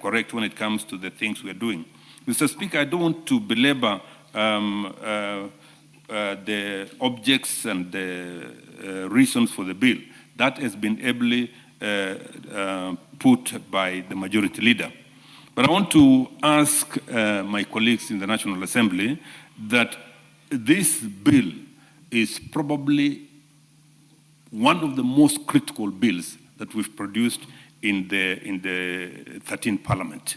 correct when it comes to the things we're doing. Mr. Speaker, I don't want to belabor the objects and the reasons for the bill. That has been ably put by the majority leader. But I want to ask my colleagues in the National Assembly that this bill is probably one of the most critical bills that we've produced in the 13th Parliament.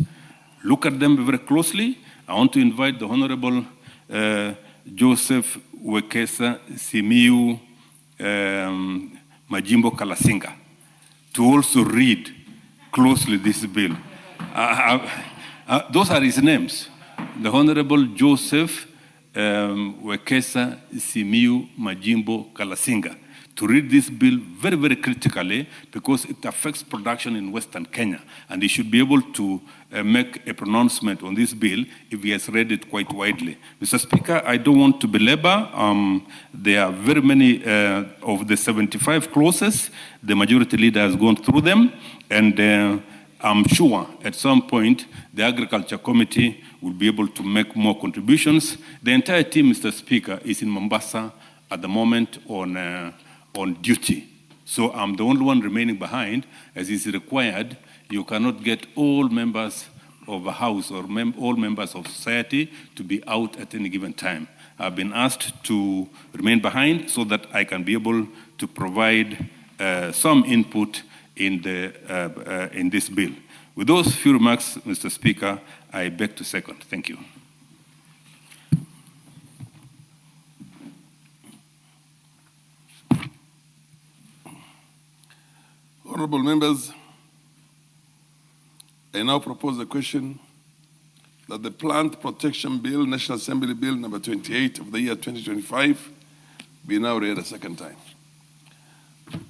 Look at them very closely. I want to invite the Honorable Joseph Wekesa Simiu Majimbo Kalasinga to also read closely this bill. Those are his names. The Honorable Joseph Wekesa Simiu Majimbo Kalasinga, to read this bill very, very critically, because it affects production in Western Kenya, and he should be able to make a pronouncement on this bill if he has read it quite widely. Mr. Speaker, I don't want to belabor. There are very many of the 75 clauses. The majority leader has gone through them, and I'm sure at some point the Agriculture Committee will be able to make more contributions. The entire team, Mr. Speaker, is in Mombasa at the moment on duty. So I'm the only one remaining behind, as is required. You cannot get all members of a house or all members of society to be out at any given time. I've been asked to remain behind so that I can be able to provide some input in this bill. With those few remarks, Mr. Speaker, I beg to second. Thank you. Honorable members, I now propose the question that the Plant Protection Bill, National Assembly Bill number 28 of the year 2025, be now read a second time.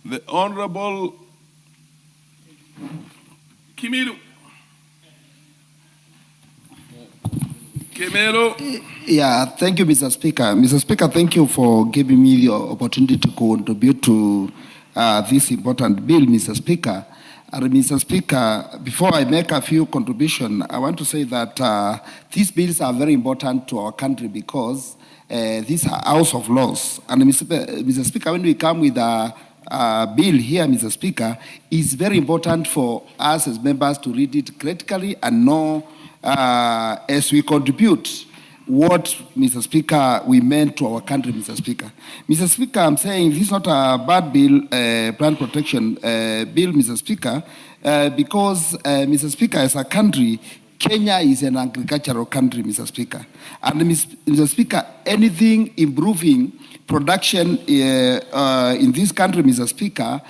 The Honorable Yeah, thank you, Mr. Speaker. Mr. Speaker, thank you for giving me the opportunity to contribute to this important bill, Mr. Speaker. And Mr. Speaker, before I make a few contributions, I want to say that these bills are very important to our country because these are house of laws. And Mr. Speaker, when we come with a bill here, Mr. Speaker, it's very important for us as members to read it critically and know as we contribute what, Mr. Speaker, we meant to our country, Mr. Speaker. Mr. Speaker, I'm saying this is not a bad bill, plant protection bill, Mr. Speaker, because, Mr. Speaker, as a country, Kenya is an agricultural country, Mr. Speaker. And, Mr. Speaker, anything improving production in this country, Mr. Speaker,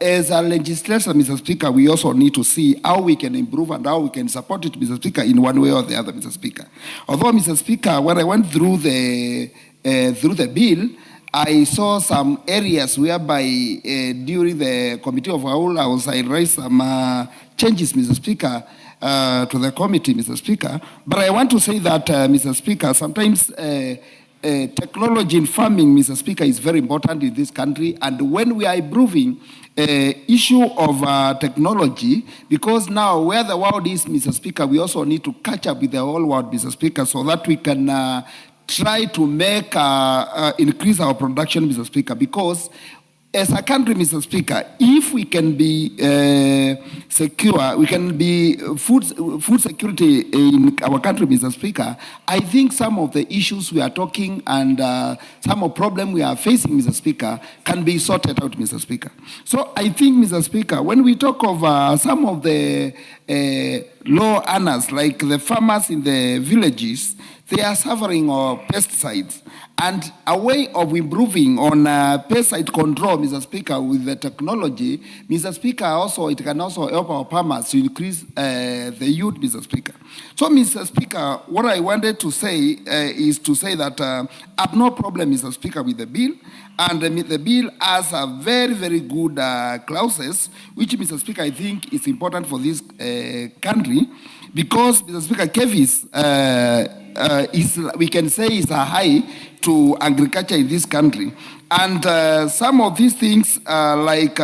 as a legislator, Mr. Speaker, we also need to see how we can improve and how we can support it, Mr. Speaker, in one way or the other, Mr. Speaker. Although, Mr. Speaker, when I went through the bill, I saw some areas whereby during the Committee of Whole House, I raised some changes, Mr. Speaker, to the committee, Mr. Speaker. But I want to say that, Mr. Speaker, sometimes technology in farming, Mr. Speaker, is very important in this country. And when we are improving issue of technology, because now where the world is, Mr. Speaker, we also need to catch up with the whole world, Mr. Speaker, so that we can try to make increase our production, Mr. Speaker, because as a country, Mr. Speaker, if we can be secure, we can be food security in our country, Mr. Speaker, I think some of the issues we are talking and some of the problems we are facing, Mr. Speaker, can be sorted out, Mr. Speaker. So I think, Mr. Speaker, when we talk of some of the low earners, like the farmers in the villages, they are suffering of pesticides. And a way of improving on pesticide control, Mr. Speaker, with the technology, Mr. Speaker, also it can also help our farmers to increase the yield, Mr. Speaker. So, Mr. Speaker, what I wanted to say is to say that I have no problem, Mr. Speaker, with the bill. And the bill has a very, very good clauses, which, Mr. Speaker, I think is important for this country, because, Mr. Speaker, KEVIS is, we can say, is a high to agriculture in this country. And some of these things, like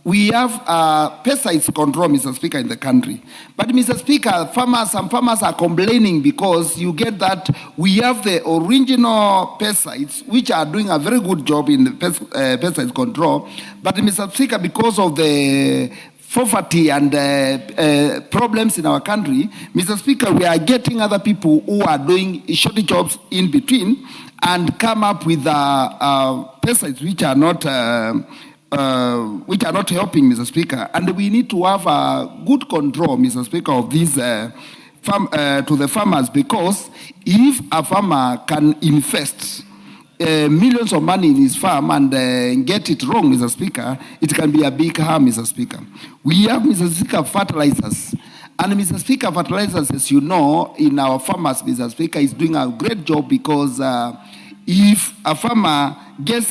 we have pesticides control, Mr. Speaker, in the country. But, Mr. Speaker, some farmers are complaining because you get that we have the original pesticides, which are doing a very good job in the pesticide control. But, Mr. Speaker, because of the poverty and problems in our country, Mr. Speaker, we are getting other people who are doing shorty jobs in between and come up with pesticides which are not helping, Mr. Speaker. And we need to have a good control, Mr. Speaker, of these to the farmers, because if a farmer can invest millions of money in his farm and get it wrong, Mr. Speaker, it can be a big harm, Mr. Speaker. We have, Mr. Speaker, fertilizers. And, Mr. Speaker, fertilizers, as you know, in our farmers, Mr. Speaker, is doing a great job, because if a farmer gets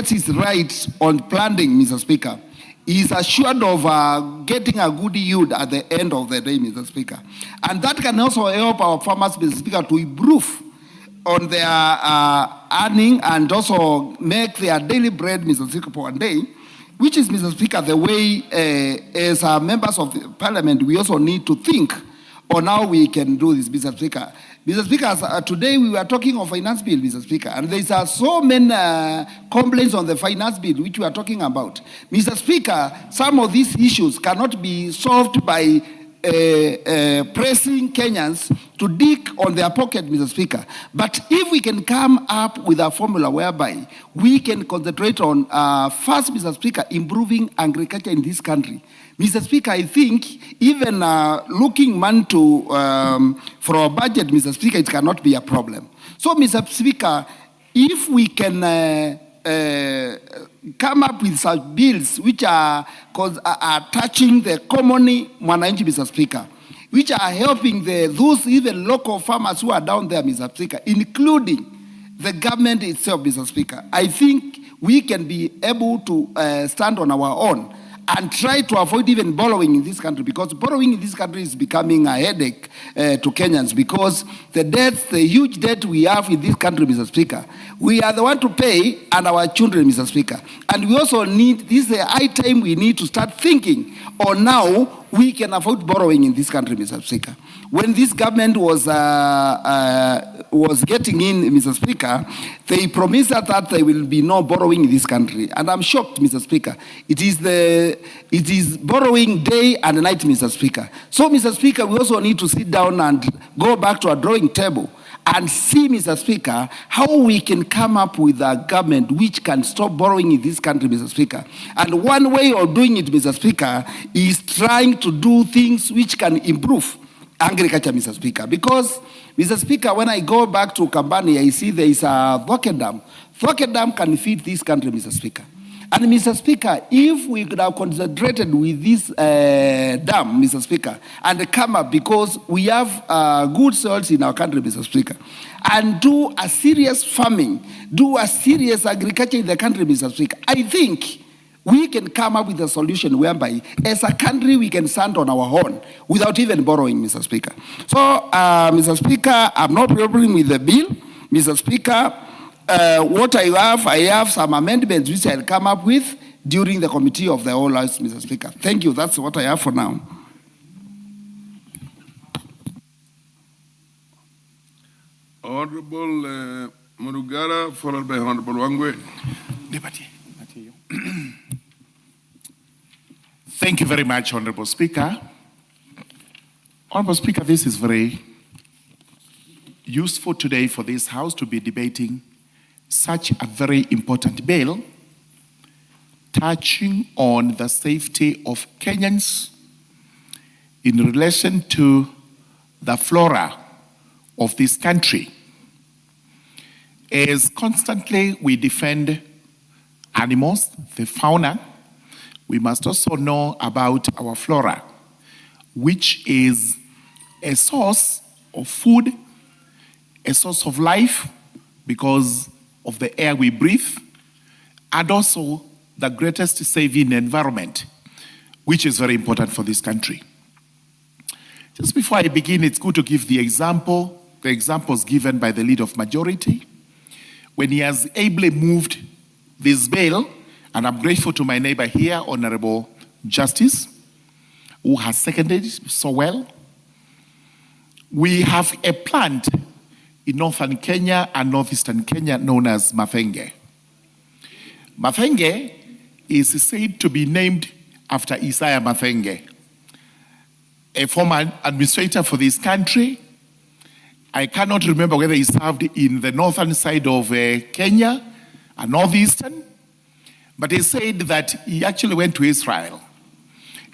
his rights on planting, Mr. Speaker, he is assured of getting a good yield at the end of the day, Mr. Speaker. And that can also help our farmers, Mr. Speaker, to improve on their earning and also make their daily bread, Mr. Speaker, for one day, which is, Mr. Speaker, the way as members of the Parliament, we also need to think on how we can do this, Mr. Speaker. Mr. Speaker, today we were talking of finance bill, Mr. Speaker, and there are so many complaints on the finance bill which we are talking about. Mr. Speaker, some of these issues cannot be solved by pressing Kenyans to dig on their pocket, Mr. Speaker. But if we can come up with a formula whereby we can concentrate on, first, Mr. Speaker, improving agriculture in this country. Mr. Speaker, I think even looking money for our budget, Mr. Speaker, it cannot be a problem. So, Mr. Speaker, if we can come up with such bills which are touching the common Mwananchi, Mr. Speaker, which are helping those even local farmers who are down there, Mr. Speaker, including the government itself, Mr. Speaker, I think we can be able to stand on our own and try to avoid even borrowing in this country, because borrowing in this country is becoming a headache to Kenyans, because the huge debt we have in this country, Mr. Speaker, we are the one to pay, and our children, Mr. Speaker. And we also need, this is a high time we need to start thinking on now we can avoid borrowing in this country, Mr. Speaker. When this government was getting in, Mr. Speaker, they promised that there will be no borrowing in this country. And I'm shocked, Mr. Speaker. It is borrowing day and night, Mr. Speaker. So, Mr. Speaker, we also need to sit down and go back to a drawing table and see, Mr. Speaker, how we can come up with a government which can stop borrowing in this country, Mr. Speaker. And one way of doing it, Mr. Speaker, is trying to do things which can improve agriculture, Mr. Speaker. Because, Mr. Speaker, when I go back to Kambani, I see there is a Voke Dam. Voke Dam can feed this country, Mr. Speaker. And, Mr. Speaker, if we could have concentrated with this dam, Mr. Speaker, and come up, because we have good soils in our country, Mr. Speaker, and do a serious farming, do a serious agriculture in the country, Mr. Speaker, I think we can come up with a solution whereby, as a country, we can stand on our own without even borrowing, Mr. Speaker. So, Mr. Speaker, I'm not problem with the bill, Mr. Speaker. What I have some amendments which I'll come up with during the committee of the whole House, Mr. Speaker. Thank you. That's what I have for now. Honorable Murugara, followed by Honorable Wangwe. Thank you very much, Honorable Speaker. Honorable Speaker, this is very useful today for this House to be debating such a very important bill touching on the safety of Kenyans in relation to the flora of this country. As constantly we defend animals, the fauna, we must also know about our flora, which is a source of food, a source of life, because of the air we breathe, and also the greatest saving environment, which is very important for this country. Just before I begin, it's good to give the examples given by the leader of majority, when he has ably moved this bill, and I'm grateful to my neighbor here, Honorable Justice, who has seconded so well. We have a plant in northern Kenya and northeastern Kenya known as Mafenge. Mafenge is said to be named after Isaiah Mafenge, a former administrator for this country. I cannot remember whether he served in the northern side of Kenya and northeastern, but he said that he actually went to Israel.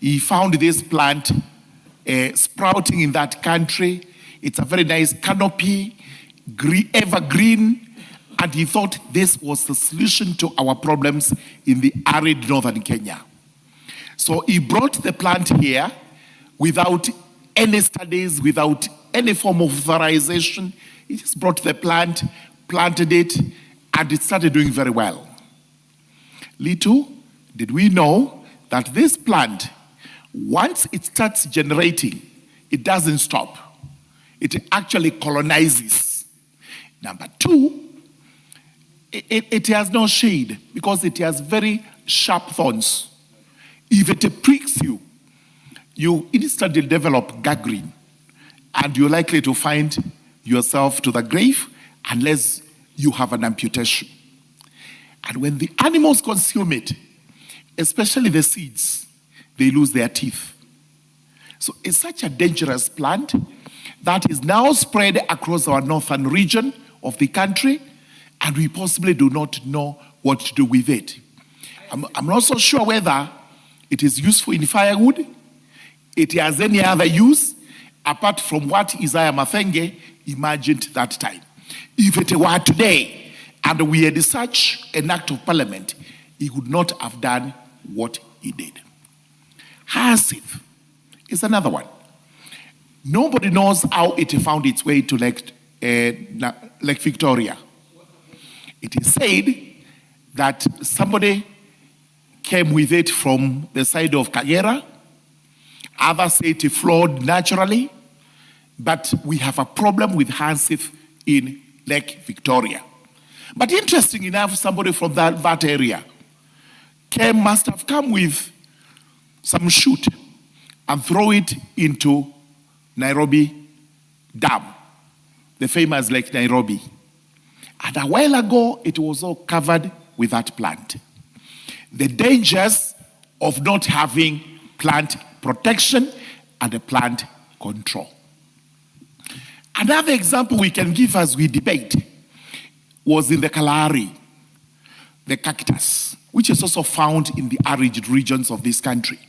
He found this plant sprouting in that country. It's a very nice canopy, evergreen, and he thought this was the solution to our problems in the arid northern Kenya. So he brought the plant here without any studies, without any form of authorization. He just brought the plant, planted it, and it started doing very well. Little did we know that this plant, once it starts generating, it doesn't stop. It actually colonizes. Number two, it has no shade because it has very sharp thorns. If it pricks you, you instantly develop gangrene, and you're likely to find yourself to the grave unless you have an amputation. And when the animals consume it, especially the seeds, they lose their teeth. So it's such a dangerous plant that is now spread across our northern region of the country, and we possibly do not know what to do with it. I'm not so sure whether it is useful in firewood, it has any other use, apart from what Isaiah Mafenge imagined that time. If it were today, and we had such an act of parliament, he would not have done what he did. Hasif is another one. Nobody knows how it found its way to Lake Victoria. It is said that somebody came with it from the side of Kagera. Others say it flowed naturally. But we have a problem with Hansif in Lake Victoria. But interesting enough, somebody from that area must have come with some chute and throw it into Nairobi Dam, the famous Lake Nairobi. And a while ago, it was all covered with that plant. The dangers of not having plant protection and a plant control. Another example we can give as we debate was in the Kalahari, the cactus, which is also found in the arid regions of this country.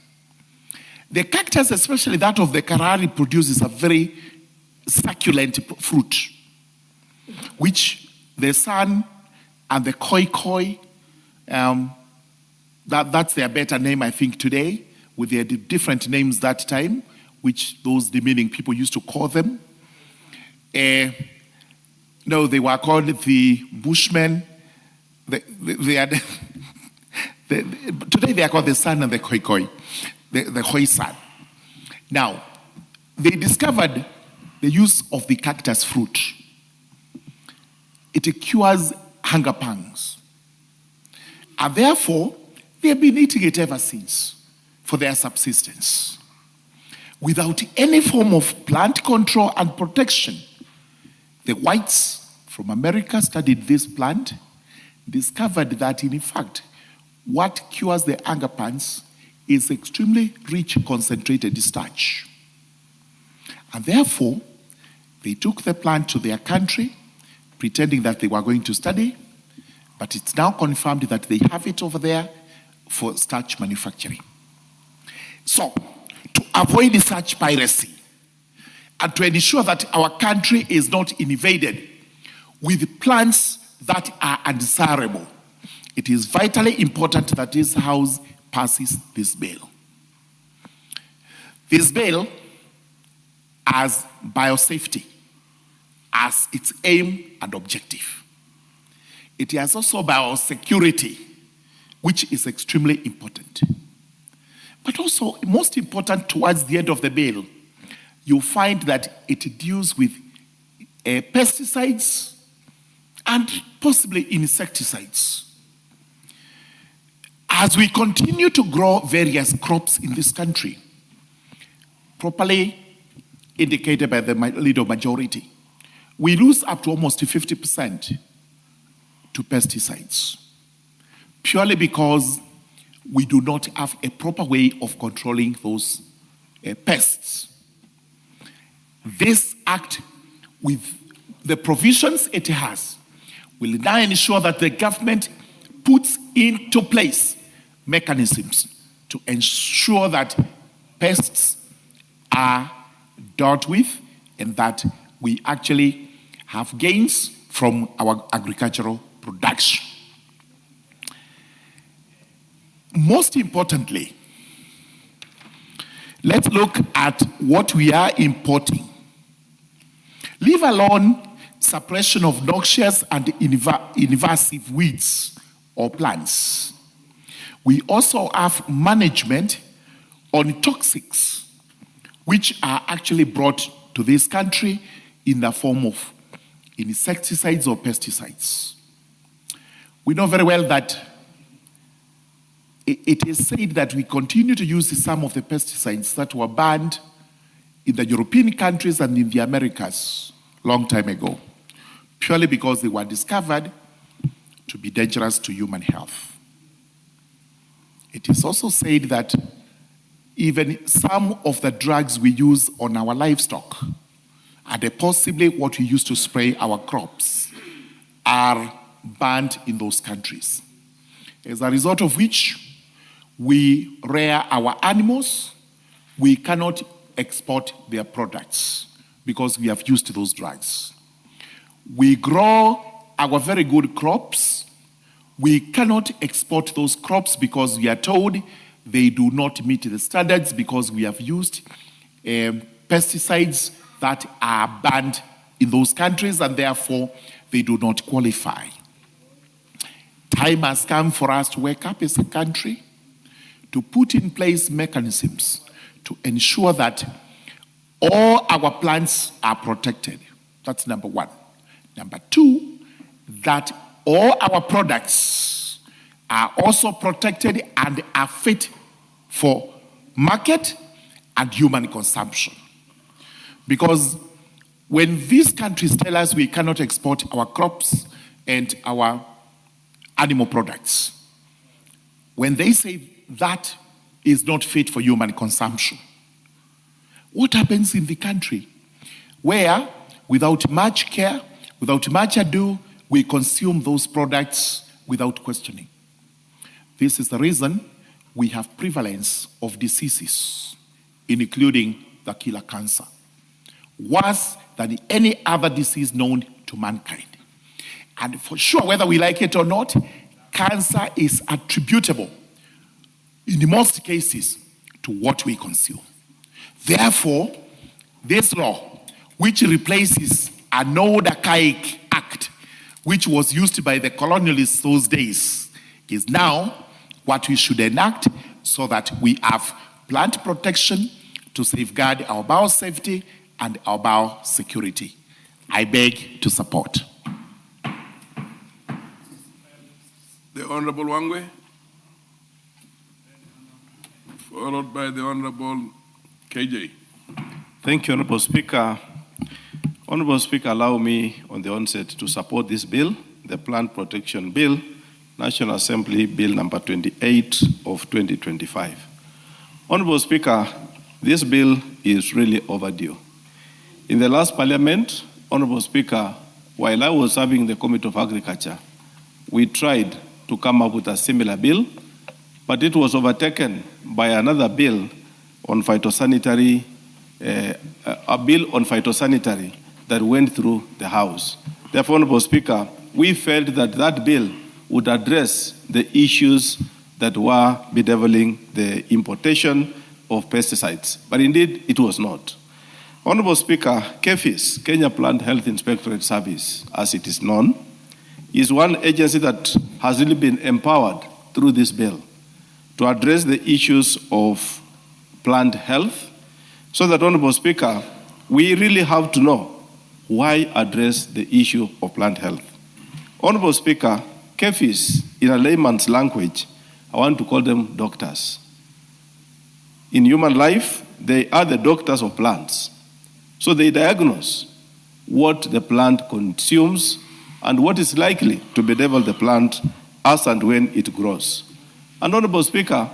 The cactus, especially that of the Kalahari, produces a very succulent fruit, which the sun and the koi, that's their better name, I think, today, with their different names that time, which those demeaning people used to call them. No, they were called the Bushmen. Today they are called the sun and the koi, the Khoisan. Now, they discovered the use of the cactus fruit. It cures hunger pangs. And therefore, they have been eating it ever since for their subsistence, without any form of plant control and protection. The whites from America studied this plant, discovered that in fact, what cures the hunger pangs is extremely rich concentrated starch. And therefore, they took the plant to their country, pretending that they were going to study, but it's now confirmed that they have it over there for starch manufacturing. So, to avoid such piracy, and to ensure that our country is not invaded with plants that are undesirable, it is vitally important that this House passes this bill. This bill has biosafety as its aim and objective. It has also biosecurity, which is extremely important. But also, most important, towards the end of the bill, you find that it deals with pesticides and possibly insecticides. As we continue to grow various crops in this country, properly indicated by the leader majority, we lose up to almost 50% to pesticides, purely because we do not have a proper way of controlling those pests. This act, with the provisions it has, will now ensure that the government puts into place mechanisms to ensure that pests are dealt with and that we actually have gains from our agricultural production. Most importantly, let's look at what we are importing. Leave alone suppression of noxious and invasive weeds or plants. We also have management on toxics, which are actually brought to this country in the form of insecticides or pesticides. We know very well that it is said that we continue to use some of the pesticides that were banned in the European countries and in the Americas long time ago, purely because they were discovered to be dangerous to human health. It is also said that even some of the drugs we use on our livestock and possibly what we use to spray our crops are banned in those countries. As a result of which, we rear our animals, we cannot export their products because we have used those drugs. We grow our very good crops, we cannot export those crops because we are told they do not meet the standards because we have used pesticides that are banned in those countries and therefore they do not qualify. Time has come for us to wake up as a country to put in place mechanisms to ensure that all our plants are protected. That's number one. Number two, that all our products are also protected and are fit for market and human consumption. Because when these countries tell us we cannot export our crops and our animal products, when they say that is not fit for human consumption, what happens in the country where, without much care, without much ado, we consume those products without questioning? This is the reason we have prevalence of diseases, including the killer cancer, worse than any other disease known to mankind. And for sure, whether we like it or not, cancer is attributable, in most cases, to what we consume. Therefore, this law, which replaces an old archaic act, which was used by the colonialists those days, is now what we should enact so that we have plant protection to safeguard our biosafety and our biosecurity. I beg to support. The Honorable Wangwe, followed by the Honorable KJ. Thank you, Honorable Speaker. Honorable Speaker, allow me on the onset to support this bill, the Plant Protection Bill, National Assembly Bill number 28 of 2025. Honorable Speaker, this bill is really overdue. In the last Parliament, Honorable Speaker, while I was serving the Committee of Agriculture, we tried to come up with a similar bill, but it was overtaken by another bill on phytosanitary, a bill on phytosanitary that went through the House. Therefore, Honorable Speaker, we felt that that bill would address the issues that were bedeviling the importation of pesticides. But indeed, it was not. Honorable Speaker, KEFIS, Kenya Plant Health Inspectorate Service, as it is known, is one agency that has really been empowered through this bill to address the issues of plant health, so that, Honorable Speaker, we really have to know why address the issue of plant health. Honorable Speaker, KEFIS, in a layman's language, I want to call them doctors. In human life, they are the doctors of plants. So they diagnose what the plant consumes and what is likely to bedevil the plant as and when it grows. And Honorable Speaker,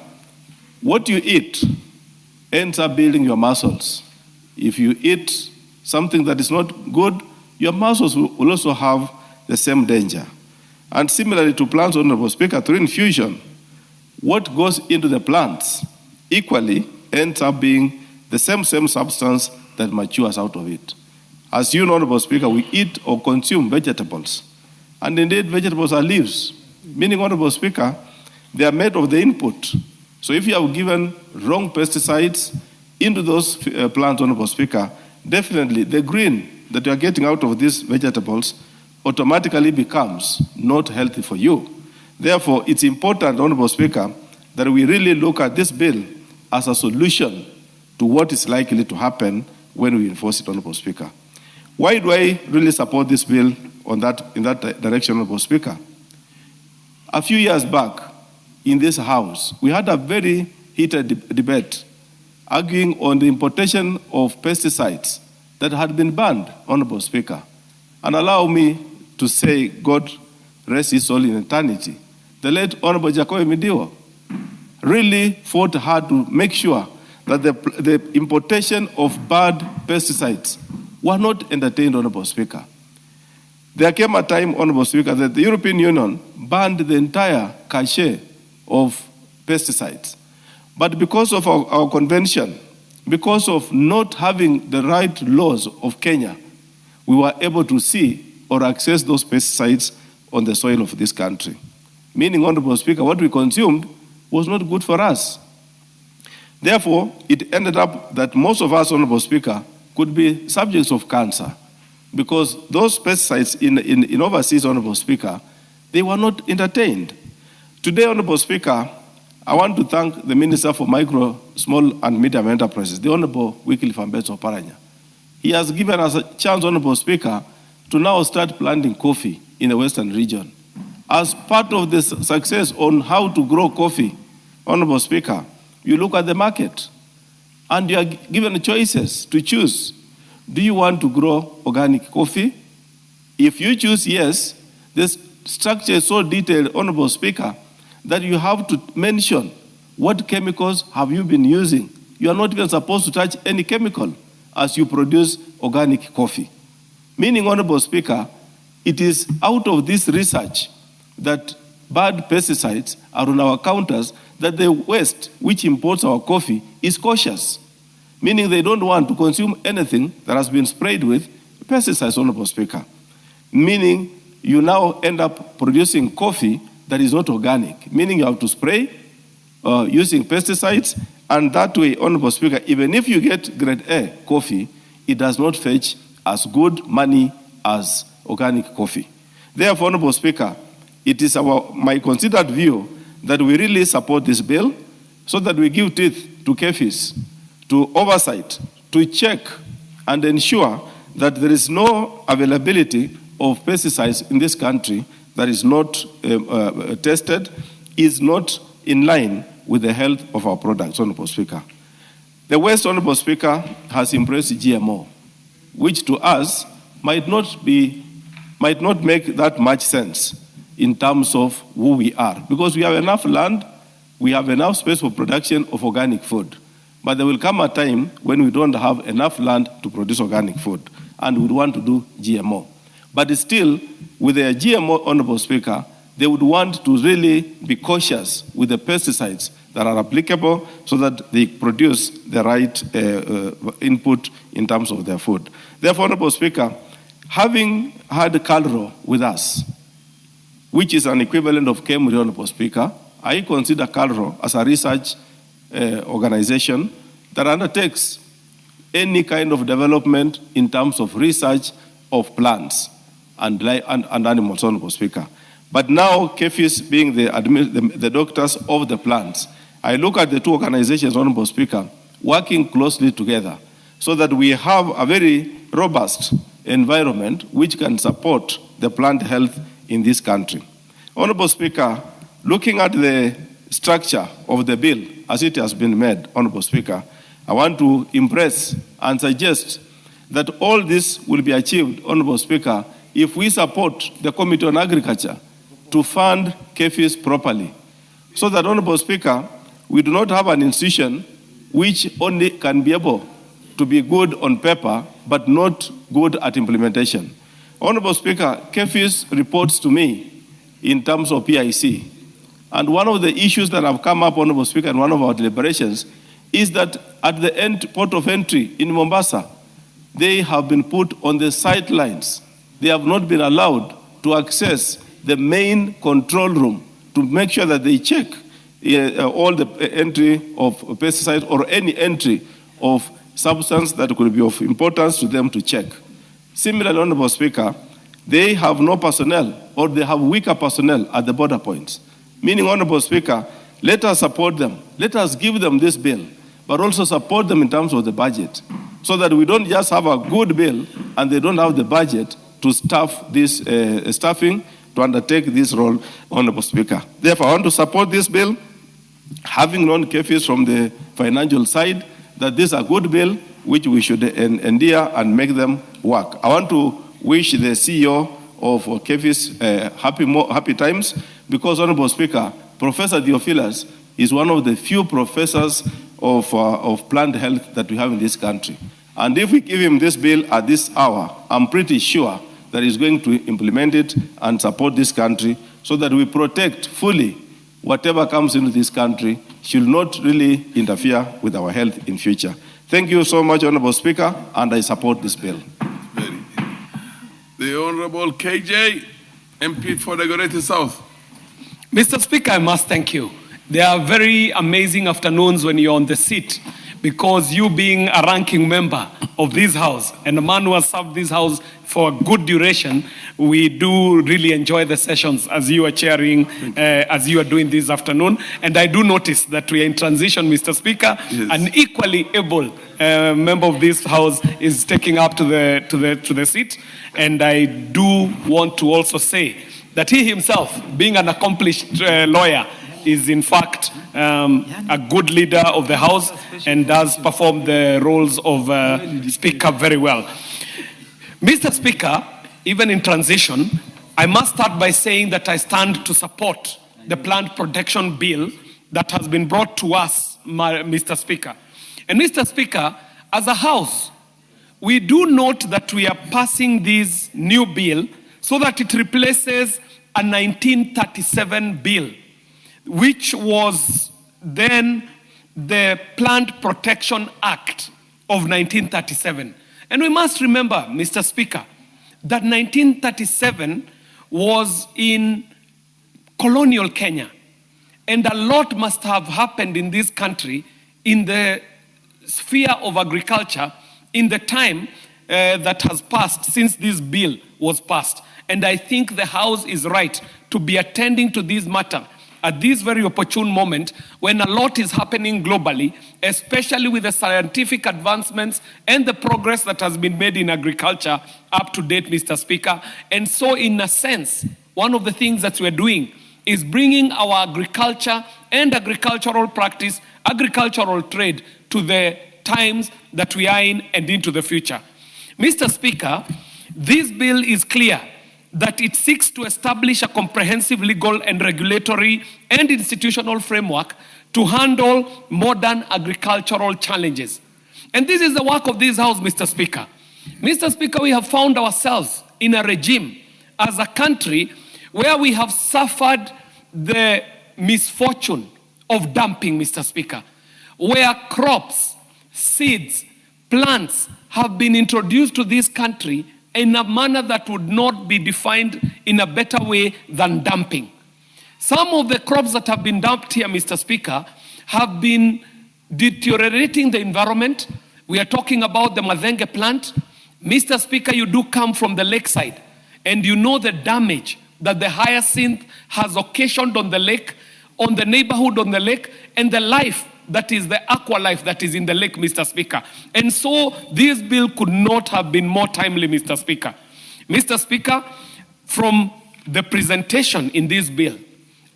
what you eat ends up building your muscles. If you eat something that is not good, your muscles will also have the same danger. And similarly to plants, Honorable Speaker, through infusion, what goes into the plants equally ends up being the same substance that matures out of it. As you know, Honorable Speaker, we eat or consume vegetables. And indeed, vegetables are leaves, meaning, Honorable Speaker, they are made of the input. So if you have given wrong pesticides into those plants, Honorable Speaker, definitely the green that you are getting out of these vegetables automatically becomes not healthy for you. Therefore, it's important, Honorable Speaker, that we really look at this bill as a solution to what is likely to happen when we enforce it, Honorable Speaker. Why do I really support this bill in that direction, Honorable Speaker? A few years back in this House, we had a very heated debate arguing on the importation of pesticides that had been banned, Honorable Speaker. And allow me to say, God rest his soul in eternity, the late Honorable Jacaranda really fought hard to make sure that the importation of bad pesticides were not entertained, Honorable Speaker. There came a time, Honorable Speaker, that the European Union banned the entire cachet of pesticides. But because of our convention, because of not having the right laws of Kenya, we were able to see or access those pesticides on the soil of this country. Meaning, Honorable Speaker, what we consumed was not good for us. Therefore, it ended up that most of us, Honorable Speaker, could be subjects of cancer because those pesticides in overseas, Honorable Speaker, they were not entertained. Today, Honorable Speaker, I want to thank the Minister for Micro, Small and Medium Enterprises, the Honorable Wycliffe Ambeto Oparanya. He has given us a chance, Honorable Speaker, to now start planting coffee in the Western region. As part of the success on how to grow coffee, Honorable Speaker, you look at the market and you are given choices to choose. Do you want to grow organic coffee? If you choose yes, this structure is so detailed, Honorable Speaker, that you have to mention what chemicals have you been using. You are not even supposed to touch any chemical as you produce organic coffee. Meaning, Honorable Speaker, it is out of this research that bad pesticides are on our counters, that the West, which imports our coffee, is cautious. Meaning they don't want to consume anything that has been sprayed with pesticides, Honorable Speaker. Meaning you now end up producing coffee that is not organic, meaning you have to spray using pesticides, and that way, Honorable Speaker, even if you get grade A coffee, it does not fetch as good money as organic coffee. Therefore, Honorable Speaker, it is my considered view that we really support this bill so that we give teeth to KEFIS, to oversight, to check and ensure that there is no availability of pesticides in this country that is not tested, is not in line with the health of our products, Honorable Speaker. The West, Honorable Speaker, has embraced GMO, which to us might not make that much sense in terms of who we are, because we have enough land, we have enough space for production of organic food. But there will come a time when we don't have enough land to produce organic food, and we want to do GMO. But still, with the GMO, Honorable Speaker, they would want to really be cautious with the pesticides that are applicable so that they produce the right input in terms of their food. Therefore, Honorable Speaker, having had Calro with us, which is an equivalent of KEMRI, Honorable Speaker, I consider Calro as a research organization that undertakes any kind of development in terms of research of plants and animals, Honorable Speaker. But now, KEFIS being the doctors of the plants, I look at the two organizations, Honorable Speaker, working closely together so that we have a very robust environment which can support the plant health in this country. Honorable Speaker, looking at the structure of the bill as it has been made, Honorable Speaker, I want to impress and suggest that all this will be achieved, Honorable Speaker, if we support the Committee on Agriculture to fund KEFIS properly, so that, Honorable Speaker, we do not have an institution which only can be able to be good on paper, but not good at implementation. Honorable Speaker, KEFIS reports to me in terms of PIC. And one of the issues that have come up, Honorable Speaker, in one of our deliberations is that at the port of entry in Mombasa, they have been put on the sidelines. They have not been allowed to access the main control room to make sure that they check all the entry of pesticides or any entry of substance that could be of importance to them to check. Similarly, Honorable Speaker, they have no personnel or they have weaker personnel at the border points. Meaning, Honorable Speaker, let us support them. Let us give them this bill, but also support them in terms of the budget so that we don't just have a good bill and they don't have the budget to staff this staffing to undertake this role, Honorable Speaker. Therefore, I want to support this bill, having known KEFIS from the financial side, that this is a good bill which we should endear and make them work. I want to wish the CEO of KEFIS happy times because, Honorable Speaker, Professor Theophilus is one of the few professors of plant health that we have in this country. And if we give him this bill at this hour, I'm pretty sure that he's going to implement it and support this country so that we protect fully whatever comes into this country should not really interfere with our health in future. Thank you so much, Honorable Speaker, and I support this bill. The Honorable KJ, MP for the Greater South. Mr. Speaker, I must thank you. There are very amazing afternoons when you're on the seat because you being a ranking member of this house, and a man who has served this house for a good duration, we do really enjoy the sessions as you are chairing, as you are doing this afternoon. And I do notice that we are in transition, Mr. Speaker. Yes. An equally able member of this house is taking up to the seat. And I do want to also say that he himself, being an accomplished lawyer, is in fact a good leader of the House and does perform the roles of Speaker very well. Mr. Speaker, even in transition, I must start by saying that I stand to support the Plant Protection Bill that has been brought to us, Mr. Speaker. And Mr. Speaker, as a House, we do note that we are passing this new bill so that it replaces a 1937 bill, which was then the Plant Protection Act of 1937. And we must remember, Mr. Speaker, that 1937 was in colonial Kenya. And a lot must have happened in this country in the sphere of agriculture in the time that has passed since this bill was passed. And I think the House is right to be attending to this matter at this very opportune moment when a lot is happening globally, especially with the scientific advancements and the progress that has been made in agriculture up to date, Mr. Speaker. And so in a sense, one of the things that we're doing is bringing our agriculture and agricultural practice, agricultural trade to the times that we are in and into the future. Mr. Speaker, this bill is clear that it seeks to establish a comprehensive legal and regulatory and institutional framework to handle modern agricultural challenges. And this is the work of this House, Mr. Speaker. Mr. Speaker, we have found ourselves in a regime as a country where we have suffered the misfortune of dumping, Mr. Speaker, where crops, seeds, plants have been introduced to this country in a manner that would not be defined in a better way than dumping. Some of the crops that have been dumped here, Mr. Speaker, have been deteriorating the environment. We are talking about the Madenge plant. Mr. Speaker, you do come from the lakeside, and you know the damage that the hyacinth has occasioned on the lake, on the neighborhood on the lake, and the life that is the aqua life that is in the lake, Mr. Speaker. And so this bill could not have been more timely, Mr. Speaker. Mr. Speaker, from the presentation in this bill,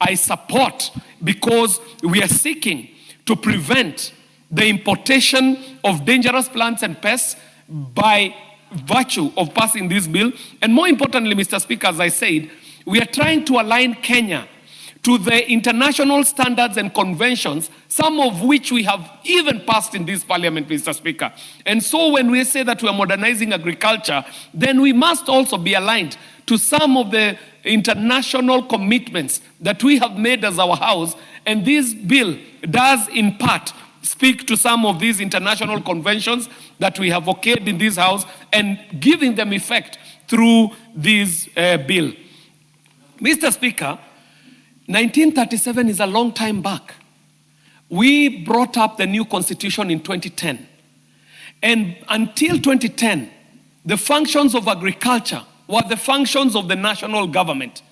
I support because we are seeking to prevent the importation of dangerous plants and pests by virtue of passing this bill. And more importantly, Mr. Speaker, as I said, we are trying to align Kenya to the international standards and conventions, some of which we have even passed in this parliament, Mr. Speaker. And so when we say that we are modernizing agriculture, then we must also be aligned to some of the international commitments that we have made as our House. And this bill does in part speak to some of these international conventions that we have okayed in this House and giving them effect through this bill. Mr. Speaker, 1937 is a long time back. We brought up the new constitution in 2010. And until 2010, the functions of agriculture were the functions of the national government.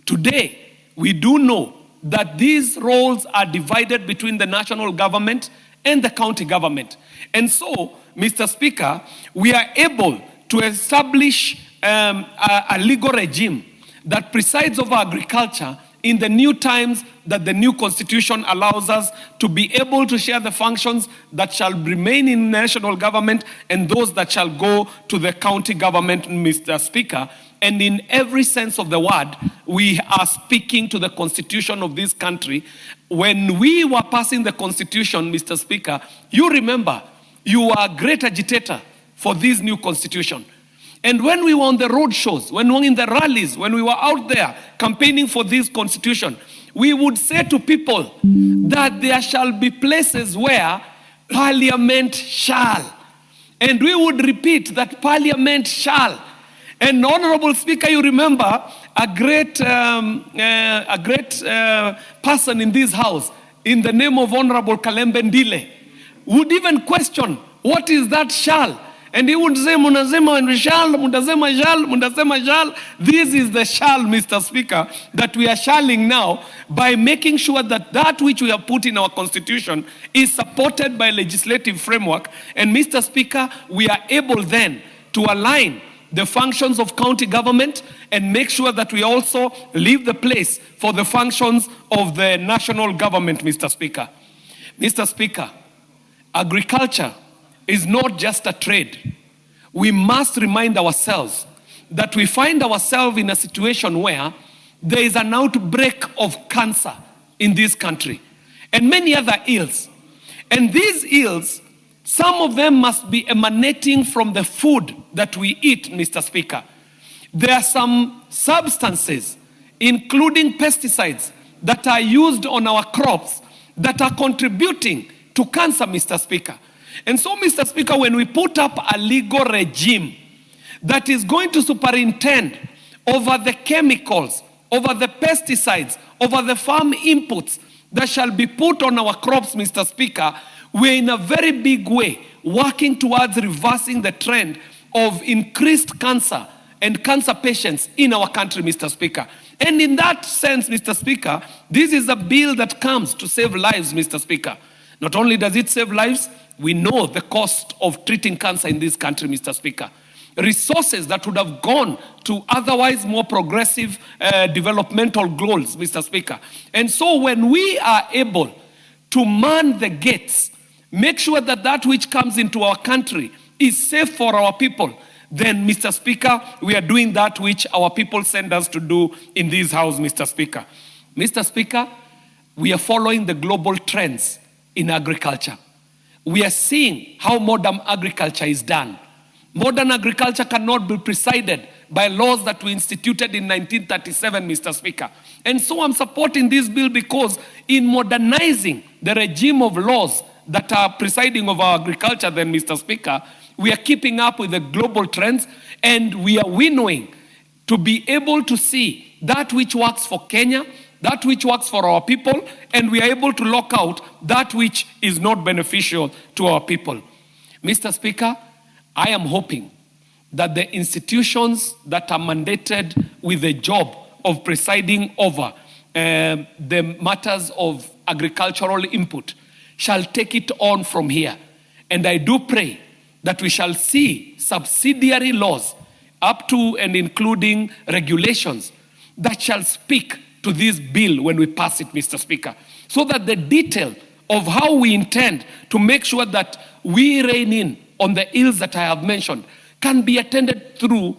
Today, we do know that these roles are divided between the national government and the county government. And so, Mr. Speaker, we are able to establish a legal regime that presides over agriculture in the new times that the new constitution allows us to be able to share the functions that shall remain in national government and those that shall go to the county government, Mr. Speaker. And in every sense of the word, we are speaking to the constitution of this country. When we were passing the constitution, Mr. Speaker, you remember, you were a great agitator for this new constitution. And when we were on the road shows, when we were in the rallies, when we were out there campaigning for this constitution, we would say to people that there shall be places where Parliament shall. And we would repeat that Parliament shall. And Honorable Speaker, you remember a great person in this House in the name of Honorable Kalembe Ndile would even question, what is that shall? And he would say, "Munasema shall, mundasema shall, mundasema shall." This is the shall, Mr. Speaker, that we are shalling now by making sure that that which we have put in our constitution is supported by legislative framework. And Mr. Speaker, we are able then to align the functions of county government and make sure that we also leave the place for the functions of the national government, Mr. Speaker. Mr. Speaker, agriculture is not just a trade. We must remind ourselves that we find ourselves in a situation where there is an outbreak of cancer in this country and many other ills. And these ills, some of them must be emanating from the food that we eat, Mr. Speaker. There are some substances, including pesticides, that are used on our crops that are contributing to cancer, Mr. Speaker. And so, Mr. Speaker, when we put up a legal regime that is going to superintend over the chemicals, over the pesticides, over the farm inputs that shall be put on our crops, Mr. Speaker, we're in a very big way working towards reversing the trend of increased cancer and cancer patients in our country, Mr. Speaker. And in that sense, Mr. Speaker, this is a bill that comes to save lives, Mr. Speaker. Not only does it save lives, we know the cost of treating cancer in this country, Mr. Speaker. Resources that would have gone to otherwise more progressive developmental goals, Mr. Speaker. And so when we are able to man the gates, make sure that that which comes into our country is safe for our people, then, Mr. Speaker, we are doing that which our people send us to do in this house, Mr. Speaker. Mr. Speaker, we are following the global trends in agriculture. We are seeing how modern agriculture is done. Modern agriculture cannot be presided by laws that were instituted in 1937, Mr. Speaker. And so I'm supporting this bill because in modernizing the regime of laws that are presiding over our agriculture, then, Mr. Speaker, we are keeping up with the global trends and we are winnowing to be able to see that which works for Kenya, that which works for our people, and we are able to lock out that which is not beneficial to our people. Mr. Speaker, I am hoping that the institutions that are mandated with the job of presiding over the matters of agricultural input shall take it on from here. And I do pray that we shall see subsidiary laws up to and including regulations that shall speak to this bill when we pass it, Mr. Speaker, so that the detail of how we intend to make sure that we rein in on the ills that I have mentioned can be attended to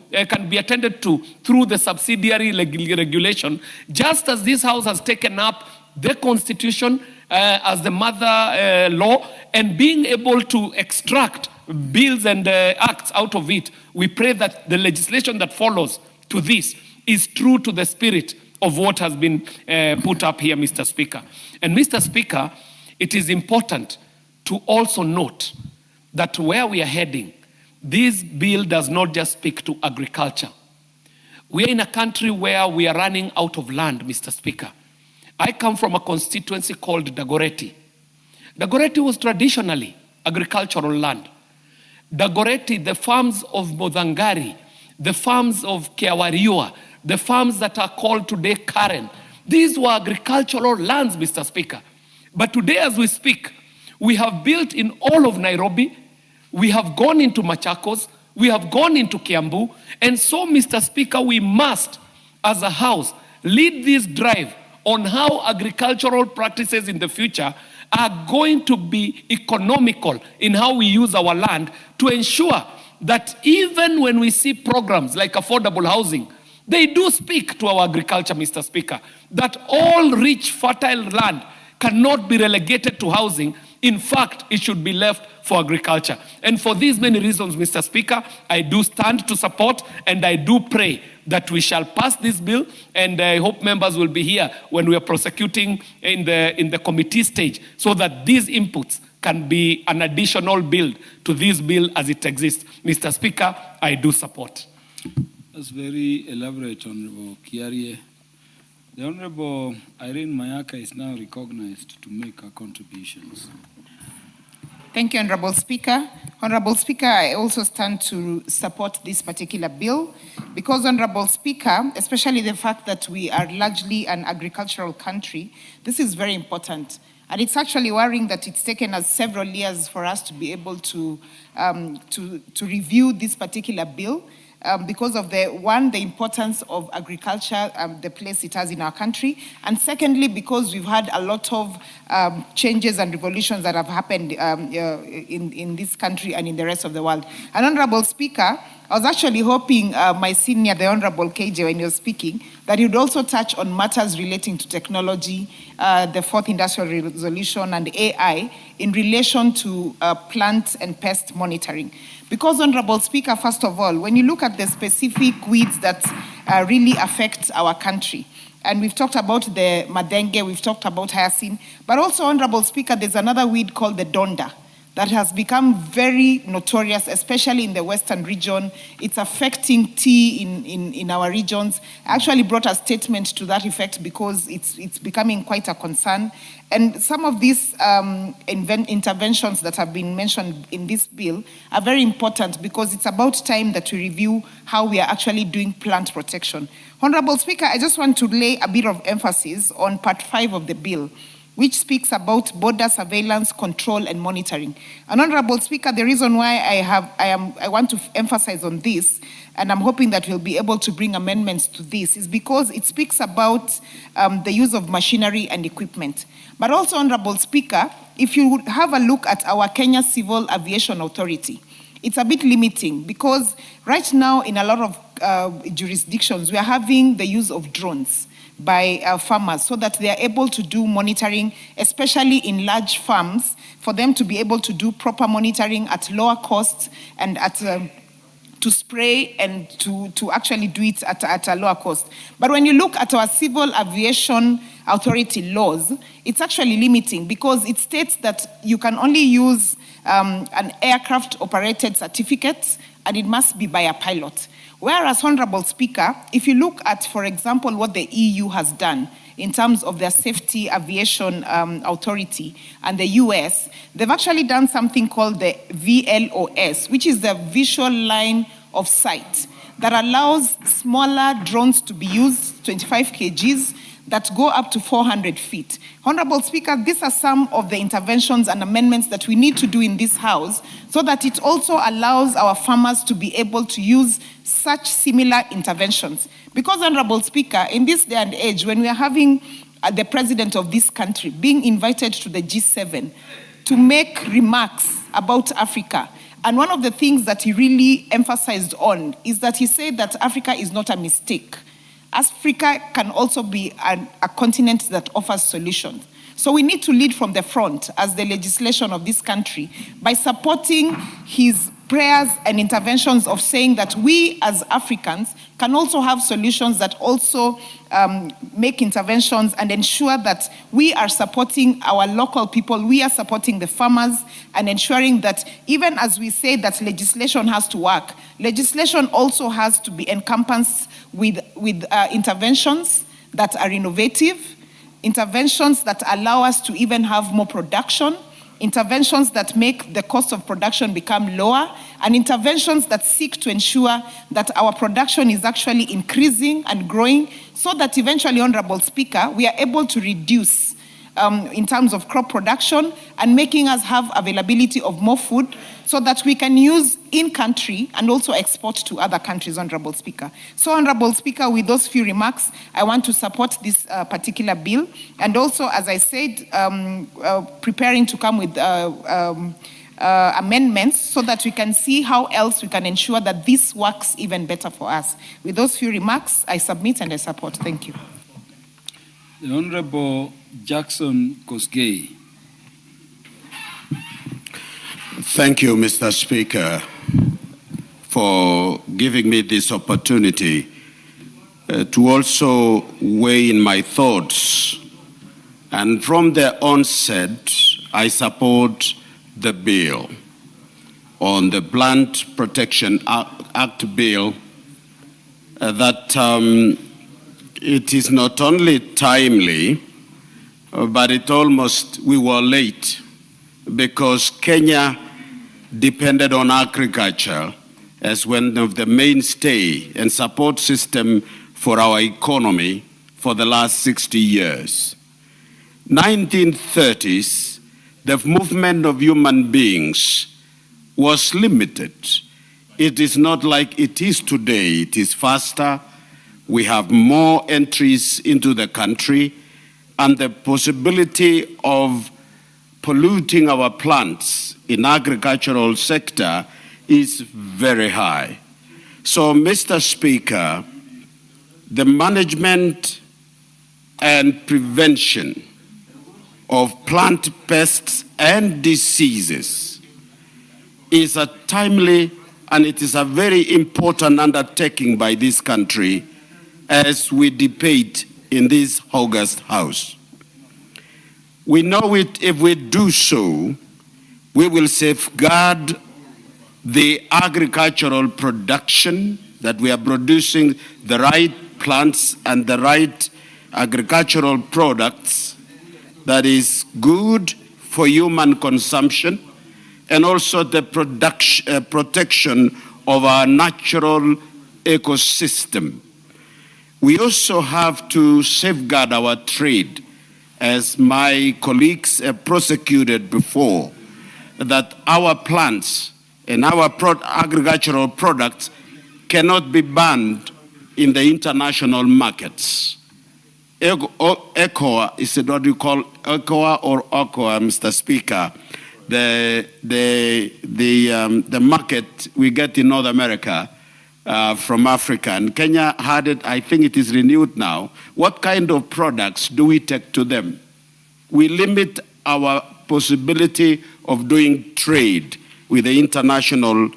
through the subsidiary regulation, just as this House has taken up the Constitution as the mother law and being able to extract bills and acts out of it. We pray that the legislation that follows to this is true to the spirit of what has been put up here, Mr. Speaker. And Mr. Speaker, it is important to also note that where we are heading, this bill does not just speak to agriculture. We are in a country where we are running out of land, Mr. Speaker. I come from a constituency called Dagoretti. Dagoretti was traditionally agricultural land. Dagoretti, the farms of Modangari, the farms of Kiawariua, the farms that are called today Karen, these were agricultural lands, Mr. Speaker. But today as we speak, we have built in all of Nairobi, we have gone into Machakos, we have gone into Kiambu, and so, Mr. Speaker, we must, as a House, lead this drive on how agricultural practices in the future are going to be economical in how we use our land to ensure that even when we see programs like affordable housing, they do speak to our agriculture, Mr. Speaker, that all rich, fertile land cannot be relegated to housing. In fact, it should be left for agriculture. And for these many reasons, Mr. Speaker, I do stand to support and I do pray that we shall pass this bill, and I hope members will be here when we are prosecuting in the committee stage so that these inputs can be an additional build to this bill as it exists. Mr. Speaker, I do support. That's very elaborate, Honorable Kiarie. The Honorable Irene Mayaka is now recognized to make her contributions. Thank you, Honorable Speaker. Honorable Speaker, I also stand to support this particular bill because, Honorable Speaker, especially the fact that we are largely an agricultural country, this is very important. And it's actually worrying that it's taken us several years for us to be able to review this particular bill. Because of the importance of agriculture, the place it has in our country, and secondly, because we've had a lot of changes and revolutions that have happened in this country and in the rest of the world. And Honorable Speaker, I was actually hoping my senior, the Honorable KJ, when he was speaking, that he would also touch on matters relating to technology, the fourth industrial revolution, and AI in relation to plant and pest monitoring. Because, Honorable Speaker, first of all, when you look at the specific weeds that really affect our country, and we've talked about the madenge, we've talked about hyacinth, but also, Honorable Speaker, there's another weed called the donda that has become very notorious, especially in the western region. It's affecting tea in our regions. I actually brought a statement to that effect because it's becoming quite a concern. And some of these interventions that have been mentioned in this bill are very important because it's about time that we review how we are actually doing plant protection. Honorable Speaker, I just want to lay a bit of emphasis on Part 5 of the bill, which speaks about border surveillance, control, and monitoring. And Honorable Speaker, the reason why I want to emphasize on this, and I'm hoping that we'll be able to bring amendments to this, is because it speaks about the use of machinery and equipment. But also, Honorable Speaker, if you would have a look at our Kenya Civil Aviation Authority, it's a bit limiting because right now in a lot of jurisdictions, we are having the use of drones by farmers so that they are able to do monitoring, especially in large farms, for them to be able to do proper monitoring at lower costs and at to spray and to actually do it at a lower cost. But when you look at our Civil Aviation Authority laws, it's actually limiting because it states that you can only use an aircraft operated certificate and it must be by a pilot. Whereas, Honorable Speaker, if you look at, for example, what the EU has done in terms of their Safety Aviation Authority and the US, they've actually done something called the VLOS, which is the Visual Line of Sight, that allows smaller drones to be used, 25 kgs, that go up to 400 feet. Honorable Speaker, these are some of the interventions and amendments that we need to do in this House so that it also allows our farmers to be able to use such similar interventions. Because, Honorable Speaker, in this day and age, when we are having the President of this country being invited to the G7 to make remarks about Africa, and one of the things that he really emphasized on is that he said that Africa is not a mistake. Africa can also be a continent that offers solutions. So we need to lead from the front as the legislation of this country by supporting his prayers and interventions of saying that we as Africans can also have solutions that also make interventions and ensure that we are supporting our local people, we are supporting the farmers, and ensuring that even as we say that legislation has to work, legislation also has to be encompassed with interventions that are innovative, interventions that allow us to even have more production, interventions that make the cost of production become lower, and interventions that seek to ensure that our production is actually increasing and growing so that eventually, Honorable Speaker, we are able to reduce in terms of crop production and making us have availability of more food so that we can use in country and also export to other countries, Honorable Speaker. So, Honorable Speaker, with those few remarks, I want to support this particular bill. And also, as I said, preparing to come with amendments so that we can see how else we can ensure that this works even better for us. With those few remarks, I submit and I support. Thank you. The Honorable Jackson Kosgei. Thank you, Mr. Speaker, for giving me this opportunity to also weigh in my thoughts. And from the onset, I support the bill on the Plant Protection Act bill that it is not only timely, but we were late because Kenya depended on agriculture as one of the mainstay and support system for our economy for the last 60 years. 1930s, the movement of human beings was limited. It is not like it is today. It is faster. We have more entries into the country, and the possibility of polluting our plants in agricultural sector is very high. So, Mr. Speaker, the management and prevention of plant pests and diseases is a timely and it is a very important undertaking by this country as we debate in this August House. We know it, if we do so, we will safeguard the agricultural production, that we are producing the right plants and the right agricultural products that is good for human consumption, and also the protection of our natural ecosystem. We also have to safeguard our trade, as my colleagues have prosecuted before, that our plants and our agricultural products cannot be banned in the international markets. ECOA, is it what you call ECOA or OCOA, Mr. Speaker? The market we get in North America from Africa, and Kenya had it, I think it is renewed now. What kind of products do we take to them? We limit our possibility of doing trade with the international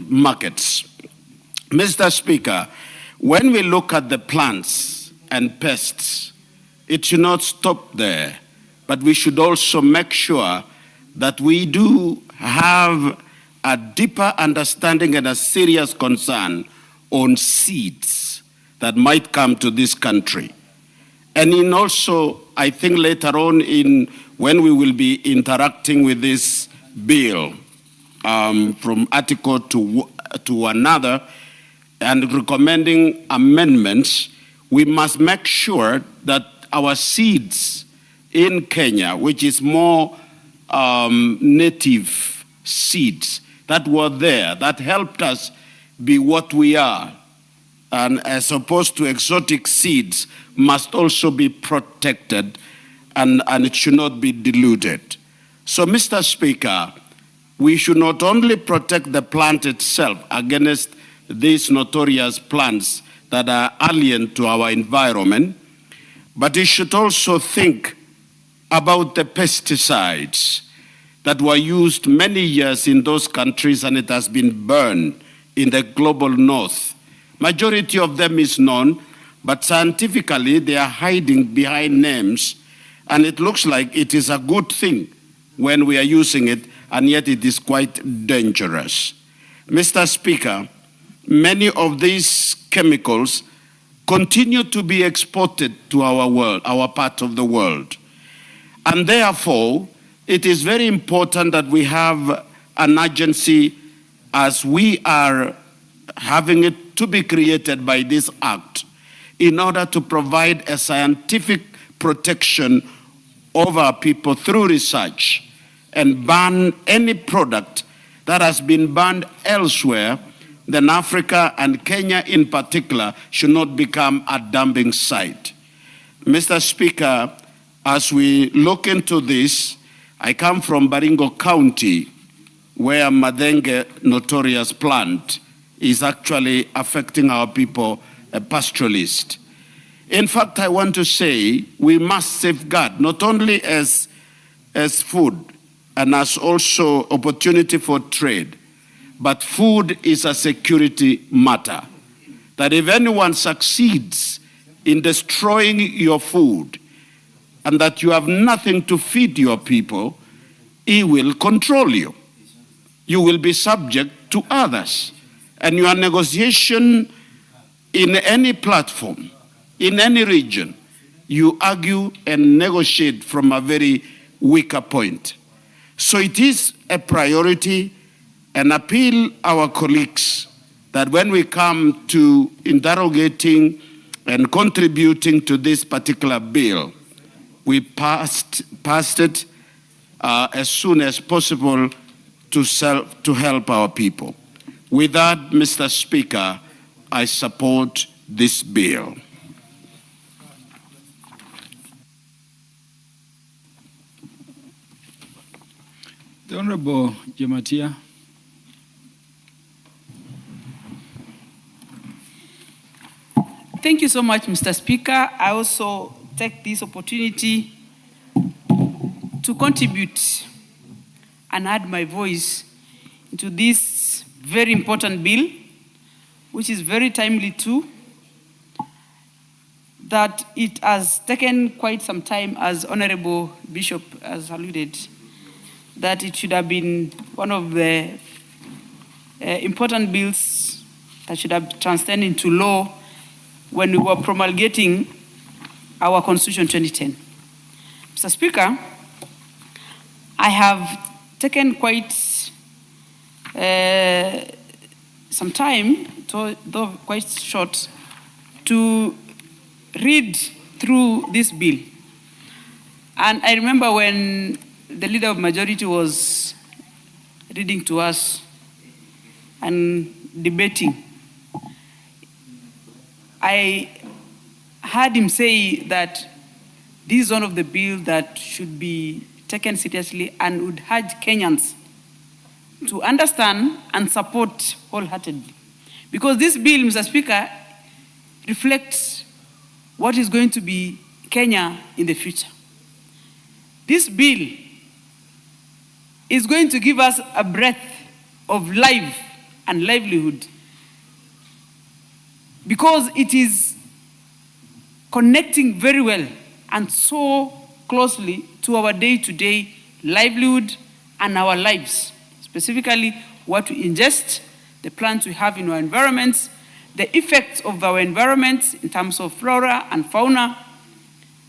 markets. Mr. Speaker, when we look at the plants and pests, it should not stop there, but we should also make sure that we do have a deeper understanding and a serious concern on seeds that might come to this country. And in also, I think later on when we will be interacting with this bill from article to another and recommending amendments, we must make sure that our seeds in Kenya, which is more native seeds that were there, that helped us be what we are, and as opposed to exotic seeds, must also be protected and it should not be diluted. So, Mr. Speaker, we should not only protect the plant itself against these notorious plants that are alien to our environment, but we should also think about the pesticides that were used many years in those countries, and it has been burned in the global north. Majority of them is known, but scientifically they are hiding behind names, and it looks like it is a good thing when we are using it, and yet it is quite dangerous. Mr. Speaker, many of these chemicals continue to be exported to our world, our part of the world. And therefore, it is very important that we have an agency, as we are having it to be created by this act, in order to provide a scientific protection of our people through research and ban any product that has been banned elsewhere, then Africa and Kenya in particular should not become a dumping site. Mr. Speaker, as we look into this, I come from Baringo County, where Madenge notorious plant is actually affecting our people, a pastoralist. In fact, I want to say we must safeguard not only as food and as also opportunity for trade, but food is a security matter. That if anyone succeeds in destroying your food and that you have nothing to feed your people, he will control you. You will be subject to others. And your negotiation in any platform, in any region, you argue and negotiate from a very weaker point. So it is a priority and appeal our colleagues that when we come to interrogating and contributing to this particular bill, we passed it as soon as possible to help our people. With that, Mr. Speaker, I support this bill. The Honorable Jematia. Thank you so much, Mr. Speaker. I also take this opportunity to contribute and add my voice into this very important bill, which is very timely too, that it has taken quite some time, as Honorable Bishop has alluded, that it should have been one of the important bills that should have transcended into law when we were promulgating our Constitution 2010. Mr. Speaker, I have taken quite some time, though quite short, to read through this bill. And I remember when the leader of majority was reading to us and debating, I heard him say that this is one of the bills that should be taken seriously and would urge Kenyans to understand and support wholeheartedly. Because this bill, Mr. Speaker, reflects what is going to be Kenya in the future. This bill is going to give us a breath of life and livelihood, because it is connecting very well and so closely to our day-to-day livelihood and our lives, specifically what we ingest, the plants we have in our environments, the effects of our environments in terms of flora and fauna.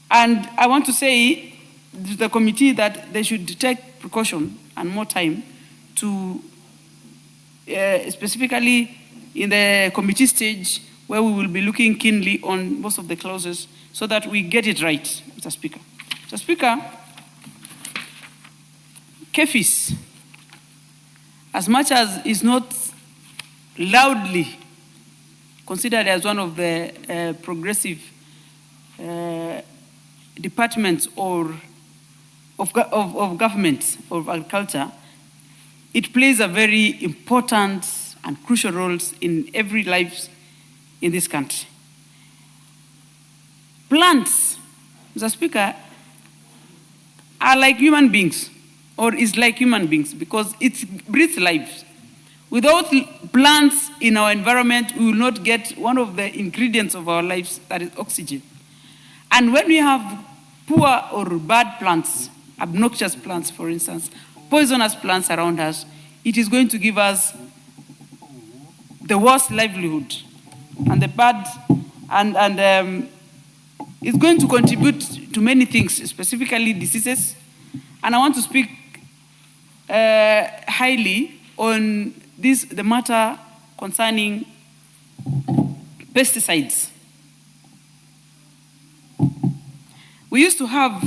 And I want to say to the committee that they should take precaution and more time to, specifically in the committee stage, where we will be looking keenly on most of the clauses so that we get it right, Mr. Speaker. Mr. Speaker, KEFIS, as much as is not loudly considered as one of the progressive departments or of government, of agriculture, it plays a very important and crucial roles in every life in this country. Plants, Mr. Speaker, are like human beings, or is like human beings, because it breathes life. Without plants in our environment, we will not get one of the ingredients of our lives, that is oxygen. And when we have poor or bad plants, obnoxious plants, for instance, poisonous plants around us, it is going to give us the worst livelihood and the bad, and it's going to contribute to many things, specifically diseases. And I want to speak highly on the matter concerning pesticides. We used to have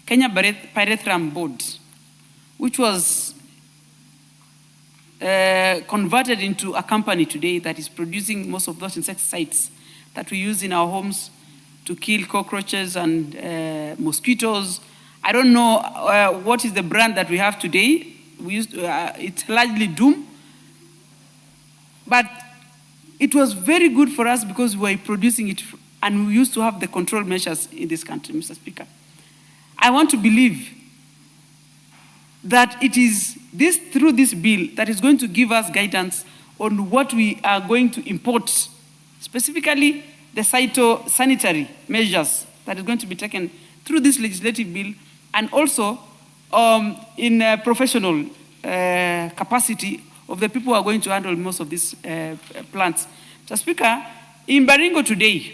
Kenya Pyrethrum Board, which was converted into a company today that is producing most of those insecticides that we use in our homes to kill cockroaches and mosquitoes. I don't know what is the brand that we have today. We used to, it's largely Doom. But it was very good for us because we were producing it, and we used to have the control measures in this country, Mr. Speaker. I want to believe that it is through this bill that is going to give us guidance on what we are going to import, specifically the phytosanitary measures that is going to be taken through this legislative bill, and also in a professional capacity of the people who are going to handle most of these plants. Mr. Speaker, in Baringo today,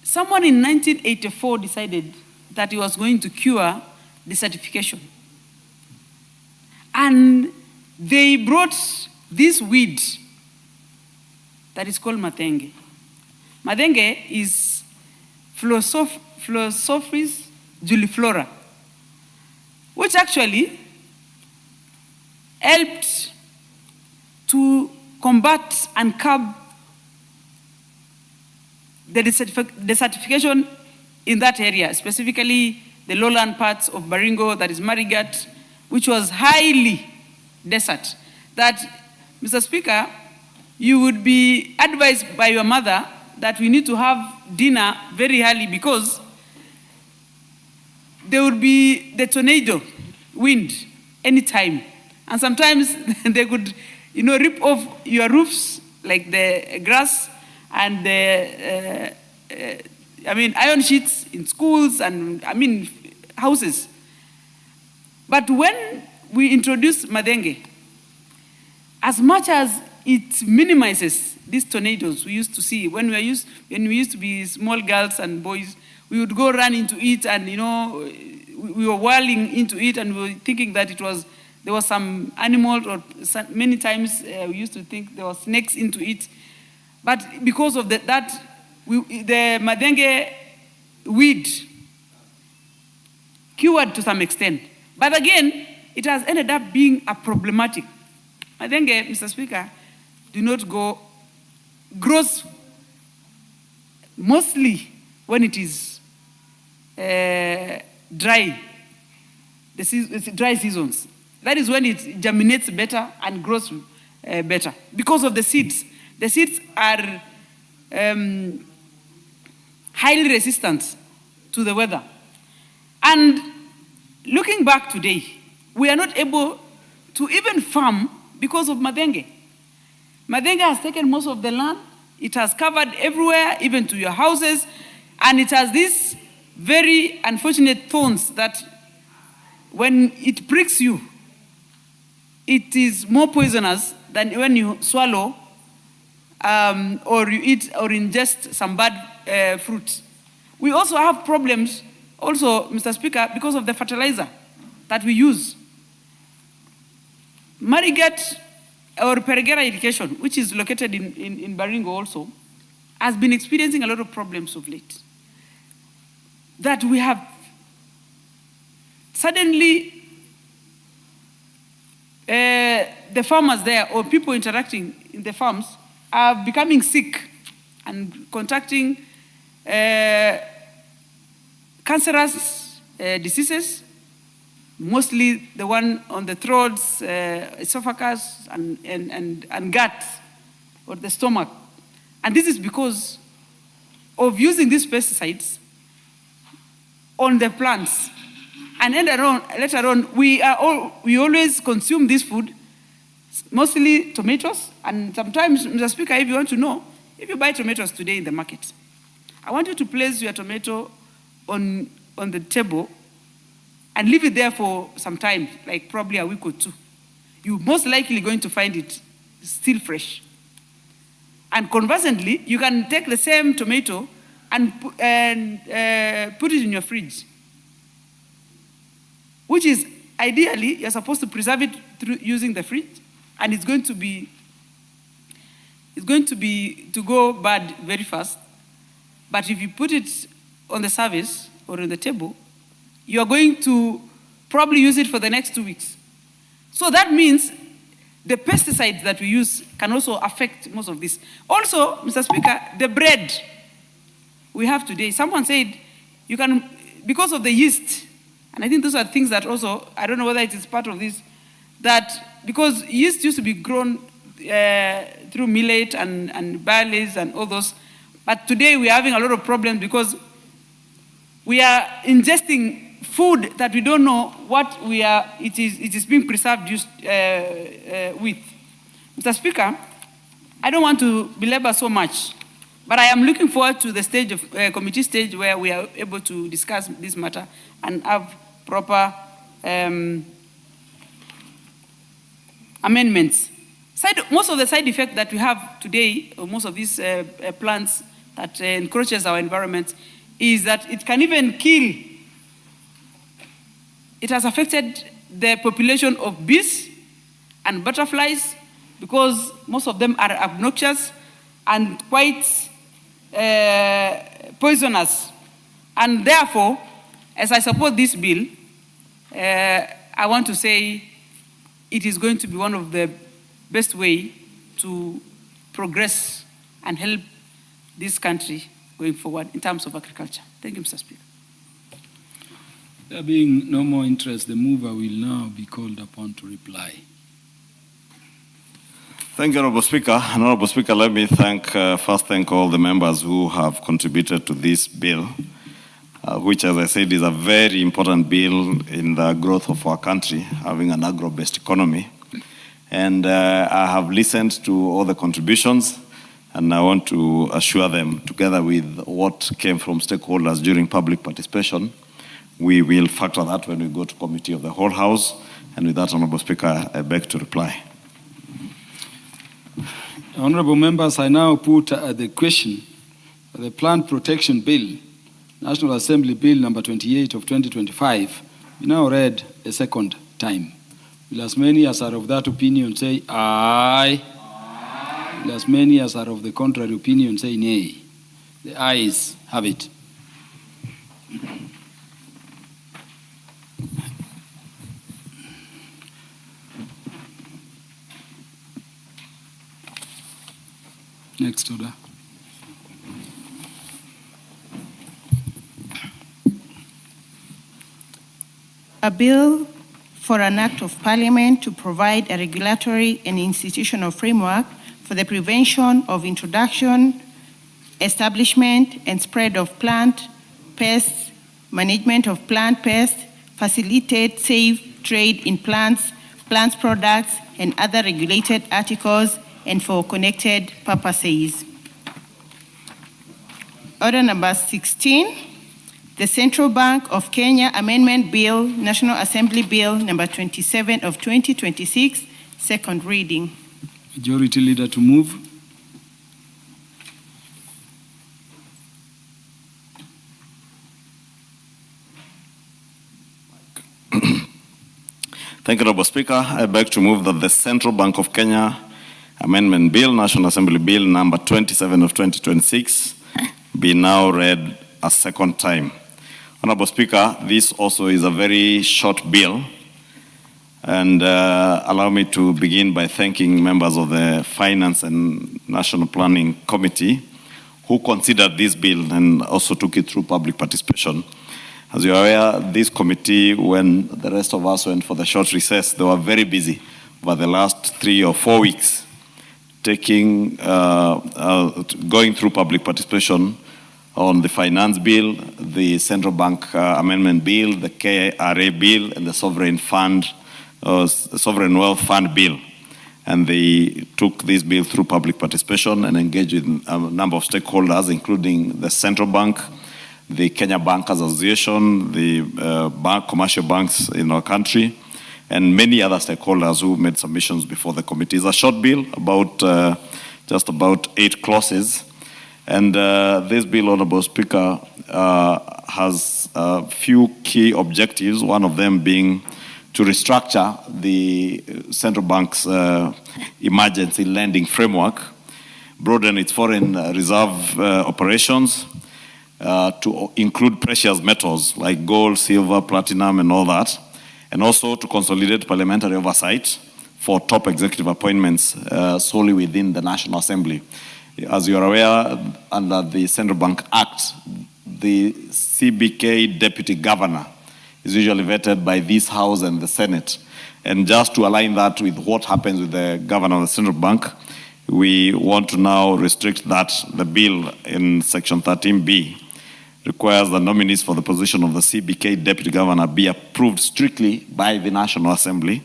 someone in 1984 decided that he was going to cure desertification. And they brought this weed that is called matenge. Matenge is Philosophes juliflora, which actually helped to combat and curb the desertification in that area, specifically the lowland parts of Baringo, that is Marigat, which was highly desert. That, Mr. Speaker, you would be advised by your mother that we need to have dinner very early because there would be the tornado wind anytime. And sometimes they could, rip off your roofs, like the grass and the, iron sheets in schools and, houses. But when we introduce madenge, as much as it minimizes these tornadoes we used to see when we used to be small girls and boys, we would go run into it and, we were whirling into it and we were thinking that there was some animal, or many times we used to think there were snakes into it. But because of the madenge weed cured to some extent. But again, it has ended up being a problematic. Madenge, Mr. Speaker, grows mostly when it is dry, dry seasons. That is when it germinates better and grows better because of the seeds. The seeds are highly resistant to the weather. And looking back today, we are not able to even farm because of madenge. Madenge has taken most of the land. It has covered everywhere, even to your houses. And it has these very unfortunate thorns that when it pricks you, it is more poisonous than when you swallow or you eat or ingest some bad fruit. We also have problems, also, Mr. Speaker, because of the fertilizer that we use. Marigat or Perigera irrigation, which is located in Baringo also, has been experiencing a lot of problems of late. That we have suddenly the farmers there or people interacting in the farms are becoming sick and contracting cancerous diseases, mostly the one on the throats, esophagus, and gut, or the stomach. And this is because of using these pesticides on the plants. And later on, we always consume this food, mostly tomatoes. And sometimes, Mr. Speaker, if you want to know, if you buy tomatoes today in the market, I want you to place your tomato on the table and leave it there for some time, like probably a week or two. You're most likely going to find it still fresh. And conversely, you can take the same tomato and put it in your fridge, which is ideally, you're supposed to preserve it through using the fridge, and it's going to go bad very fast. But if you put it on the service or on the table, you're going to probably use it for the next 2 weeks. So that means the pesticides that we use can also affect most of this. Also, Mr. Speaker, the bread we have today, someone said you can, because of the yeast, and I think those are things that also, I don't know whether it is part of this, that because yeast used to be grown through millet and barleys and all those, but today we are having a lot of problems because we are ingesting food that we don't know what it is being preserved with. Mr. Speaker, I don't want to belabor so much, but I am looking forward to the stage of committee stage where we are able to discuss this matter and have proper amendments. Most of the side effects that we have today, or most of these plants that encroaches our environment, is that it can even kill it has affected the population of bees and butterflies because most of them are obnoxious and quite poisonous. And therefore, as I support this bill, I want to say it is going to be one of the best way to progress and help this country going forward in terms of agriculture. Thank you, Mr. Speaker. There being no more interest, the mover will now be called upon to reply. Thank you, Honorable Speaker. Honorable Speaker, let me first thank all the members who have contributed to this bill, which, as I said, is a very important bill in the growth of our country, having an agro-based economy. And I have listened to all the contributions, and I want to assure them, together with what came from stakeholders during public participation, we will factor that when we go to committee of the whole House. And with that, Honorable Speaker, I beg to reply. Honorable members, I now put the question the Plant Protection Bill, National Assembly Bill number 28 of 2025, be now read a second time. Will as many as are of that opinion say aye? Aye. Will as many as are of the contrary opinion say nay? The ayes have it. Next order. A bill for an act of Parliament to provide a regulatory and institutional framework for the prevention of introduction, establishment, and spread of plant pests, management of plant pests, facilitate safe trade in plants, plant products, and other regulated articles, and for connected purposes. Order number 16, the Central Bank of Kenya Amendment Bill, National Assembly Bill number 27 of 2026, second reading. Majority Leader to move. Thank you, Honorable Speaker. I beg to move that the Central Bank of Kenya Amendment Bill, National Assembly Bill number 27 of 2026, be now read a second time. Honorable Speaker, this also is a very short bill, and allow me to begin by thanking members of the Finance and National Planning Committee who considered this bill and also took it through public participation. As you are aware, this committee, when the rest of us went for the short recess, they were very busy over the last 3 or 4 weeks, going through public participation on the Finance Bill, the Central Bank Amendment Bill, the KRA Bill, and the Sovereign Wealth Fund Bill. And they took this bill through public participation and engaged with a number of stakeholders, including the Central Bank, the Kenya Bankers Association, the commercial banks in our country, and many other stakeholders who made submissions before the committee. It's a short bill, just about 8 clauses. And this bill, Honorable Speaker, has a few key objectives, one of them being to restructure the central bank's emergency lending framework, broaden its foreign reserve operations, to include precious metals like gold, silver, platinum, and all that, and also to consolidate parliamentary oversight for top executive appointments solely within the National Assembly. As you are aware, under the Central Bank Act, the CBK Deputy Governor is usually vetted by this House and the Senate. And just to align that with what happens with the Governor of the Central Bank, we want to now restrict that. The bill in Section 13B requires the nominees for the position of the CBK Deputy Governor be approved strictly by the National Assembly.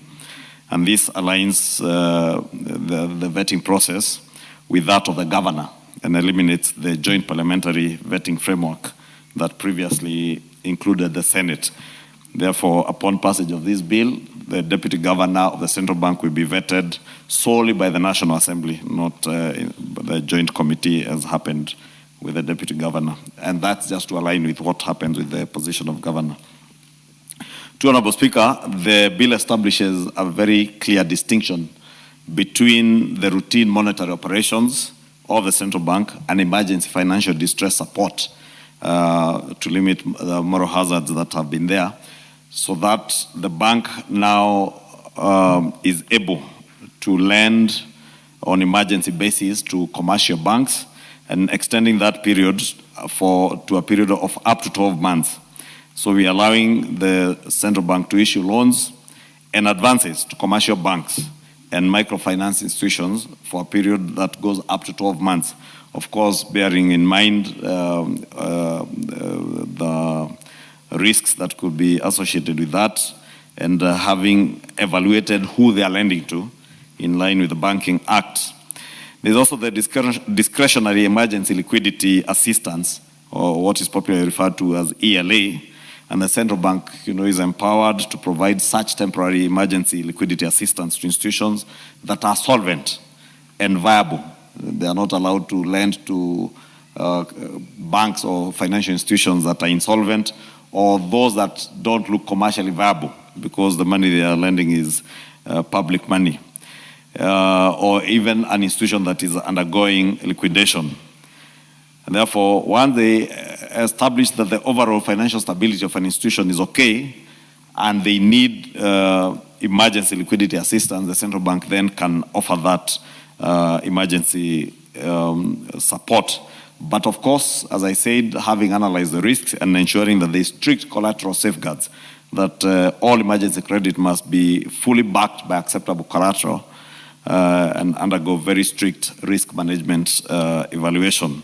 And this aligns the vetting process with that of the Governor and eliminates the joint parliamentary vetting framework that previously included the Senate. Therefore, upon passage of this bill, the Deputy Governor of the Central Bank will be vetted solely by the National Assembly, not the joint committee as happened with the Deputy Governor. And that's just to align with what happens with the position of Governor. Honorable Speaker, the bill establishes a very clear distinction between the routine monetary operations of the central bank and emergency financial distress support to limit the moral hazards that have been there, so that the bank now is able to lend on emergency basis to commercial banks and extending that period to a period of up to 12 months. So we are allowing the central bank to issue loans and advances to commercial banks and microfinance institutions for a period that goes up to 12 months. Of course, bearing in mind the risks that could be associated with that, and having evaluated who they are lending to in line with the Banking Act. There's also the discretionary emergency liquidity assistance, or what is popularly referred to as ELA, and the central bank, is empowered to provide such temporary emergency liquidity assistance to institutions that are solvent and viable. They are not allowed to lend to banks or financial institutions that are insolvent, or those that don't look commercially viable because the money they are lending is public money, or even an institution that is undergoing liquidation. And therefore, once they establish that the overall financial stability of an institution is okay, and they need emergency liquidity assistance, the central bank then can offer that emergency support. But of course, as I said, having analyzed the risks and ensuring that there is strict collateral safeguards, that all emergency credit must be fully backed by acceptable collateral and undergo very strict risk management evaluation.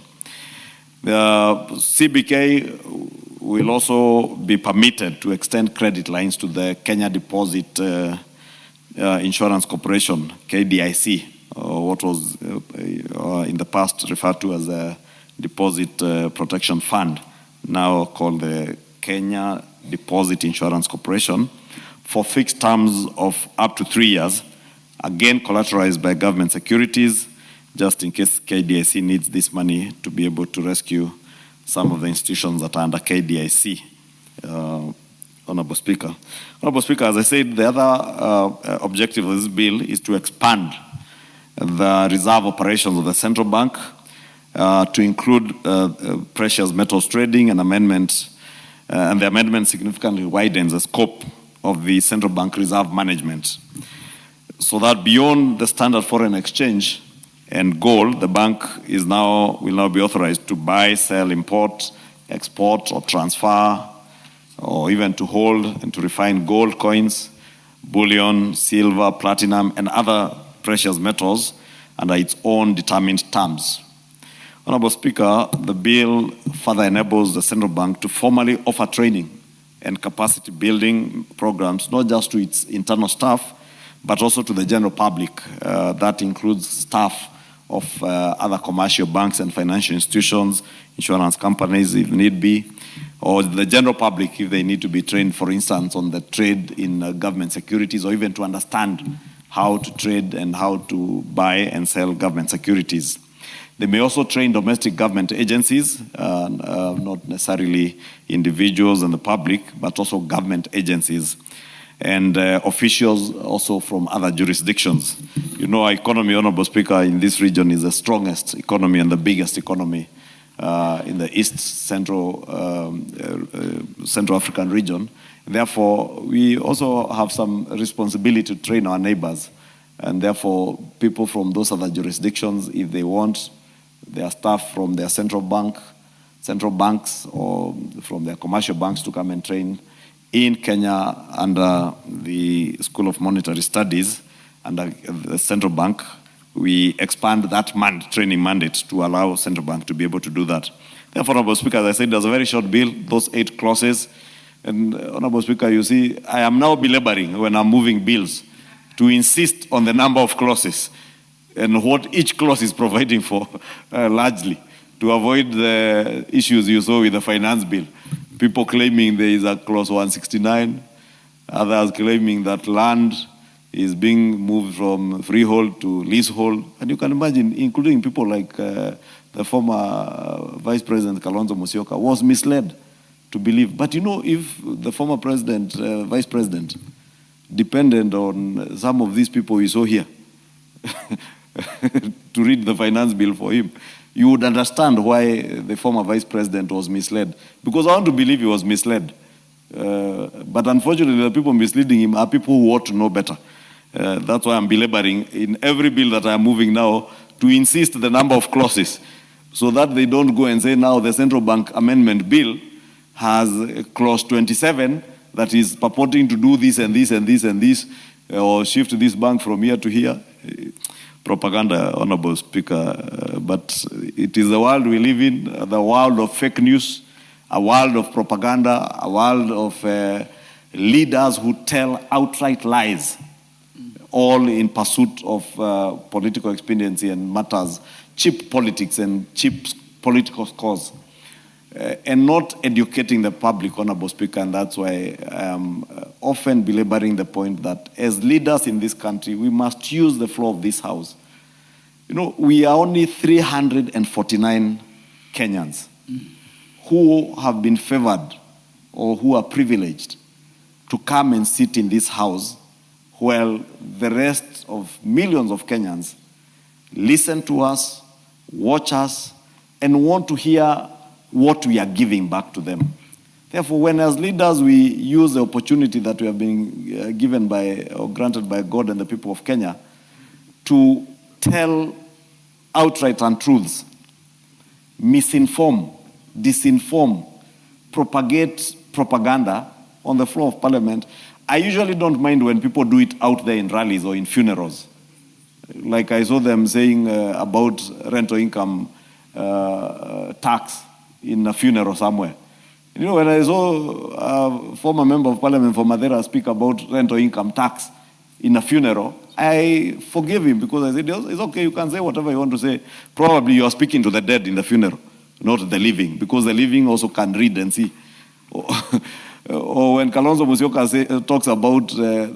The CBK will also be permitted to extend credit lines to the Kenya Deposit Insurance Corporation, KDIC, what was in the past referred to as the Deposit Protection Fund, now called the Kenya Deposit Insurance Corporation, for fixed terms of up to 3 years, again collateralized by government securities, just in case KDIC needs this money to be able to rescue some of the institutions that are under KDIC. Honorable Speaker. Honorable Speaker, as I said, the other objective of this bill is to expand the reserve operations of the central bank to include precious metals trading and amendments, and the amendment significantly widens the scope of the central bank reserve management, so that beyond the standard foreign exchange and gold, the bank will now be authorized to buy, sell, import, export, or transfer, or even to hold and to refine gold coins, bullion, silver, platinum, and other precious metals under its own determined terms. Honorable Speaker, the bill further enables the central bank to formally offer training and capacity building programs, not just to its internal staff, but also to the general public. That includes staff of other commercial banks and financial institutions, insurance companies if need be, or the general public if they need to be trained, for instance, on the trade in government securities, or even to understand how to trade and how to buy and sell government securities. They may also train domestic government agencies, not necessarily individuals and the public, but also government agencies and officials also from other jurisdictions. Our economy, Honorable Speaker, in this region is the strongest economy and the biggest economy in the East Central African region. Therefore, we also have some responsibility to train our neighbors, and therefore people from those other jurisdictions, if they want their staff from their central banks or from their commercial banks to come and train in Kenya under the School of Monetary Studies, under the central bank, we expand that training mandate to allow central bank to be able to do that. Therefore, Honorable Speaker, as I said, there's a very short bill, those 8 clauses. And Honorable Speaker, you see, I am now belaboring when I'm moving bills to insist on the number of clauses and what each clause is providing for, largely, to avoid the issues you saw with the finance bill. People claiming there is a clause 169, others claiming that land is being moved from freehold to leasehold. And you can imagine, including people like the former Vice President Kalonzo Musyoka, was misled to believe. But you know, if the former president, vice president, depended on some of these people you saw here to read the finance bill for him, you would understand why the former vice president was misled. Because I want to believe he was misled. But unfortunately, the people misleading him are people who ought to know better. That's why I'm belaboring in every bill that I'm moving now to insist the number of clauses so that they don't go and say now the central bank amendment bill has clause 27 that is purporting to do this and this and this and this, or shift this bank from here to here. Propaganda, Honorable Speaker. But it is the world we live in, the world of fake news, a world of propaganda, a world of leaders who tell outright lies, all in pursuit of political expediency and matters, cheap politics and cheap political scores, and not educating the public, Honorable Speaker. And that's why I'm often belaboring the point that as leaders in this country, we must use the floor of this House. You know, we are only 349 Kenyans who have been favored or who are privileged to come and sit in this House, while the rest of millions of Kenyans listen to us, watch us, and want to hear what we are giving back to them. Therefore, when as leaders we use the opportunity that we have been given by or granted by God and the people of Kenya to tell outright untruths, misinform, disinform, propagate propaganda on the floor of Parliament, I usually don't mind when people do it out there in rallies or in funerals. Like I saw them saying about rental income tax in a funeral somewhere. You know, when I saw a former member of Parliament for Madeira speak about rental income tax in a funeral, I forgave him because I said, it's okay, you can say whatever you want to say. Probably you are speaking to the dead in the funeral, not the living, because the living also can read and see. Or when Kalonzo Musyoka talks about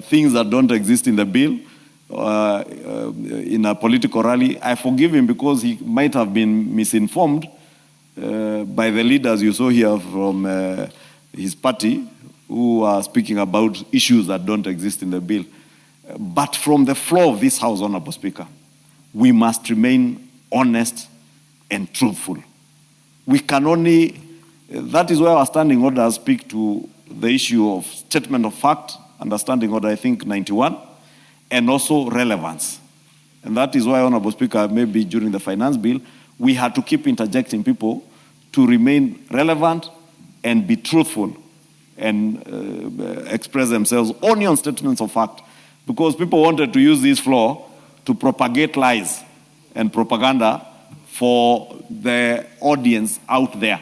things that don't exist in the bill, in a political rally, I forgive him because he might have been misinformed by the leaders you saw here from his party who are speaking about issues that don't exist in the bill. But from the floor of this House, Honorable Speaker, we must remain honest and truthful. We can only, that is why our standing orders speak to the issue of statement of fact, understanding order, I think, 91, and also relevance. And that is why, Honorable Speaker, maybe during the finance bill, we had to keep interjecting people to remain relevant and be truthful and express themselves only on statements of fact. Because people wanted to use this floor to propagate lies and propaganda for the audience out there.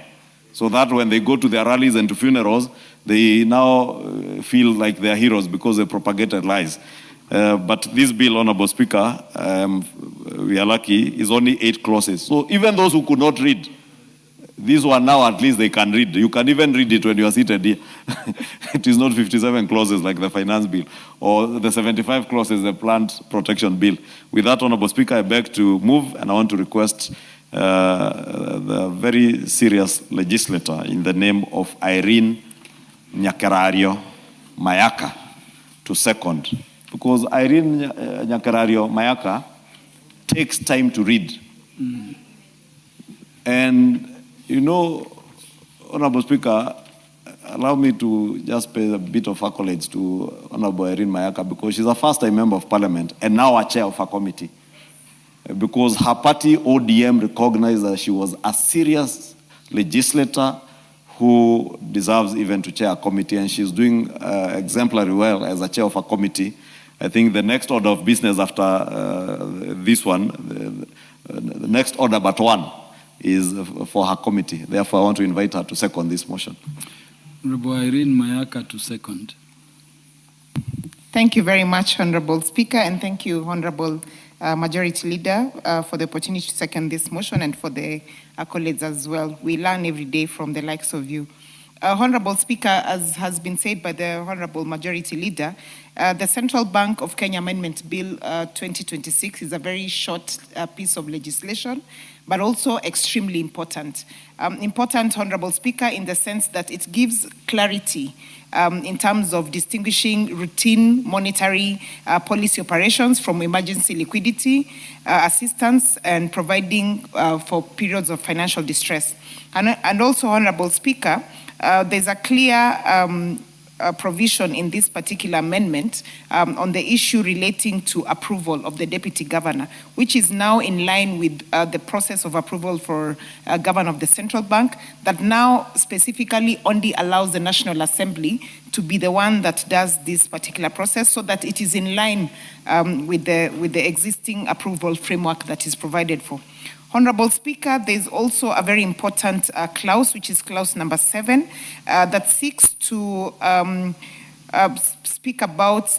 So that when they go to their rallies and to funerals, they now feel like they're heroes because they propagated lies. But this bill, Honorable Speaker, we are lucky, is only 8 clauses. So even those who could not read, this one now at least they can read. You can even read it when you are seated here. It is not 57 clauses like the finance bill or the 75 clauses the plant protection bill. With that, Honorable Speaker, I beg to move, and I want to request the very serious legislator in the name of Irene Nyakerario Mayaka to second. Because Irene Nyakerario Mayaka takes time to read. And, you know, Honorable Speaker, allow me to just pay a bit of accolades to Honorable Irene Mayaka because she's a first-time member of Parliament and now a chair of a committee. Because her party, ODM, recognized that she was a serious legislator who deserves even to chair a committee, and she's doing exemplary well as a chair of a committee. I think the next order of business after this one, the next order but one, is for her committee. Therefore, I want to invite her to second this motion. Honorable Irene Mayaka to second. Thank you very much, Honorable Speaker, and thank you, Honorable Majority Leader, for the opportunity to second this motion and for the accolades as well. We learn every day from the likes of you. Honorable Speaker, as has been said by the Honorable Majority Leader, the Central Bank of Kenya Amendment Bill 2026 is a very short piece of legislation, but also extremely important. Important, Honorable Speaker, in the sense that it gives clarity in terms of distinguishing routine monetary policy operations from emergency liquidity assistance and providing for periods of financial distress. And also, Honorable Speaker, there's a clear provision in this particular amendment on the issue relating to approval of the Deputy Governor, which is now in line with the process of approval for Governor of the Central Bank, that now specifically only allows the National Assembly to be the one that does this particular process, so that it is in line with the existing approval framework that is provided for. Honorable Speaker, there is also a very important clause, which is clause number 7, that seeks to speak about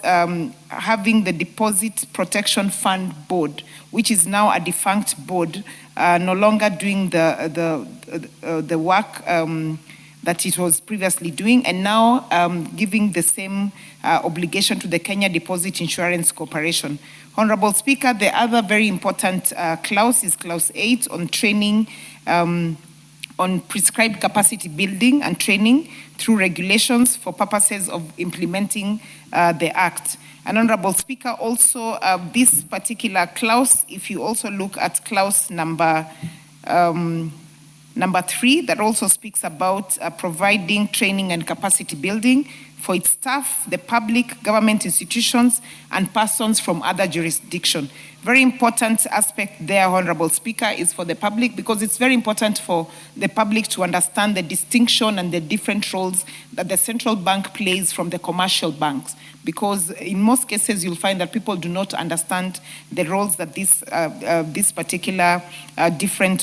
having the Deposit Protection Fund Board, which is now a defunct board, no longer doing the work that it was previously doing, and now giving the same obligation to the Kenya Deposit Insurance Corporation. Honorable Speaker, the other very important clause is clause 8 on training, on prescribed capacity building and training through regulations for purposes of implementing the Act. And Honorable Speaker, also this particular clause, if you also look at clause number 3, that also speaks about providing training and capacity building for its staff, the public, government institutions, and persons from other jurisdictions. Very important aspect there, Honorable Speaker, is for the public, because it's very important for the public to understand the distinction and the different roles that the central bank plays from the commercial banks. Because in most cases, you'll find that people do not understand the roles that this particular different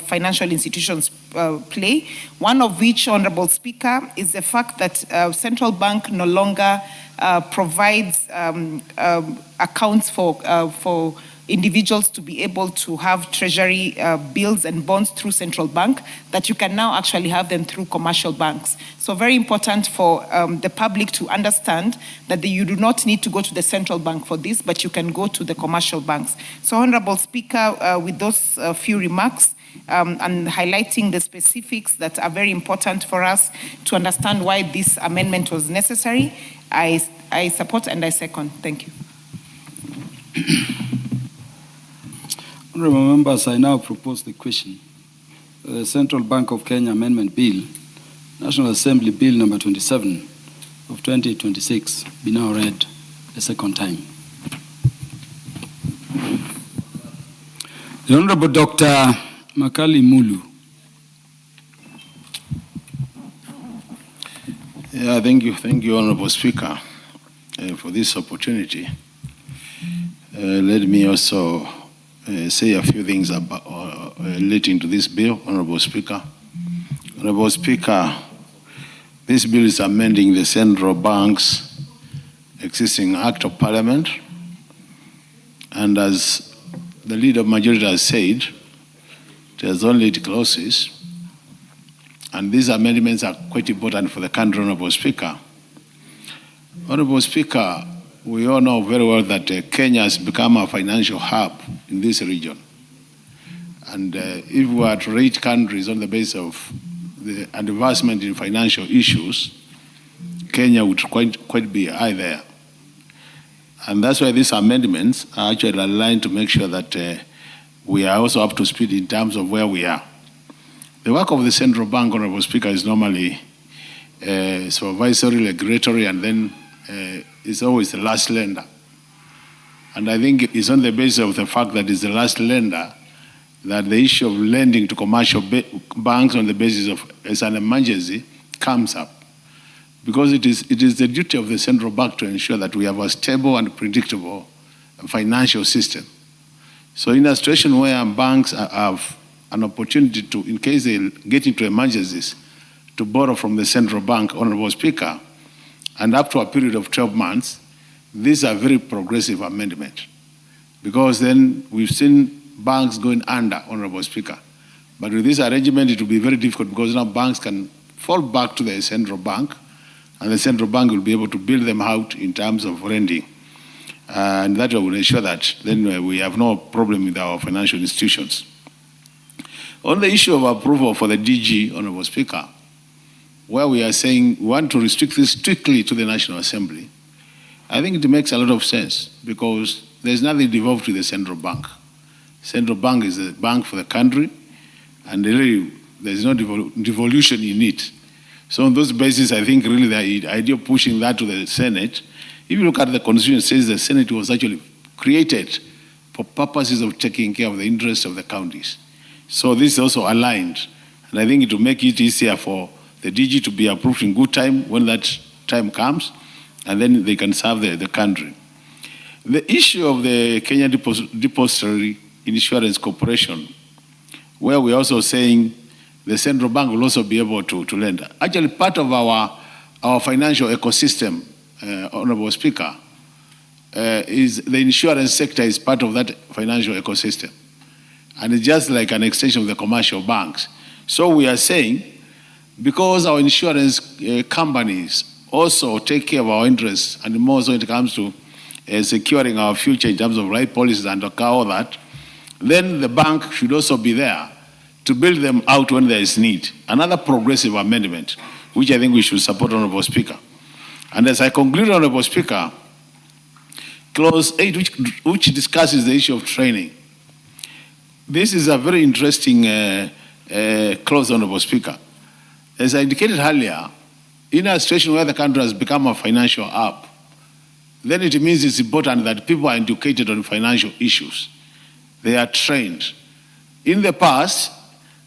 financial institutions play. One of which, Honorable Speaker, is the fact that central bank no longer provides accounts for individuals to be able to have treasury bills and bonds through central bank, that you can now actually have them through commercial banks. So very important for the public to understand that you do not need to go to the central bank for this, but you can go to the commercial banks. So Honorable Speaker, with those few remarks, and highlighting the specifics that are very important for us to understand why this amendment was necessary, I support and I second. Thank you. Honourable members, I now propose the question. The Central Bank of Kenya Amendment Bill, National Assembly Bill number 27 of 2026, be now read a second time. The Honourable Dr. Makali Mulu. Yeah, thank you, Honourable Speaker, for this opportunity. Let me also say a few things about relating to this bill, Honourable Speaker. Honourable Speaker, this bill is amending the Central Bank's existing Act of Parliament, and as the Leader of Majority has said, it has only 8 clauses, and these amendments are quite important for the country, Honourable Speaker. Honourable Speaker, we all know very well that Kenya has become a financial hub in this region. And if we were to rate countries on the basis of the advancement in financial issues, Kenya would quite be high there. And that's why these amendments are actually aligned to make sure that we are also up to speed in terms of where we are. The work of the Central Bank, Honourable Speaker, is normally supervisory, regulatory, and then it's always the last lender. And I think it's on the basis of the fact that it's the last lender that the issue of lending to commercial banks on the basis of as an emergency comes up. Because it is the duty of the central bank to ensure that we have a stable and predictable financial system. So in a situation where banks have an opportunity to, in case they get into emergencies, to borrow from the central bank, Honourable Speaker, and up to a period of 12 months, this is a very progressive amendment. Because then we've seen banks going under, Honourable Speaker. But with this arrangement, it will be very difficult because now banks can fall back to the central bank, and the central bank will be able to build them out in terms of lending. And that will ensure that then we have no problem with our financial institutions. On the issue of approval for the DG, Honorable Speaker, where we are saying we want to restrict this strictly to the National Assembly, I think it makes a lot of sense because there's nothing devolved to the central bank. Central bank is the bank for the country, and really there's no devolution in it. So on those basis, I think really the idea of pushing that to the Senate, if you look at the Constitution, it says the Senate was actually created for purposes of taking care of the interests of the counties. So this is also aligned, and I think it will make it easier for the DG to be approved in good time when that time comes, and then they can serve the country. The issue of the Kenya Depository Insurance Corporation, where we're also saying the central bank will also be able to lend. Actually, part of our financial ecosystem, Honorable Speaker, is the insurance sector is part of that financial ecosystem. And it's just like an extension of the commercial banks. So we are saying, because our insurance companies also take care of our interests, and more so when it comes to securing our future in terms of right policies and all that, then the bank should also be there to build them out when there is need. Another progressive amendment, which I think we should support, Honorable Speaker. And as I conclude, Honorable Speaker, Clause 8, which discusses the issue of training. This is a very interesting clause, Honorable Speaker. As I indicated earlier, in a situation where the country has become a financial hub, then it means it's important that people are educated on financial issues. They are trained. In the past,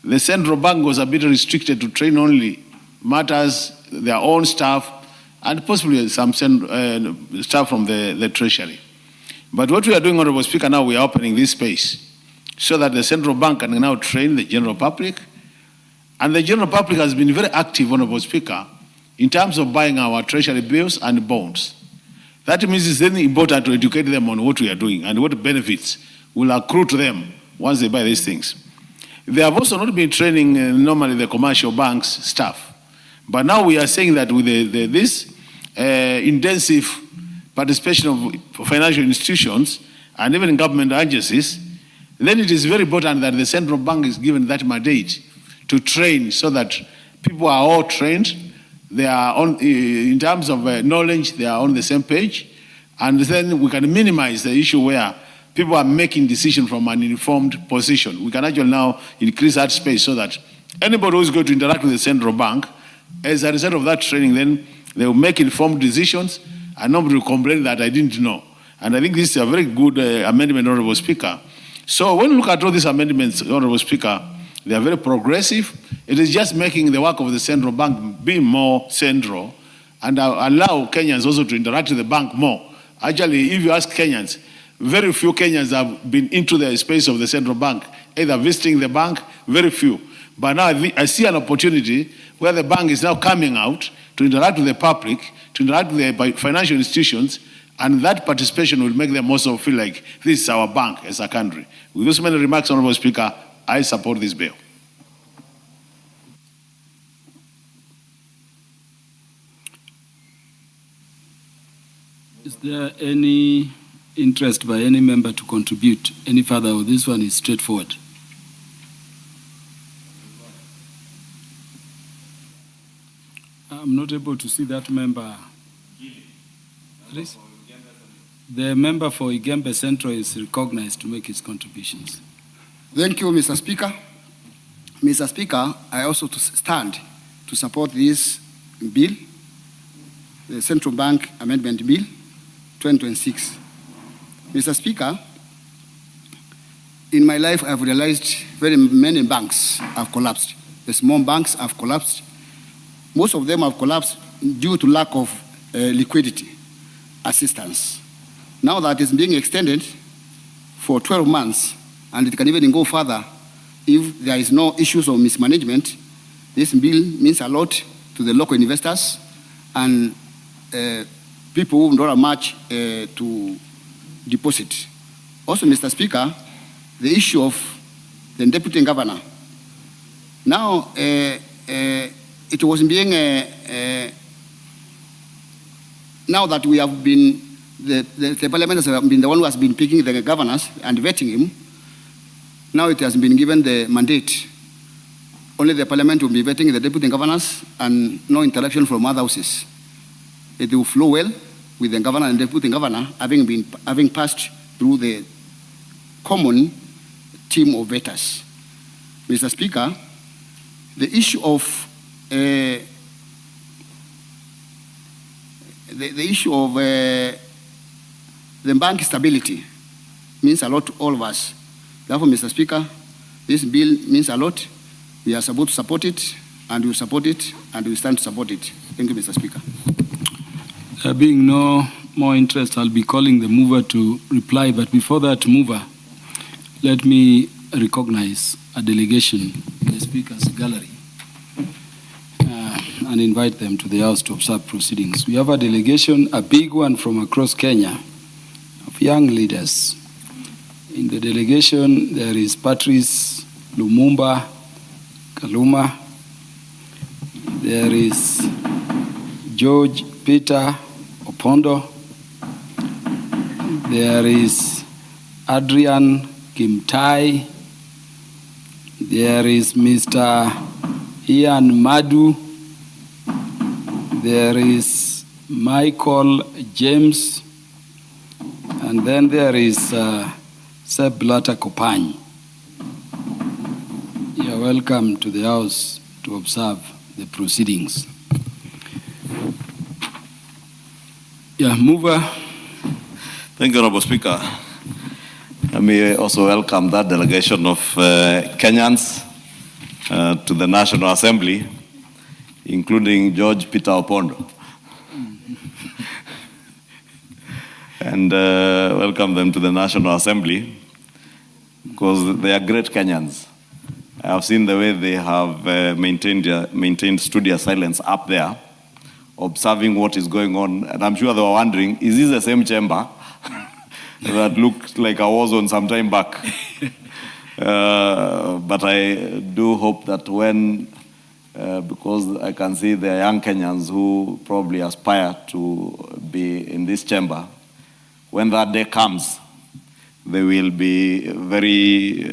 the central bank was a bit restricted to train only matters, their own staff, and possibly some staff from the Treasury. But what we are doing, Honorable Speaker, now we are opening this space so that the central bank can now train the general public. And the general public has been very active, Honorable Speaker, in terms of buying our Treasury bills and bonds. That means it's very important to educate them on what we are doing and what benefits will accrue to them once they buy these things. They have also not been training normally the commercial banks staff. But now we are saying that with this intensive participation of financial institutions and even government agencies, then it is very important that the central bank is given that mandate to train so that people are all trained. They are on, in terms of knowledge, they are on the same page. And then we can minimize the issue where people are making decisions from an informed position. We can actually now increase that space so that anybody who is going to interact with the central bank, as a result of that training, then they will make informed decisions and nobody will complain that I didn't know. And I think this is a very good amendment, Honorable Speaker. So when you look at all these amendments, Honorable Speaker, they are very progressive. It is just making the work of the central bank be more central and allow Kenyans also to interact with the bank more. Actually, if you ask Kenyans, very few Kenyans have been into the space of the central bank, either visiting the bank, very few. But now I see an opportunity where the bank is now coming out to interact with the public, to interact with the financial institutions, and that participation will make them also feel like this is our bank as a country. With those many remarks, Honorable Speaker, I support this bill. Is there any interest by any member to contribute any further? Or this one is straightforward. I'm not able to see that member. Please? The member for Igembe Central is recognized to make his contributions. Thank you, Mr. Speaker. Mr. Speaker, I also stand to support this bill, the Central Bank Amendment Bill 2026. Mr. Speaker, in my life, I've realized very many banks have collapsed. The small banks have collapsed. Most of them have collapsed due to lack of liquidity assistance. Now that is being extended for 12 months, and it can even go further if there is no issues of mismanagement. This bill means a lot to the local investors and people who don't have much to deposit. Also, Mr. Speaker, the issue of the deputy governor. Now, it was being, now that we have been, the parliament has been the one who has been picking the governors and vetting him, now it has been given the mandate. Only the parliament will be vetting the deputy governors and no interaction from other houses. It will flow well with the governor and deputy governor having passed through the common team of vetters. Mr. Speaker, the issue of the bank stability means a lot to all of us. Therefore, Mr. Speaker, this bill means a lot. We are supposed to support it, and we support it, and we stand to support it. Thank you, Mr. Speaker. There being no more interest, I'll be calling the mover to reply. But before that mover, let me recognize a delegation in the Speaker's gallery and invite them to the House to observe proceedings. We have a delegation, a big one from across Kenya, of young leaders. In the delegation, there is Patrice Lumumba Kaluma. There is George Peter Opondo. There is Adrian Kimtai. There is Mr. Ian Madu. There is Michael James. And then there is Seb Blata Kopany. You are welcome to the House to observe the proceedings. Yeah, mover. Thank you, Honorable Speaker. Let me also welcome that delegation of Kenyans to the National Assembly, including George Peter Opondo. And welcome them to the National Assembly because they are great Kenyans. I have seen the way they have maintained studious silence up there, observing what is going on. And I'm sure they were wondering, is this the same chamber that looked like a war zone some time back? But I do hope that when, because I can see there are young Kenyans who probably aspire to be in this chamber, when that day comes, they will be very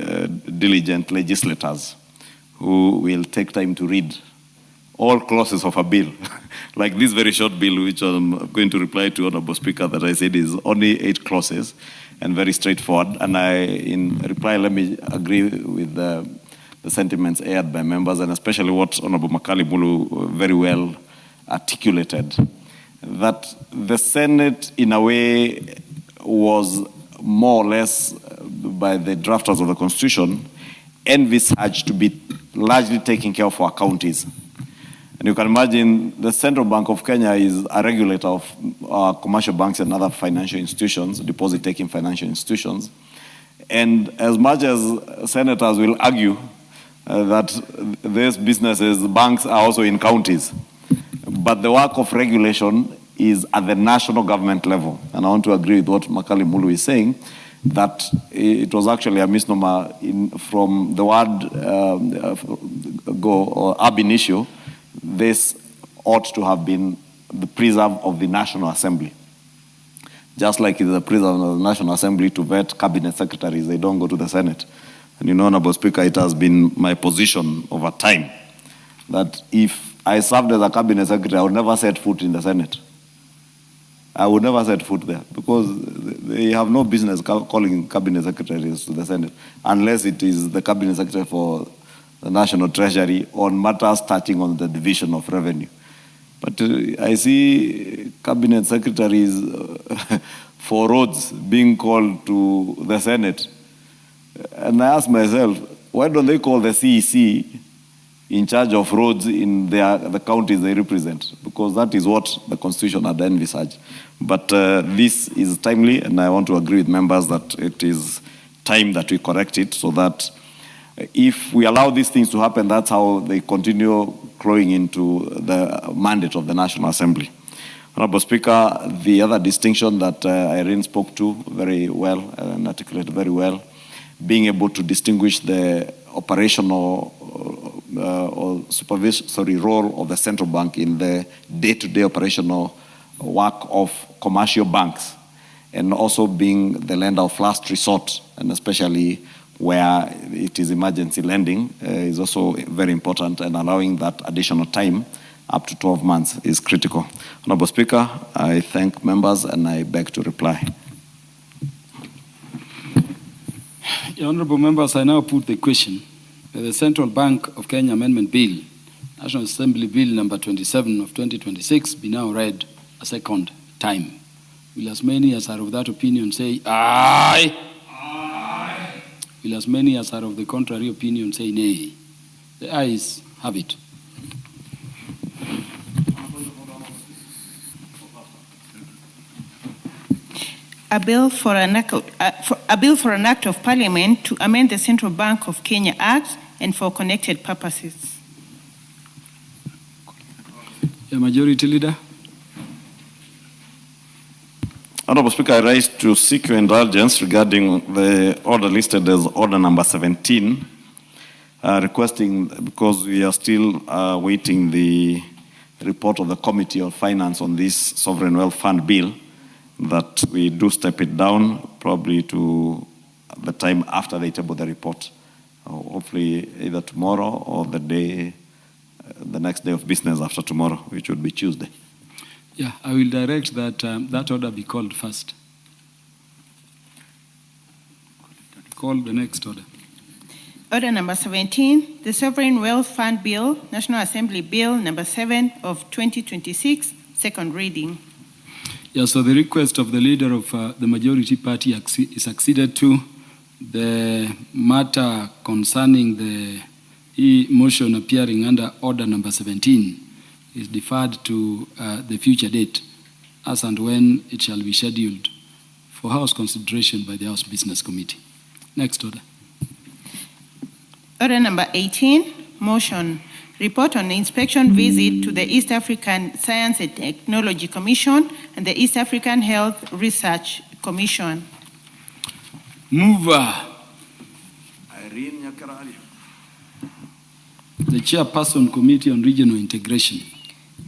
diligent legislators who will take time to read all clauses of a bill. Like this very short bill, which I'm going to reply to Honorable Speaker, that I said is only 8 clauses and very straightforward. And in reply, let me agree with the sentiments aired by members, and especially what Honorable Makali Mulu very well articulated, that the Senate, in a way, was more or less, by the drafters of the Constitution, envisaged to be largely taking care of our counties. And you can imagine the Central Bank of Kenya is a regulator of commercial banks and other financial institutions, deposit-taking financial institutions. And as much as senators will argue that these businesses, banks are also in counties, but the work of regulation is at the national government level. And I want to agree with what Makali Mulu is saying, that it was actually a misnomer from the word go or ab initio. This ought to have been the preserve of the National Assembly. Just like it is a preserve of the National Assembly to vet cabinet secretaries, they don't go to the Senate. And you know, Honorable Speaker, it has been my position over time that if I served as a cabinet secretary, I would never set foot in the Senate. I would never set foot there because they have no business calling cabinet secretaries to the Senate unless it is the cabinet secretary for the National Treasury on matters touching on the division of revenue. But I see cabinet secretaries for roads being called to the Senate. And I ask myself, why don't they call the CEC in charge of roads in the counties they represent? Because that is what the Constitution had envisaged. But this is timely, and I want to agree with members that it is time that we correct it so that if we allow these things to happen, that's how they continue growing into the mandate of the National Assembly. Honorable Speaker, the other distinction that Irene spoke to very well and articulated very well, being able to distinguish the operational or supervisory role of the central bank in the day-to-day operational work of commercial banks, and also being the lender of last resort, and especially where it is emergency lending, is also very important, and allowing that additional time up to 12 months is critical. Honorable Speaker, I thank members and I beg to reply. Honorable members, I now put the question that the Central Bank of Kenya Amendment Bill, National Assembly Bill number 27 of 2026, be now read a second time. Will as many as are of that opinion say aye? Aye. Will as many as are of the contrary opinion say nay? The ayes have it. A bill for an act of Parliament to amend the Central Bank of Kenya Act and for connected purposes. The Majority Leader. Honorable Speaker, I rise to seek your indulgence regarding the order listed as order number 17, requesting, because we are still waiting the report of the Committee on Finance on this Sovereign Wealth Fund bill, that we do step it down probably to the time after they table the report. Hopefully either tomorrow or the next day of business after tomorrow, which would be Tuesday. Yeah, I will direct that that order be called first. Call the next order. Order number 17, the Sovereign Wealth Fund Bill, National Assembly Bill number 7 of 2026, second reading. Yeah, so the request of the leader of the majority party is acceded to. The matter concerning the motion appearing under order number 17 is deferred to the future date, as and when it shall be scheduled for House consideration by the House Business Committee. Next order. Order number 18, motion. Report on the inspection visit to the East African Science and Technology Commission and the East African Health Research Commission. Mover. The Chairperson, Committee on Regional Integration.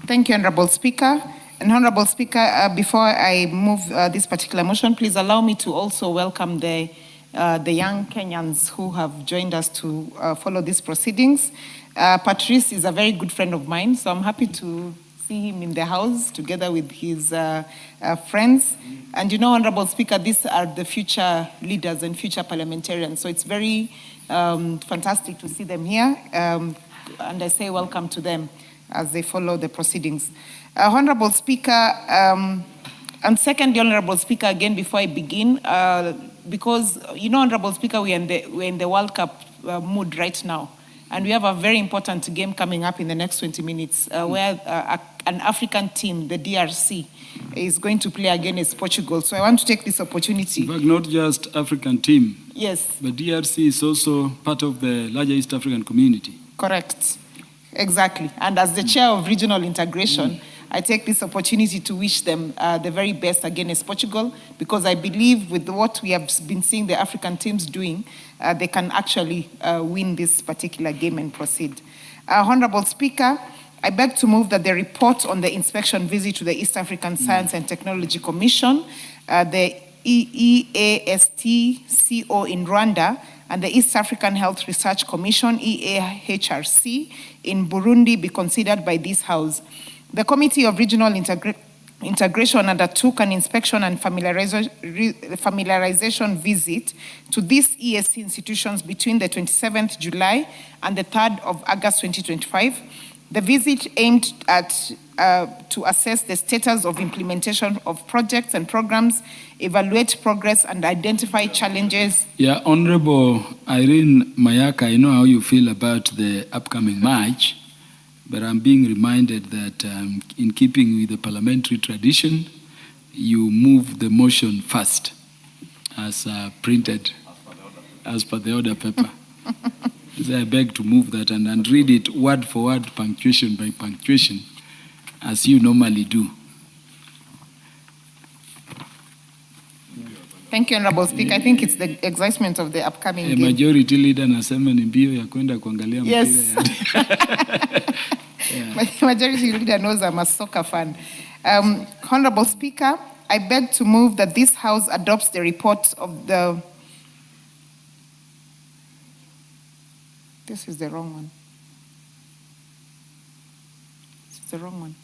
Thank you, Honorable Speaker. And Honorable Speaker, before I move this particular motion, please allow me to also welcome the young Kenyans who have joined us to follow these proceedings. Patrice is a very good friend of mine, so I'm happy to see him in the house together with his friends. And you know, Honorable Speaker, these are the future leaders and future parliamentarians, so it's very fantastic to see them here. And I say welcome to them as they follow the proceedings. Honorable Speaker, and secondly, Honorable Speaker, again, before I begin, because, you know, Honorable Speaker, we're in the World Cup mood right now. And we have a very important game coming up in the next 20 minutes where an African team, the DRC, is going to play against Portugal. So I want to take this opportunity. In fact, not just African team. Yes. But DRC is also part of the larger East African community. Correct. Exactly. And as the chair of regional integration, I take this opportunity to wish them the very best against Portugal, because I believe with what we have been seeing the African teams doing, they can actually win this particular game and proceed. Honorable Speaker, I beg to move that the report on the inspection visit to the East African Science and Technology Commission, the EASTCO in Rwanda, and the East African Health Research Commission, EAHRC, in Burundi be considered by this House. The Committee of Regional Integration undertook an inspection and familiarization visit to these ESC institutions between the 27th July and the 3rd of August 2025. The visit aimed at to assess the status of implementation of projects and programs, evaluate progress, and identify challenges. Yeah, Honorable Irene Mayaka, I know how you feel about the upcoming match, but I'm being reminded that in keeping with the parliamentary tradition, you move the motion first, as printed, as per the order paper. So I beg to move that and read it word for word, punctuation by punctuation, as you normally do. Thank you, Honorable Speaker. I think it's the excitement of the upcoming game. Majority leader nasema ni mbio ya kwenda kuangalia mpira. Yes. Majority leader knows I'm a soccer fan. Honorable Speaker, I beg to move that this House adopts the report of the... This is the wrong one. This is the wrong one.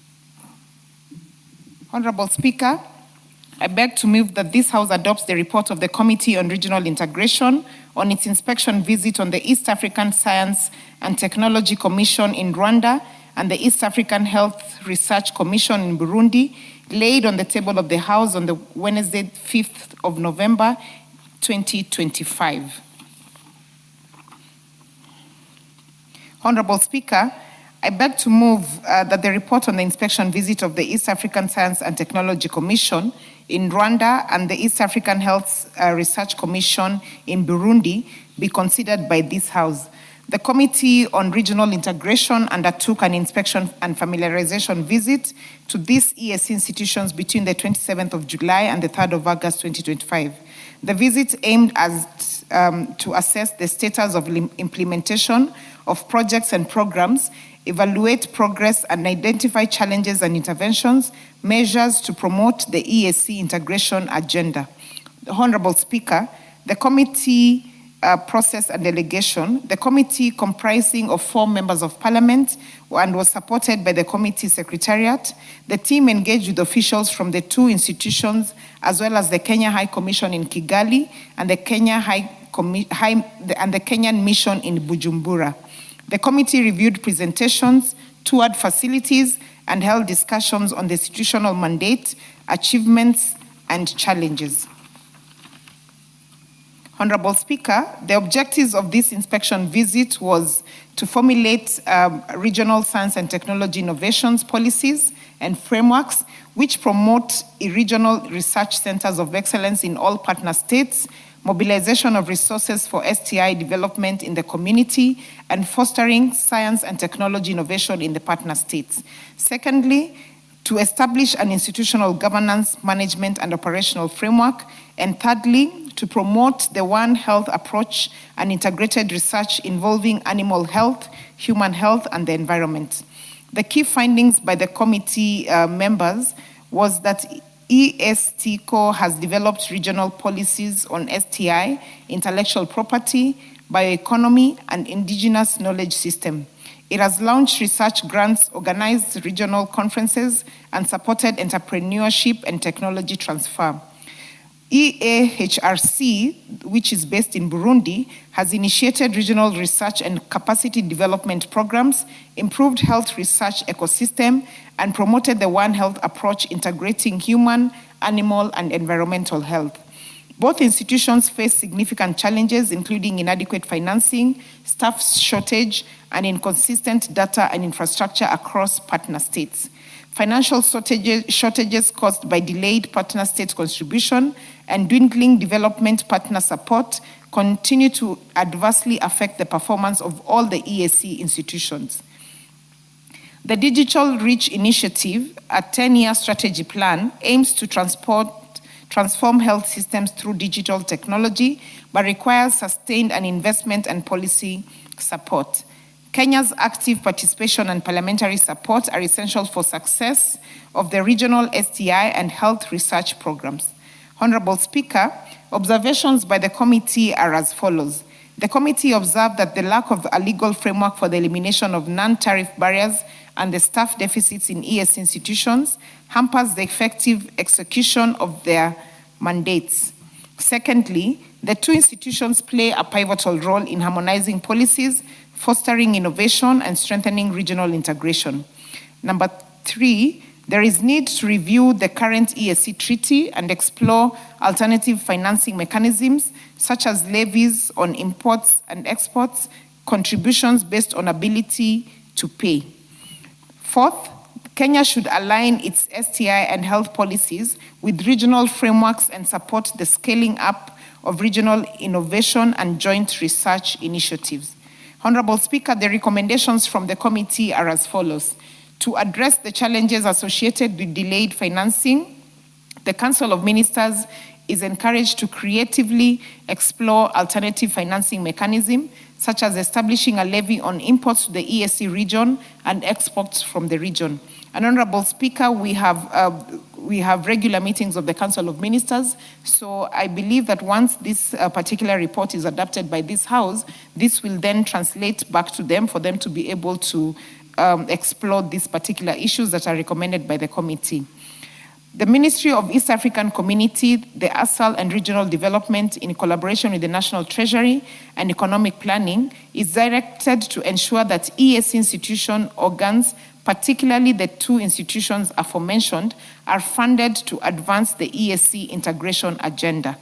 Honorable Speaker, I beg to move that this House adopts the report of the Committee on Regional Integration on its inspection visit on the East African Science and Technology Commission in Rwanda and the East African Health Research Commission in Burundi, laid on the table of the House on the Wednesday, 5th of November, 2025. Honorable Speaker, I beg to move that the report on the inspection visit of the East African Science and Technology Commission in Rwanda and the East African Health Research Commission in Burundi be considered by this House. The Committee on Regional Integration undertook an inspection and familiarization visit to these EAC institutions between the 27th of July and the 3rd of August 2025. The visit aimed to assess the status of implementation of projects and programs, evaluate progress and identify challenges and interventions, measures to promote the EAC integration agenda. The Honorable Speaker, the committee process and delegation, the committee comprising of 4 members of parliament and was supported by the committee secretariat. The team engaged with officials from the 2 institutions as well as the Kenya High Commission in Kigali and the Kenyan Mission in Bujumbura. The committee reviewed presentations, toured facilities, and held discussions on the institutional mandate, achievements, and challenges. Honorable Speaker, the objectives of this inspection visit was to formulate regional science and technology innovations policies and frameworks which promote regional research centers of excellence in all partner states, mobilization of resources for STI development in the community, and fostering science and technology innovation in the partner states. Secondly, to establish an institutional governance, management, and operational framework. And thirdly, to promote the One Health approach and integrated research involving animal health, human health, and the environment. The key findings by the committee members was that ESTCO has developed regional policies on STI, intellectual property, bioeconomy, and indigenous knowledge system. It has launched research grants, organized regional conferences, and supported entrepreneurship and technology transfer. EAHRC, which is based in Burundi, has initiated regional research and capacity development programs, improved health research ecosystem, and promoted the One Health approach integrating human, animal, and environmental health. Both institutions face significant challenges, including inadequate financing, staff shortage, and inconsistent data and infrastructure across partner states. Financial shortages caused by delayed partner state contribution and dwindling development partner support continue to adversely affect the performance of all the EAC institutions. The Digital Reach Initiative, a 10-year strategy plan, aims to transform health systems through digital technology, but requires sustained investment and policy support. Kenya's active participation and parliamentary support are essential for success of the regional STI and health research programs. Honorable Speaker, observations by the committee are as follows. The committee observed that the lack of a legal framework for the elimination of non-tariff barriers and the staff deficits in ES institutions hampers the effective execution of their mandates. Secondly, the 2 institutions play a pivotal role in harmonizing policies, fostering innovation, and strengthening regional integration. Number 3, there is need to review the current EAC treaty and explore alternative financing mechanisms, such as levies on imports and exports, contributions based on ability to pay. Fourth, Kenya should align its STI and health policies with regional frameworks and support the scaling up of regional innovation and joint research initiatives. Honorable Speaker, the recommendations from the committee are as follows. To address the challenges associated with delayed financing, the Council of Ministers is encouraged to creatively explore alternative financing mechanisms, such as establishing a levy on imports to the EAC region and exports from the region. And Honorable Speaker, we have regular meetings of the Council of Ministers, so I believe that once this particular report is adopted by this House, this will then translate back to them for them to be able to explore these particular issues that are recommended by the committee. The Ministry of East African Community, the ASAL and Regional Development, in collaboration with the National Treasury and Economic Planning, is directed to ensure that EAC institution organs, particularly the two institutions aforementioned, are funded to advance the EAC integration agenda.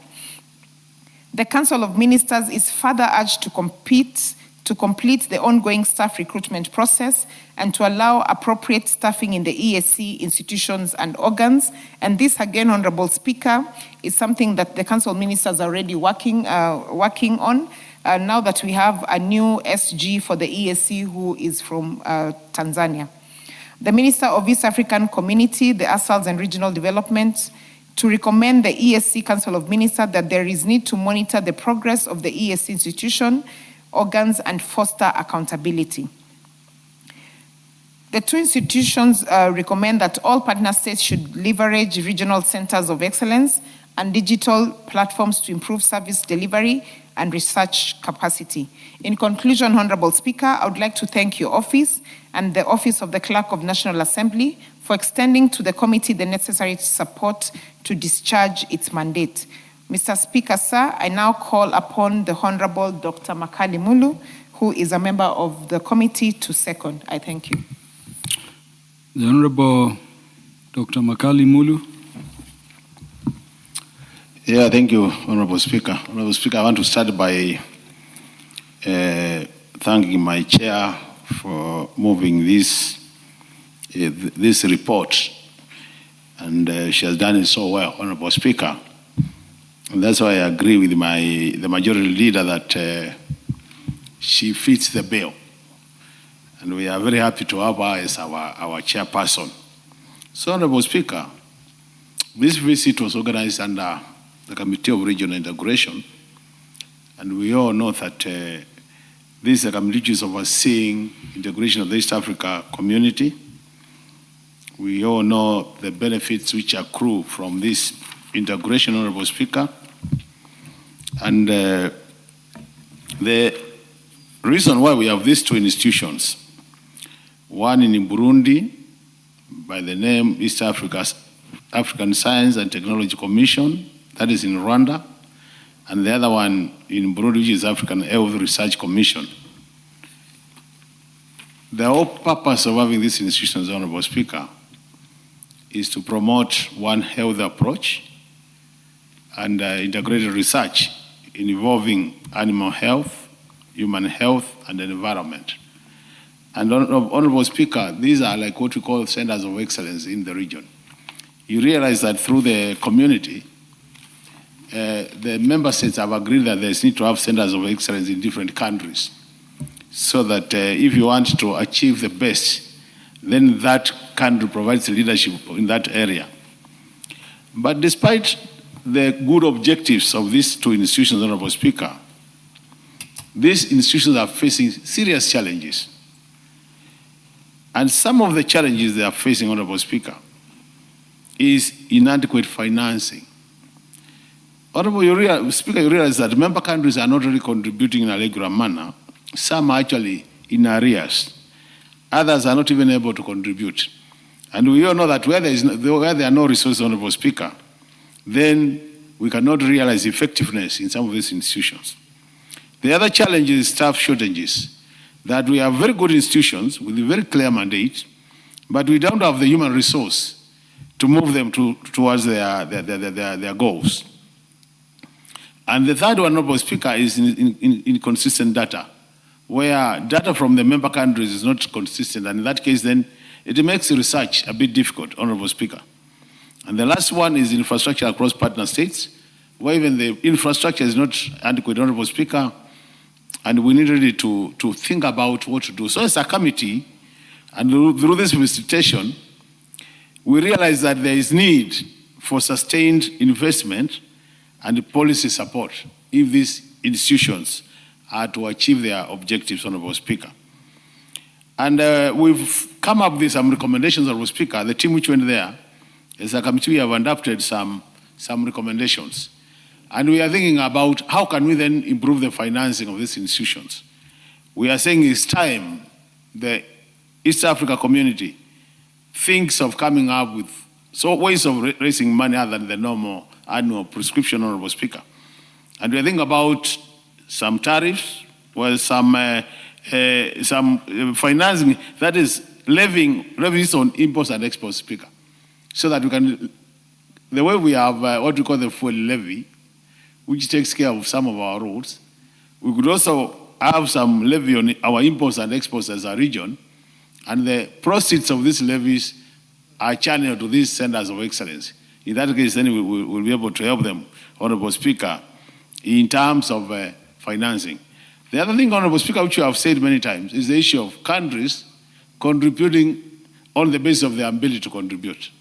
The Council of Ministers is further urged to complete the ongoing staff recruitment process and to allow appropriate staffing in the EAC institutions and organs. And this, again, Honorable Speaker, is something that the Council of Ministers are already working on. Now that we have a new SG for the EAC who is from Tanzania. The Minister of East African Community, the ASALs and Regional Development, to recommend the EAC Council of Ministers that there is need to monitor the progress of the EAC institution, organs, and foster accountability. The two institutions recommend that all partner states should leverage regional centers of excellence and digital platforms to improve service delivery and research capacity. In conclusion, Honorable Speaker, I would like to thank your office and the Office of the Clerk of National Assembly for extending to the committee the necessary support to discharge its mandate. Mr. Speaker, sir, I now call upon the Honorable Dr. Makali Mulu, who is a member of the committee, to second. I thank you. The Honorable Dr. Makali Mulu. Yeah, thank you, Honorable Speaker. Honorable Speaker, I want to start by thanking my chair for moving this report, and she has done it so well, Honorable Speaker. And that's why I agree with the majority leader that she fits the bill. And we are very happy to have her as our chairperson. So, Honorable Speaker, this visit was organized under the Committee of Regional Integration, and we all know that this is a committee which is overseeing integration of the East Africa community. We all know the benefits which accrue from this integration, Honorable Speaker. And the reason why we have these two institutions, one in Burundi by the name East African Science and Technology Commission, that is in Rwanda, and the other one in Burundi, which is African Health Research Commission. The whole purpose of having these institutions, Honorable Speaker, is to promote one health approach and integrated research involving animal health, human health, and the environment. And Honorable Speaker, these are like what we call centers of excellence in the region. You realize that through the community, the member states have agreed that there's need to have centers of excellence in different countries, so that if you want to achieve the best, then that country provides the leadership in that area. But despite the good objectives of these two institutions, Honorable Speaker, these institutions are facing serious challenges. And some of the challenges they are facing, Honorable Speaker, is inadequate financing. Honorable Speaker, you realize that member countries are not really contributing in a regular manner. Some are actually in arrears. Others are not even able to contribute. And we all know that where there are no resources, Honorable Speaker, then we cannot realize effectiveness in some of these institutions. The other challenge is staff shortages, that we have very good institutions with a very clear mandate, but we don't have the human resource to move them towards their goals. And the third one, Honorable Speaker, is inconsistent data, where data from the member countries is not consistent, and in that case, then it makes research a bit difficult, Honorable Speaker. And the last one is infrastructure across partner states, where even the infrastructure is not adequate, Honorable Speaker, and we need really to think about what to do. So as a committee, and through this visitation, we realize that there is need for sustained investment and policy support if these institutions are to achieve their objectives, Honorable Speaker. And we've come up with some recommendations, Honorable Speaker. The team which went there, as a committee, we have adopted some recommendations. And we are thinking about how can we then improve the financing of these institutions. We are saying it's time the East Africa community thinks of coming up with ways of raising money other than the normal annual prescription, Honorable Speaker. And we are thinking about some tariffs, well, some financing, that is levying revenues on imports and exports, Speaker, so that we can, the way we have what we call the fuel levy, which takes care of some of our roads, we could also have some levy on our imports and exports as a region, and the proceeds of these levies are channeled to these centers of excellence. In that case, then we will be able to help them, Honorable Speaker, in terms of financing. The other thing, Honorable Speaker, which you have said many times, is the issue of countries contributing on the basis of their ability to contribute.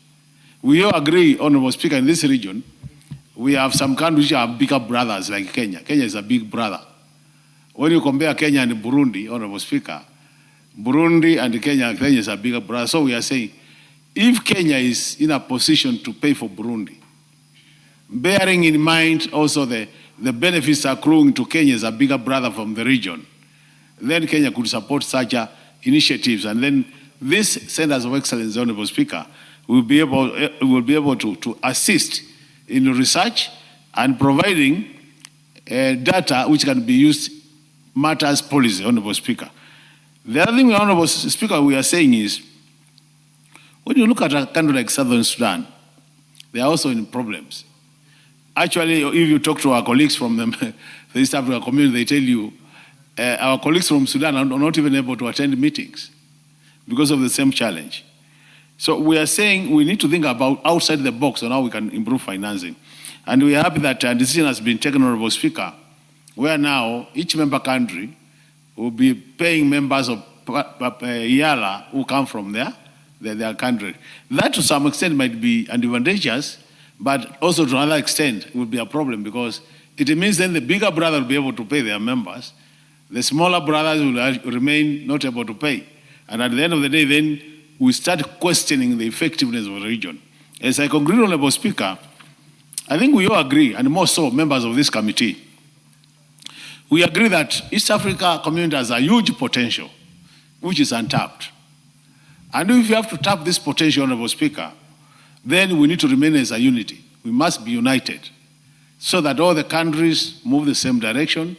We all agree, Honorable Speaker, in this region, we have some countries which are bigger brothers like Kenya. Kenya is a big brother. When you compare Kenya and Burundi, Honorable Speaker, Burundi and Kenya is a bigger brother. So we are saying, if Kenya is in a position to pay for Burundi, bearing in mind also the benefits accruing to Kenya as a bigger brother from the region, then Kenya could support such initiatives. And then these centers of excellence, Honorable Speaker, will be able to assist in research and providing data which can be used matters policy, Honorable Speaker. The other thing, Honorable Speaker, we are saying is, when you look at a country like Southern Sudan, they are also in problems. Actually, if you talk to our colleagues from the East Africa community, they tell you our colleagues from Sudan are not even able to attend meetings because of the same challenge. So we are saying we need to think about outside the box on how we can improve financing. And we are happy that a decision has been taken, Honorable Speaker, where now each member country will be paying members of IALA who come from their country. That to some extent might be advantageous, but also to another extent will be a problem because it means then the bigger brother will be able to pay their members, the smaller brothers will remain not able to pay. And at the end of the day, then we start questioning the effectiveness of the region. As I conclude, Honorable Speaker, I think we all agree, and more so members of this committee, we agree that East Africa community has a huge potential, which is untapped. And if you have to tap this potential, Honorable Speaker, then we need to remain as a unity. We must be united so that all the countries move the same direction,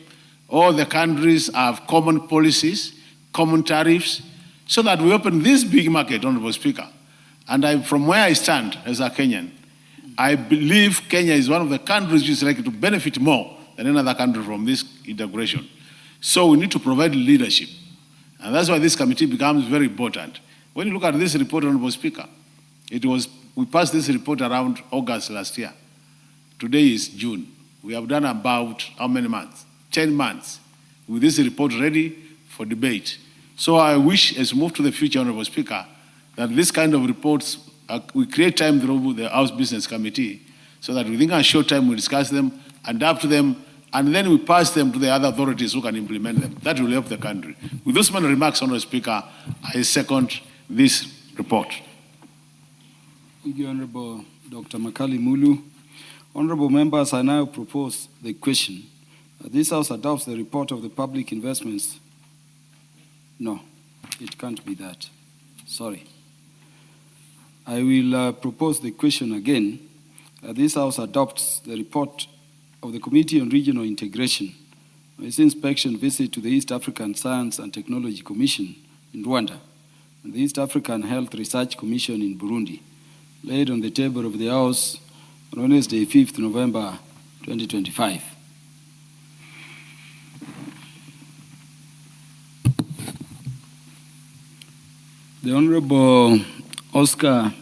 all the countries have common policies, common tariffs, so that we open this big market, Honorable Speaker. And from where I stand as a Kenyan, I believe Kenya is one of the countries which is likely to benefit more than any other country from this integration. So we need to provide leadership. And that's why this committee becomes very important. When you look at this report, Honorable Speaker, we passed this report around August last year. Today is June. We have done about how many months? 10 months with this report ready for debate. So I wish, as we move to the future, Honorable Speaker, that this kind of reports, we create time through the House Business Committee so that within a short time we discuss them, adapt them, and then we pass them to the other authorities who can implement them. That will help the country. With those many remarks, Honorable Speaker, I second this report. Thank you, Honorable Dr. Makali Mulu. Honorable members, I now propose the question. This House adopts the report of the public investments. No, it can't be that. Sorry. I will propose the question again. This House adopts the report of the Committee on Regional Integration, its inspection visit to the East African Science and Technology Commission in Rwanda, and the East African Health Research Commission in Burundi, laid on the table of the House on Wednesday, 5th November 2025. The Honorable Oscar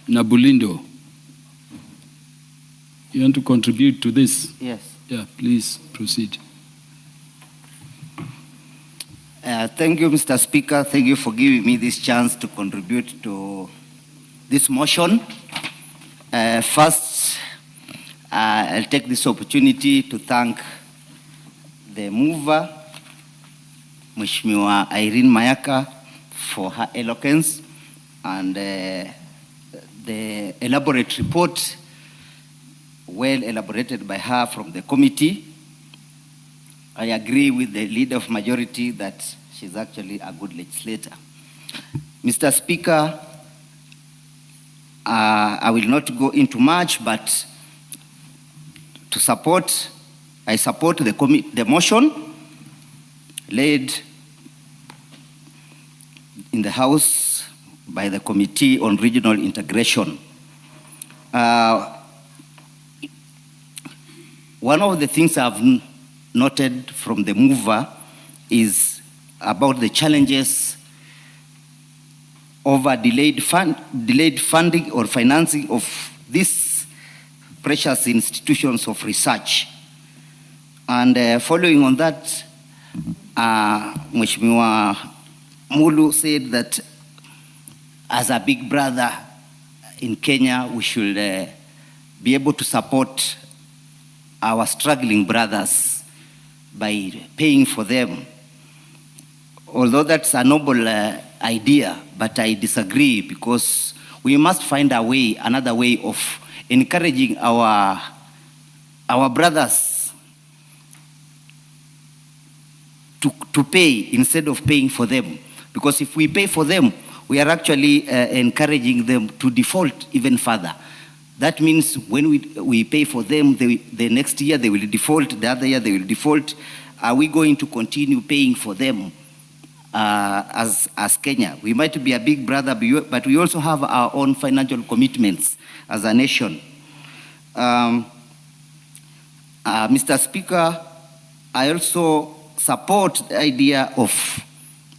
Nabulindo, you want to contribute to this? Yes. Yeah, please proceed. Thank you, Mr. Speaker. Thank you for giving me this chance to contribute to this motion. First, I'll take this opportunity to thank the mover, Mheshimiwa Irene Mayaka, for her eloquence and the elaborate report, well elaborated by her from the committee. I agree with the leader of majority that she's actually a good legislator. Mr. Speaker, I will not go into much, but I support the motion laid in the House by the Committee on Regional Integration. One of the things I've noted from the mover is about the challenges over delayed funding or financing of these precious institutions of research. And following on that, Mheshimiwa Mulu said that as a big brother in Kenya, we should be able to support our struggling brothers by paying for them. Although that's a noble idea, but I disagree, because we must find another way of encouraging our brothers to pay instead of paying for them. Because if we pay for them, we are actually encouraging them to default even further. That means when we pay for them, the next year they will default, the other year they will default. Are we going to continue paying for them as Kenya? We might be a big brother, but we also have our own financial commitments as a nation. Mr. Speaker, I also support the idea of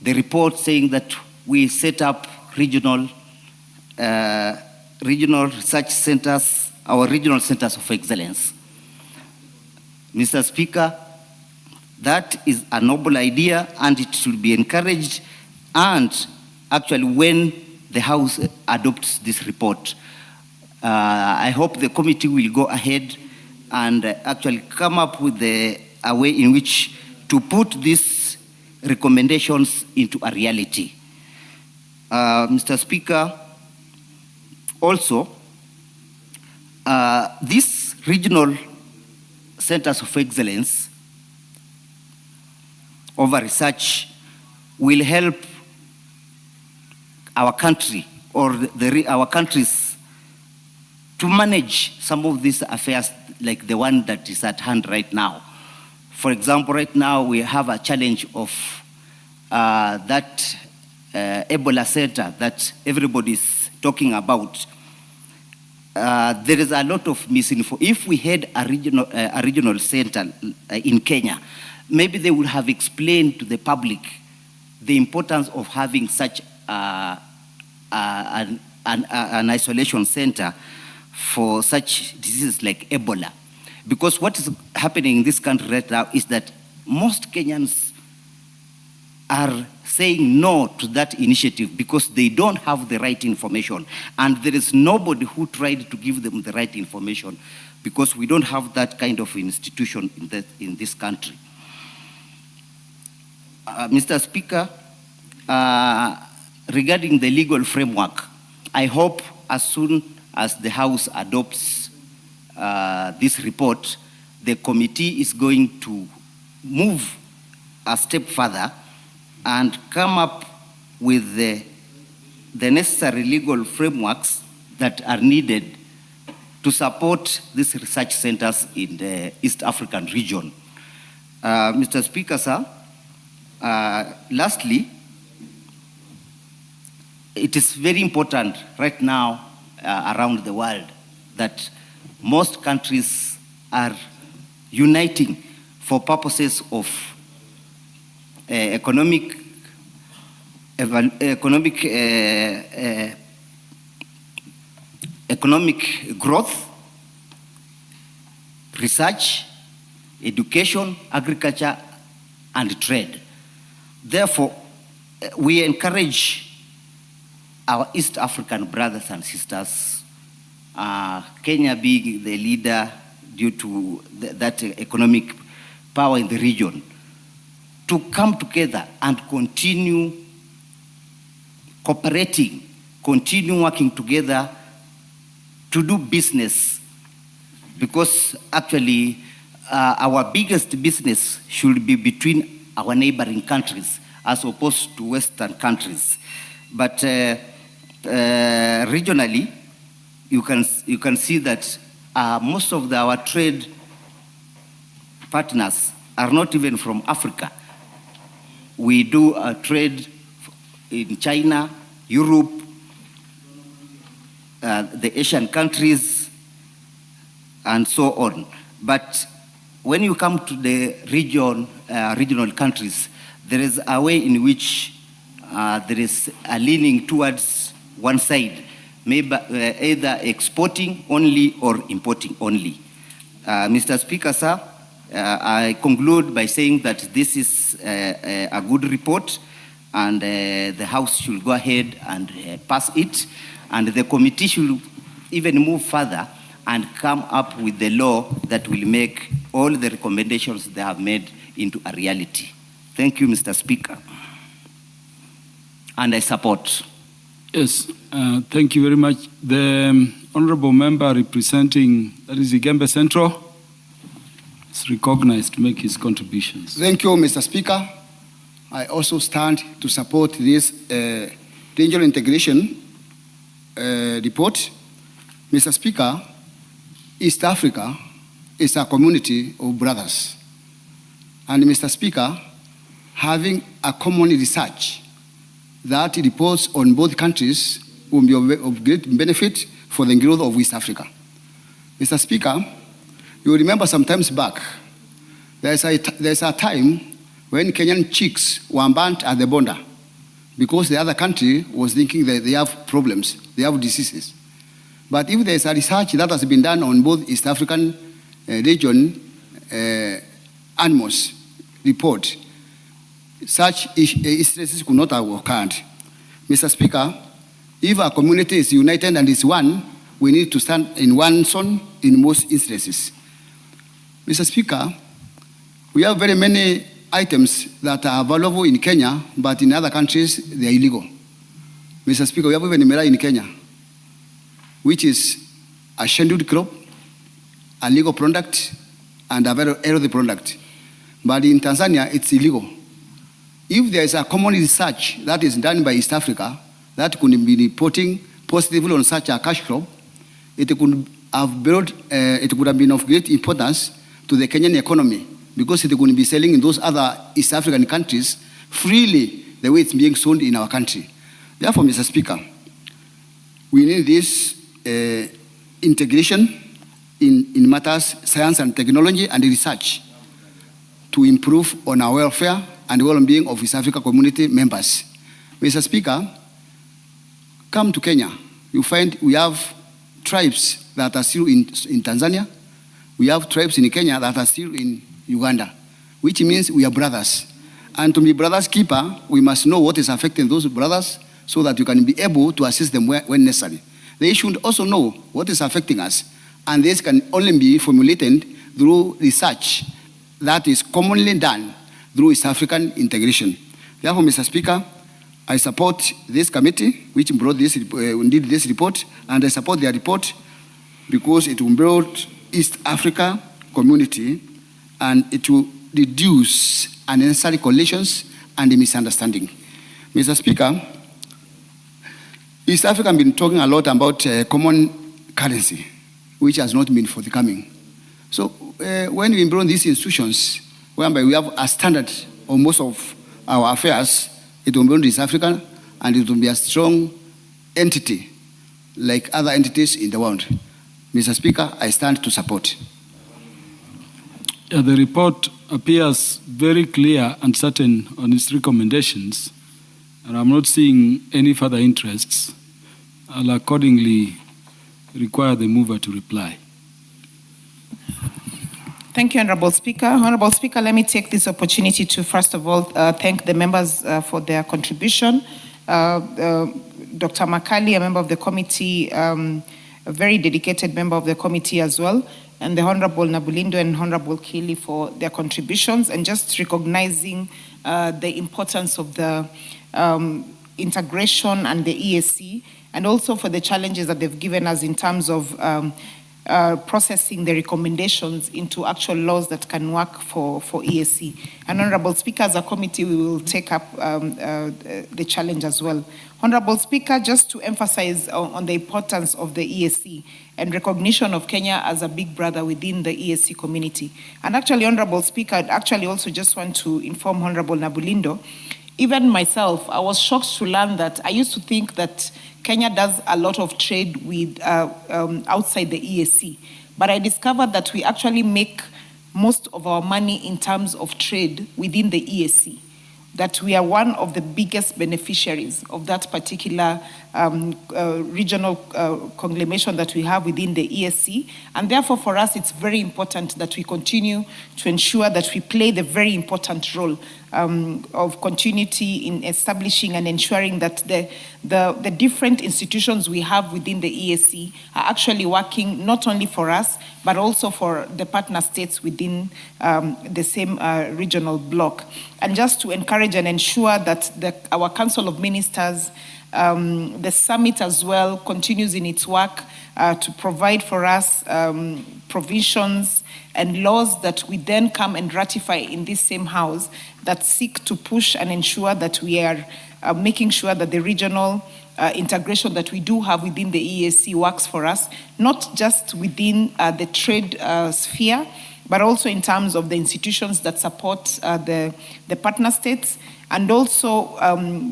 the report saying that we set up regional research centers, our regional centers of excellence. Mr. Speaker, that is a noble idea and it should be encouraged, and actually when the House adopts this report, I hope the committee will go ahead and actually come up with a way in which to put these recommendations into a reality. Mr. Speaker, also, these regional centers of excellence over research will help our country or our countries to manage some of these affairs like the one that is at hand right now. For example, right now we have a challenge of that Ebola center that everybody is talking about. There is a lot of misinfo. If we had a regional center in Kenya, maybe they would have explained to the public the importance of having such an isolation center for such diseases like Ebola. Because what is happening in this country right now is that most Kenyans are saying no to that initiative because they don't have the right information. And there is nobody who tried to give them the right information because we don't have that kind of institution in this country. Mr. Speaker, regarding the legal framework, I hope as soon as the House adopts this report, the committee is going to move a step further and come up with the necessary legal frameworks that are needed to support these research centers in the East African region. Mr. Speaker, sir, lastly, it is very important right now around the world that most countries are uniting for purposes of economic growth, research, education, agriculture, and trade. Therefore, we encourage our East African brothers and sisters, Kenya being the leader, due to that economic power in the region, to come together and continue cooperating, continue working together to do business, because actually our biggest business should be between our neighboring countries as opposed to Western countries. But regionally, you can see that most of our trade partners are not even from Africa. We do trade in China, Europe, the Asian countries, and so on. But when you come to the regional countries, there is a way in which there is a leaning towards one side, maybe either exporting only or importing only. Mr. Speaker, sir, I conclude by saying that this is a good report, and the House should go ahead and pass it, and the committee should even move further and come up with the law that will make all the recommendations they have made into a reality. Thank you, Mr. Speaker. And I support. Yes, thank you very much. The honorable member representing, that is Igembe Central, is recognized to make his contributions. Thank you, Mr. Speaker. I also stand to support this regional integration report. Mr. Speaker, East Africa is a community of brothers. And Mr. Speaker, having a common research that reports on both countries will be of great benefit for the growth of East Africa. Mr. Speaker, you remember some times back, there's a time when Kenyan chicks were burnt at the border because the other country was thinking that they have problems, they have diseases. But if there's a research that has been done on both East African region animals report, such instances could not have occurred. Mr. Speaker, if our community is united and is one, we need to stand in one zone in most instances. Mr. Speaker, we have very many items that are available in Kenya, but in other countries, they are illegal. Mr. Speaker, we have even Mera in Kenya, which is a scheduled crop, a legal product, and a very healthy product. But in Tanzania, it's illegal. If there is a common research that is done by East Africa that could be reporting positively on such a cash crop, it could have been of great importance to the Kenyan economy, because it could be selling in those other East African countries freely the way it's being sold in our country. Therefore, Mr. Speaker, we need this integration in matters, science and technology and research to improve on our welfare and well-being of East Africa community members. Mr. Speaker, come to Kenya. You find we have tribes that are still in Tanzania. We have tribes in Kenya that are still in Uganda, which means we are brothers. And to be brothers' keeper, we must know what is affecting those brothers so that you can be able to assist them when necessary. They should also know what is affecting us, and this can only be formulated through research that is commonly done through East African integration. Therefore, Mr. Speaker, I support this committee which brought this, did this report, and I support their report because it will build East Africa community and it will reduce unnecessary collisions and misunderstanding. Mr. Speaker, East Africa has been talking a lot about common currency, which has not been forthcoming. So when we bring these institutions, whereby we have a standard on most of our affairs, it will be East Africa, and it will be a strong entity like other entities in the world. Mr. Speaker, I stand to support. The report appears very clear and certain on its recommendations, and I'm not seeing any further interests. I'll accordingly require the mover to reply. Thank you, Honorable Speaker. Honorable Speaker, let me take this opportunity to, first of all, thank the members for their contribution. Dr. Makali, a member of the committee, a very dedicated member of the committee as well. and the Honorable Nabulindo and Honorable Kili for their contributions, and just recognizing the importance of the integration and the EAC, and also for the challenges that they've given us in terms of processing the recommendations into actual laws that can work for EAC. And Honorable Speaker, as a committee, we will take up the challenge as well. Honorable Speaker, just to emphasize on the importance of the EAC and recognition of Kenya as a big brother within the EAC community. And actually, Honorable Speaker, I'd actually also just want to inform Honorable Nabulindo, even myself, I was shocked to learn that I used to think that Kenya does a lot of trade with outside the EAC. But I discovered that we actually make most of our money in terms of trade within the EAC, that we are one of the biggest beneficiaries of that particular regional conglomeration that we have within the EAC. And therefore, for us, it's very important that we continue to ensure that we play the very important role of continuity in establishing and ensuring that the different institutions we have within the EAC are actually working not only for us, but also for the partner states within the same regional bloc. And just to encourage and ensure that our Council of Ministers, the summit as well, continues in its work to provide for us provisions and laws that we then come and ratify in this same house that seek to push and ensure that we are making sure that the regional integration that we do have within the EAC works for us, not just within the trade sphere, but also in terms of the institutions that support the partner states, and also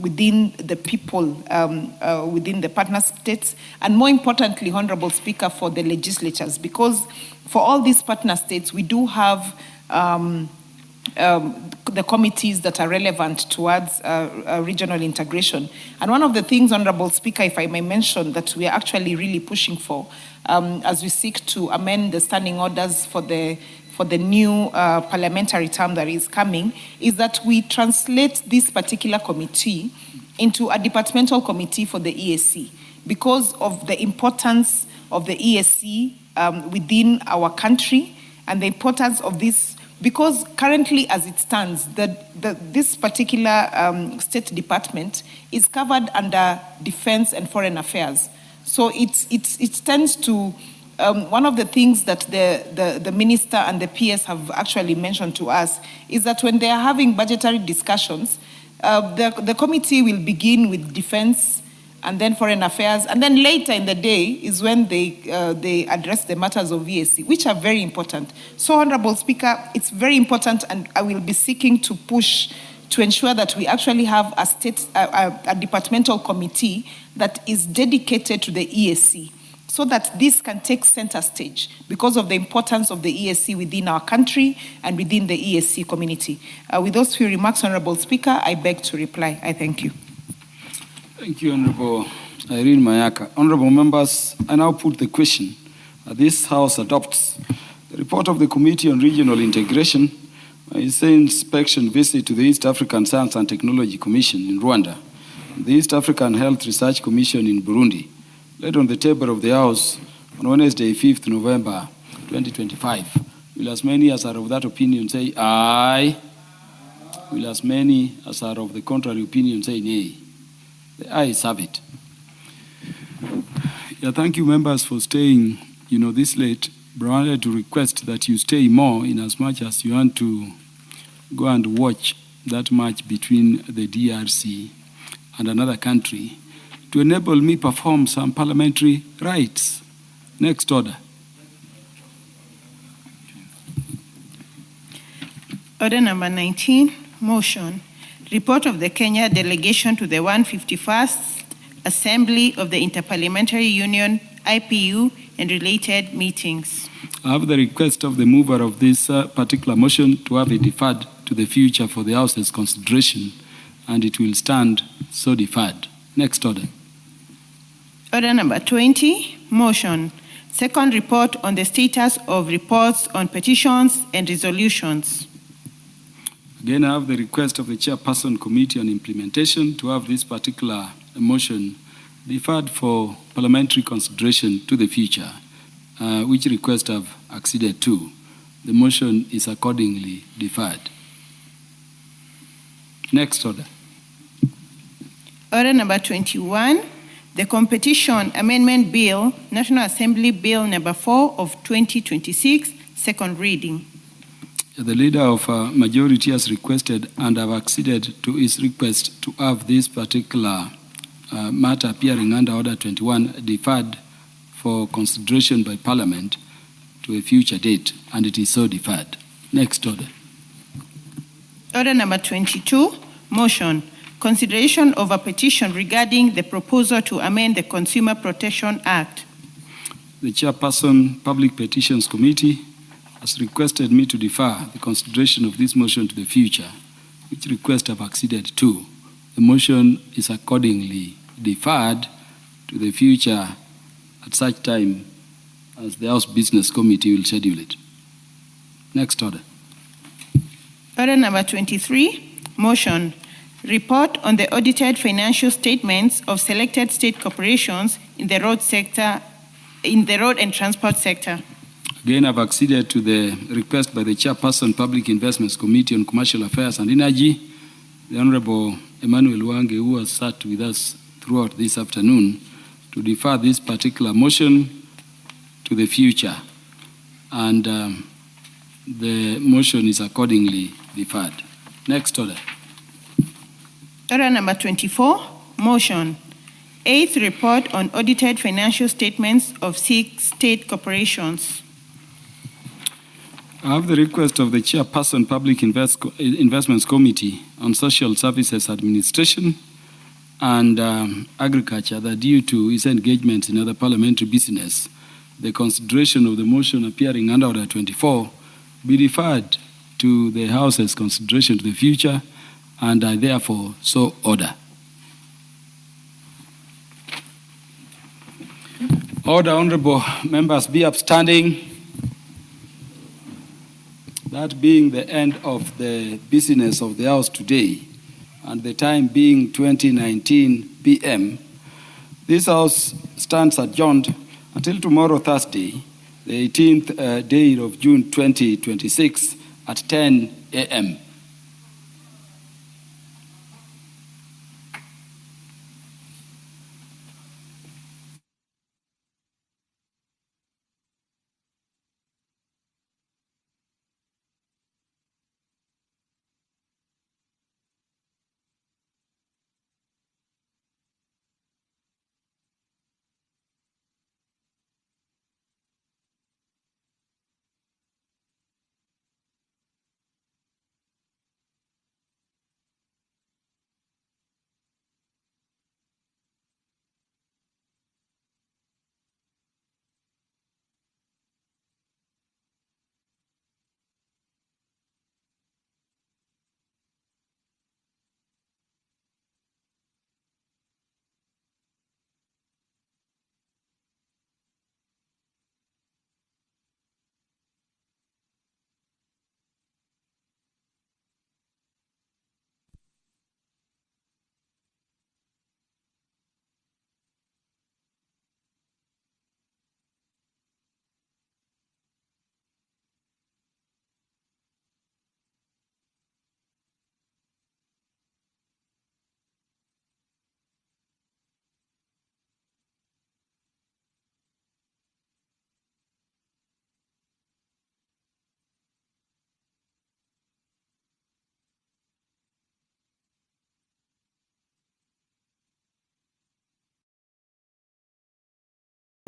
within the people within the partner states, and more importantly, Honorable Speaker, for the legislatures, because for all these partner states, we do have the committees that are relevant towards regional integration. And one of the things, Honorable Speaker, if I may mention, that we are actually really pushing for as we seek to amend the standing orders for the new parliamentary term that is coming, is that we translate this particular committee into a departmental committee for the EAC, because of the importance of the EAC within our country and the importance of this. Because currently, as it stands, this particular state department is covered under defense and foreign affairs. So it tends to, one of the things that the minister and the PS have actually mentioned to us is that when they are having budgetary discussions, the committee will begin with defense and then foreign affairs, and then later in the day is when they address the matters of EAC, which are very important. So, Honorable Speaker, it's very important, and I will be seeking to push to ensure that we actually have a departmental committee that is dedicated to the EAC, so that this can take center stage because of the importance of the EAC within our country and within the EAC community. With those few remarks, Honorable Speaker, I beg to reply. I thank you. Thank you, Honorable Irene Mayaka. Honorable members, I now put the question. This House adopts the report of the Committee on Regional Integration, its inspection visit to the East African Science and Technology Commission in Rwanda, the East African Health Research Commission in Burundi, laid on the table of the House on Wednesday, 5th November 2025. Will as many as are of that opinion say aye? Will as many as are of the contrary opinion say nay? The ayes have it. Yeah, thank you, members, for staying, this late. But I wanted to request that you stay more in as much as you want to go and watch that match between the DRC and another country to enable me perform some parliamentary rights. Next order. Order number 19, motion. Report of the Kenya delegation to the 151st Assembly of the Interparliamentary Union, IPU, and related meetings. I have the request of the mover of this particular motion to have it deferred to the future for the House's consideration, and it will stand so deferred. Next order. Order number 20, motion. Second report on the status of reports on petitions and resolutions. Again, I have the request of the Chairperson Committee on Implementation to have this particular motion deferred for parliamentary consideration to the future. which requests have acceded to. The motion is accordingly deferred. Next order. Order number 21, the Competition Amendment Bill, National Assembly Bill number 4 of 2026, second reading. The leader of majority has requested and have acceded to his request to have this particular matter appearing under Order 21 deferred for consideration by Parliament to a future date, and it is so deferred. Next order. Order number 22, motion. Consideration of a petition regarding the proposal to amend the Consumer Protection Act. The Chairperson, Public Petitions Committee, has requested me to defer the consideration of this motion to the future, which request have acceded to. The motion is accordingly deferred to the future at such time as the House Business Committee will schedule it. Next order. Order number 23, motion. Report on the audited financial statements of selected state corporations in the road sector, in the road and transport sector. Again, I've acceded to the request by the Chairperson, Public Investments Committee on Commercial Affairs and Energy, the Honorable Emmanuel Wange, who has sat with us throughout this afternoon, to defer this particular motion to the future. And the motion is accordingly deferred. Next order. Order number 24, motion. Eighth report on audited financial statements of 6 state corporations. I have the request of the Chairperson, Public Investments Committee on Social Services Administration and Agriculture that due to his engagement in other parliamentary business, the consideration of the motion appearing under Order 24 be deferred to the House's consideration to the future, and I therefore so order. Order, honorable members, be upstanding. That being the end of the business of the House today, and the time being 2019 p.m., this House stands adjourned until tomorrow, Thursday, the 18th day of June 2026 at 10 a.m.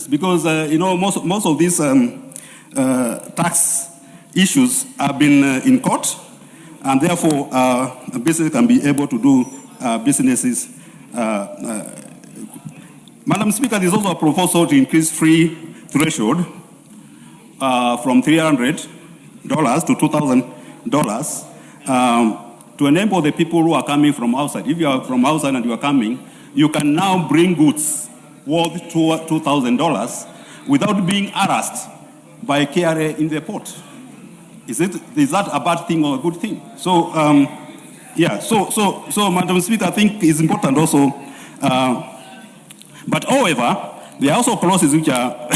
Because most of these tax issues have been in court, and therefore a business can be able to do businesses. Madam Speaker, there is also a proposal to increase free threshold from $300 to $2,000 to enable the people who are coming from outside. If you are from outside and you are coming, you can now bring goods worth $2,000 without being harassed by KRA in the port. Is that a bad thing or a good thing? So, so Madam Speaker, I think it's important also. But however, There are also clauses which are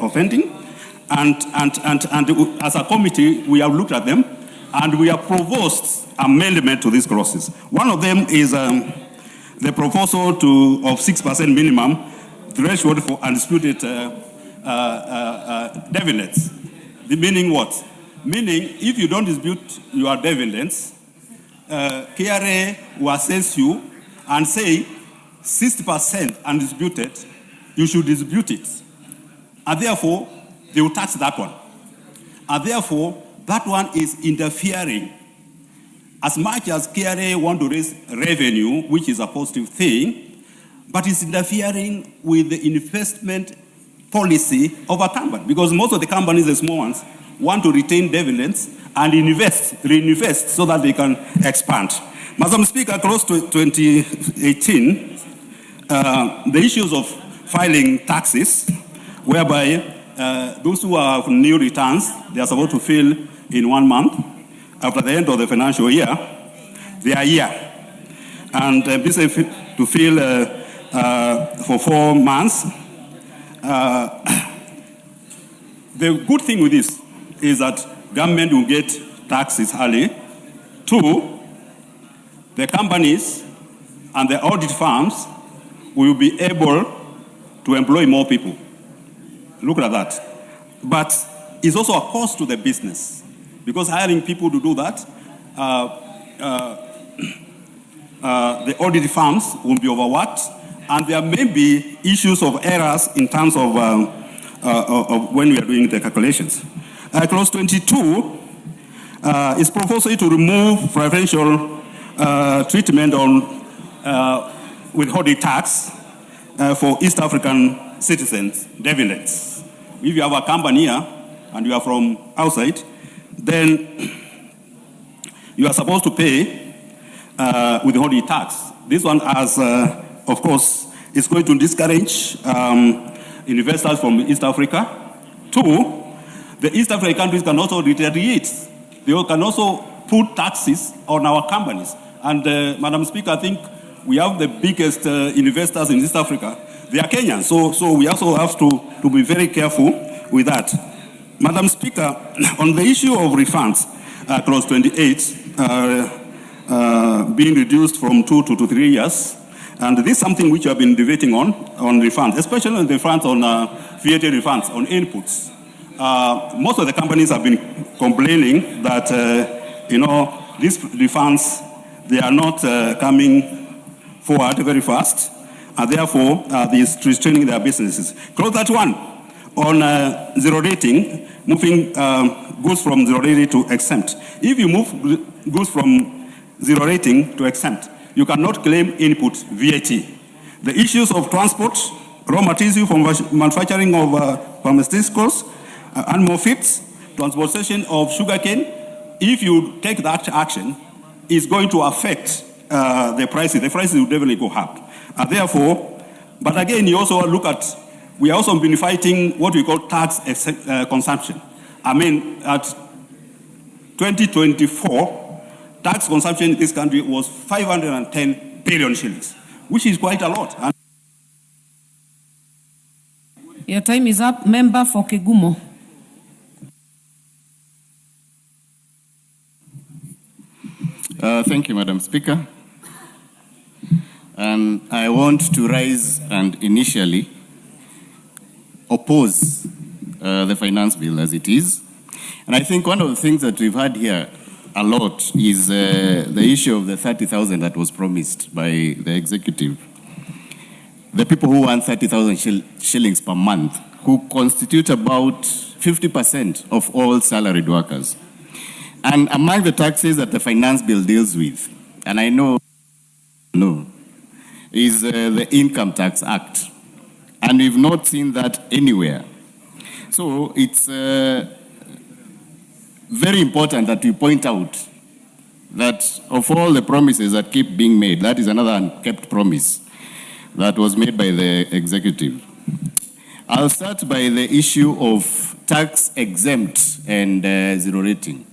offending, and as a committee, we have looked at them, and we have proposed amendment to these clauses. One of them is the proposal of 6% minimum threshold for undisputed dividends. The meaning what? Meaning, if you don't dispute your dividends, KRA will assess you and say 60% undisputed, you should dispute it. And therefore, they will tax that one. And therefore, that one is interfering. As much as KRA want to raise revenue, which is a positive thing, but it's interfering with the investment policy of a company. Because most of the companies, the small ones, want to retain dividends and reinvest so that they can expand. Madam Speaker, close to 2018, the issues of filing taxes, whereby those who have new returns, they are supposed to fill in 1 month. After the end of the financial year, they are here. And this is to fill for 4 months. The good thing with this is that government will get taxes early. 2, the companies and the audit firms will be able to employ more people. Look at that. But it's also a cost to the business, because hiring people to do that, the audit firms will be overworked, and there may be issues of errors in terms of when we are doing the calculations. Clause 22 is proposing to remove preferential treatment on withholding tax for East African citizens, dividends. If you have a company here and you are from outside, then you are supposed to pay withholding tax. This one, as of course, is going to discourage investors from East Africa. 2, the East African countries can also retaliate. They can also put taxes on our companies. And Madam Speaker, I think we have the biggest investors in East Africa. They are Kenyan, so we also have to be very careful with that. Madam Speaker, on the issue of refunds, clause 28, being reduced from 2 to 3 years, and this is something which we have been debating on refunds, especially on the refunds on VAT refunds, on inputs. Most of the companies have been complaining that, these refunds, they are not coming forward very fast, and therefore this restraining their businesses. Clause 31 on zero rating, moving goods from zero rating to exempt. If you move goods from zero rating to exempt, you cannot claim input VAT. The issues of transport, raw materials from manufacturing of pharmaceuticals, animal feeds, transportation of sugarcane, if you take that action, it's going to affect the prices. The prices will definitely go up. Therefore, but again, you also look at, we also been fighting what we call tax consumption. I mean, at 2024, tax consumption in this country was 510 billion shillings, which is quite a lot. Your time is up. Member for Kegumo. Thank you, Madam Speaker. And I want to rise and initially oppose the finance bill as it is. And I think one of the things that we've had here a lot is the issue of the 30,000 that was promised by the executive. The people who earn 30,000 shillings per month, who constitute about 50% of all salaried workers. And among the taxes that the finance bill deals with, and I know, is the Income Tax Act. And we've not seen that anywhere. So it's very important that we point out that of all the promises that keep being made, that is another unkept promise that was made by the executive. I'll start by the issue of tax exempt and zero rating.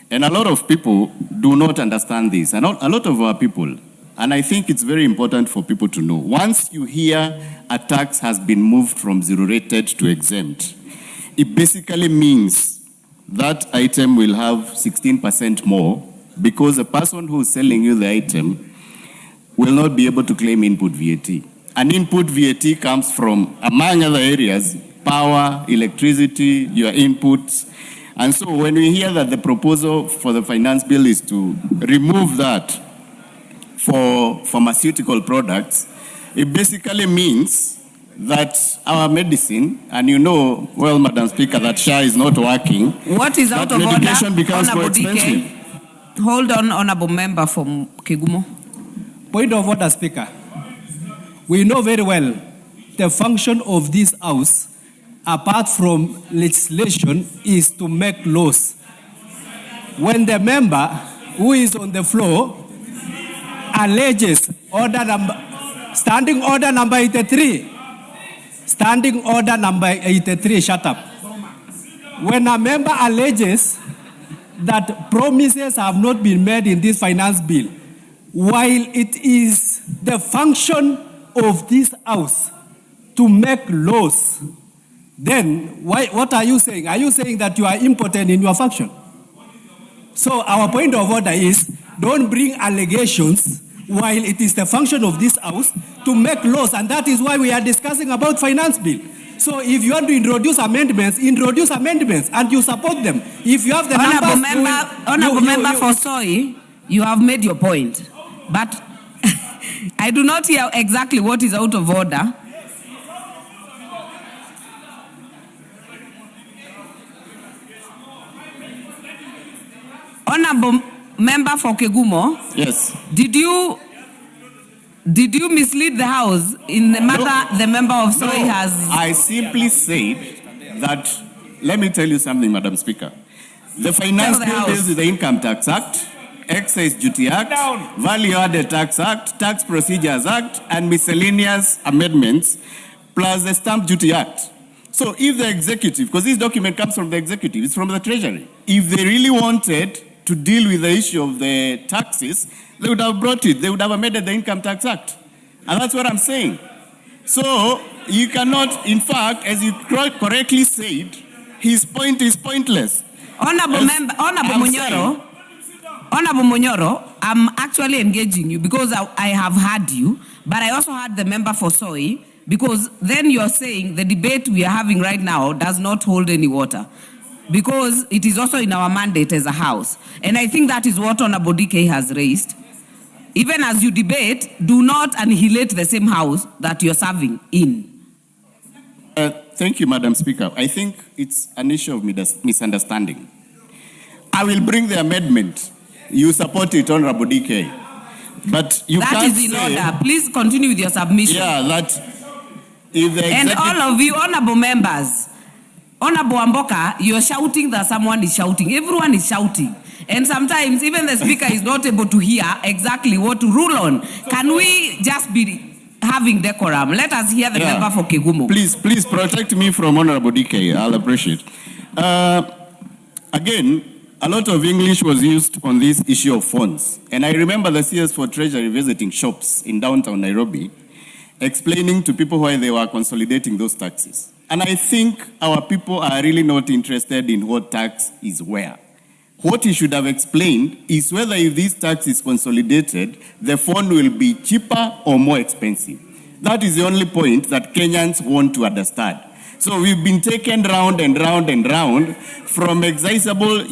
And a lot of people do not understand this. And a lot of our people And I think it's very important for people to know. Once you hear a tax has been moved from zero-rated to exempt, it basically means that item will have 16% more because the person who's selling you the item will not be able to claim input VAT. And input VAT comes from, among other areas, power, electricity, your inputs. And so when we hear that the proposal for the finance bill is to remove that for pharmaceutical products, it basically means that our medicine, and you know, well, Madam Speaker, that SHA is not working. What is out of order? Medication becomes more Honorable expensive. DK. Hold on, Honorable Member from Kegumo. Point of order, Speaker. We know very well the function of this House, apart from legislation, is to make laws. When the member who is on the floor alleges standing order number 83, standing order number 83, shut up. When a member alleges that promises have not been made in this finance bill, while it is the function of this House to make laws, then what are you saying? Are you saying that you are impotent in your function? So our point of order is, don't bring allegations while it is the function of this House to make laws, and that is why we are discussing about finance bill. So if you want to introduce amendments, and you support them. If you have the Honorable Member for Soy, you have made your point, but I do not hear exactly what is out of order. Honorable Member for Kegumo. Yes. Did you mislead the House in the matter the member of Soy has? I simply said that, let me tell you something, Madam Speaker. The Finance Bill deals with the Income Tax Act, Excise Duty Act, Value Added Tax Act, Tax Procedures Act, and miscellaneous amendments, plus the Stamp Duty Act. So if the executive, because this document comes from the executive, it's from the Treasury, if they really wanted to deal with the issue of the taxes, they would have brought it. They would have amended the Income Tax Act. And that's what I'm saying. So you cannot, in fact, as you correctly said, his point is pointless. Honorable Munyoro, I'm actually engaging you because I have heard you, but I also heard the member for Soy, because then you're saying the debate we are having right now does not hold any water, because it is also in our mandate as a House. And I think that is what Honorable DK has raised. Even as you debate, do not annihilate the same House that you're serving in. Thank you, Madam Speaker. I think it's an issue of misunderstanding. I will bring the amendment. You support it, Honorable DK. But you that can't is in say, order. Please continue with your submission. Yeah, that if the and all of you, honorable members, Honorable Amboka, you're shouting that someone is shouting. Everyone is shouting. And sometimes even the speaker is not able to hear exactly what to rule on. Can we just be having decorum? Let us hear the member for Kegumo. Please protect me from Honorable DK. I'll appreciate. Again, a lot of English was used on this issue of funds. And I remember the CS for Treasury visiting shops in downtown Nairobi, explaining to people why they were consolidating those taxes. And I think our people are really not interested in what tax is where. What he should have explained is whether if this tax is consolidated, the fund will be cheaper or more expensive. That is the only point that Kenyans want to understand. So we've been taken round and round and round from excisable,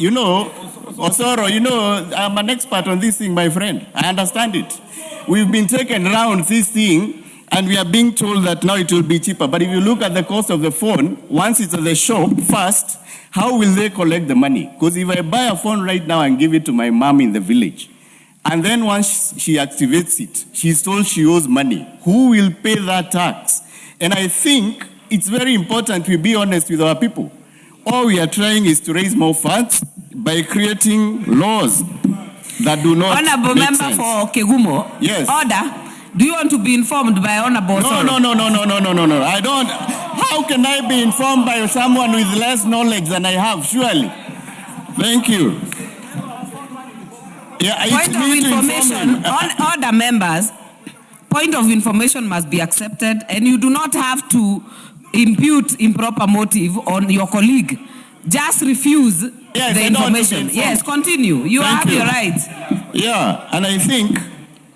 Osoro, I'm an expert on this thing, my friend. I understand it. We've been taken round this thing, and we are being told that now it will be cheaper. But if you look at the cost of the phone, once it's at the shop first, how will they collect the money? Because if I buy a phone right now and give it to my mom in the village, and then once she activates it, she's told she owes money, who will pay that tax? And I think it's very important we be honest with our people. All we are trying is to raise more funds by creating laws that do not Honorable make member sense. for Kegumo. Yes. Order. Do you want to be informed by Honorable No. I don't. How can I be informed by someone with less knowledge than I have? Surely. Thank you. Point of information, all other members, point of information must be accepted, and you do not have to impute improper motive on your colleague. Just refuse the information. Yes, continue. You have your right. Yeah, and I think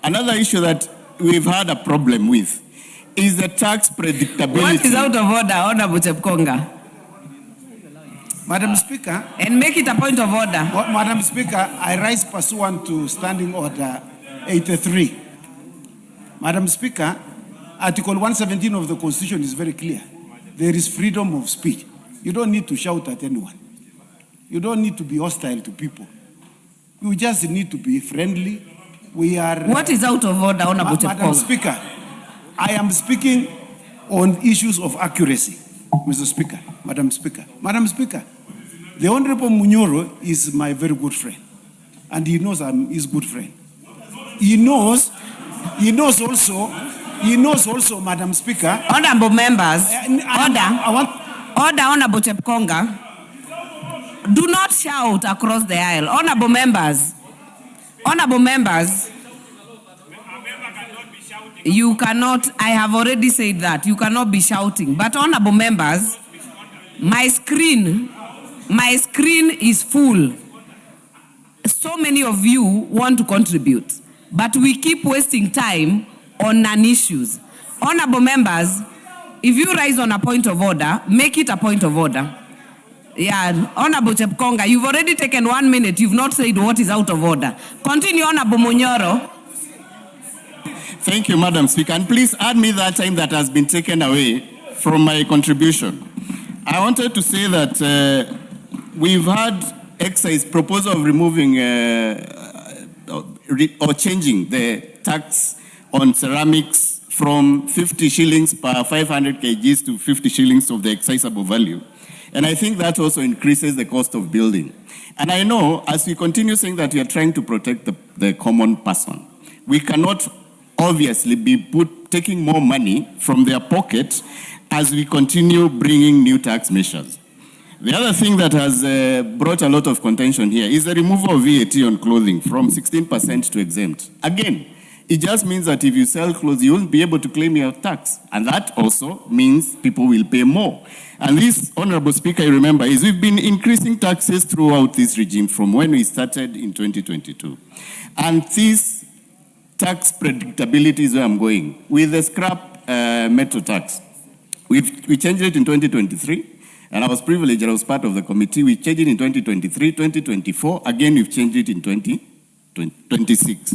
another issue that we've had a problem with is the tax predictability. What is out of order, Honorable Chepkonga? Madam Speaker. And make it a point of order. Madam Speaker, I rise pursuant to Standing Order 83. Madam Speaker, Article 117 of the Constitution is very clear. There is freedom of speech. You don't need to shout at anyone. You don't need to be hostile to people. You just need to be friendly. We are... What is out of order, Honorable Chepkonga? Madam Speaker, I am speaking on issues of accuracy, Mr. Speaker. Madam Speaker. Madam Speaker, the Honorable Munyoro is my very good friend. And he knows I'm his good friend. He knows also, Madam Speaker. Honorable members, order, Honorable Chepkonga. Do not shout across the aisle. Honorable members, you cannot, I have already said that, you cannot be shouting. But honorable members, my screen is full. So many of you want to contribute, but we keep wasting time on non-issues. Honorable members, if you rise on a point of order, make it a point of order. Yeah, Honorable Chepkonga, you've already taken 1 minute. You've not said what is out of order. Continue, Honorable Munyoro. Thank you, Madam Speaker. And please add me that time that has been taken away from my contribution. I wanted to say that we've had excise proposal of removing or changing the tax on ceramics from 50 shillings per 500 kgs to 50 shillings of the excisable value. And I think that also increases the cost of building. And I know as we continue saying that we are trying to protect the common person, we cannot obviously be taking more money from their pocket as we continue bringing new tax measures. The other thing that has brought a lot of contention here is the removal of VAT on clothing from 16% to exempt. Again, it just means that if you sell clothes, you won't be able to claim your tax. And that also means people will pay more. And this, Honorable Speaker, you remember, is we've been increasing taxes throughout this regime from when we started in 2022. And this tax predictability is where I'm going. With the scrap metal tax, we changed it in 2023. And I was privileged, I was part of the committee. We changed it in 2023, 2024. Again, we've changed it in 2026.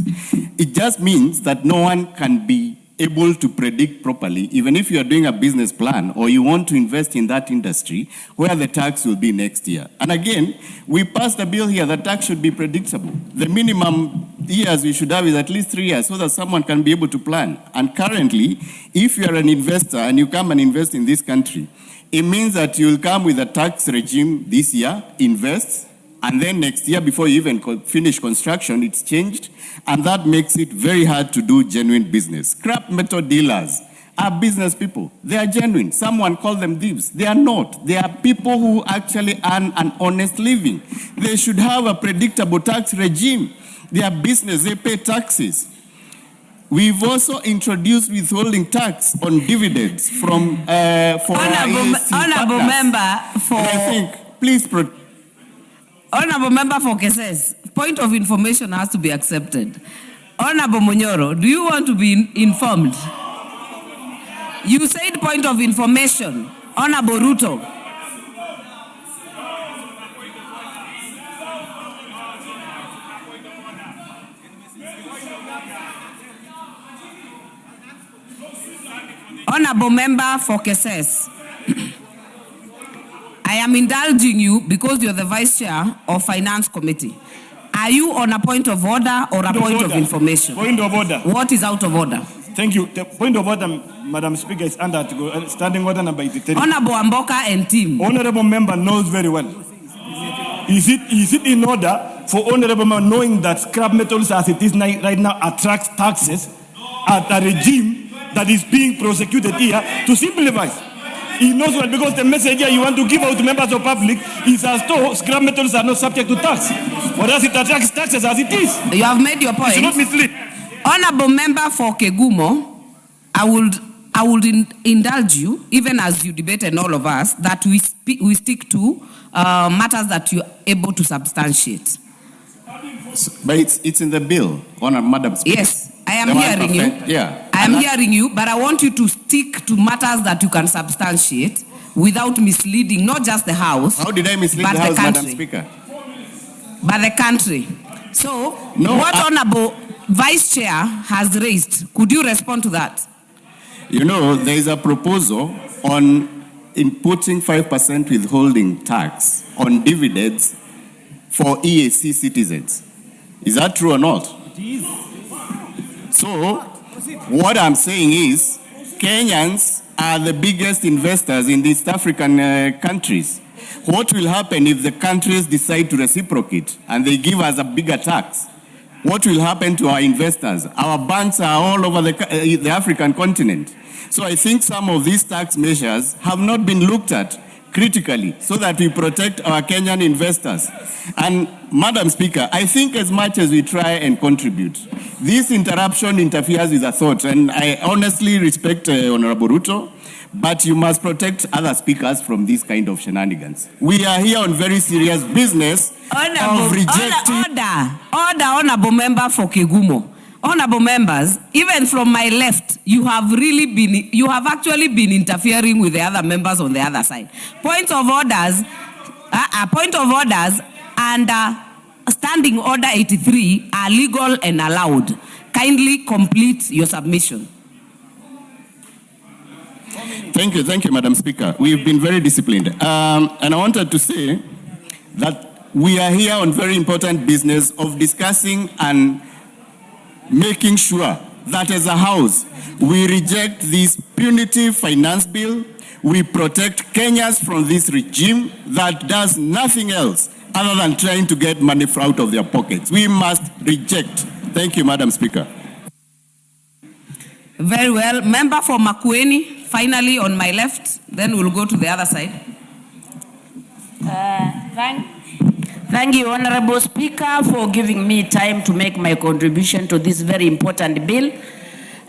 It just means that no one can be able to predict properly, even if you are doing a business plan or you want to invest in that industry, where the tax will be next year. And again, we passed a bill here that tax should be predictable. The minimum years we should have is at least 3 years so that someone can be able to plan. And currently, if you are an investor and you come and invest in this country, it means that you will come with a tax regime this year, invest, and then next year, before you even finish construction, it's changed, and that makes it very hard to do genuine business. Scrap metal dealers are business people. They are genuine. Someone called them thieves. They are not. They are people who actually earn an honest living. They should have a predictable tax regime. They are business. They pay taxes. We've also introduced withholding tax on dividends from for Honorable member for. And I think, please. Honorable member for Keses, point of information has to be accepted. Honorable Munyoro, do you want to be informed? You said point of information. Honorable Ruto. Honorable member for Keses. I am indulging you because you're the vice chair of Finance Committee. Are you on a point of order or a point of information? Point of order. What is out of order? Thank you. The point of order, Madam Speaker, is under Standing Order number 83. Honorable Amboka and team. Honorable member knows very well. Is it in order for honorable member knowing that scrap metals as it is right now attracts taxes at a regime that is being prosecuted here to simplify? He knows well because the message here you want to give out to members of public is as though scrap metals are not subject to tax. But as it attracts taxes as it is. You have made your point. You should not mislead. Honorable member for Kegumo, I would indulge you, even as you debate and all of us, that we stick to matters that you are able to substantiate. But it's in the bill, Madam Speaker. Yes, I am hearing you. Yeah. I am hearing you, but I want you to stick to matters that you can substantiate without misleading not just the House. How did I mislead the House, Madam Speaker? But the country. So, what Honorable Vice Chair has raised, could you respond to that? You know, there is a proposal on inputting 5% withholding tax on dividends for EAC citizens. Is that true or not? So, what I'm saying is, Kenyans are the biggest investors in East African countries. What will happen if the countries decide to reciprocate and they give us a bigger tax? What will happen to our investors? Our banks are all over the African continent. So I think some of these tax measures have not been looked at critically so that we protect our Kenyan investors. And Madam Speaker, I think as much as we try and contribute, this interruption interferes with a thought. And I honestly respect Honorable Ruto, but you must protect other speakers from this kind of shenanigans. We are here on very serious business of rejecting... Order, Honorable Member for Kegumo. Honorable members, even from my left, you have actually been interfering with the other members on the other side. Point of orders and standing order 83 are legal and allowed. Kindly complete your submission. Thank you, Madam Speaker. We've been very disciplined. And I wanted to say that we are here on very important business of discussing and making sure that as a House, we reject this punitive finance bill. We protect Kenyans from this regime that does nothing else other than trying to get money out of their pockets. We must reject. Thank you, Madam Speaker. Very well. Member for Makueni, finally on my left, then we'll go to the other side. Thank you, Honorable Speaker, for giving me time to make my contribution to this very important bill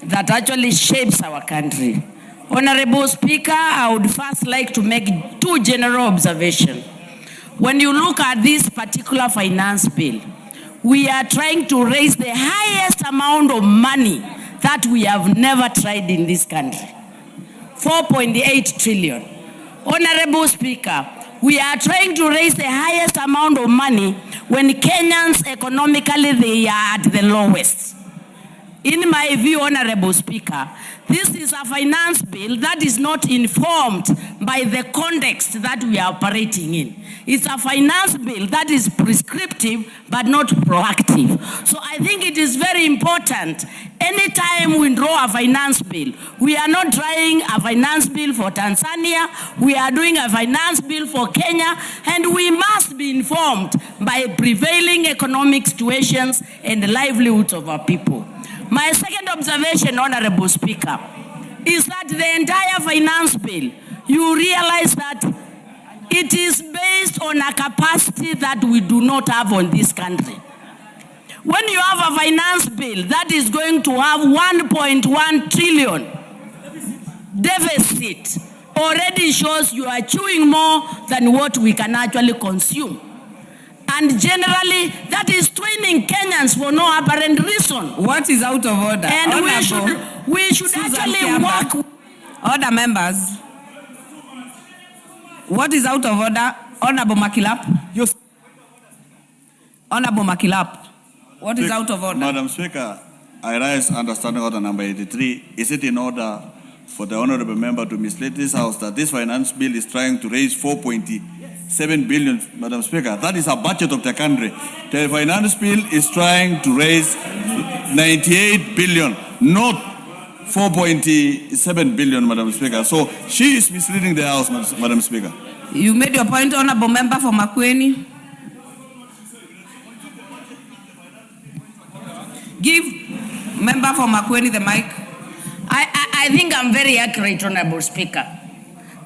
that actually shapes our country. Honorable Speaker, I would first like to make two general observations. When you look at this particular finance bill, we are trying to raise the highest amount of money that we have never tried in this country. 4.8 trillion. Honorable Speaker, we are trying to raise the highest amount of money when Kenyans economically they are at the lowest. In my view, Honorable Speaker, this is a finance bill that is not informed by the context that we are operating in. It's a finance bill that is prescriptive but not proactive. So I think it is very important. Anytime we draw a finance bill, we are not trying a finance bill for Tanzania, we are doing a finance bill for Kenya, and we must be informed by prevailing economic situations and the livelihoods of our people. My second observation, Honorable Speaker, is that the entire finance bill, you realize that it is based on a capacity that we do not have on this country. When you have a finance bill that is going to have 1.1 trillion deficit, already shows you are chewing more than what we can actually consume. And generally, that is training Kenyans for no apparent reason. What is out of order? And Honorable we should actually work. Order, members. What is out of order? Honorable Makilap. Yes. Honorable Makilap. What is out of order? Madam Speaker, I rise understanding order number 83. Is it in order for the honorable member to mislead this House that this finance bill is trying to raise 4.7 billion, Madam Speaker? That is a budget of the country. The finance bill is trying to raise 98 billion, not 4.7 billion, Madam Speaker. So she is misleading the House, Madam Speaker. You made your point, honorable member for Makueni. Give member for Makueni the mic. I think I'm very accurate, Honorable Speaker,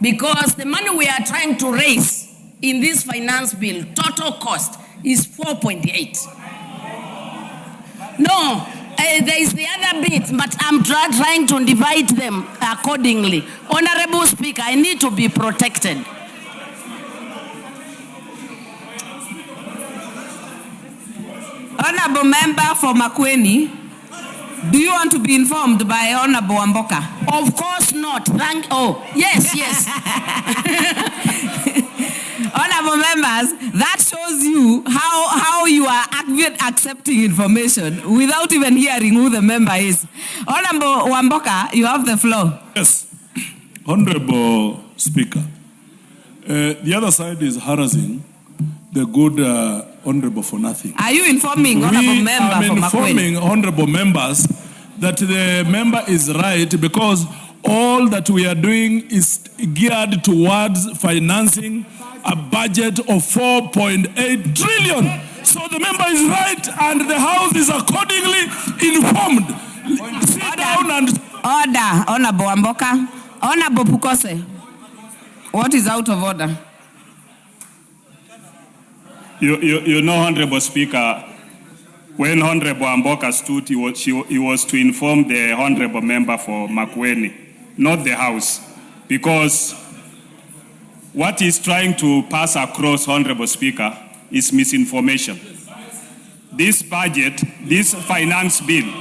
because the money we are trying to raise in this finance bill, total cost, is 4.8. No, there is the other bit, but I'm trying to divide them accordingly. Honorable Speaker, I need to be protected. Honorable Member for Makueni, do you want to be informed by Honorable Wamboka? Of course not. Yes. Honorable members, that shows you how you are accepting information without even hearing who the member is. Honorable Wamboka, you have the floor. Yes. Honorable Speaker, the other side is harassing the good honorable for nothing. Are you informing honorable member for Makueni? I'm informing honorable members that the member is right, because all that we are doing is geared towards financing a budget of 4.8 trillion. So the member is right and the House is accordingly informed. Sit down and... Order, Honorable Wamboka. Honorable Pukose, what is out of order? You know, Honorable Speaker, when Honorable Wamboka stood, he was to inform the Honorable Member for Makueni, not the House, because what he's trying to pass across, Honorable Speaker, is misinformation. This budget, this finance bill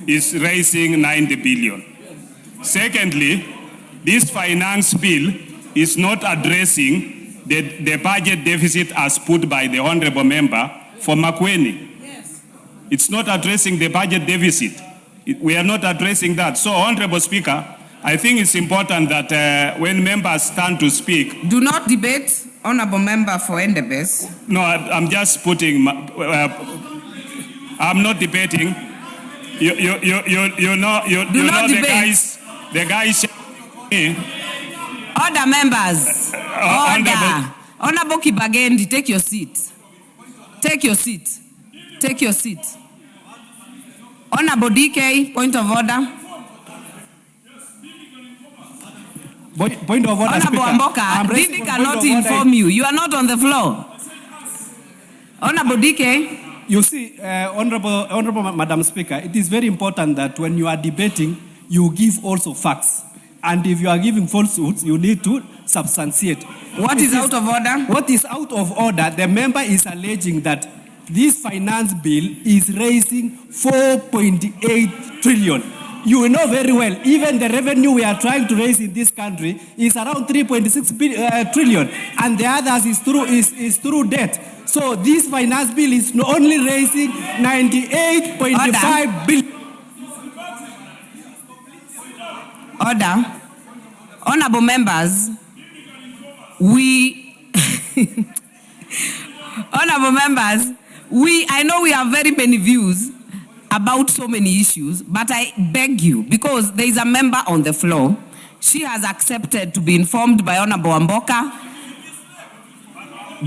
is raising 90 billion. Secondly, this finance bill is not addressing the budget deficit as put by the Honorable Member for Makueni. Yes. It's not addressing the budget deficit. We are not addressing that. So, Honorable Speaker, I think it's important that when members stand to speak... Do not debate, Honorable Member for Endebess. No, I'm just putting... I'm not debating. You know the guys... Order, members. Order. Honorable Kibagendi, take your seat. Take your seat. Take your seat. Honorable DK, point of order. Point of order, Honorable Wamboka, Didi cannot inform you. You are not on the floor. Honorable DK. You see, Honorable Madam Speaker, it is very important that when you are debating, you give also facts. And if you are giving falsehoods, you need to substantiate. What is out of order? What is out of order? The member is alleging that this finance bill is raising 4.8 trillion. You know very well, even the revenue we are trying to raise in this country is around 3.6 trillion, and the others is through debt. So this finance bill is only raising 98.5 billion. Order. Honorable members, Honorable members, I know we have very many views about so many issues, but I beg you, because there is a member on the floor, she has accepted to be informed by Honorable Wamboka,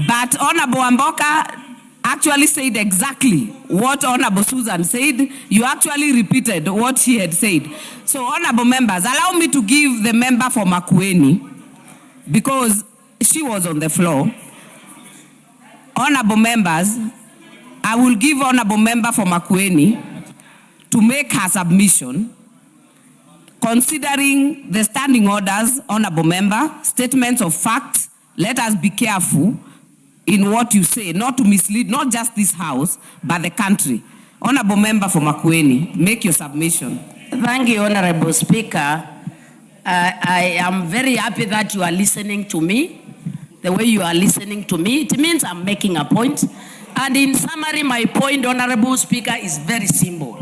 but Honorable Wamboka actually said exactly what Honorable Susan said. You actually repeated what she had said. So, honorable members, allow me to give the member for Makueni, because she was on the floor. Honorable members, I will give honorable member for Makueni to make her submission, considering the standing orders, honorable member, statements of facts. Let us be careful in what you say, not to mislead not just this House, but the country. Honorable member for Makueni, make your submission. Thank you, Honorable Speaker. I am very happy that you are listening to me. The way you are listening to me, it means I'm making a point. And in summary, my point, Honorable Speaker, is very simple.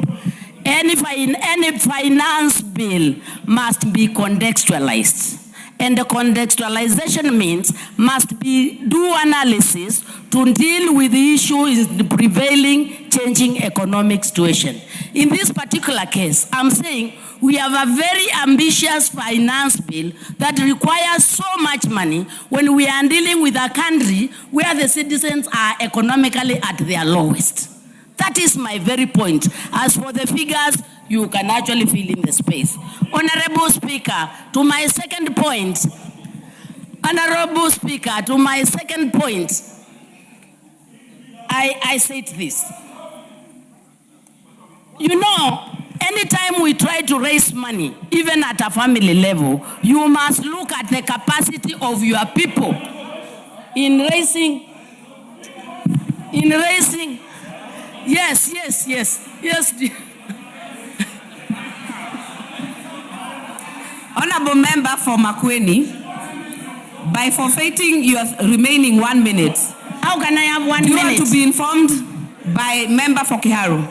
Any finance bill must be contextualized. And the contextualization means must be do analysis to deal with the issue in the prevailing changing economic situation. In this particular case, I'm saying we have a very ambitious finance bill that requires so much money when we are dealing with a country where the citizens are economically at their lowest. That is my very point. As for the figures, you can actually fill in the space. Honorable Speaker, to my second point, Honorable Speaker, to my second point, I said this. You know, anytime we try to raise money, even at a family level, you must look at the capacity of your people in raising. Yes. Honorable Member for Makueni, by forfeiting your remaining 1 minute, how can I have 1 minute? You are to be informed by Member for Kiharu.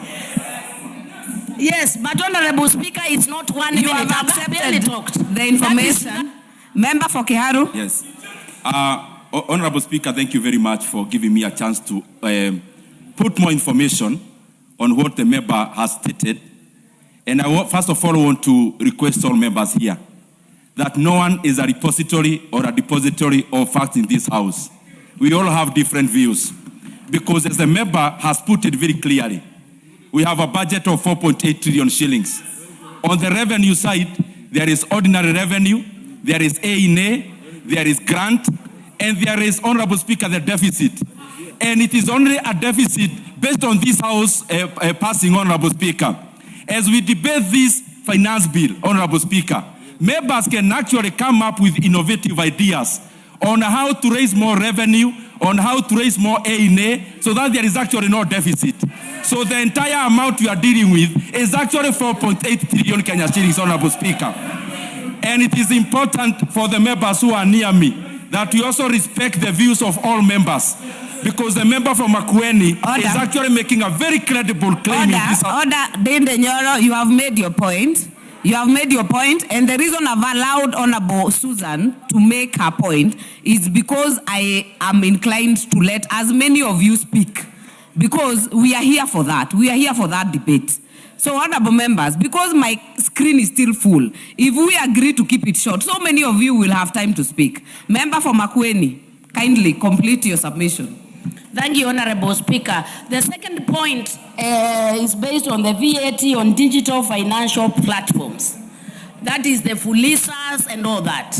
Yes, but Honorable Speaker, it's not 1 minute. You have accepted the information. Member for Kiharu. Yes. Honorable Speaker, thank you very much for giving me a chance to put more information on what the member has stated. And first of all, want to request all members here that no one is a repository or a depository of facts in this house. We all have different views. Because as the member has put it very clearly, we have a budget of 4.8 trillion shillings. On the revenue side, there is ordinary revenue, there is A&A, there is grant, and there is, Honorable Speaker, the deficit. And it is only a deficit based on this house passing, Honorable Speaker. As we debate this finance bill, Honorable Speaker, members can actually come up with innovative ideas on how to raise more revenue, on how to raise more A&A, so that there is actually no deficit. So the entire amount we are dealing with is actually 4.8 trillion Kenya shillings, Honorable Speaker. And it is important for the members who are near me that we also respect the views of all members. Because the member from Makueni is actually making a very credible claim in this house. Dende Nyoro, you have made your point. And the reason I've allowed Honorable Susan to make her point is because I am inclined to let as many of you speak. Because we are here for that. We are here for that debate. So, honorable members, because my screen is still full, if we agree to keep it short, so many of you will have time to speak. Member for Makueni, kindly complete your submission. Thank you, Honorable Speaker. The second point is based on the VAT on digital financial platforms. That is the Fulisas and all that.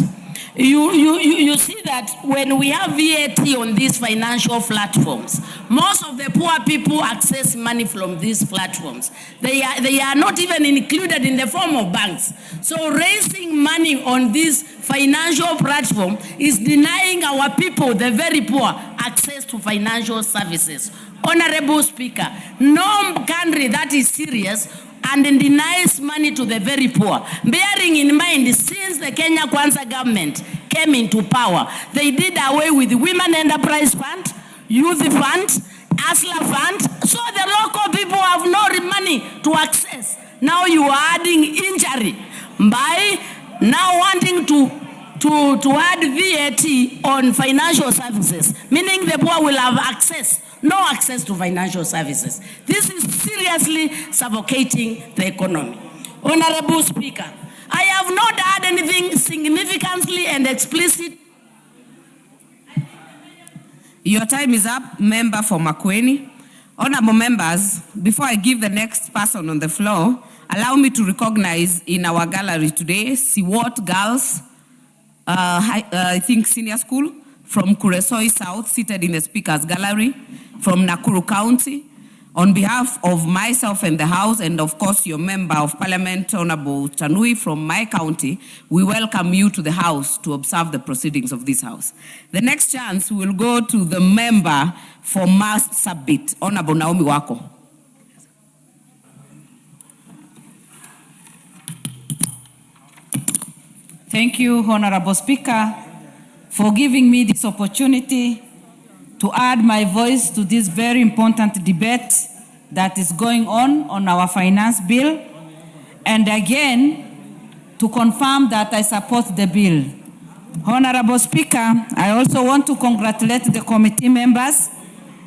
You see that when we have VAT on these financial platforms, most of the poor people access money from these platforms. They are not even included in the form of banks. So raising money on this financial platform is denying our people, the very poor, access to financial services. Honorable Speaker, no country that is serious and denies money to the very poor. Bearing in mind, since the Kenya Kwanza government came into power, they did away with the Women Enterprise Fund, Youth Fund, Asla Fund, so the local people have no money to access. Now you are adding injury by now wanting to add VAT on financial services, meaning the poor will have no access to financial services. This is seriously suffocating the economy. Honorable Speaker, I have not heard anything significantly and explicit. Your time is up, member for Makueni. Honorable members, before I give the next person on the floor, allow me to recognize in our gallery today, Siwot Girls, I think senior school, from Kuresoi South, seated in the Speaker's Gallery, from Nakuru County. On behalf of myself and the House, and of course your Member of Parliament, Honorable Tanui from my county, we welcome you to the House to observe the proceedings of this House. The next chance will go to the Member for Marsabit, Honorable Naomi Wako. Thank you, Honorable Speaker, for giving me this opportunity to add my voice to this very important debate that is going on our finance bill, and again, to confirm that I support the bill. Honorable Speaker, I also want to congratulate the committee members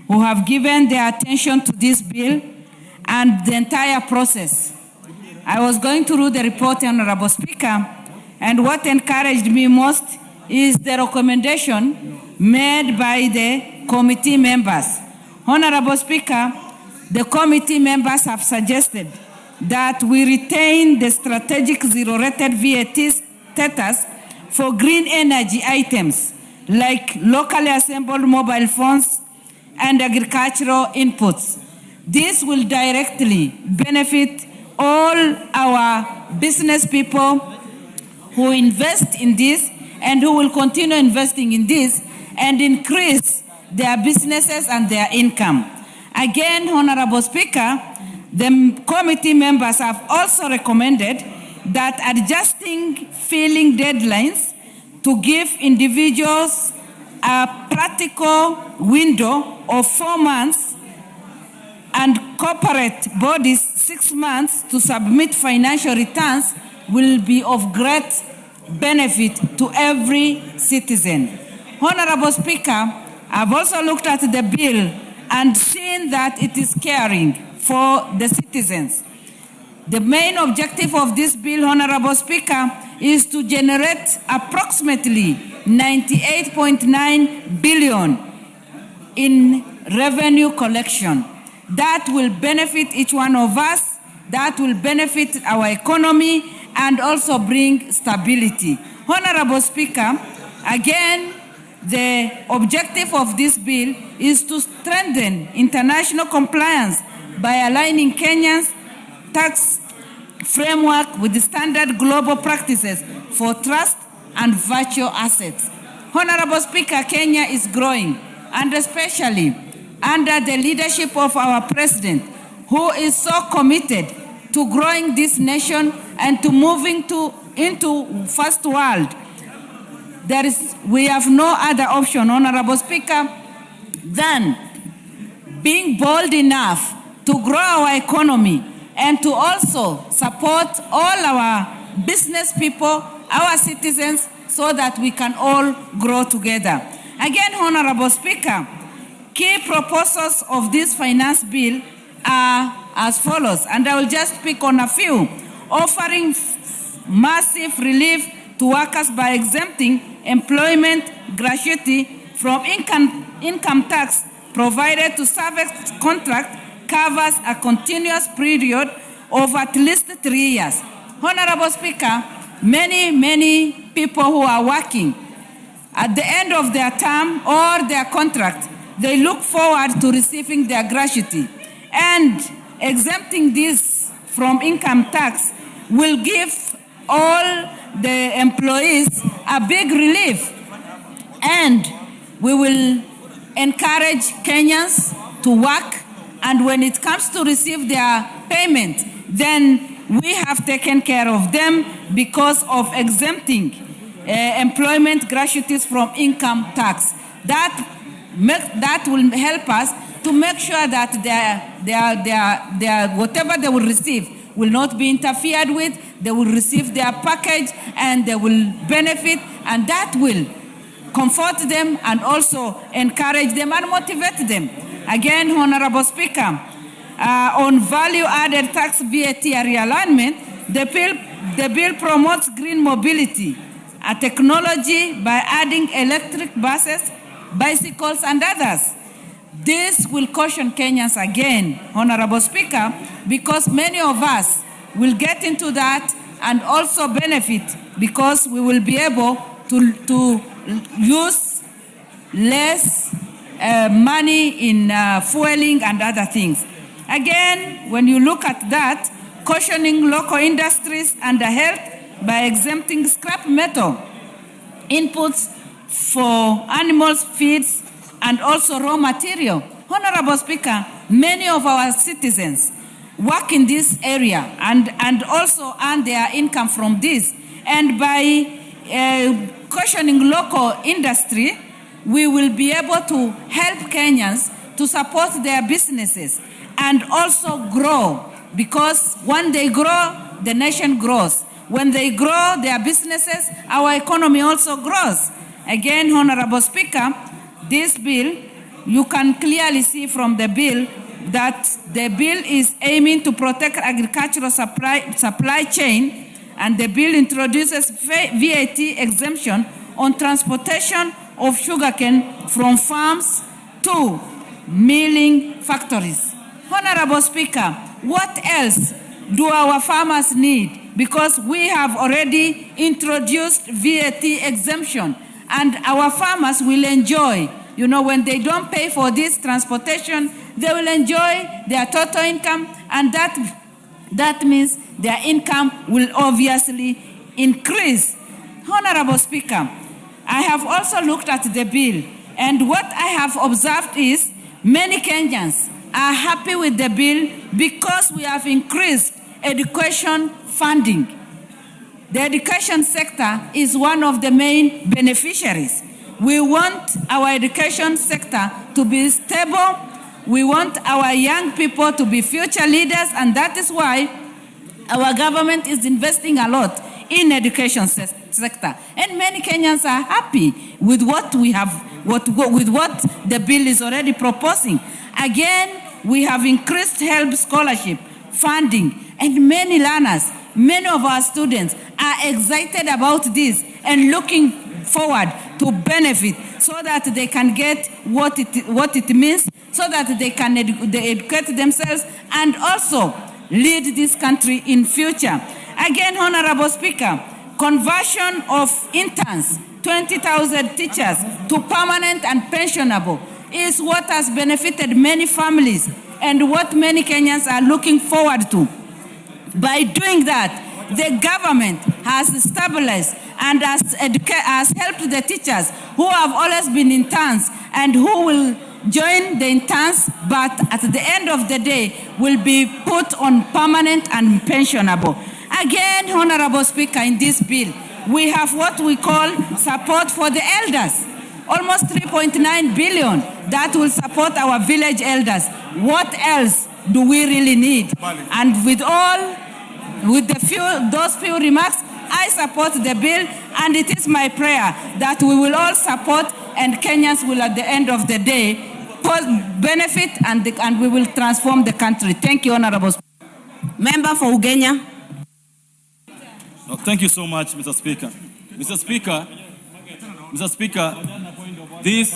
who have given their attention to this bill and the entire process. I was going through the report, Honorable Speaker, and what encouraged me most is the recommendation made by the committee members. Honorable Speaker, the committee members have suggested that we retain the strategic zero-rated VAT status for green energy items like locally assembled mobile phones and agricultural inputs. This will directly benefit all our business people who invest in this and who will continue investing in this and increase their businesses and their income. Again, Honorable Speaker, the committee members have also recommended that adjusting filing deadlines to give individuals a practical window of 4 months and corporate bodies 6 months to submit financial returns will be of great benefit to every citizen. Honorable Speaker, I've also looked at the bill and seen that it is caring for the citizens. The main objective of this bill, Honorable Speaker, is to generate approximately 98.9 billion in revenue collection. That will benefit each one of us, that will benefit our economy, and also bring stability. Honorable Speaker, again, the objective of this bill is to strengthen international compliance by aligning Kenya's tax framework with the standard global practices for trust and virtual assets. Honorable Speaker, Kenya is growing, and especially under the leadership of our President, who is so committed to growing this nation and to moving into first world. We have no other option, Honorable Speaker, than being bold enough to grow our economy and to also support all our business people, our citizens, so that we can all grow together. Again, Honorable Speaker, key proposals of this finance bill are as follows, and I will just pick on a few. Offering massive relief to workers by exempting employment gratuity from income tax provided to service contract covers a continuous period of at least 3 years. Honorable Speaker, many people who are working at the end of their term or their contract, they look forward to receiving their gratuity. And exempting this from income tax will give all the employees a big relief. And we will encourage Kenyans to work, and when it comes to receive their payment, then we have taken care of them because of exempting employment gratuities from income tax. That will help us to make sure that their whatever they will receive will not be interfered with. They will receive their package and they will benefit, and that will comfort them and also encourage them and motivate them. Again, Honorable Speaker, on value-added tax VAT realignment, the bill promotes green mobility, a technology by adding electric buses, bicycles, and others. This will caution Kenyans again, Honorable Speaker, because many of us will get into that and also benefit because we will be able to use less money in fueling and other things. Again, when you look at that, cautioning local industries and the health by exempting scrap metal inputs for animals' feeds and also raw material. Honorable Speaker, many of our citizens work in this area and also earn their income from this. And by cautioning local industry, we will be able to help Kenyans to support their businesses and also grow, because when they grow, the nation grows. When they grow their businesses, our economy also grows. Again, Honorable Speaker, this bill, you can clearly see from the bill that the bill is aiming to protect agricultural supply chain, and the bill introduces VAT exemption on transportation of sugarcane from farms to milling factories. Honorable Speaker, what else do our farmers need? Because we have already introduced VAT exemption, and our farmers will enjoy. You know, when they don't pay for this transportation, they will enjoy their total income, and that means their income will obviously increase. Honorable Speaker, I have also looked at the bill, and what I have observed is many Kenyans are happy with the bill because we have increased education funding. The education sector is one of the main beneficiaries. We want our education sector to be stable. We want our young people to be future leaders, and that is why our government is investing a lot in education sector. And many Kenyans are happy with what we have, with what the bill is already proposing. Again, we have increased HELP scholarship funding, and many learners, many of our students are excited about this and looking forward to benefit so that they can get what it means, so that they can educate themselves and also lead this country in future. Again, Honorable Speaker, conversion of interns, 20,000 teachers to permanent and pensionable is what has benefited many families and what many Kenyans are looking forward to. By doing that, the government has stabilized and has helped the teachers who have always been interns and who will join the interns, but at the end of the day will be put on permanent and pensionable. Again, Honorable Speaker, in this bill, we have what we call support for the elders. Almost 3.9 billion that will support our village elders. What else do we really need? And with those few remarks, I support the bill, and it is my prayer that we will all support, and Kenyans will at the end of the day benefit, and we will transform the country. Thank you, Honorable Speaker. Member for Ugenya. Thank you so much, Mr. Speaker. Mr. Speaker, this,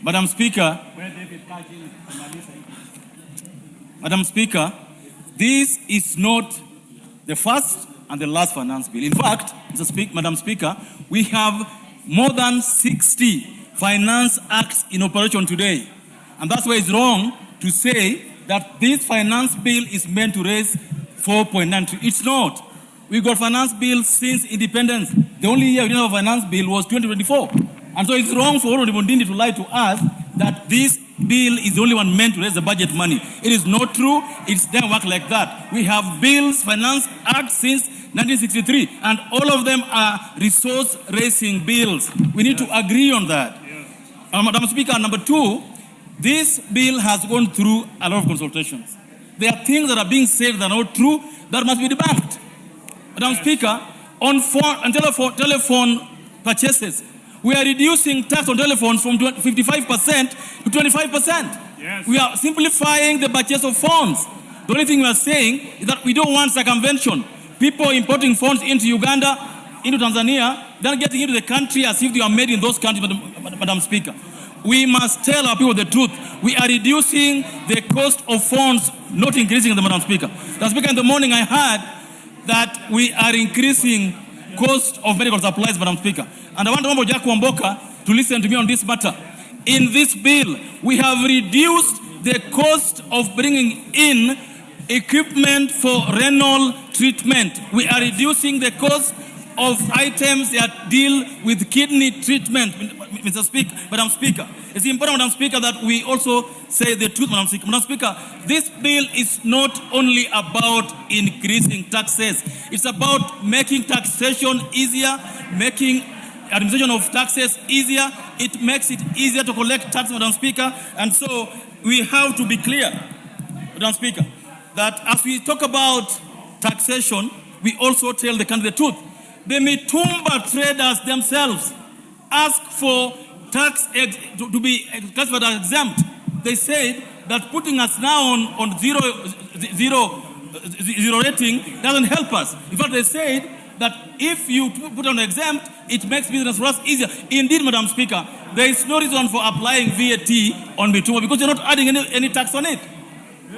Madam Speaker, this is not the first and the last finance bill. In fact, Madam Speaker, we have more than 60 finance acts in operation today. And that's why it's wrong to say that this finance bill is meant to raise 4.92. It's not. We got finance bills since independence. The only year we didn't have a finance bill was 2024. And so it's wrong for Honorable Ndindi to lie to us that this bill is the only one meant to raise the budget money. It is not true. It doesn't work like that. We have bills, finance acts since 1963, and all of them are resource-raising bills. We need to agree on that. Madam Speaker, number two, this bill has gone through a lot of consultations. There are things that are being said that are not true that must be debunked. Madam Speaker, on telephone purchases, we are reducing tax on telephones from 55% to 25%. Yes. We are simplifying the purchase of phones. The only thing we are saying is that we don't want circumvention. People importing phones into Uganda, into Tanzania, then getting into the country as if they are made in those countries, Madam Speaker. We must tell our people the truth. We are reducing the cost of phones, not increasing them, Madam Speaker. Madam Speaker, in the morning I heard that we are increasing cost of medical supplies, Madam Speaker. And I want Honorable Jacaranda to listen to me on this matter. In this bill, we have reduced the cost of bringing in equipment for renal treatment. We are reducing the cost of items that deal with kidney treatment, Mr. Speaker, Madam Speaker. It's important, Madam Speaker, that we also say the truth, Madam Speaker. Madam Speaker, this bill is not only about increasing taxes. It's about making taxation easier, making administration of taxes easier. It makes it easier to collect tax, Madam Speaker. And so we have to be clear, Madam Speaker, that as we talk about taxation, we also tell the country the truth. The Mitumba traders themselves ask for tax to be classified as exempt. They said that putting us now on zero rating doesn't help us. In fact, they said that if you put on exempt, it makes business for us easier. Indeed, Madam Speaker, there is no reason for applying VAT on Mitumba because you're not adding any tax on it.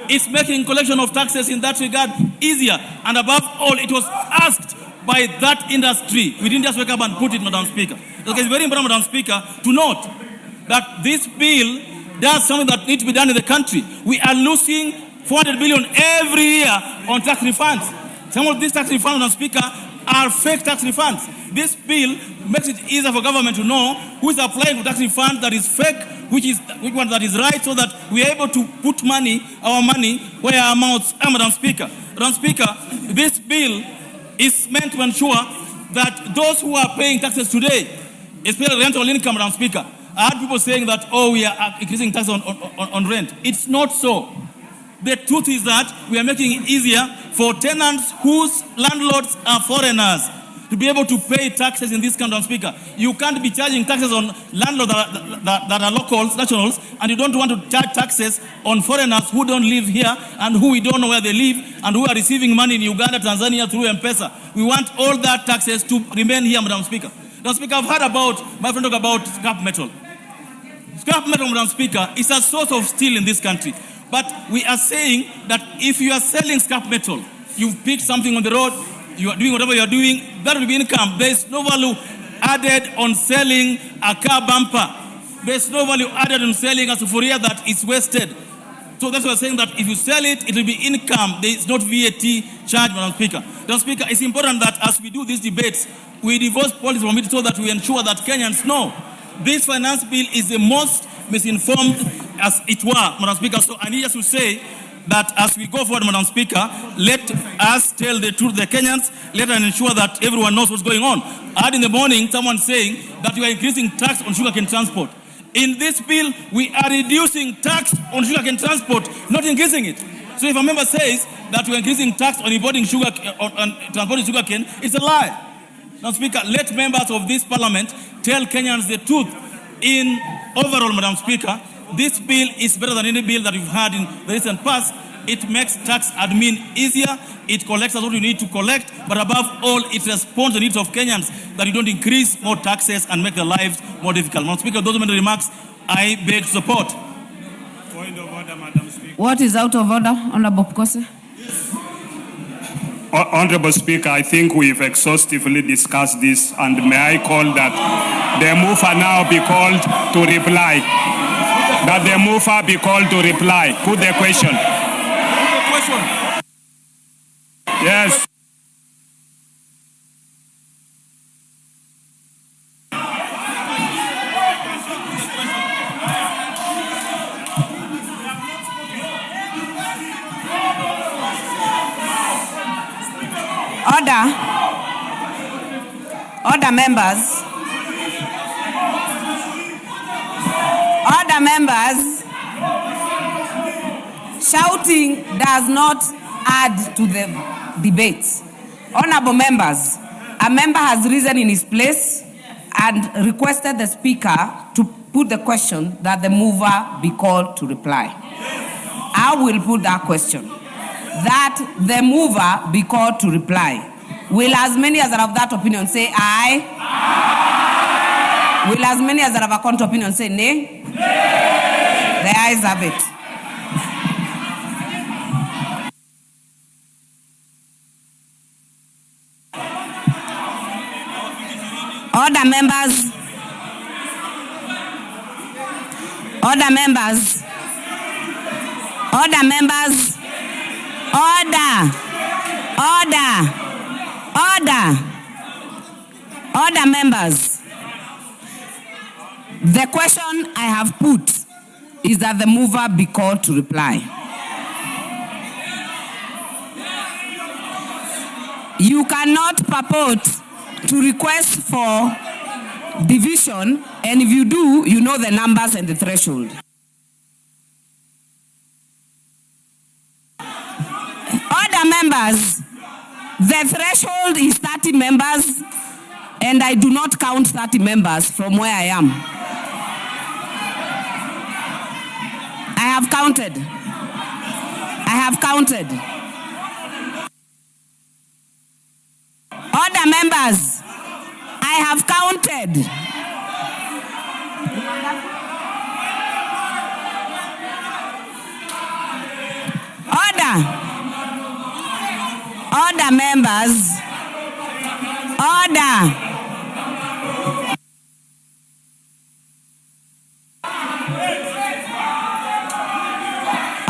It's making collection of taxes in that regard easier. And above all, it was asked by that industry. We didn't just wake up and put it, Madam Speaker. Okay, it's very important, Madam Speaker, to note that this bill does something that needs to be done in the country. We are losing 400 billion every year on tax refunds. Some of these tax refunds, Madam Speaker, are fake tax refunds. This bill makes it easier for government to know who is applying for tax refund that is fake, which one that is right, so that we are able to put our money where our mouths are, Madam Speaker. Madam Speaker, this bill is meant to ensure that those who are paying taxes today, especially rental income, Madam Speaker, I heard people saying that, oh, we are increasing tax on rent. It's not so. The truth is that we are making it easier for tenants whose landlords are foreigners to be able to pay taxes in this country, Madam Speaker. You can't be charging taxes on landlords that are locals, nationals, and you don't want to charge taxes on foreigners who don't live here and who we don't know where they live and who are receiving money in Uganda, Tanzania through M-Pesa. We want all that taxes to remain here, Madam Speaker. Madam Speaker, I've heard my friend talk about scrap metal. Scrap metal, Madam Speaker, is a source of steel in this country. But we are saying that if you are selling scrap metal, you've picked something on the road, you are doing whatever you are doing, that will be income. There is no value added on selling a car bumper. There is no value added on selling a sufuria that is wasted. So that's why we're saying that if you sell it, it will be income. There is not VAT charge, Madam Speaker. Madam Speaker, it's important that as we do these debates, we divorce politics from it so that we ensure that Kenyans know this finance bill is the most misinformed as it were, Madam Speaker. So I need us to say that as we go forward, Madam Speaker, let us tell the truth to the Kenyans. Let us ensure that everyone knows what's going on. I heard in the morning someone saying that we are increasing tax on sugarcane transport. In this bill, we are reducing tax on sugarcane transport, not increasing it. So if a member says that we are increasing tax on importing sugar, on transporting sugarcane, it's a lie. Madam Speaker, let members of this parliament tell Kenyans the truth. In overall, Madam Speaker, this bill is better than any bill that we've had in the recent past. It makes tax admin easier. It collects what we need to collect. But above all, it responds to the needs of Kenyans, that you don't increase more taxes and make their lives more difficult. Madam Speaker, those are my remarks. I beg support. Point of order, Madam Speaker. What is out of order, Honorable Pukose? Honorable Speaker, I think we've exhaustively discussed this, and may I call that the mover now be called to reply. That the mover be called to reply. Put the question. Yes. Order, members. Order, members. Shouting does not add to the debate. Honorable members, a member has risen in his place and requested the speaker to put the question that the mover be called to reply. I will put that question. That the mover be called to reply. Will as many as are of that opinion say aye? Aye. Will as many as are of a contrary opinion say nay? Nay. The ayes have it. Order, members. Order, members. Order, members. Order. Order. Order. Order, members. The question I have put is that the mover be called to reply. You cannot purport to request for division, and if you do, you know the numbers and the threshold. Order, members. The threshold is 30 members, and I do not count 30 members from where I am. I have counted. I have counted. Order, members. I have counted. Order. Order, members. Order.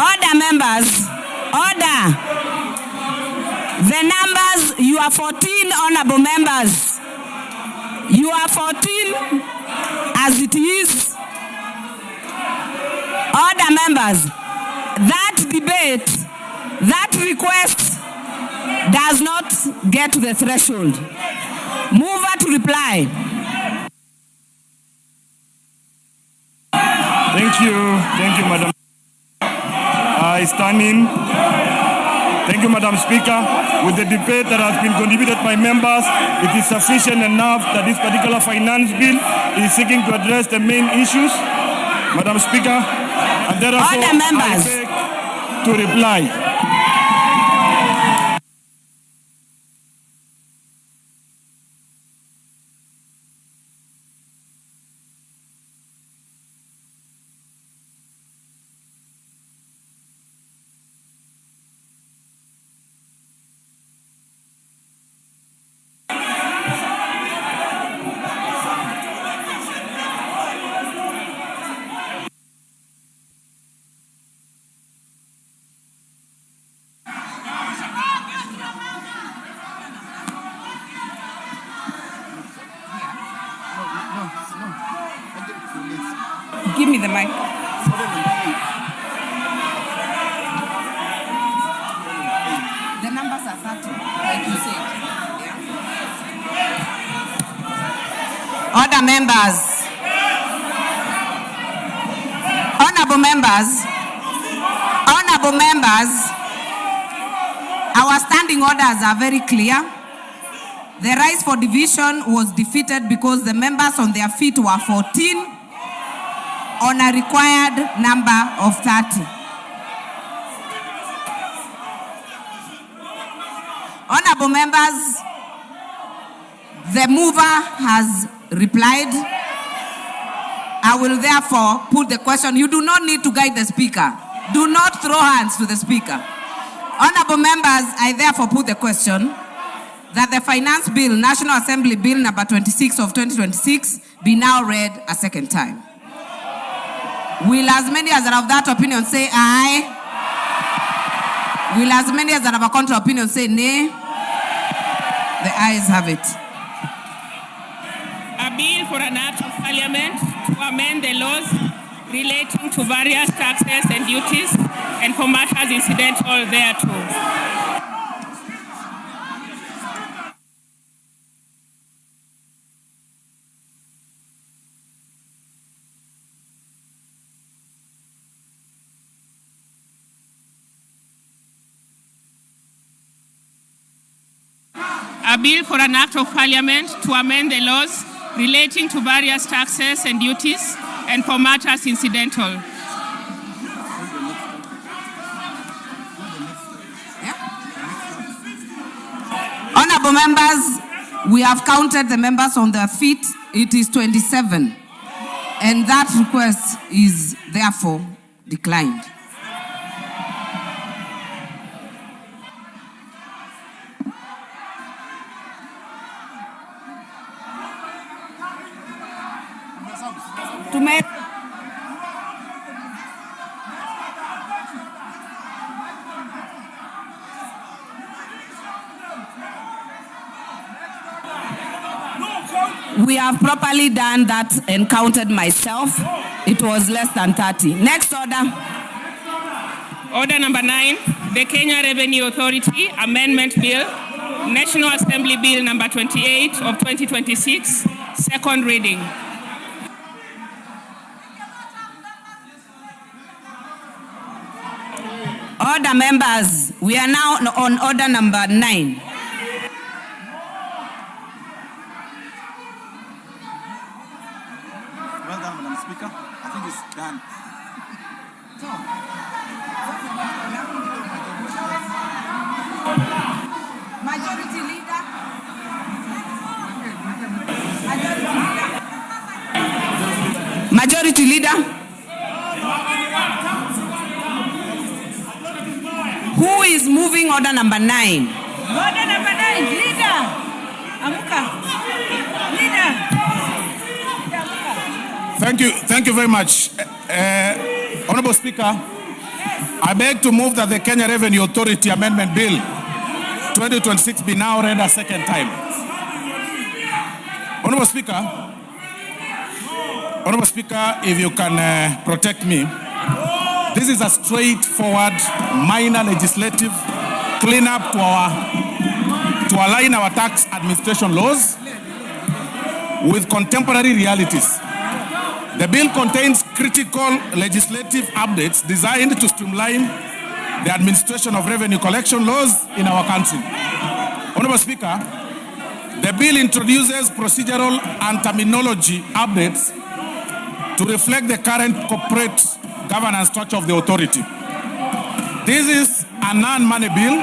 Order, members. Order. The numbers, you are 14 honorable members. You are 14 as it is. Order, members. That debate, that request does not get to the threshold. Mover to reply. Thank you, Madam. I stand in. Thank you, Madam Speaker. With the debate that has been contributed by members, it is sufficient enough that this particular finance bill is seeking to address the main issues, Madam Speaker, and therefore I beg to reply. Give me the mic. The numbers are 30, like you said. Yeah. Order, members. Honorable members. Honorable members. Our standing orders are very clear. The rise for division was defeated because the members on their feet were 14 on a required number of 30. Honorable members, the mover has replied. I will therefore put the question. You do not need to guide the speaker. Do not throw hands to the speaker. Honorable members, I therefore put the question that the Finance Bill, National Assembly Bill number 26 of 2026, be now read a second time. Will as many as are of that opinion say aye? Will as many as are of a contrary opinion say nay? The ayes have it. A bill for an act of Parliament to amend the laws relating to various taxes and duties and for matters incidental thereto. A bill for an act of Parliament to amend the laws relating to various taxes and duties and for matters incidental. Honorable members, we have counted the members on their feet. It is 27. And that request is therefore declined. We have properly done that and counted myself. It was less than 30. Next order. Order number 9, the Kenya Revenue Authority Amendment Bill, National Assembly Bill number 28 of 2026, second reading. Order, members. We are now on order number 9. Well done, Madam Speaker. I think it's done. Majority Leader. Majority Leader. Who is moving order number 9? Order number 9, Leader. Amuka. Thank you very much. Honorable Speaker, I beg to move that the Kenya Revenue Authority Amendment Bill 2026 be now read a second time. Honorable Speaker, if you can protect me, this is a straightforward, minor legislative cleanup to align our tax administration laws with contemporary realities. The bill contains critical legislative updates designed to streamline the administration of revenue collection laws in our country. Honorable Speaker, the bill introduces procedural and terminology updates to reflect the current corporate governance structure of the authority. This is a non-money bill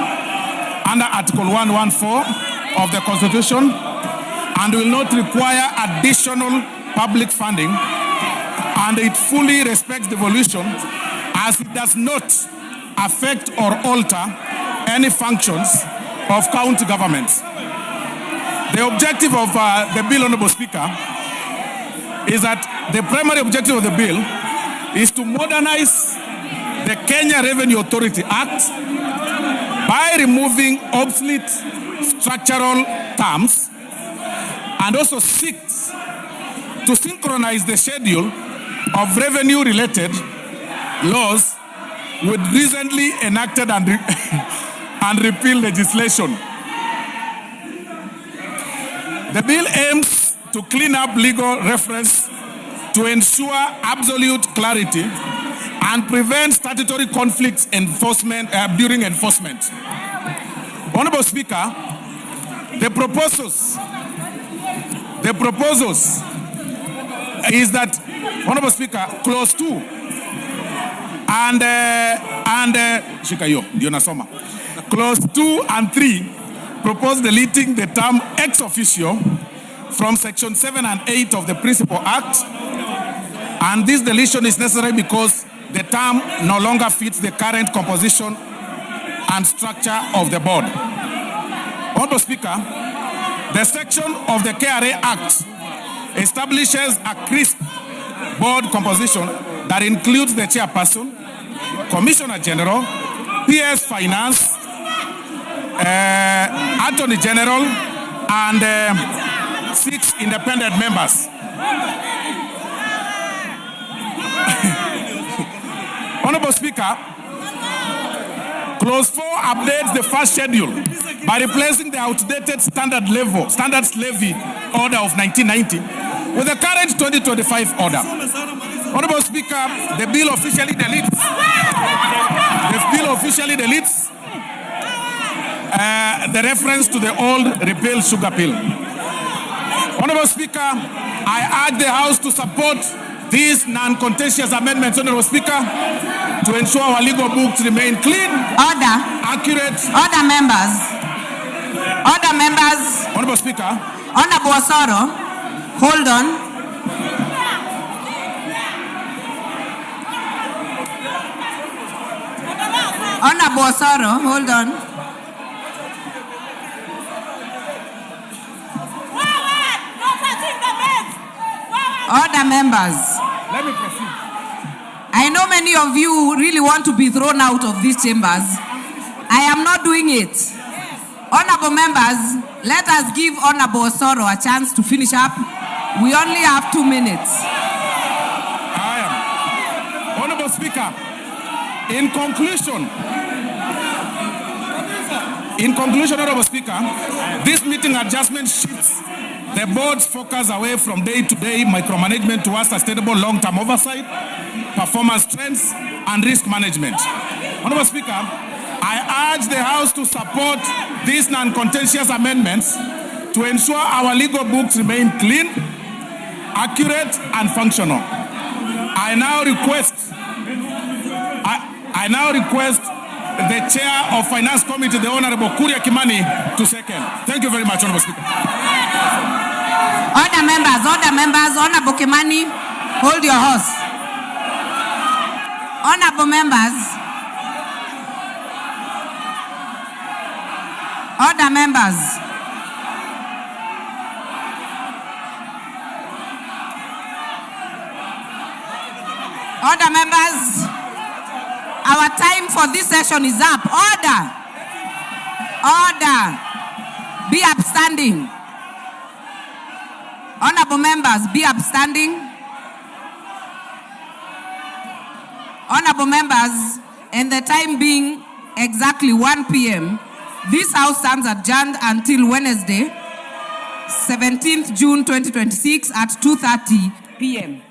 under Article 114 of the Constitution and will not require additional public funding, and it fully respects devolution as it does not affect or alter any functions of county governments. The objective of the bill, Honorable Speaker, is that the primary objective of the bill is to modernize the Kenya Revenue Authority Act by removing obsolete structural terms and also seeks to synchronize the schedule of revenue-related laws with recently enacted and repealed legislation. The bill aims to clean up legal reference to ensure absolute clarity and prevent statutory conflicts during enforcement. Honorable Speaker, the proposals is that, Honorable Speaker, clause 2 clause 2 and 3 propose deleting the term ex officio from section 7 and 8 of the Principal Act, and this deletion is necessary because the term no longer fits the current composition and structure of the board. Honorable Speaker, the section of the KRA Act establishes a crisp board composition that includes the chairperson, Commissioner General, PS Finance, Attorney General, and 6 independent members. Honorable Speaker, clause 4 updates the first schedule by replacing the outdated standards levy order of 1990 with the current 2025 order. Honorable Speaker, the bill officially deletes the reference to the old repealed sugar bill. Honorable Speaker, I urge the House to support these non-contentious amendments, Honorable Speaker, to ensure our legal books remain clean, accurate. Order, members. Order, members. Honorable Speaker. Honorable Osoro, hold on. Honorable Osoro, hold on. Order, members. Let me proceed. I know many of you really want to be thrown out of these chambers. I am not doing it. Honorable members, let us give Honorable Osoro a chance to finish up. We only have 2 minutes. Honorable Speaker, in conclusion, Honorable Speaker, this meeting adjustment shifts the board's focus away from day-to-day micromanagement towards sustainable long-term oversight, performance trends, and risk management. Honorable Speaker, I urge the House to support these non-contentious amendments to ensure our legal books remain clean, accurate, and functional. I now request the Chair of Finance Committee, the Honorable Kuria Kimani, to second. Thank you very much, Honorable Speaker. Order, members. Honorable Kimani, hold your horse. Honorable members. Order, members. members, our time for this session is up. Order. Order. Be upstanding. Honorable members, be upstanding. Honorable members, and the time being exactly 1 p.m., this House stands adjourned until Wednesday, 17th June 2026 at 2:30 p.m.